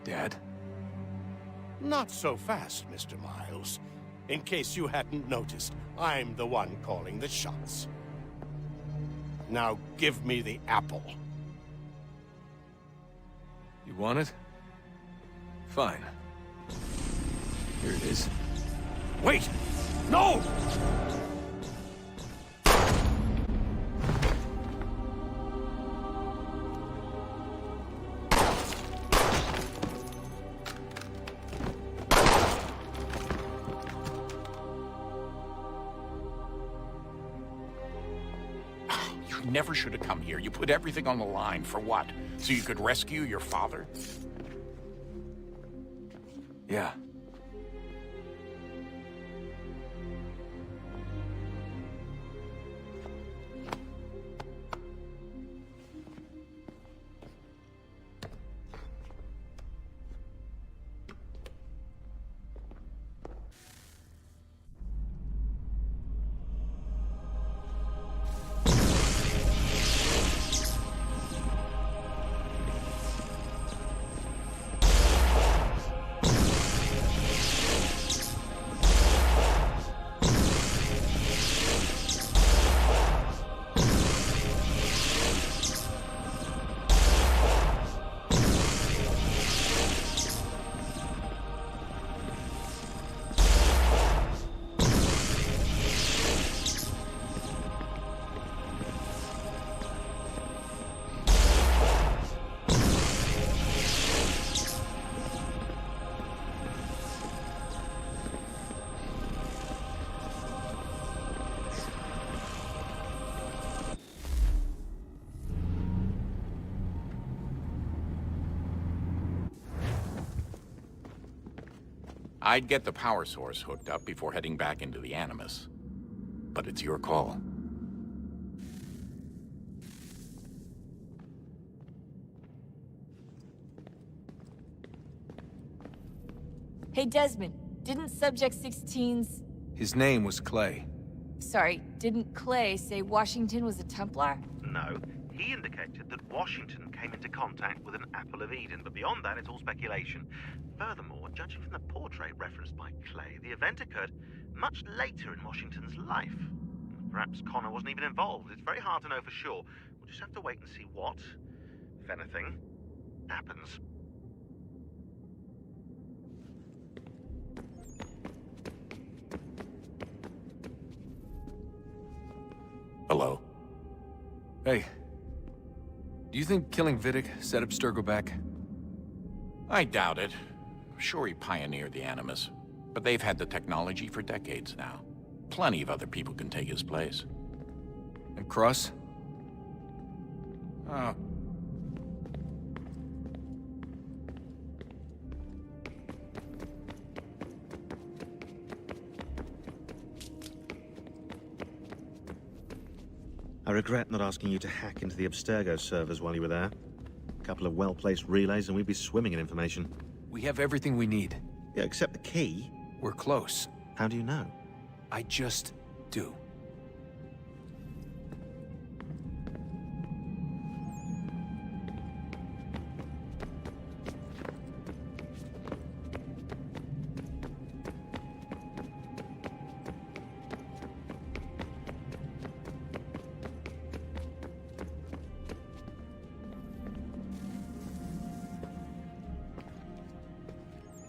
Dad? Not so fast, Mr. Miles. In case you hadn't noticed, I'm the one calling the shots. Now give me the apple. You want it? Fine. Here it is. Wait! No! You never should have come here. You put everything on the line. For what? So you could rescue your father? Yeah. I'd get the power source hooked up before heading back into the Animus. But it's your call. Hey, Desmond, didn't Subject 16's... His name was Clay. Sorry, didn't Clay say Washington was a Templar? No. He indicated that Washington came into contact with an Apple of Eden, but beyond that, it's all speculation. Furthermore, judging from the portrait referenced by Clay, the event occurred much later in Washington's life. Perhaps Connor wasn't even involved. It's very hard to know for sure. We'll just have to wait and see what, if anything, happens. Hello? Hey. Do you think killing Vidic set up Sturgo back? I doubt it. Sure, he pioneered the Animus, but they've had the technology for decades now. Plenty of other people can take his place. And Cross? Oh. I regret not asking you to hack into the Abstergo servers while you were there. A couple of well-placed relays and we'd be swimming in information. We have everything we need. Yeah, except the key. We're close. How do you know? I just do.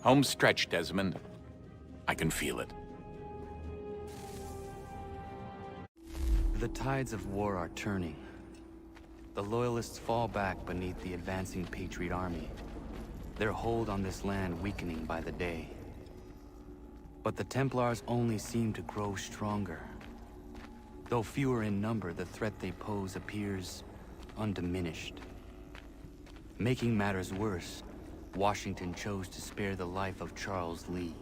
Home stretch, Desmond. I can feel it. The tides of war are turning. The Loyalists fall back beneath the advancing Patriot army, their hold on this land weakening by the day. But the Templars only seem to grow stronger. Though fewer in number, the threat they pose appears undiminished. Making matters worse, Washington chose to spare the life of Charles Lee.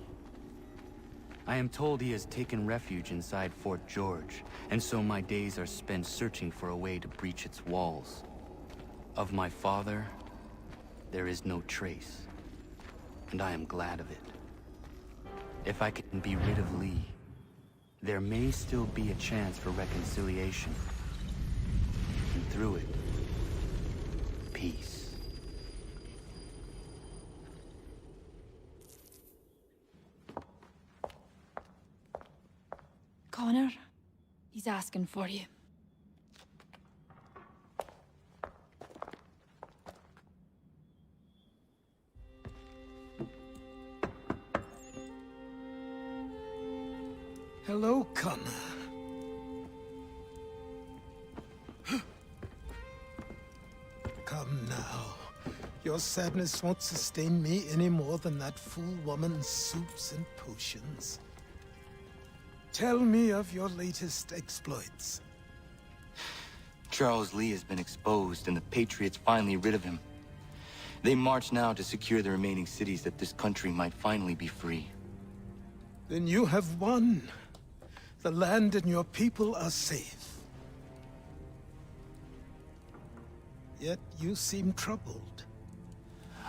I am told he has taken refuge inside Fort George, and so my days are spent searching for a way to breach its walls. Of my father, there is no trace, and I am glad of it. If I can be rid of Lee, there may still be a chance for reconciliation. And through it, peace. Connor, he's asking for you. Hello, Connor. Come now. Your sadness won't sustain me any more than that fool woman's soups and potions. Tell me of your latest exploits. Charles Lee has been exposed, and the Patriots finally rid of him. They march now to secure the remaining cities that this country might finally be free. Then you have won. The land and your people are safe. Yet you seem troubled.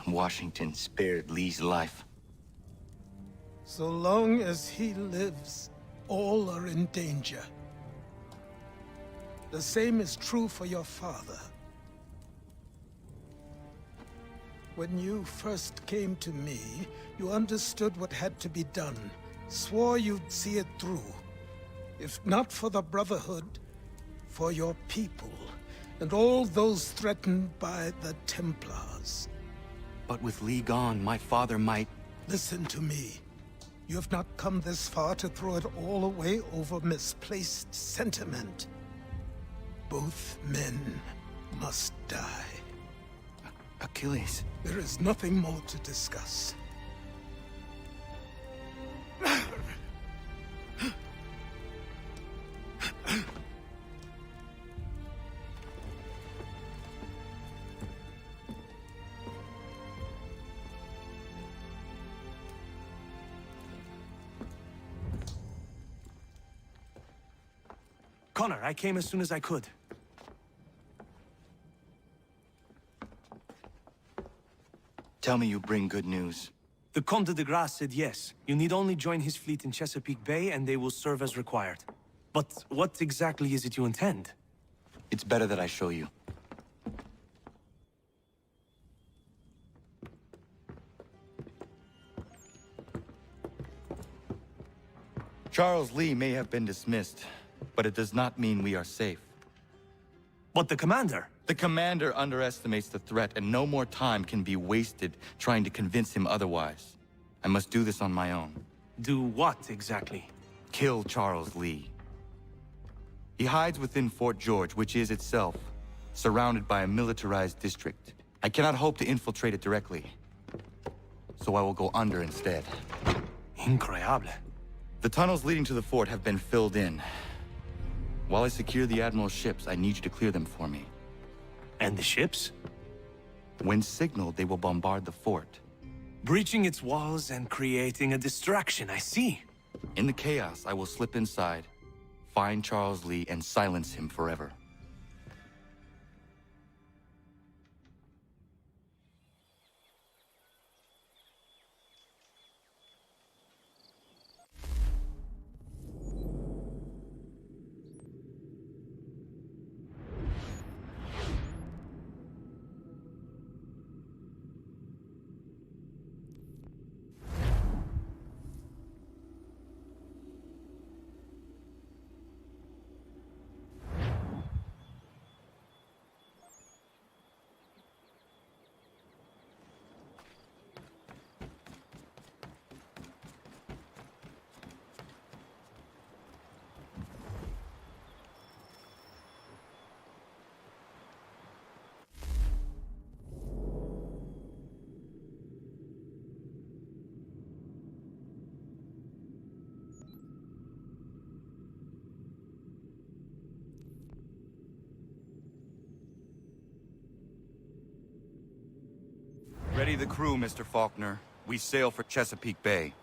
Washington spared Lee's life. So long as he lives, all are in danger. The same is true for your father. When you first came to me, you understood what had to be done, swore you'd see it through. If not for the Brotherhood, for your people, and all those threatened by the Templars. But with Lee gone, my father might... Listen to me. You have not come this far to throw it all away over misplaced sentiment. Both men must die. Achilles. There is nothing more to discuss. Connor, I came as soon as I could. Tell me you bring good news. The Comte de Grasse said yes. You need only join his fleet in Chesapeake Bay and they will serve as required. But what exactly is it you intend? It's better that I show you. Charles Lee may have been dismissed, but it does not mean we are safe. But the commander? The commander underestimates the threat, and no more time can be wasted trying to convince him otherwise. I must do this on my own. Do what exactly? Kill Charles Lee. He hides within Fort George, which is itself surrounded by a militarized district. I cannot hope to infiltrate it directly, so I will go under instead. Incroyable. The tunnels leading to the fort have been filled in. While I secure the Admiral's ships, I need you to clear them for me. And the ships? When signaled, they will bombard the fort. Breaching its walls and creating a distraction, I see. In the chaos, I will slip inside, find Charles Lee, and silence him forever. Ready the crew, Mr. Faulkner. We sail for Chesapeake Bay.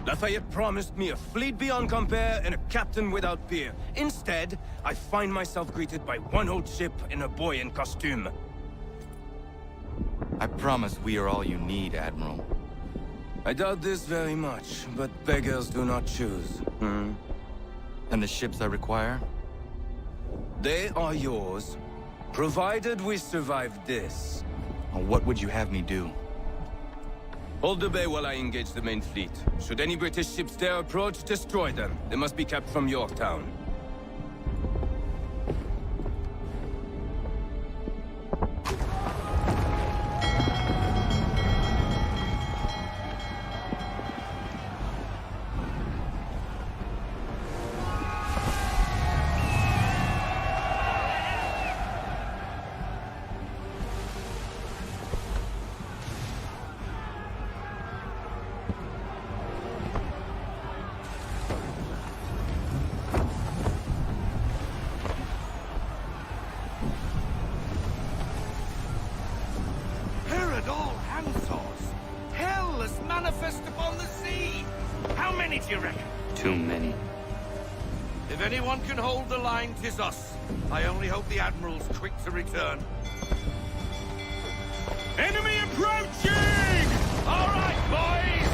Lafayette promised me a fleet beyond compare and a captain without peer. Instead, I find myself greeted by one old ship and a boy in costume. I promise we are all you need, Admiral. I doubt this very much, but beggars do not choose. And the ships I require? They are yours, provided we survive this. What would you have me do? Hold the bay while I engage the main fleet. Should any British ships dare approach, destroy them. They must be kept from Yorktown. Too many. If anyone can hold the line, 'tis us. I only hope the Admiral's quick to return. Enemy approaching! All right, boys!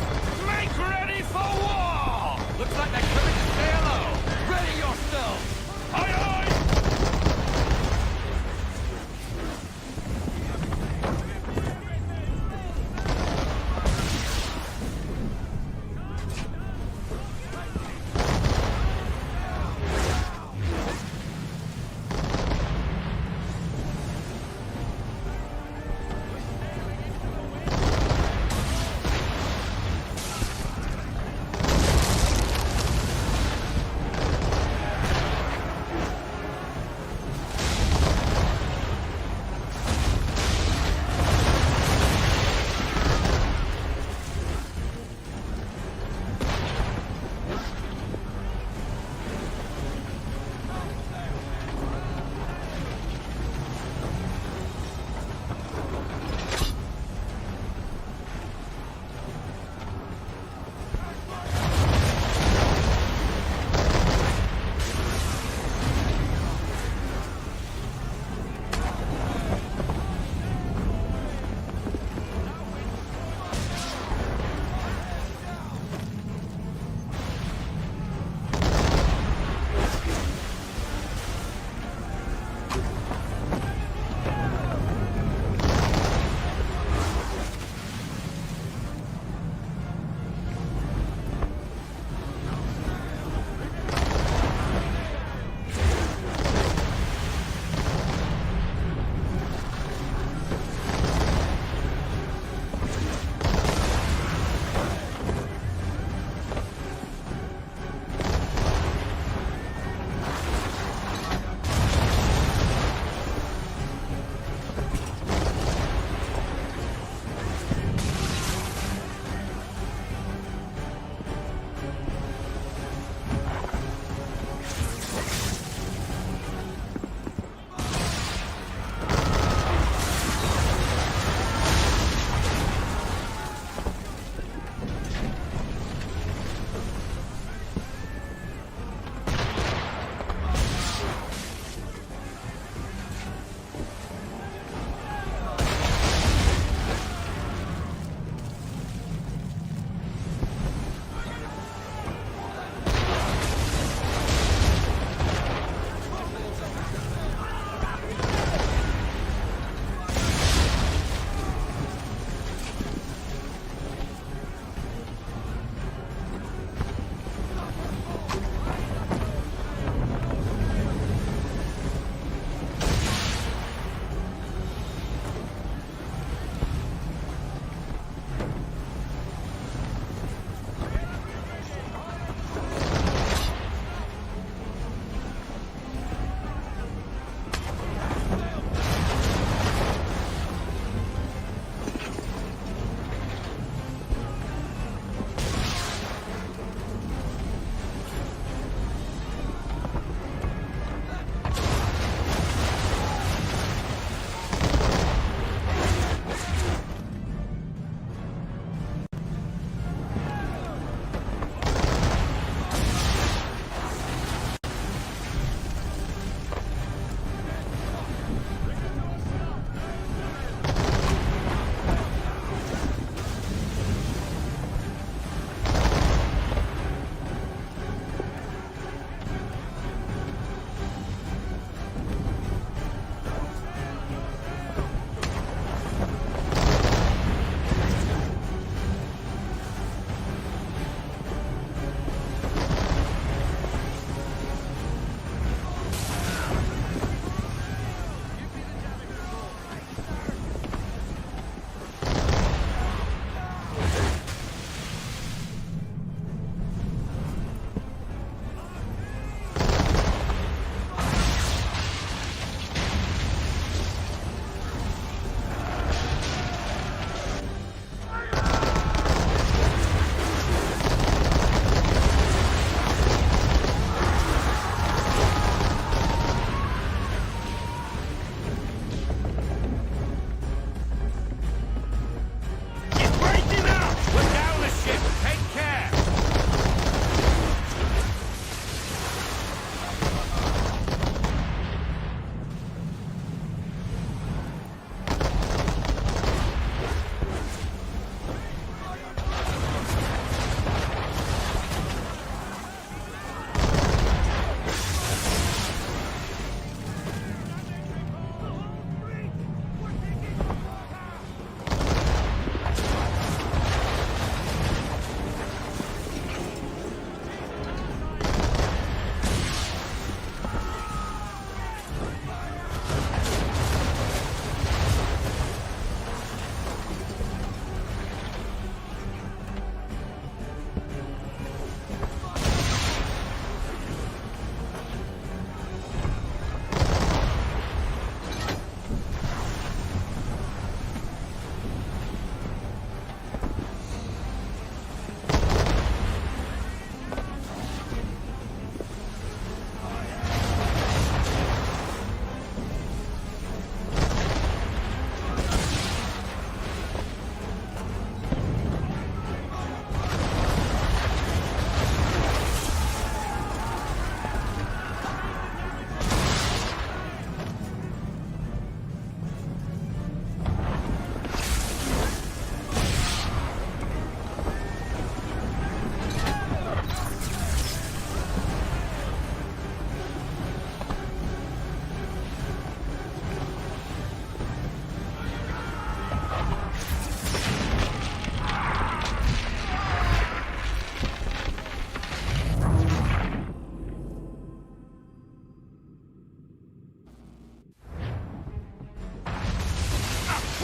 Make ready for war! Looks like they're coming to say hello. Ready yourselves! Aye, aye!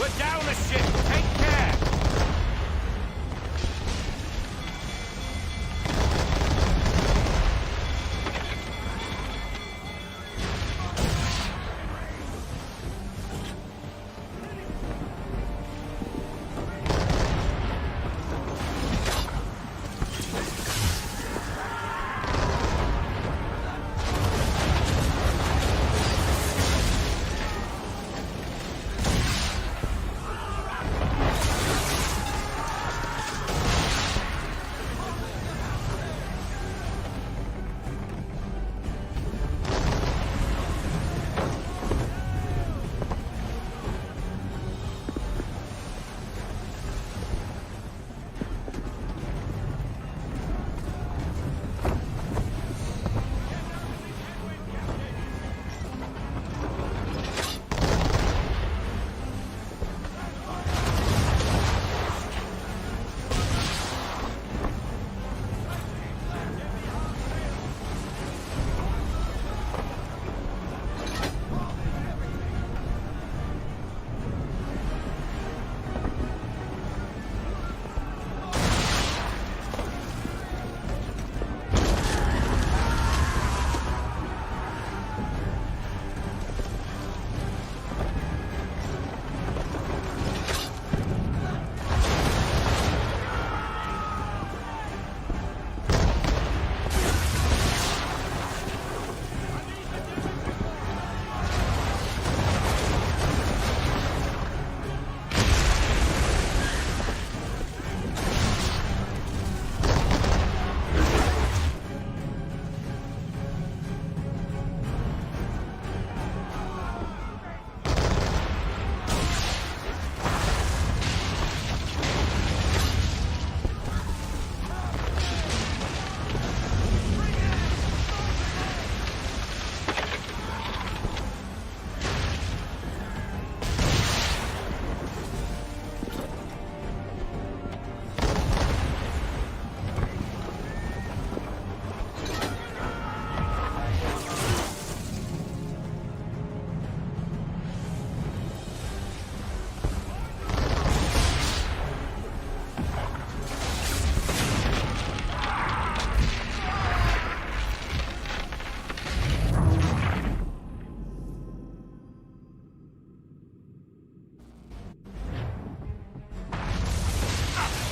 We're down a ship. Take care.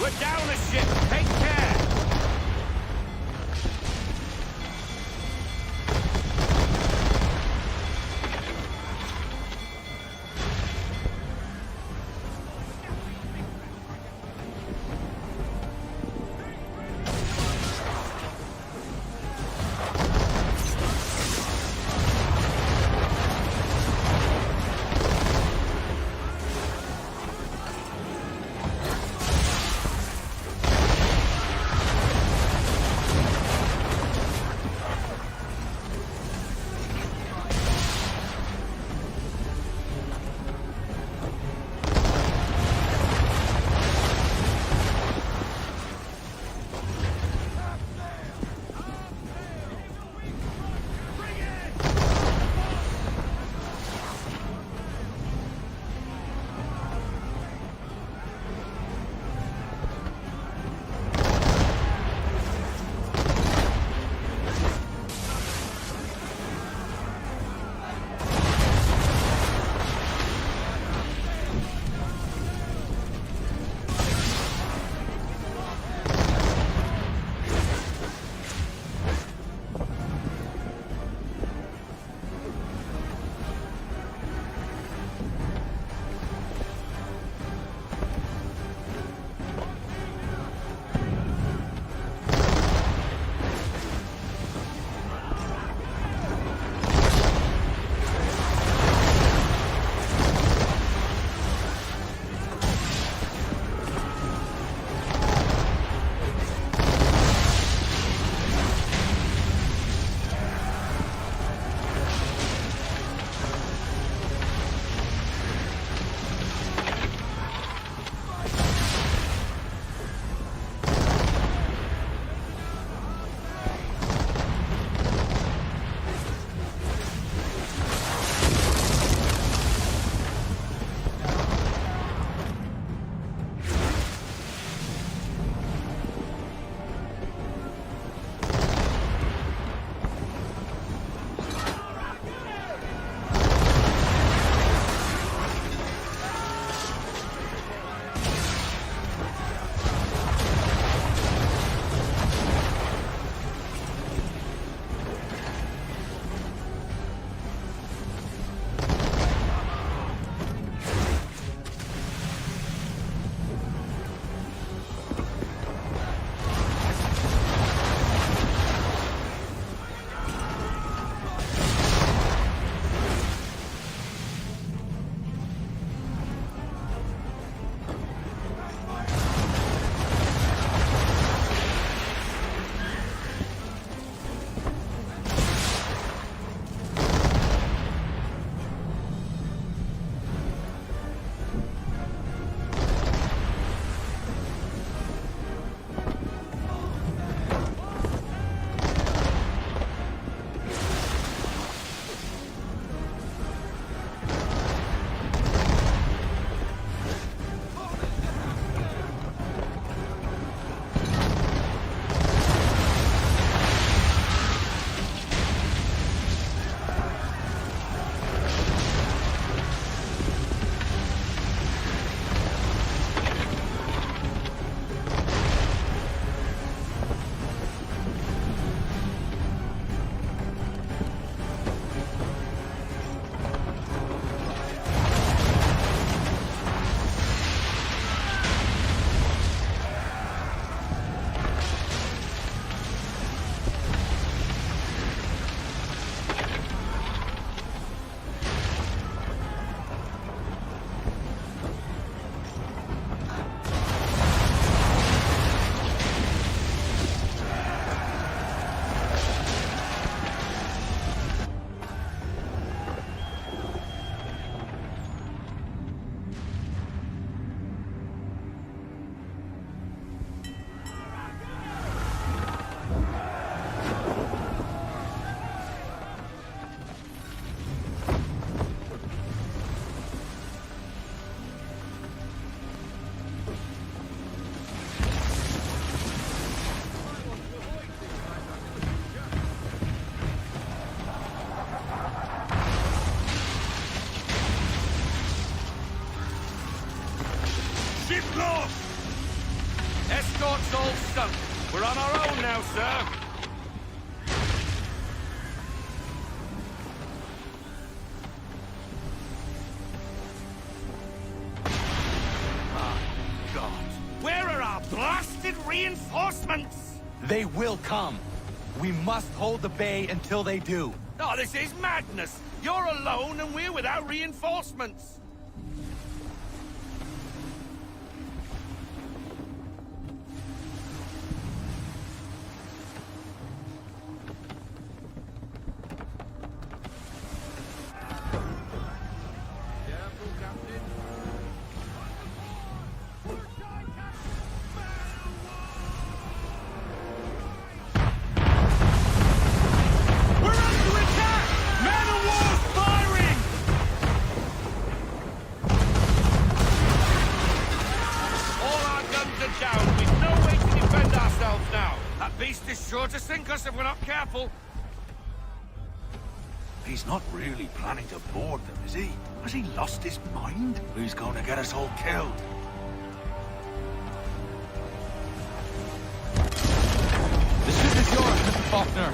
We're down a ship. Take care. Ship lost! Escort's all sunk. We're on our own now, sir. My God. Where are our blasted reinforcements? They will come. We must hold the bay until they do. Oh, this is madness! You're alone and we're without reinforcements! Sure to sink us if we're not careful. He's not really planning to board them, is he? Has he lost his mind? He's going to get us all killed. The ship is yours, Mr. Faulkner.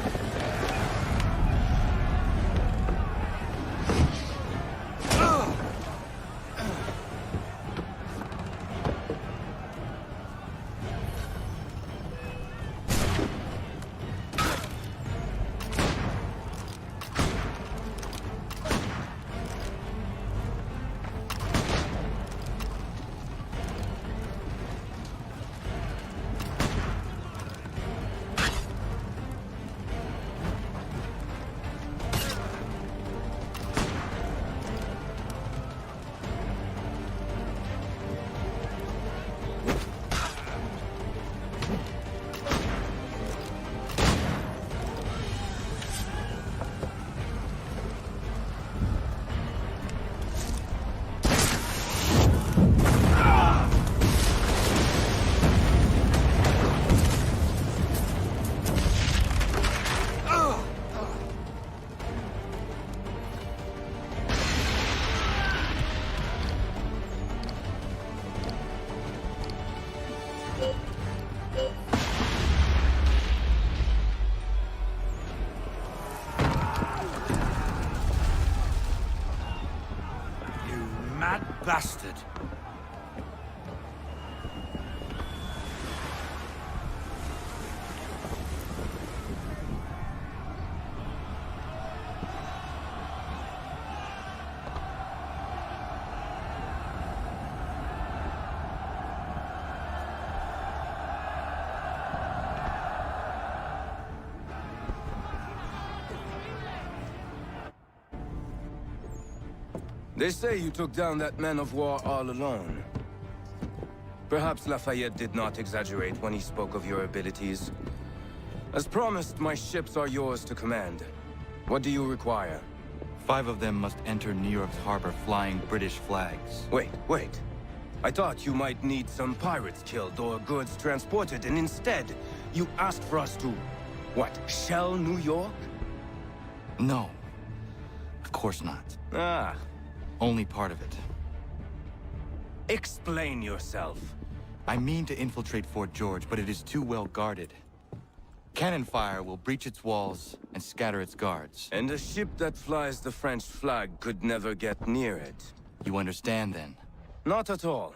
Bastard. They say you took down that man of war all alone. Perhaps Lafayette did not exaggerate when he spoke of your abilities. As promised, my ships are yours to command. What do you require? 5 of them must enter New York's harbor flying British flags. Wait. I thought you might need some pirates killed or goods transported, and instead, you asked for us to, what, shell New York? No. Of course not. Ah. Only part of it. Explain yourself. I mean to infiltrate Fort George, but it is too well guarded. Cannon fire will breach its walls and scatter its guards. And a ship that flies the French flag could never get near it. You understand, then? Not at all.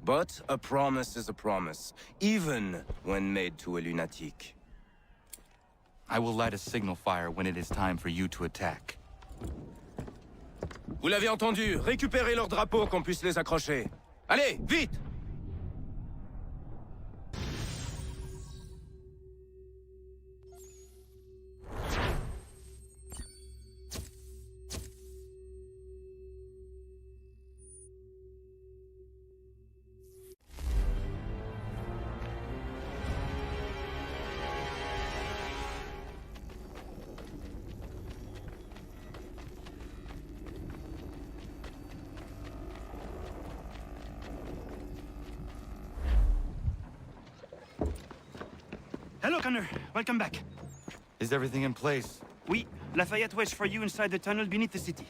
But a promise is a promise, even when made to a lunatic. I will light a signal fire when it is time for you to attack. Vous l'avez entendu, récupérez leurs drapeaux qu'on puisse les accrocher. Allez, vite! Hello, Connor. Welcome back. Is everything in place? Oui. Lafayette waits for you inside the tunnel beneath the city.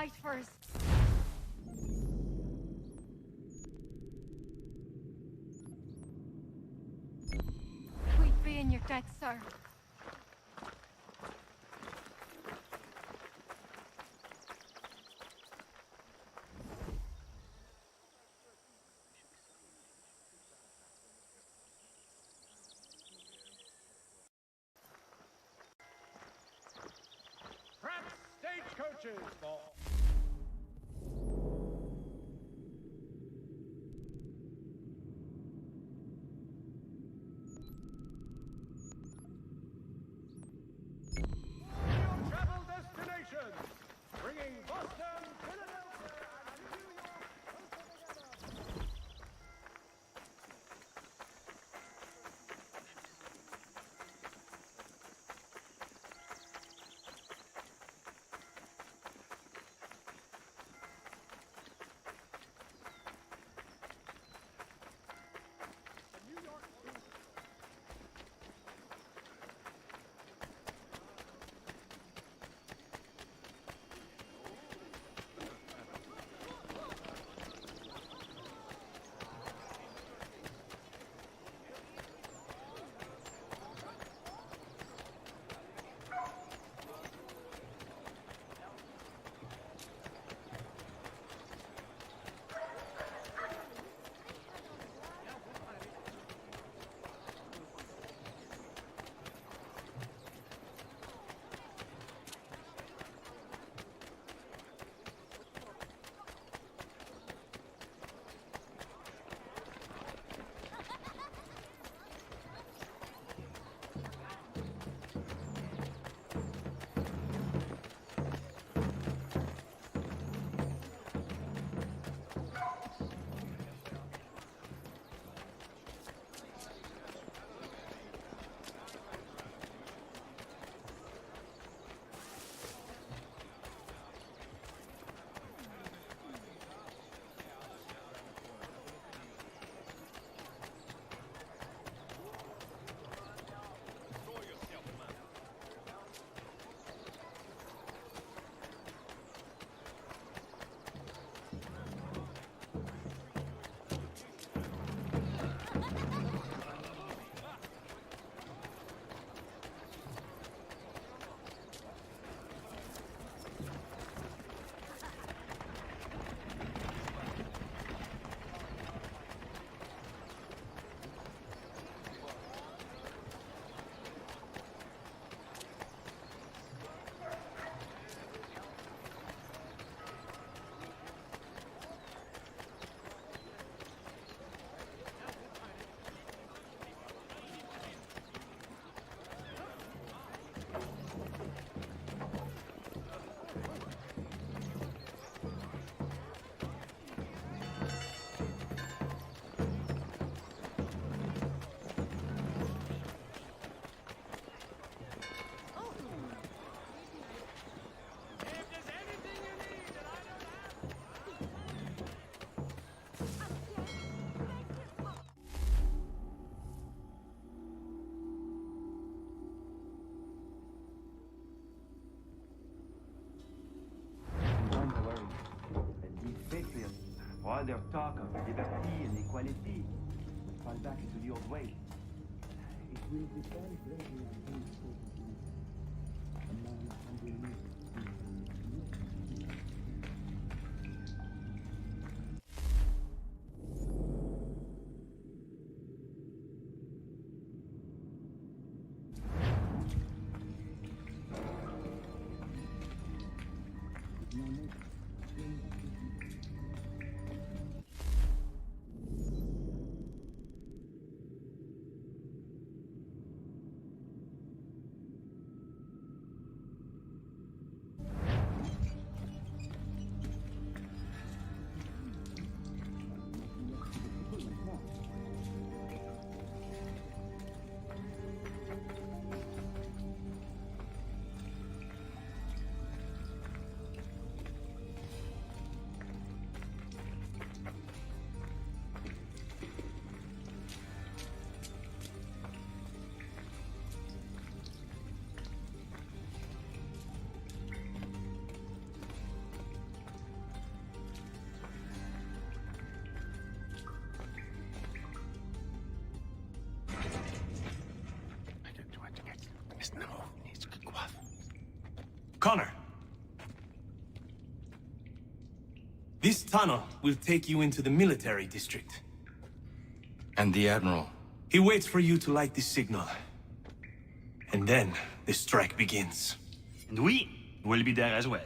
fight first. Quit being your death, sir. Stagecoaches for... travel destinations, bringing Boston, Philadelphia, and New York closer together. All their talk of liberty and equality will fall back into the old way. It will depend greatly on who is spoken to. A man underneath. Connor. This tunnel will take you into the military district. And the Admiral? He waits for you to light this signal. And then the strike begins. And we will be there as well.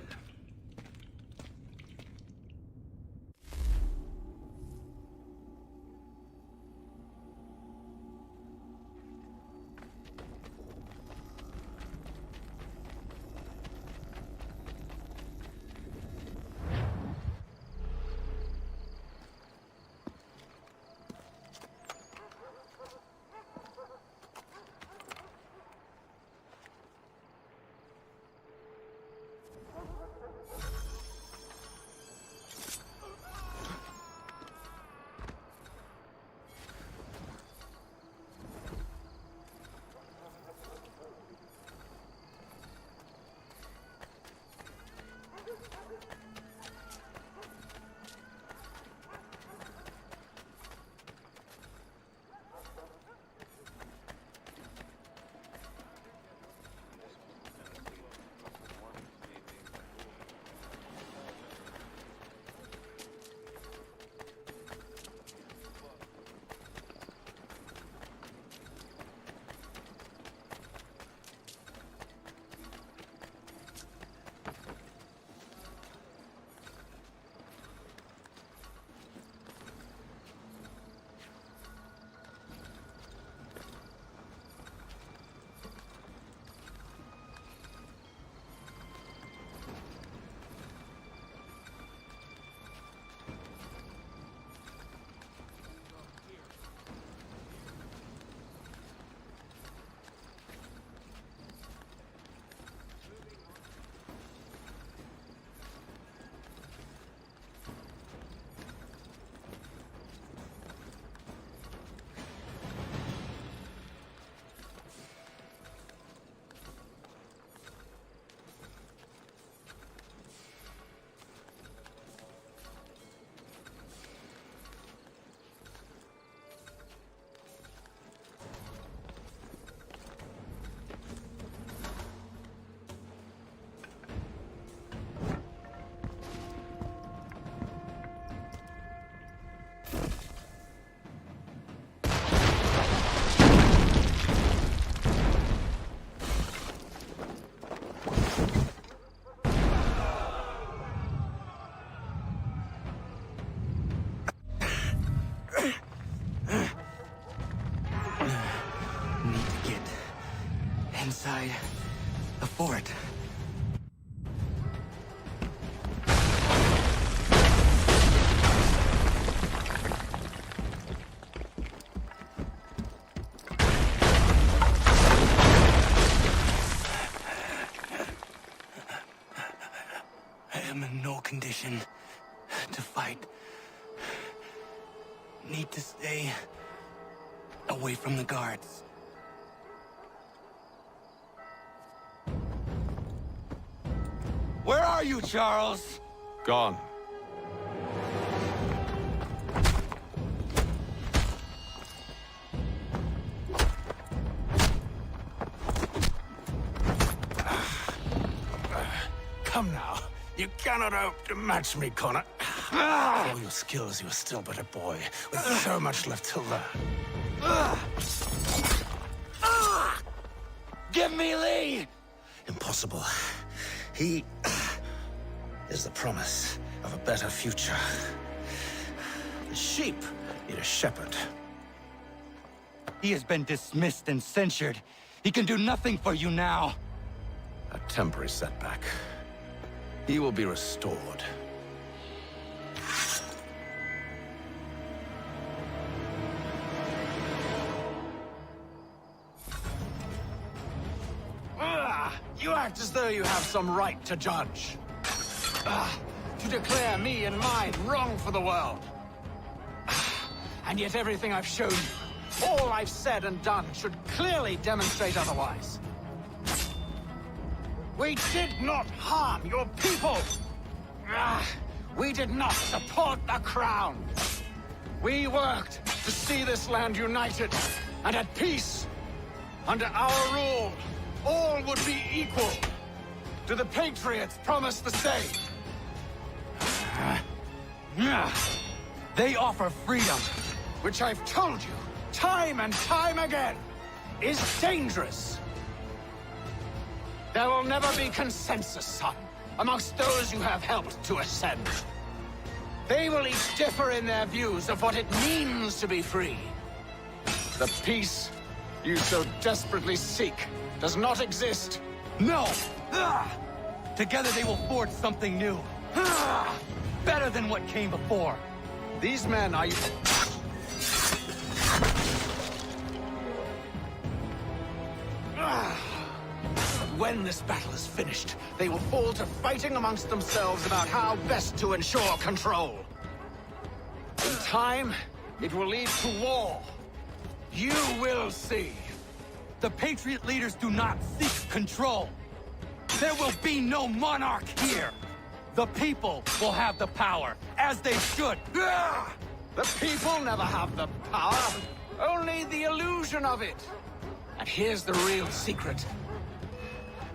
Inside the fort. I am in no condition to fight. Need to stay away from the guards. Where are you, Charles? Gone. Come now. You cannot hope to match me, Connor. For all your skills, you are still but a boy, with so much left to learn. Give me Lee! Impossible. He is the promise of a better future. The sheep need a shepherd. He has been dismissed and censured. He can do nothing for you now. A temporary setback. He will be restored. You act as though you have some right to judge. To declare me and mine wrong for the world. And yet everything I've shown you, all I've said and done, should clearly demonstrate otherwise. We did not harm your people! We did not support the crown! We worked to see this land united and at peace. Under our rule, all would be equal. Do the Patriots promise the same? They offer freedom. Which I've told you, time and time again, is dangerous. There will never be consensus, son, amongst those you have helped to ascend. They will each differ in their views of what it means to be free. The peace you so desperately seek does not exist. No! Together they will forge something new. Better than what came before. These men are... When this battle is finished, they will fall to fighting amongst themselves about how best to ensure control. In time, it will lead to war. You will see. The Patriot leaders do not seek control. There will be no monarch here. The people will have the power, as they should. The people never have the power, only the illusion of it. And here's the real secret.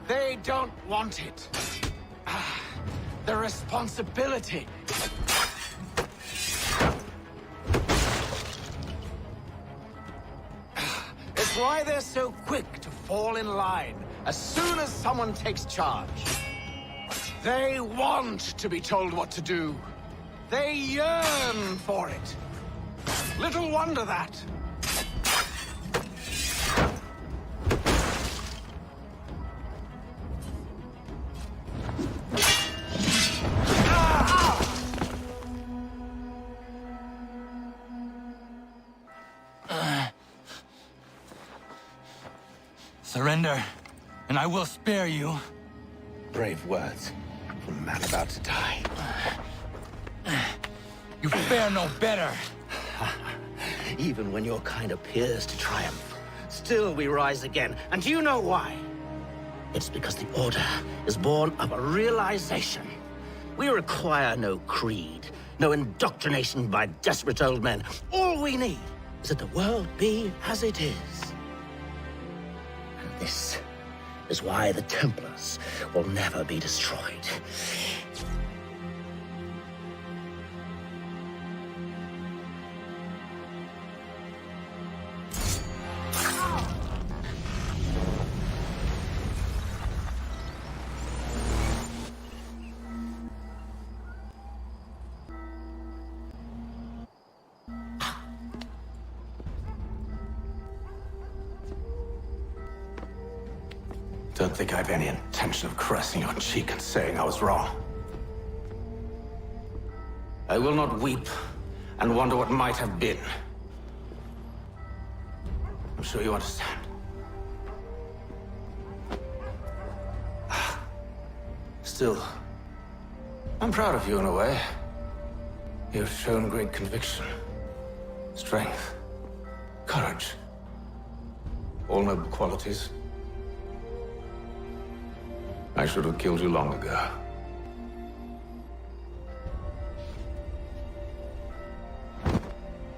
They don't want it. The responsibility. It's why they're so quick to fall in line as soon as someone takes charge. They want to be told what to do. They yearn for it. Little wonder that. Surrender, and I will spare you. Brave words from a man about to die. You fare no better. Even when your kind appears to triumph, still we rise again. And do you know why? It's because the Order is born of a realization. We require no creed, no indoctrination by desperate old men. All we need is that the world be as it is. And this is why the Templars will never be destroyed. Don't think I have any intention of caressing your cheek and saying I was wrong. I will not weep and wonder what might have been. I'm sure you understand. Still, I'm proud of you in a way. You've shown great conviction, strength, courage. All noble qualities. I should have killed you long ago.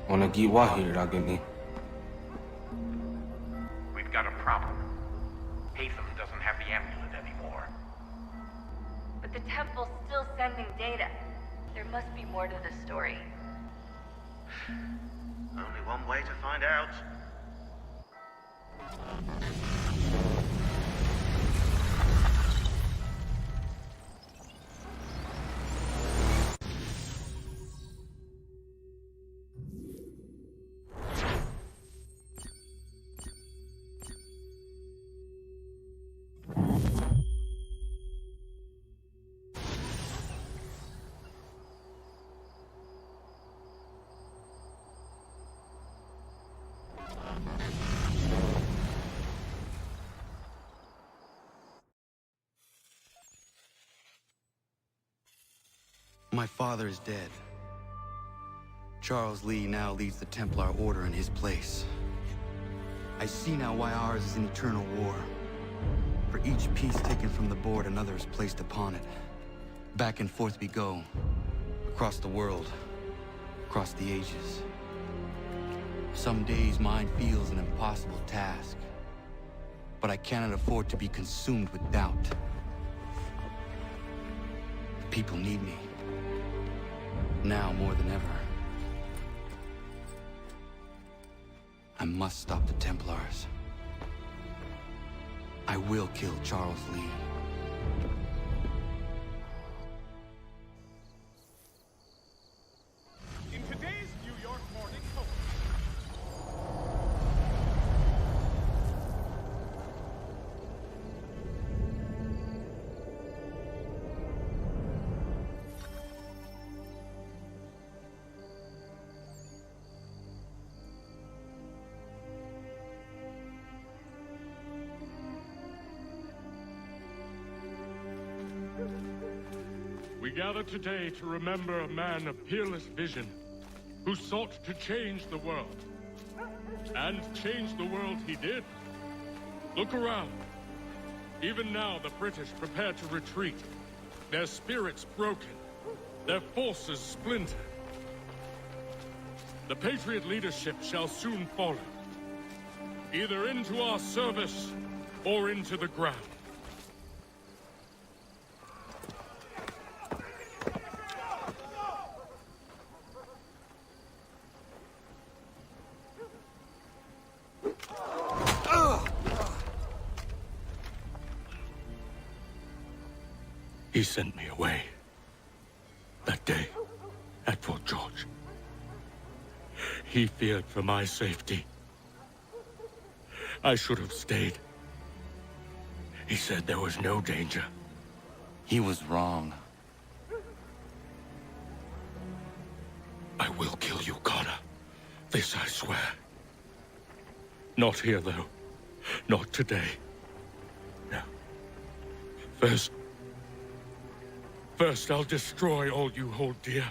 Wanna get Wahir, Ragini? We've got a problem. Hatham doesn't have the amulet anymore. But the temple's still sending data. There must be more to the story. Only one way to find out. My father is dead. Charles Lee now leads the Templar Order in his place. I see now why ours is an eternal war. For each piece taken from the board, another is placed upon it. Back and forth we go. Across the world. Across the ages. Some days mine feels an impossible task. But I cannot afford to be consumed with doubt. The people need me. Now more than ever. I must stop the Templars. I will kill Charles Lee. In today's New York Morning Post. We gather today to remember a man of peerless vision who sought to change the world. And change the world he did. Look around. Even now the British prepare to retreat. Their spirits broken. Their forces splintered. The Patriot leadership shall soon follow. Either into our service or into the ground. He sent me away. That day, at Fort George. He feared for my safety. I should have stayed. He said there was no danger. He was wrong. I will kill you, Connor. This I swear. Not here, though. Not today. No. First, I'll destroy all you hold dear.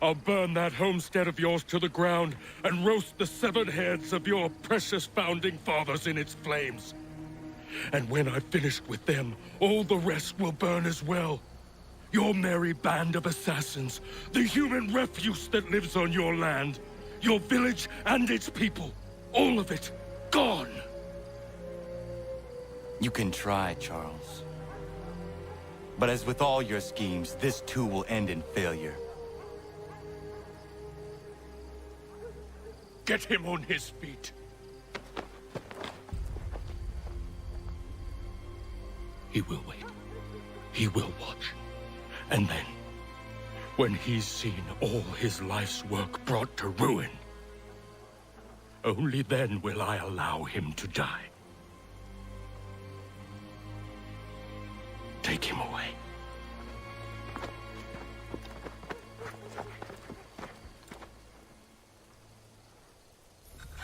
I'll burn that homestead of yours to the ground and roast the severed heads of your precious founding fathers in its flames. And when I've finished with them, all the rest will burn as well. Your merry band of assassins, the human refuse that lives on your land, your village and its people, all of it, gone. You can try, Charles. But as with all your schemes, this too will end in failure. Get him on his feet. He will wait. He will watch. And then, when he's seen all his life's work brought to ruin, only then will I allow him to die. Take him away.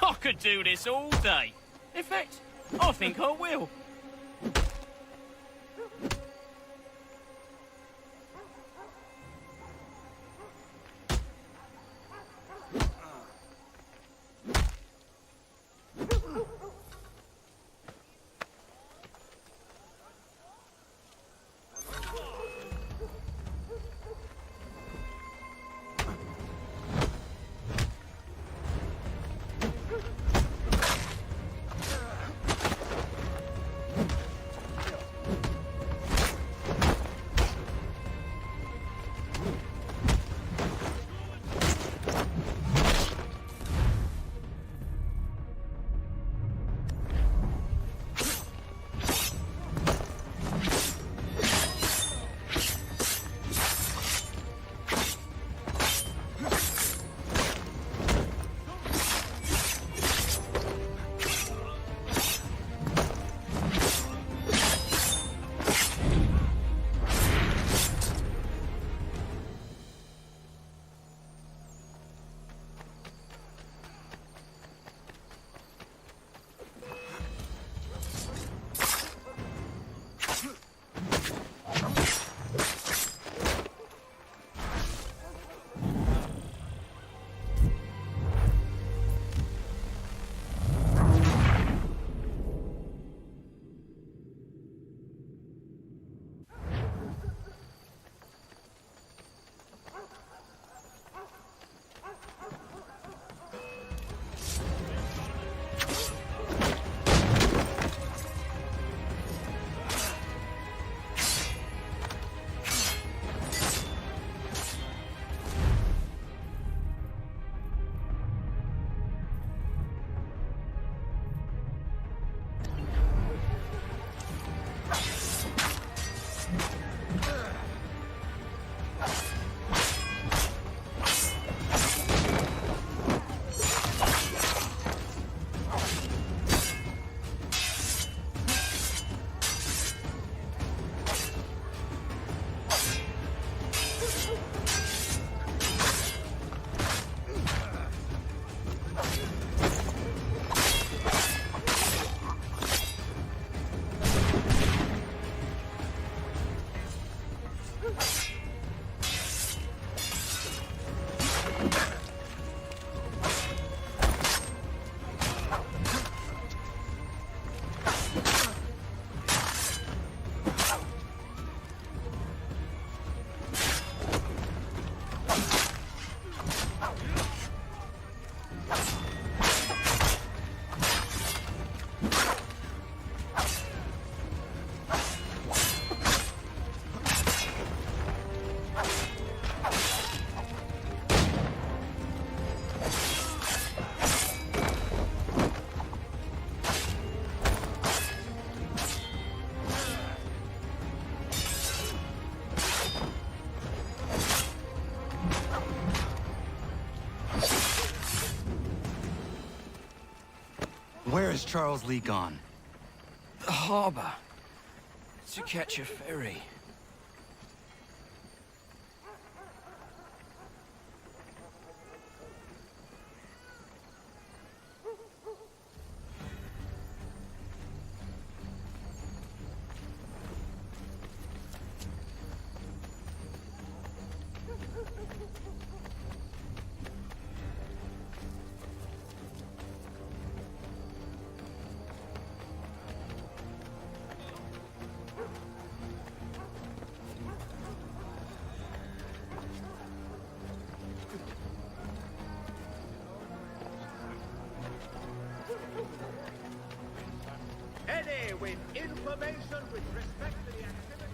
I could do this all day. In fact, I think I will. Where is Charles Lee gone? The harbor. To catch a ferry. Any with information with respect to the activity.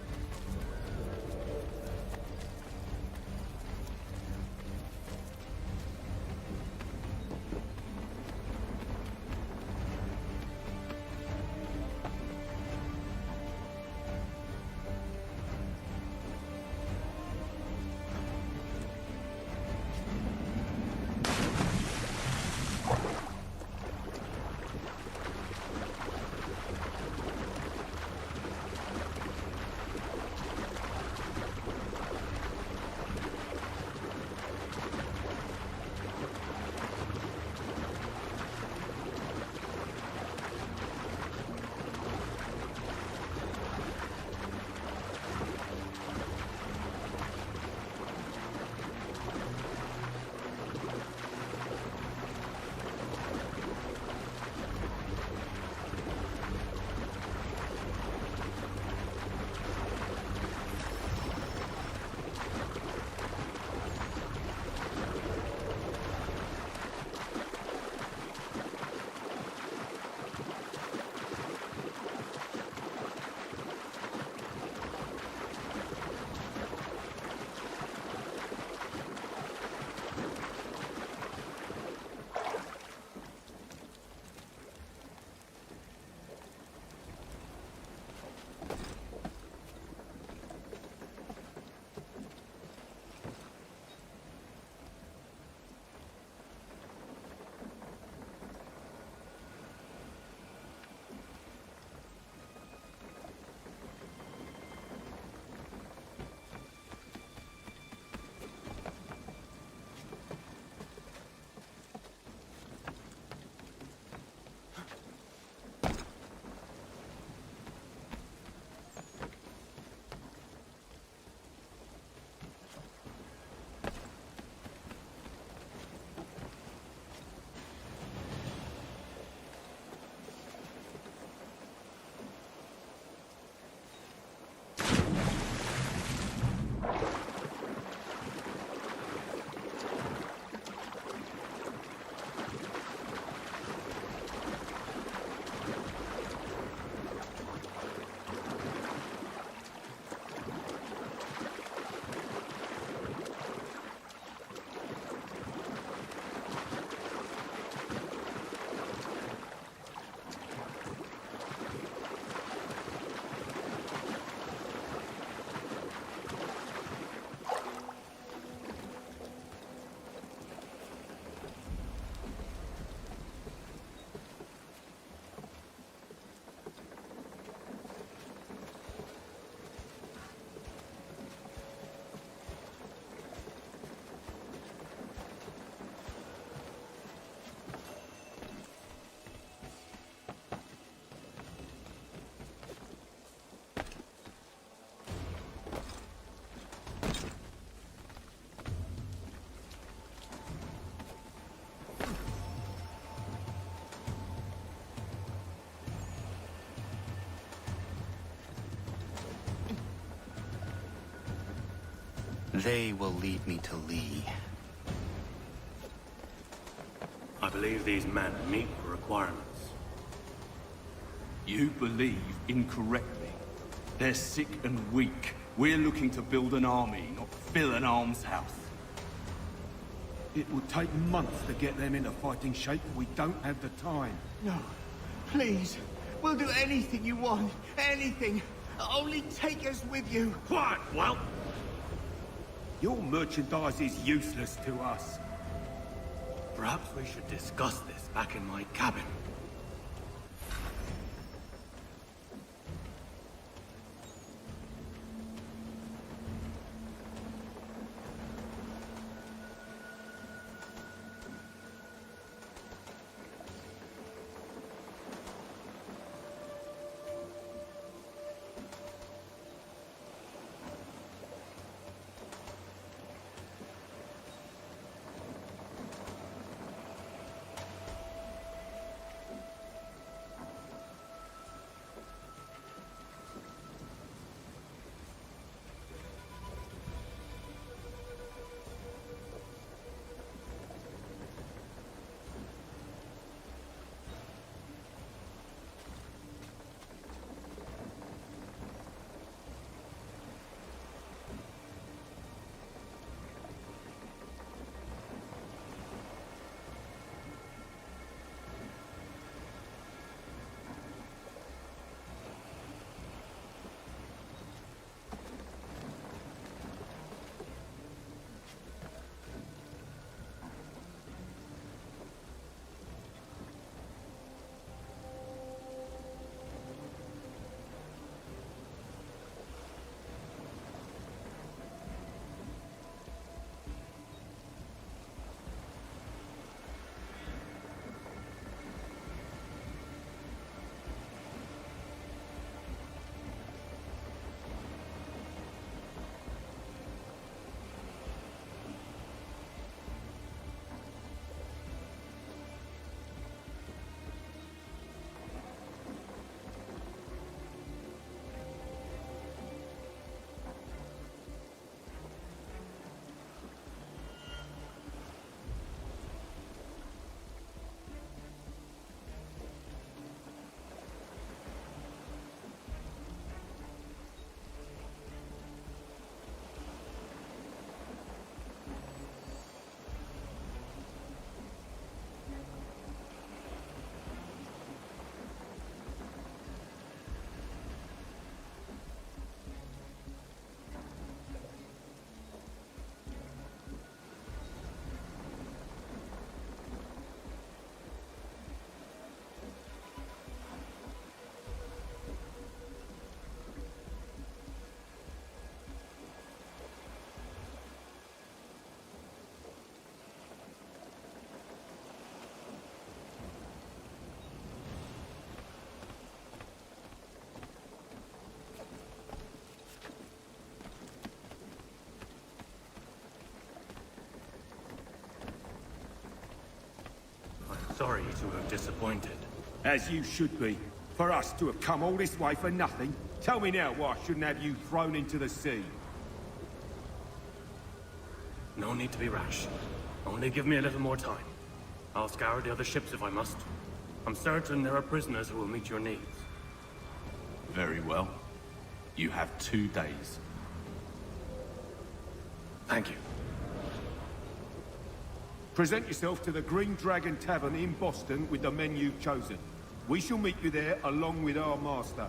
They will lead me to Lee. I believe these men meet the requirements. You believe incorrectly. They're sick and weak. We're looking to build an army, not fill an almshouse. It would take months to get them into fighting shape. We don't have the time. No. Please. We'll do anything you want. Anything. Only take us with you. Quiet, well. Your merchandise is useless to us. Perhaps we should discuss this back in my cabin. Sorry to have disappointed. As you should be. For us to have come all this way for nothing. Tell me now why I shouldn't have you thrown into the sea. No need to be rash. Only give me a little more time. I'll scour the other ships if I must. I'm certain there are prisoners who will meet your needs. Very well. You have 2 days. Thank you. Present yourself to the Green Dragon Tavern in Boston with the men you've chosen. We shall meet you there along with our master.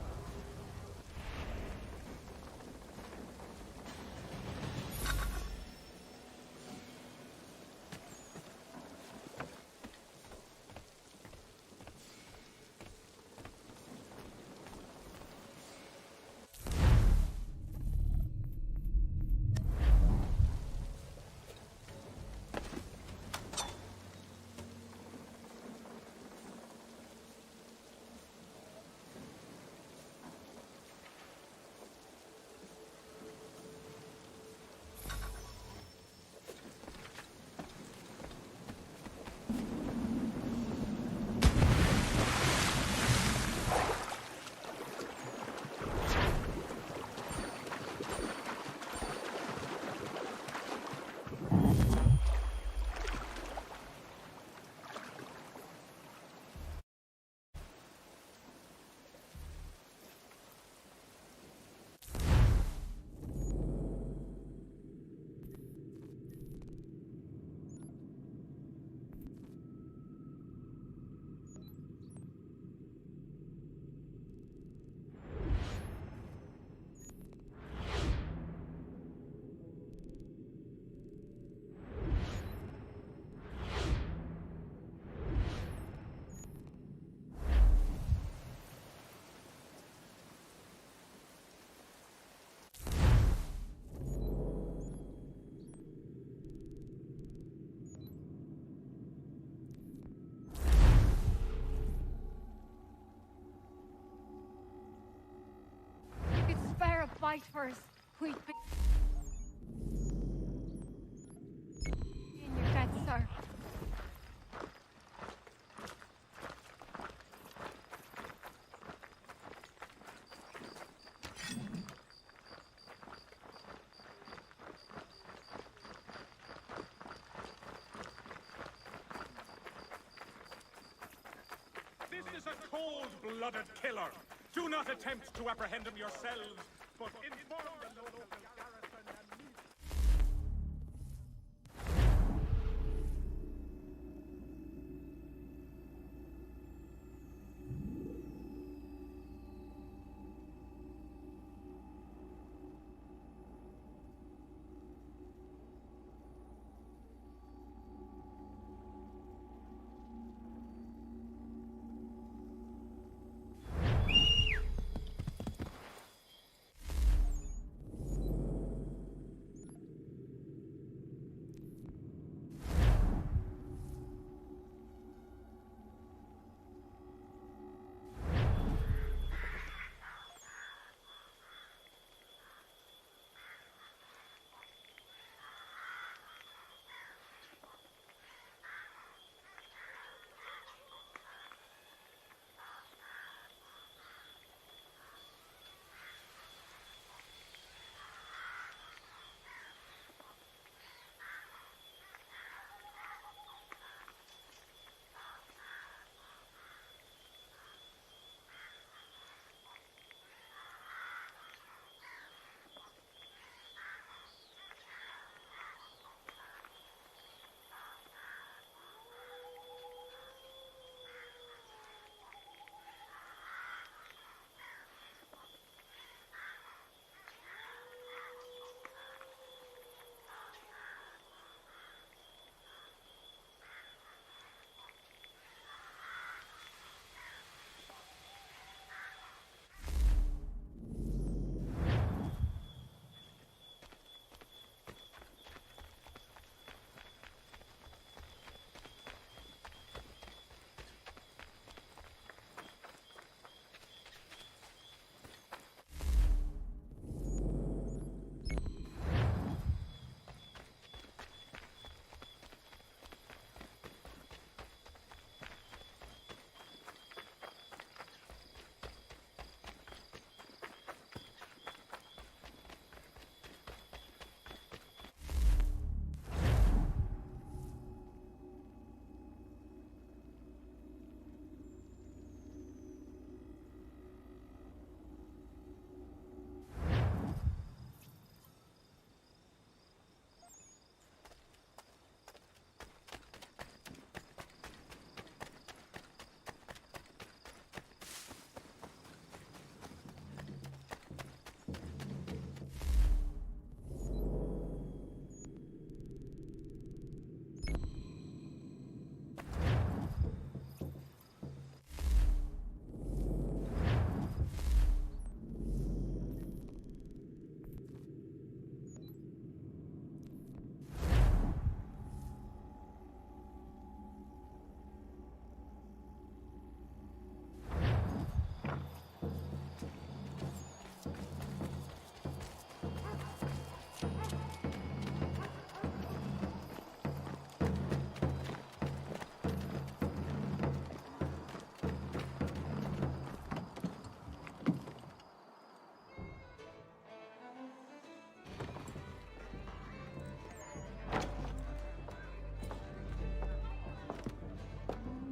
Wait, in your pets, sir. This is a cold-blooded killer. Do not attempt to apprehend him yourselves, but inform the local garrison and meet.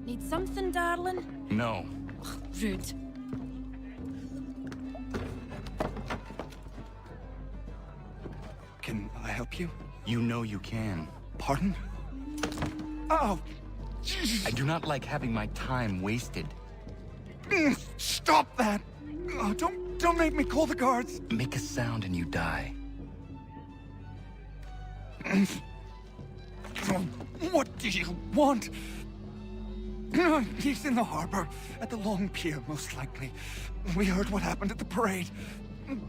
Need something, darling? No. Rude. Can I help you? You know you can. Pardon? Oh! I do not like having my time wasted. Stop that! Oh, don't make me call the guards! Make a sound and you die. What do you want? He's in the harbor, at the Long Pier, most likely. We heard what happened at the parade.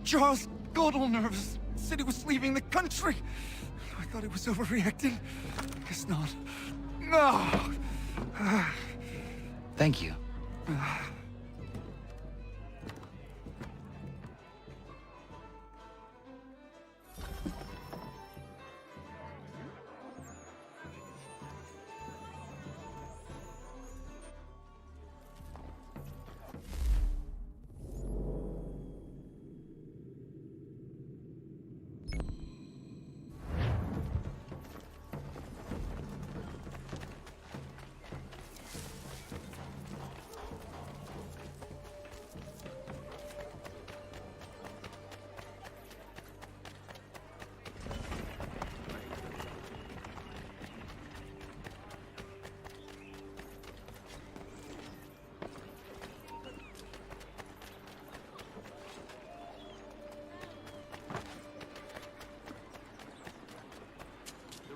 Charles got all nervous, said he was leaving the country. I thought he was overreacting. Guess not. No! Thank you.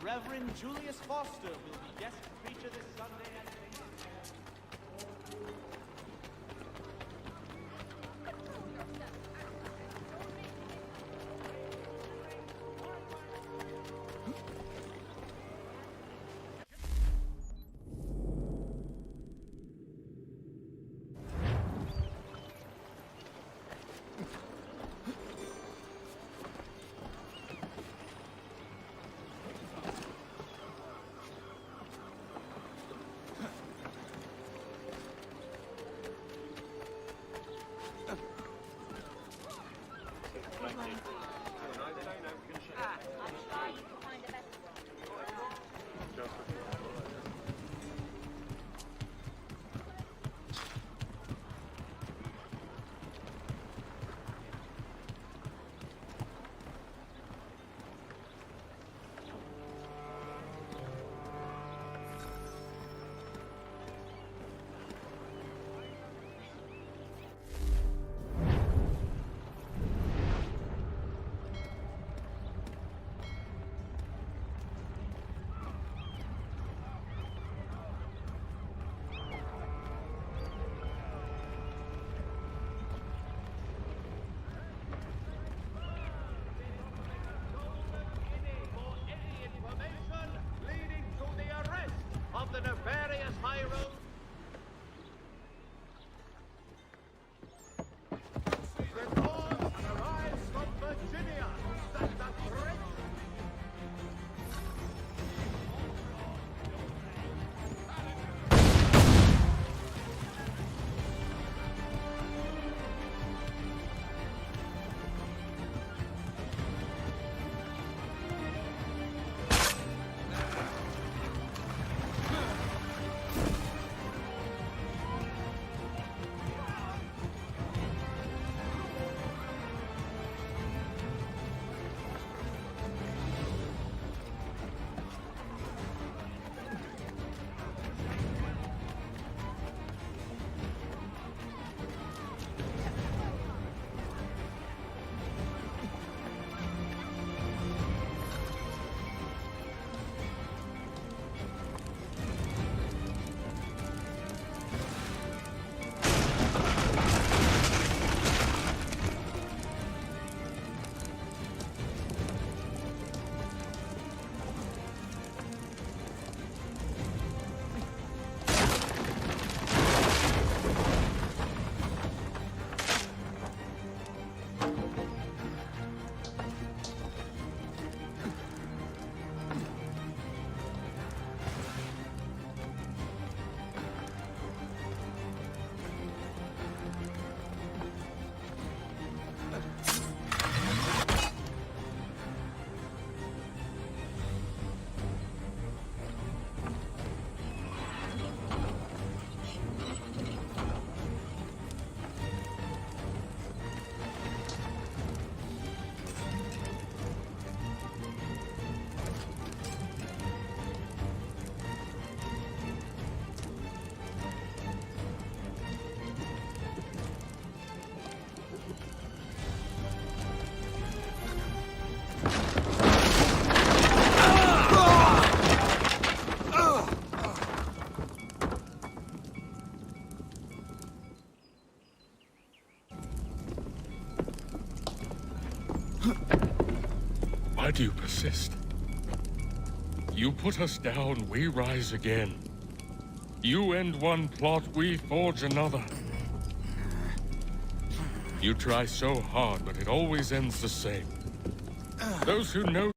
Reverend Julius Foster will be guest preacher this Sunday at the nefarious high road. The dawn arrives from Virginia. That the great Why do you persist? You put us down, we rise again. You end one plot, we forge another. You try so hard, but it always ends the same. Those who know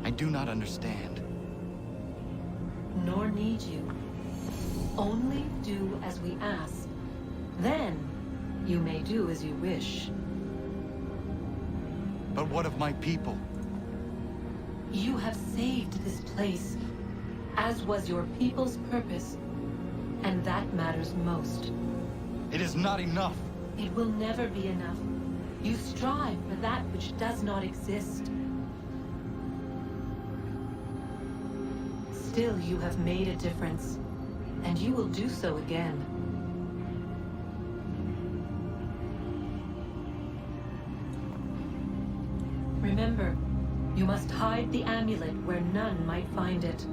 I do not understand. Nor need you. Only do as we ask. Then, you may do as you wish. But what of my people? You have saved this place, as was your people's purpose. And that matters most. It is not enough. It will never be enough. You strive for that which does not exist. Still, you have made a difference, and you will do so again. Remember, you must hide the amulet where none might find it.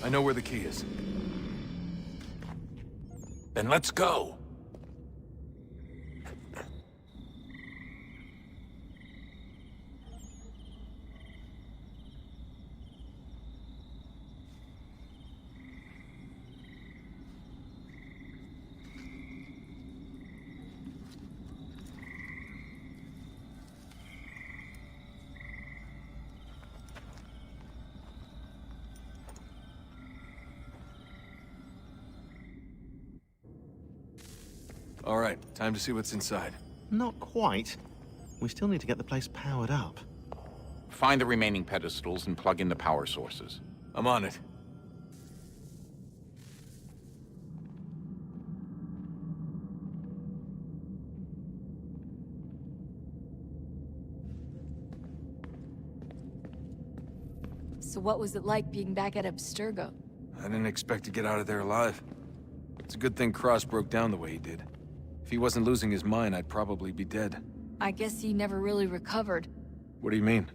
I know where the key is. Then let's go! All right, time to see what's inside. Not quite. We still need to get the place powered up. Find the remaining pedestals and plug in the power sources. I'm on it. So what was it like being back at Abstergo? I didn't expect to get out of there alive. It's a good thing Cross broke down the way he did. If he wasn't losing his mind, I'd probably be dead. I guess he never really recovered. What do you mean?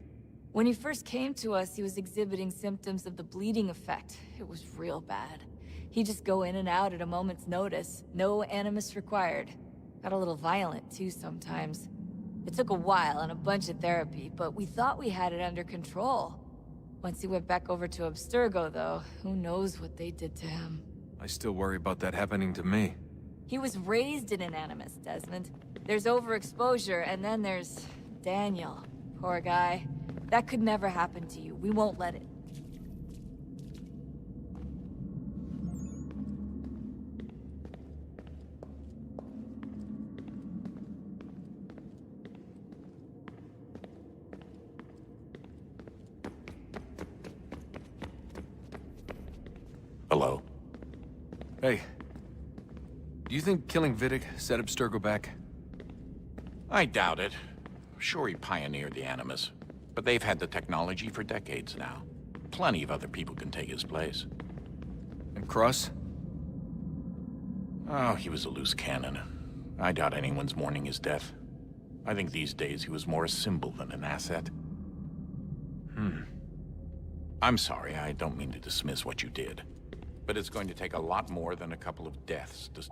When he first came to us, he was exhibiting symptoms of the bleeding effect. It was real bad. He'd just go in and out at a moment's notice. No animus required. Got a little violent, too, sometimes. It took a while and a bunch of therapy, but we thought we had it under control. Once he went back over to Abstergo, though, who knows what they did to him. I still worry about that happening to me. He was raised in an Animus, Desmond. There's overexposure, and then there's Daniel. Poor guy. That could never happen to you. We won't let it. Hello? Hey. Do you think killing Vidic set up Sturgo back? I doubt it. Sure, he pioneered the Animus, but they've had the technology for decades now. Plenty of other people can take his place. And Cross? Oh, he was a loose cannon. I doubt anyone's mourning his death. I think these days he was more a symbol than an asset. I'm sorry, I don't mean to dismiss what you did. But it's going to take a lot more than a couple of deaths to...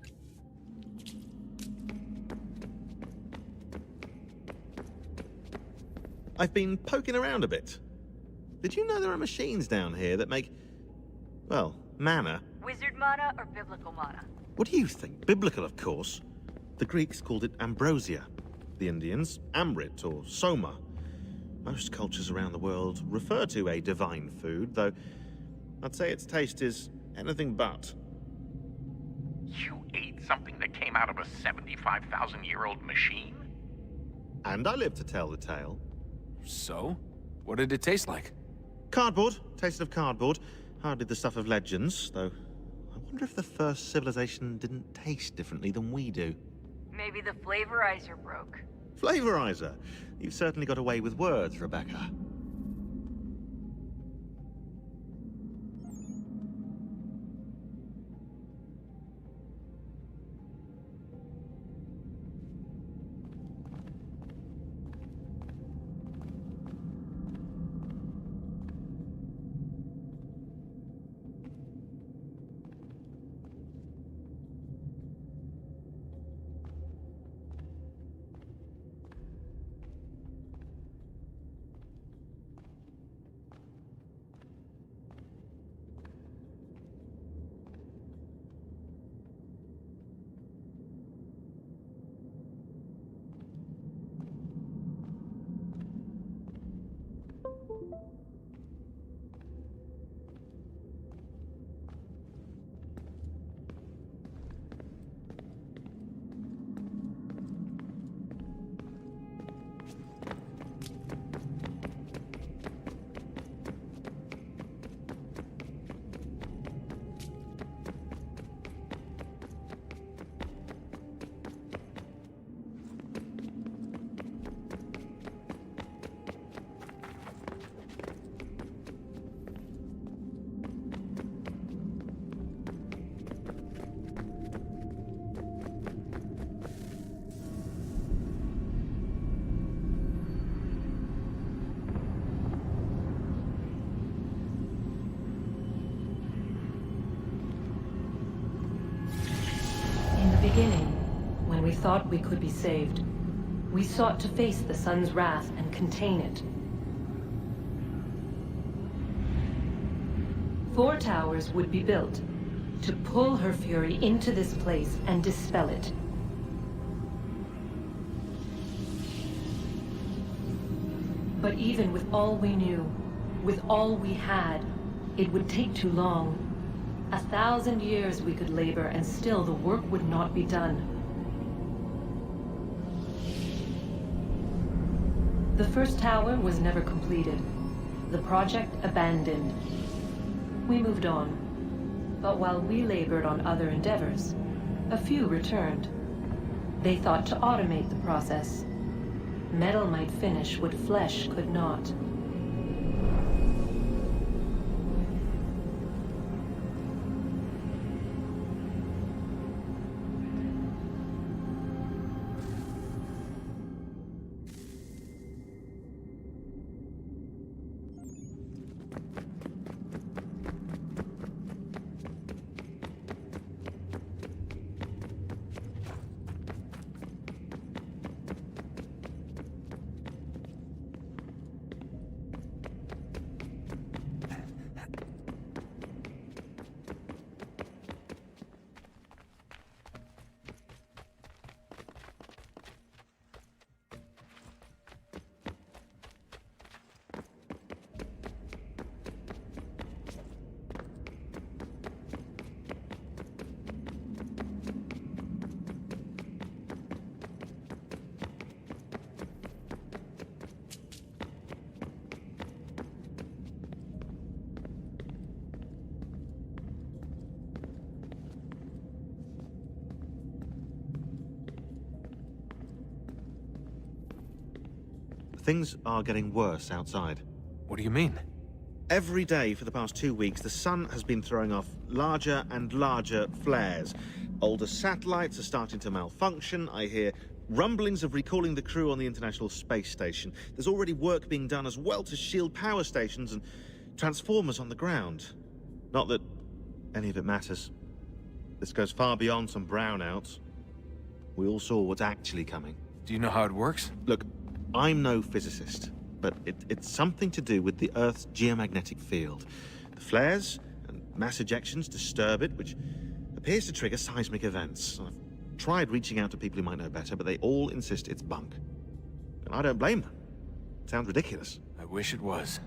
I've been poking around a bit. Did you know there are machines down here that make, well, mana? Wizard mana or biblical mana? What do you think? Biblical, of course. The Greeks called it ambrosia. The Indians, amrit or soma. Most cultures around the world refer to a divine food, though I'd say its taste is anything but. You ate something that came out of a 75,000-year-old machine? And I live to tell the tale. So? What did it taste like? Cardboard. Tasted of cardboard. Hardly the stuff of legends, though. I wonder if the first civilization didn't taste differently than we do. Maybe the flavorizer broke. Flavorizer. You've certainly got away with words, Rebecca. Beginning, when we thought we could be saved, we sought to face the sun's wrath and contain it. 4 towers would be built to pull her fury into this place and dispel it. But even with all we knew, with all we had, it would take too long. 1,000 years we could labor, and still the work would not be done. The first tower was never completed. The project abandoned. We moved on. But while we labored on other endeavors, a few returned. They thought to automate the process. Metal might finish what flesh could not. things are getting worse outside. What do you mean? Every day for the past 2 weeks, the sun has been throwing off larger and larger flares. Older satellites are starting to malfunction. I hear rumblings of recalling the crew on the International Space Station. There's already work being done as well to shield power stations and transformers on the ground. Not that any of it matters. This goes far beyond some brownouts. We all saw what's actually coming. Do you know how it works? Look, I'm no physicist, but it's something to do with the Earth's geomagnetic field. The flares and mass ejections disturb it, which appears to trigger seismic events. I've tried reaching out to people who might know better, but they all insist it's bunk. And I don't blame them. It sounds ridiculous. I wish it was.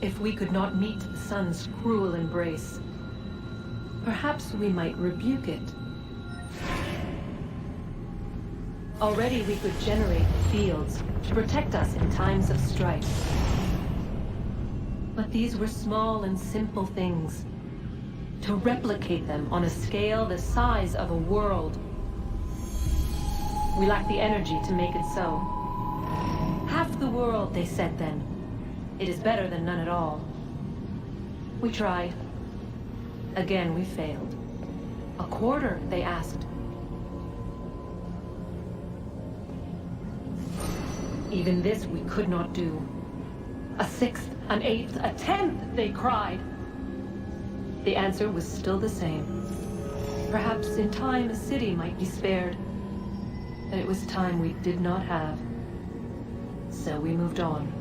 If we could not meet the sun's cruel embrace, perhaps we might rebuke it. Already we could generate fields to protect us in times of strife. But these were small and simple things. To replicate them on a scale the size of a world, we lack the energy to make it so. Half the world, they said then. It is better than none at all. We tried. Again, we failed. A quarter, they asked. Even this we could not do. A sixth, an eighth, a tenth, they cried. The answer was still the same. Perhaps in time a city might be spared. But it was time we did not have. So we moved on.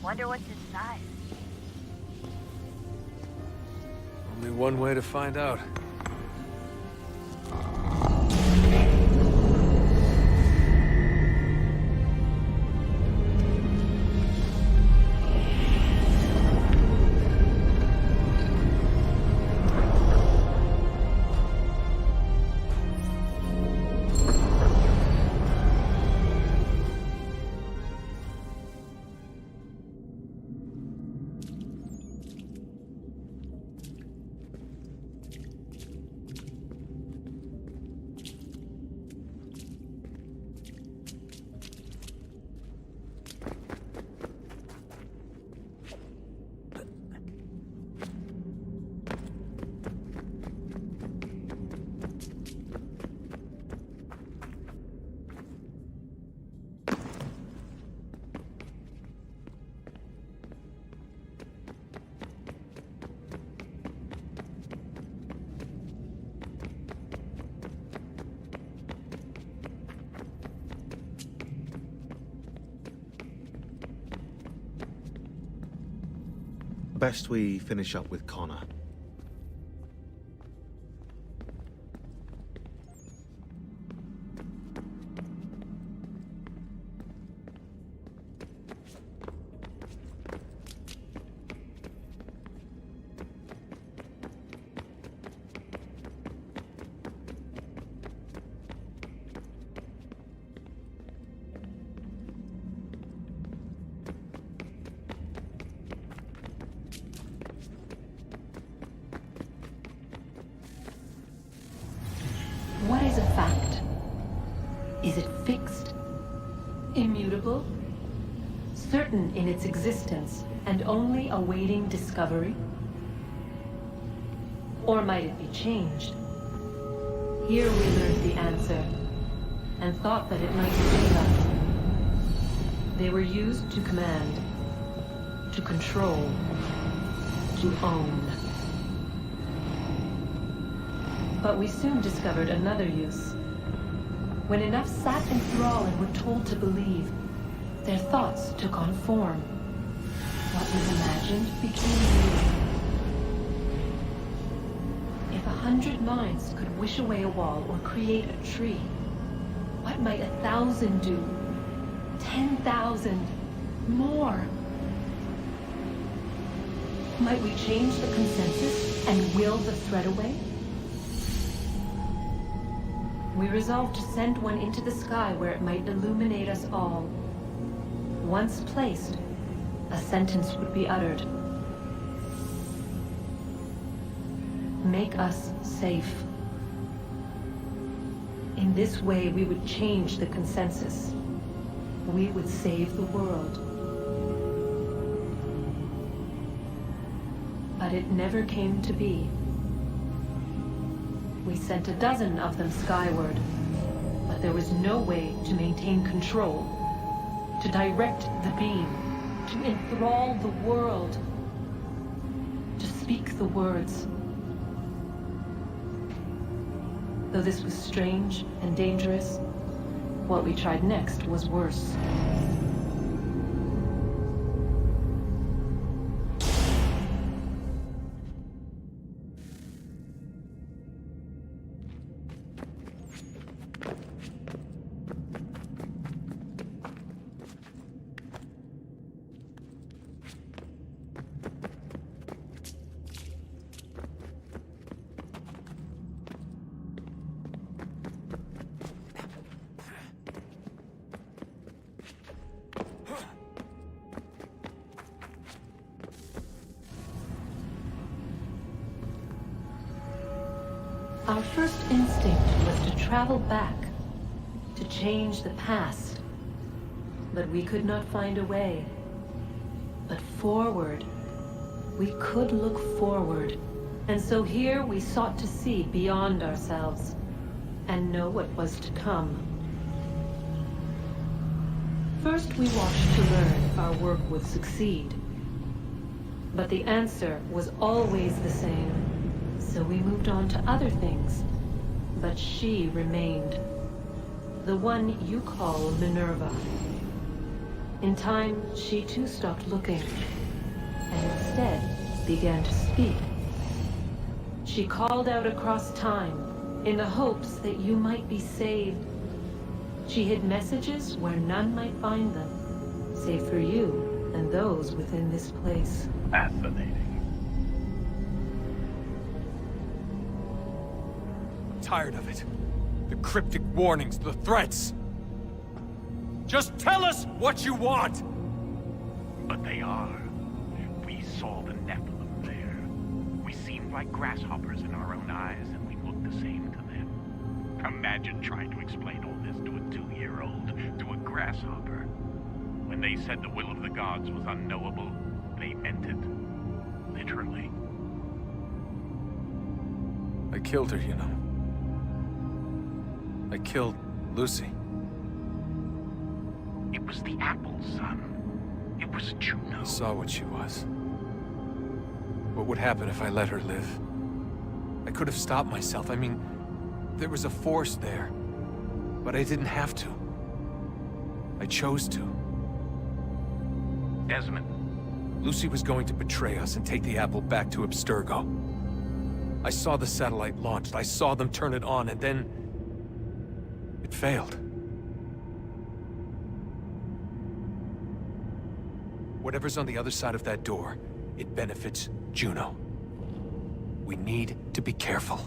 Wonder what's inside. Only one way to find out. Best we finish up with Connor. What is a fact? Is it fixed? Immutable? Certain in its existence and only awaiting discovery? Or might it be changed? Here we learned the answer, and thought that it might save us. They were used to command, to control, to own. But we soon discovered another use. When enough sat in thrall and were told to believe, their thoughts took on form. What was imagined became real. If 100 minds could wish away a wall or create a tree, what might 1,000 do? 10,000? More? Might we change the consensus and will the thread away? We resolved to send one into the sky where it might illuminate us all. Once placed, a sentence would be uttered. Make us safe. In this way, we would change the consensus. We would save the world. But it never came to be. We sent a dozen of them skyward, but there was no way to maintain control, to direct the beam, to enthrall the world, to speak the words. Though this was strange and dangerous, what we tried next was worse. Our first instinct was to travel back, to change the past. But we could not find a way. But forward, we could look forward. And so here we sought to see beyond ourselves, and know what was to come. First we watched to learn if our work would succeed. But the answer was always the same. So we moved on to other things, but she remained. The one you call Minerva. In time, she too stopped looking, and instead began to speak. She called out across time, in the hopes that you might be saved. She hid messages where none might find them, save for you and those within this place. Fascinating. Tired of it. The cryptic warnings, the threats. Just tell us what you want! But they are. We saw the Nephilim there. We seemed like grasshoppers in our own eyes, and we looked the same to them. Imagine trying to explain all this to a 2-year-old, to a grasshopper. When they said the will of the gods was unknowable, they meant it. Literally. I killed her, you know. I killed Lucy. It was the apple, son. It was Juno. I saw what she was. What would happen if I let her live? I could have stopped myself. I mean, there was a force there. But I didn't have to. I chose to. Desmond, Lucy was going to betray us and take the apple back to Abstergo. I saw the satellite launched, I saw them turn it on, and then... it failed. Whatever's on the other side of that door, it benefits Juno. We need to be careful.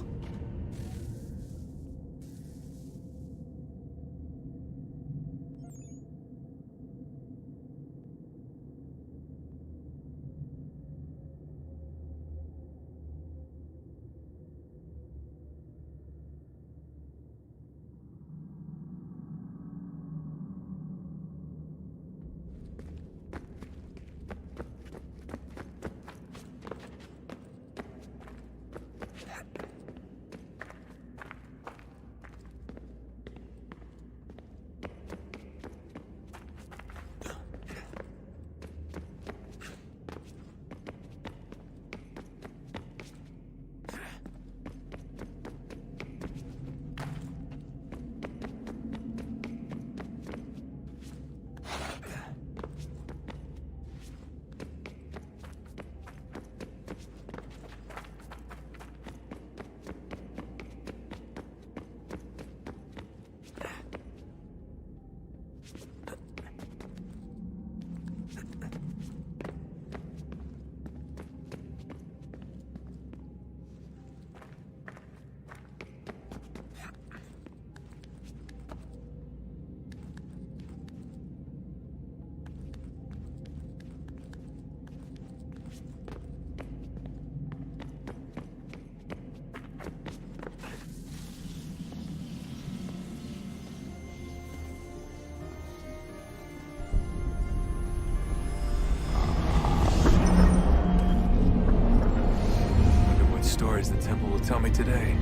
The temple will tell me today.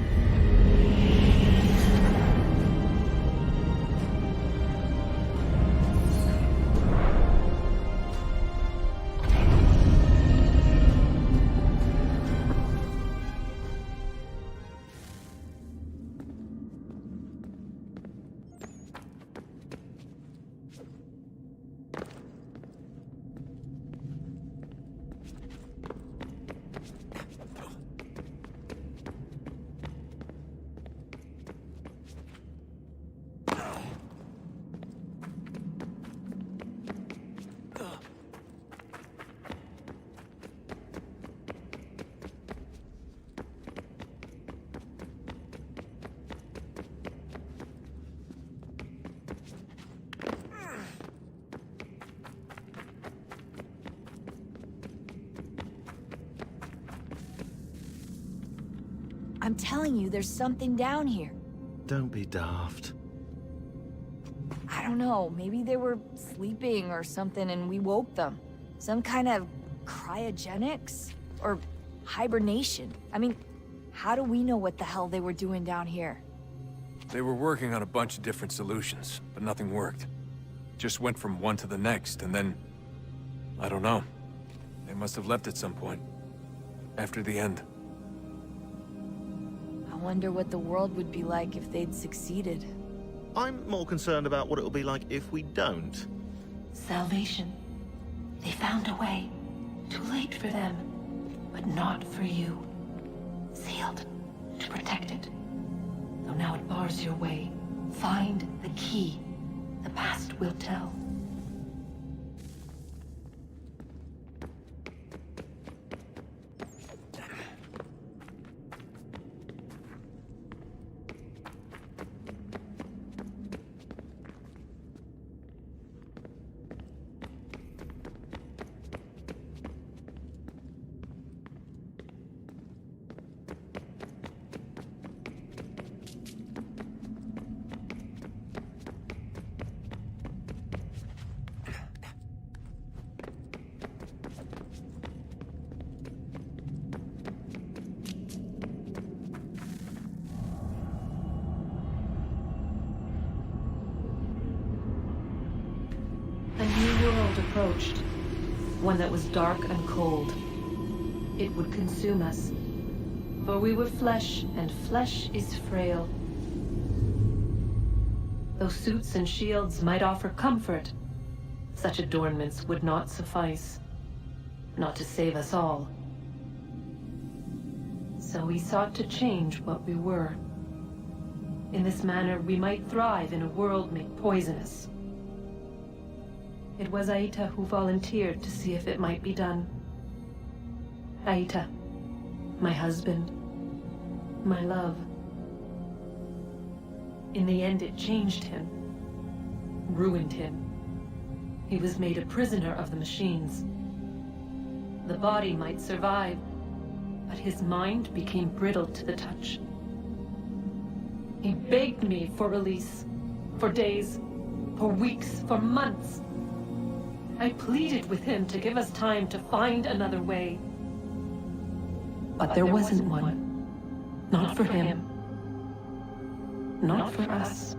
I'm telling you, there's something down here. Don't be daft. I don't know, maybe they were sleeping or something and we woke them. Some kind of cryogenics? Or hibernation? I mean, how do we know what the hell they were doing down here? They were working on a bunch of different solutions, but nothing worked. Just went from one to the next, and then... I don't know. They must have left at some point. After the end. I wonder what the world would be like if they'd succeeded. I'm more concerned about what it'll be like if we don't. Salvation. They found a way. Too late for them, but not for you. Sealed to protect it. Though now it bars your way. Find the key. The past will tell. A new world approached, one that was dark and cold. It would consume us, for we were flesh, and flesh is frail. Though suits and shields might offer comfort, such adornments would not suffice. not to save us all. So we sought to change what we were. In this manner, we might thrive in a world made poisonous. It was Aita who volunteered to see if it might be done. Aita, my husband, my love. In the end, it changed him, ruined him. He was made a prisoner of the machines. The body might survive, but his mind became brittle to the touch. He begged me for release, for days, for weeks, for months. I pleaded with him to give us time to find another way. But there wasn't one. Not for him. Not for us.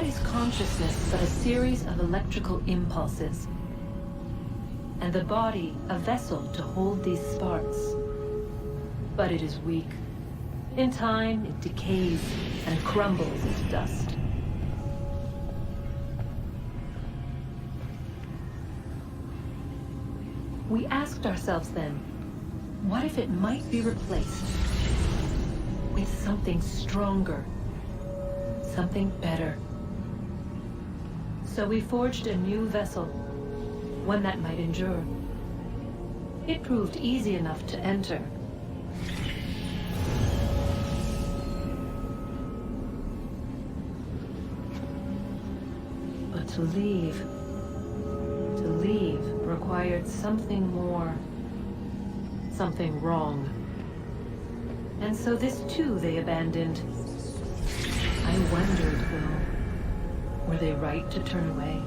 body's consciousness but a series of electrical impulses, and the body a vessel to hold these sparks. But it is weak. In time, it decays and crumbles into dust. We asked ourselves then, what if it might be replaced with something stronger, something better? So we forged a new vessel, one that might endure. It proved easy enough to enter. But to leave required something more, something wrong. And so this too they abandoned. I wondered, though, were they right to turn away?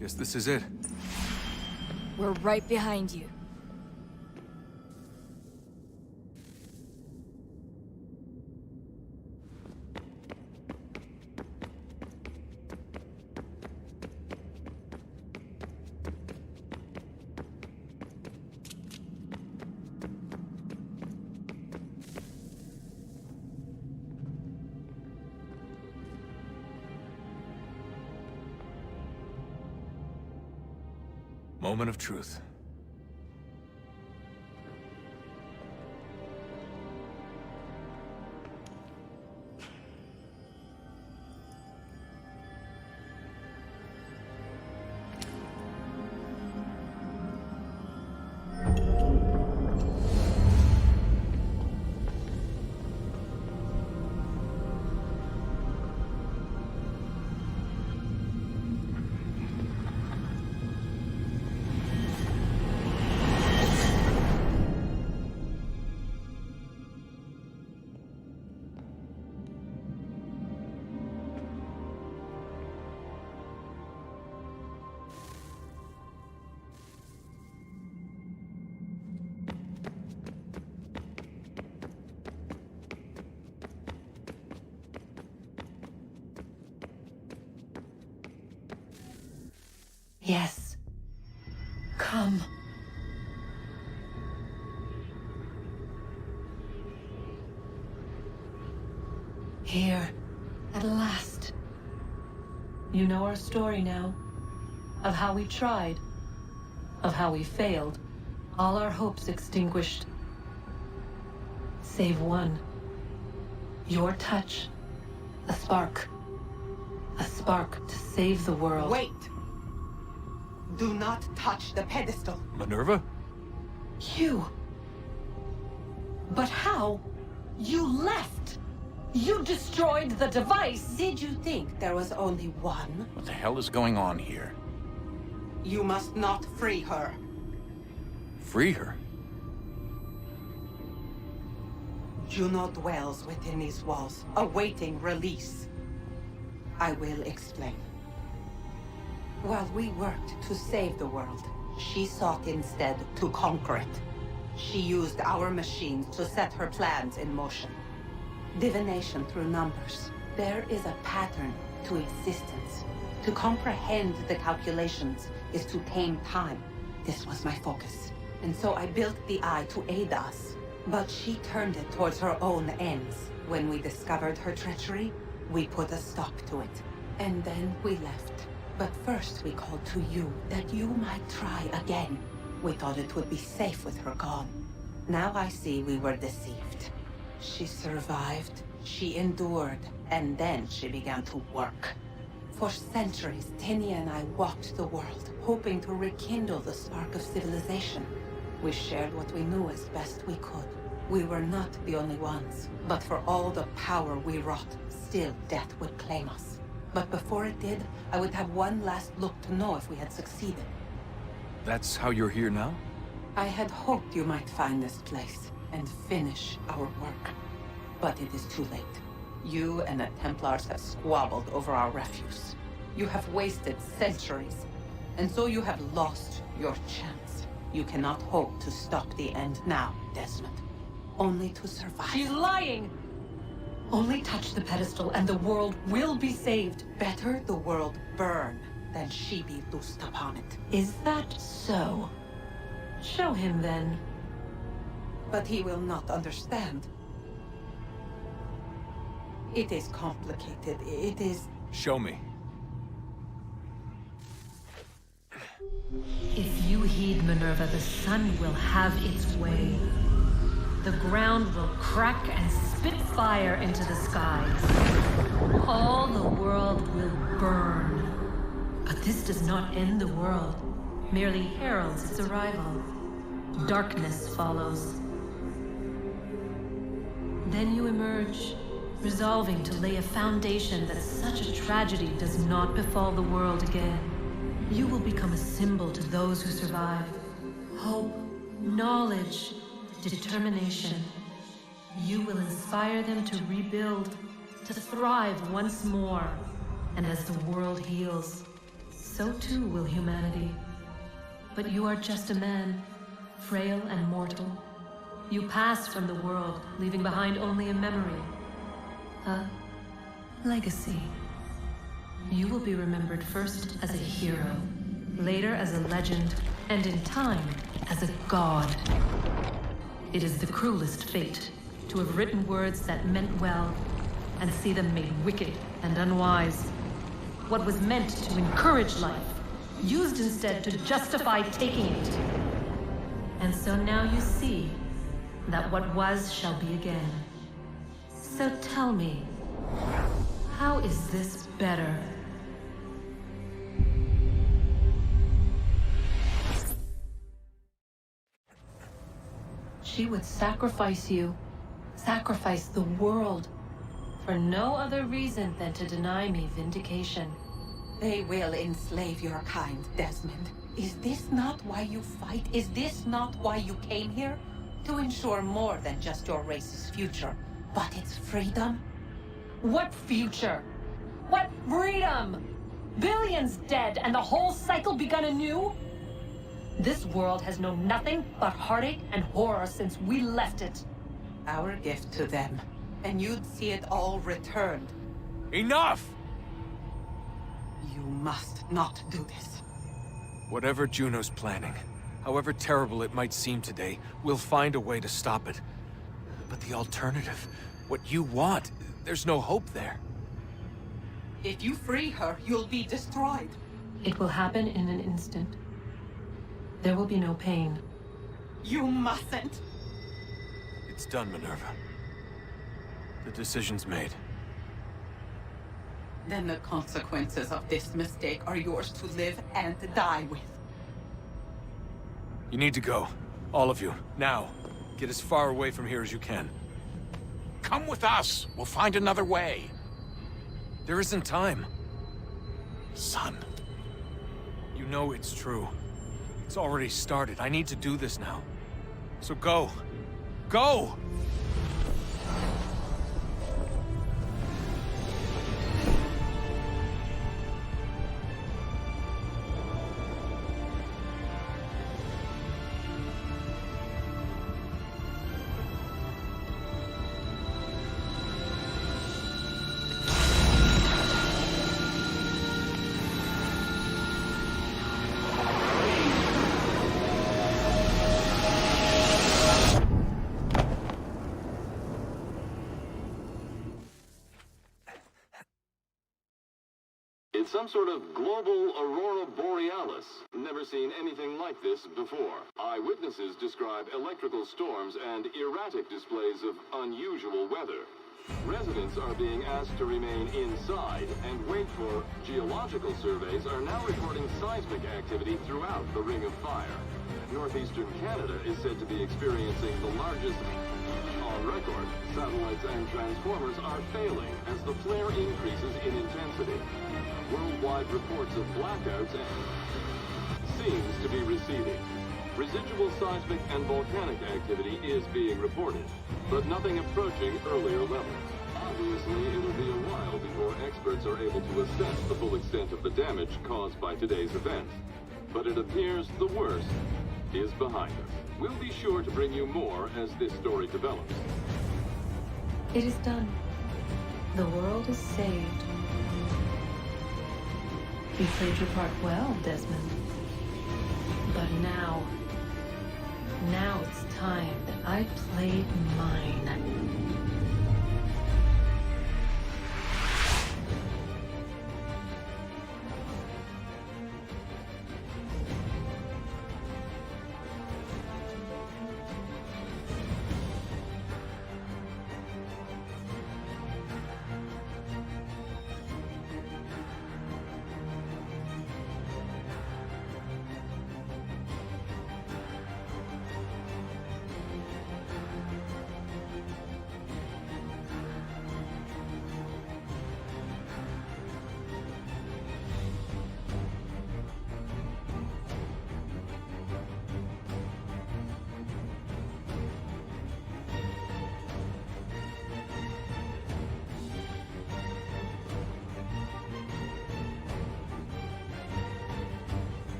Guess this is it. We're right behind you. Moment of truth. Yes. Come. Here, at last. You know our story now, of how we tried, of how we failed, all our hopes extinguished. Save one. Your touch. A spark. A spark to save the world. Wait! Do not touch the pedestal. Minerva? You. But how? You left! You destroyed the device! Did you think there was only one? What the hell is going on here? You must not free her. Free her? Juno dwells within these walls, awaiting release. I will explain. While we worked to save the world, she sought instead to conquer it. She used our machines to set her plans in motion. Divination through numbers. There is a pattern to existence. To comprehend the calculations is to tame time. This was my focus. And so I built the eye to aid us. But she turned it towards her own ends. When we discovered her treachery, we put a stop to it. And then we left. But first we called to you, that you might try again. We thought it would be safe with her gone. Now I see we were deceived. She survived, she endured, and then she began to work. For centuries, Tinia and I walked the world, hoping to rekindle the spark of civilization. We shared what we knew as best we could. We were not the only ones, but for all the power we wrought, still death would claim us. But before it did, I would have one last look to know if we had succeeded. That's how you're here now? I had hoped you might find this place and finish our work. But it is too late. You and the Templars have squabbled over our refuse. You have wasted centuries, and so you have lost your chance. You cannot hope to stop the end now, Desmond. Only to survive. She's lying! Only touch the pedestal and the world will be saved. Better the world burn than she be loosed upon it. Is that so? Show him then. But he will not understand. It is complicated. It is... Show me. If you heed Minerva, the sun will have its way. The ground will crack and spit fire into the skies. All the world will burn. But this does not end the world, merely heralds its arrival. Darkness follows. Then you emerge, resolving to lay a foundation that such a tragedy does not befall the world again. You will become a symbol to those who survive. Hope, knowledge, determination. You will inspire them to rebuild, to thrive once more. And as the world heals, so too will humanity. But you are just a man, frail and mortal. You pass from the world, leaving behind only a memory. A legacy. You will be remembered first as a hero, later as a legend, and in time, as a god. It is the cruelest fate, to have written words that meant well, and see them made wicked and unwise. What was meant to encourage life, used instead to justify taking it. And so now you see that what was shall be again. So tell me, how is this better? She would sacrifice you, sacrifice the world, for no other reason than to deny me vindication. They will enslave your kind, Desmond. Is this not why you fight? Is this not why you came here? To ensure more than just your race's future, but its freedom? What future? What freedom? Billions dead and the whole cycle begun anew? This world has known nothing but heartache and horror since we left it. Our gift to them, and you'd see it all returned. Enough! You must not do this. Whatever Juno's planning, however terrible it might seem today, we'll find a way to stop it. But the alternative, what you want, there's no hope there. If you free her, you'll be destroyed. It will happen in an instant. There will be no pain. You mustn't. It's done, Minerva. The decision's made. Then the consequences of this mistake are yours to live and die with. You need to go. All of you. Now. Get as far away from here as you can. Come with us. We'll find another way. There isn't time. Son. You know it's true. It's already started. I need to do this now. So go. Go! It's some sort of global aurora borealis. Never seen anything like this before. Eyewitnesses describe electrical storms and erratic displays of unusual weather. Residents are being asked to remain inside and wait for geological surveys are now reporting seismic activity throughout the Ring of Fire. Northeastern Canada is said to be experiencing the largest on record. Satellites and transformers are failing as the flare increases in intensity. Worldwide reports of blackouts seems to be receding. Residual seismic and volcanic activity is being reported, but nothing approaching earlier levels. Obviously, it'll be a while before experts are able to assess the full extent of the damage caused by today's events. But it appears the worst is behind us. We'll be sure to bring you more as this story develops. It is done. The world is saved. You played your part well, Desmond. But now it's time that I played mine.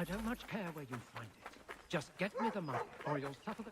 I don't much care where you find it. Just get me the money, or you'll suffer the...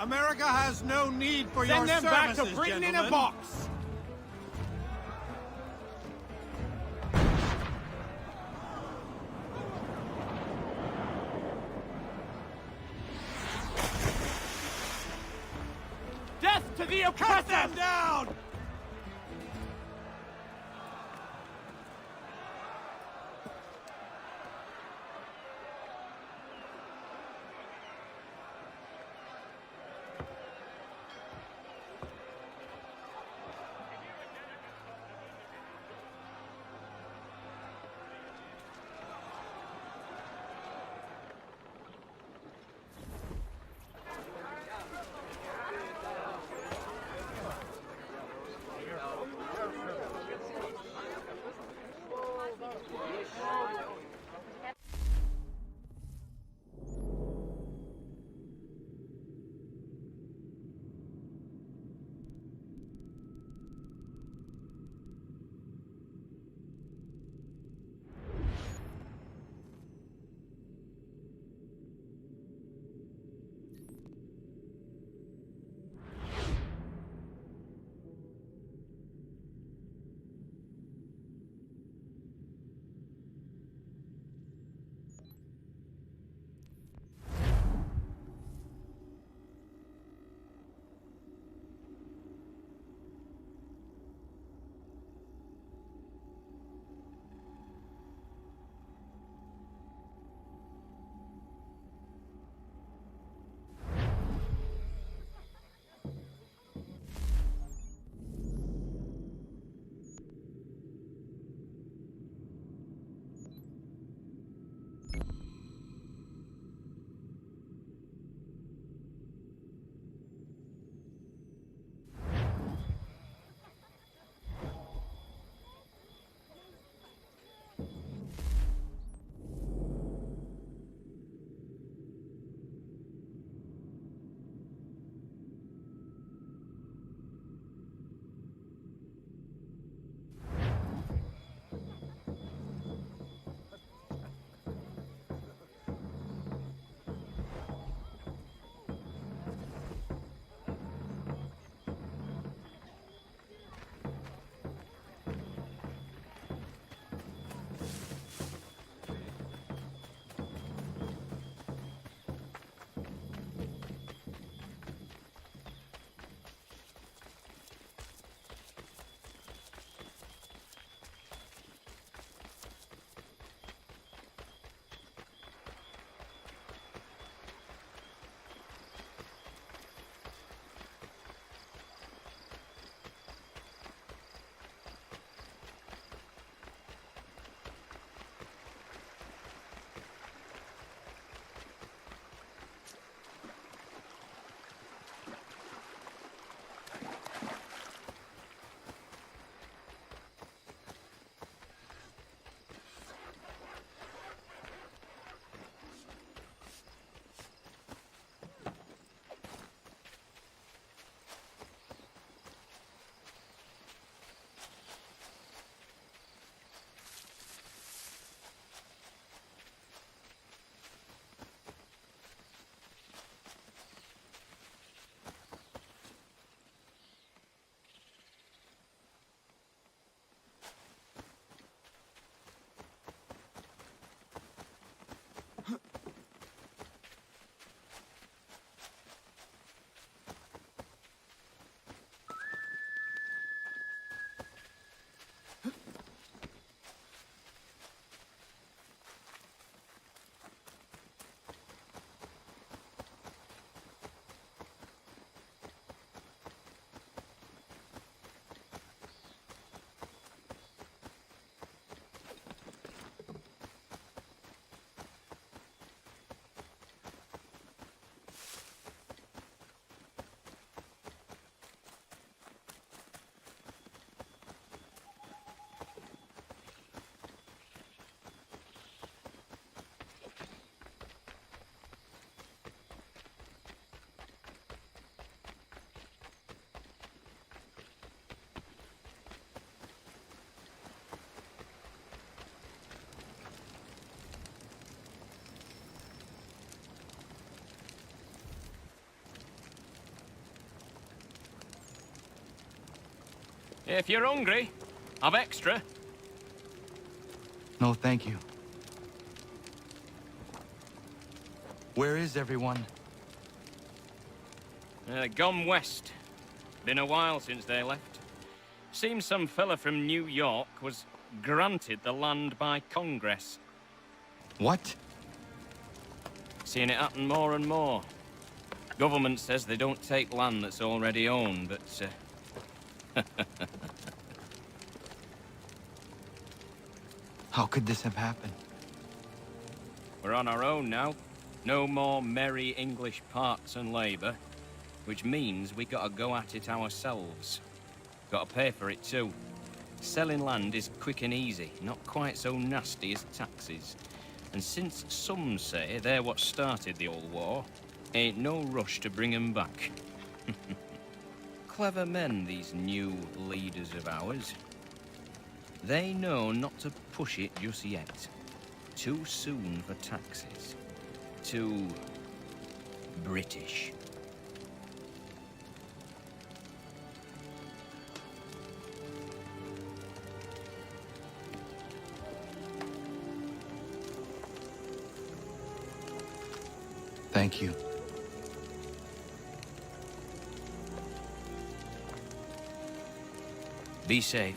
America has no need for your Send them services, back to Britain in a gentlemen. box! Death to the oppressor! Cut them down! If you're hungry, I've extra. No, thank you. Where is everyone? Gone west. Been a while since they left. Seems some fella from New York was granted the land by Congress. What? Seeing it happen more and more. Government says they don't take land that's already owned, but How could this have happened? we're on our own now. No more merry English parts and labour, which means we gotta go at it ourselves. Gotta pay for it too. Selling land is quick and easy, not quite so nasty as taxes. And since some say they're what started the old war, ain't no rush to bring 'em back. Clever men, these new leaders of ours. They know not to push it just yet. Too soon for taxes. Too British. Thank you. Be safe.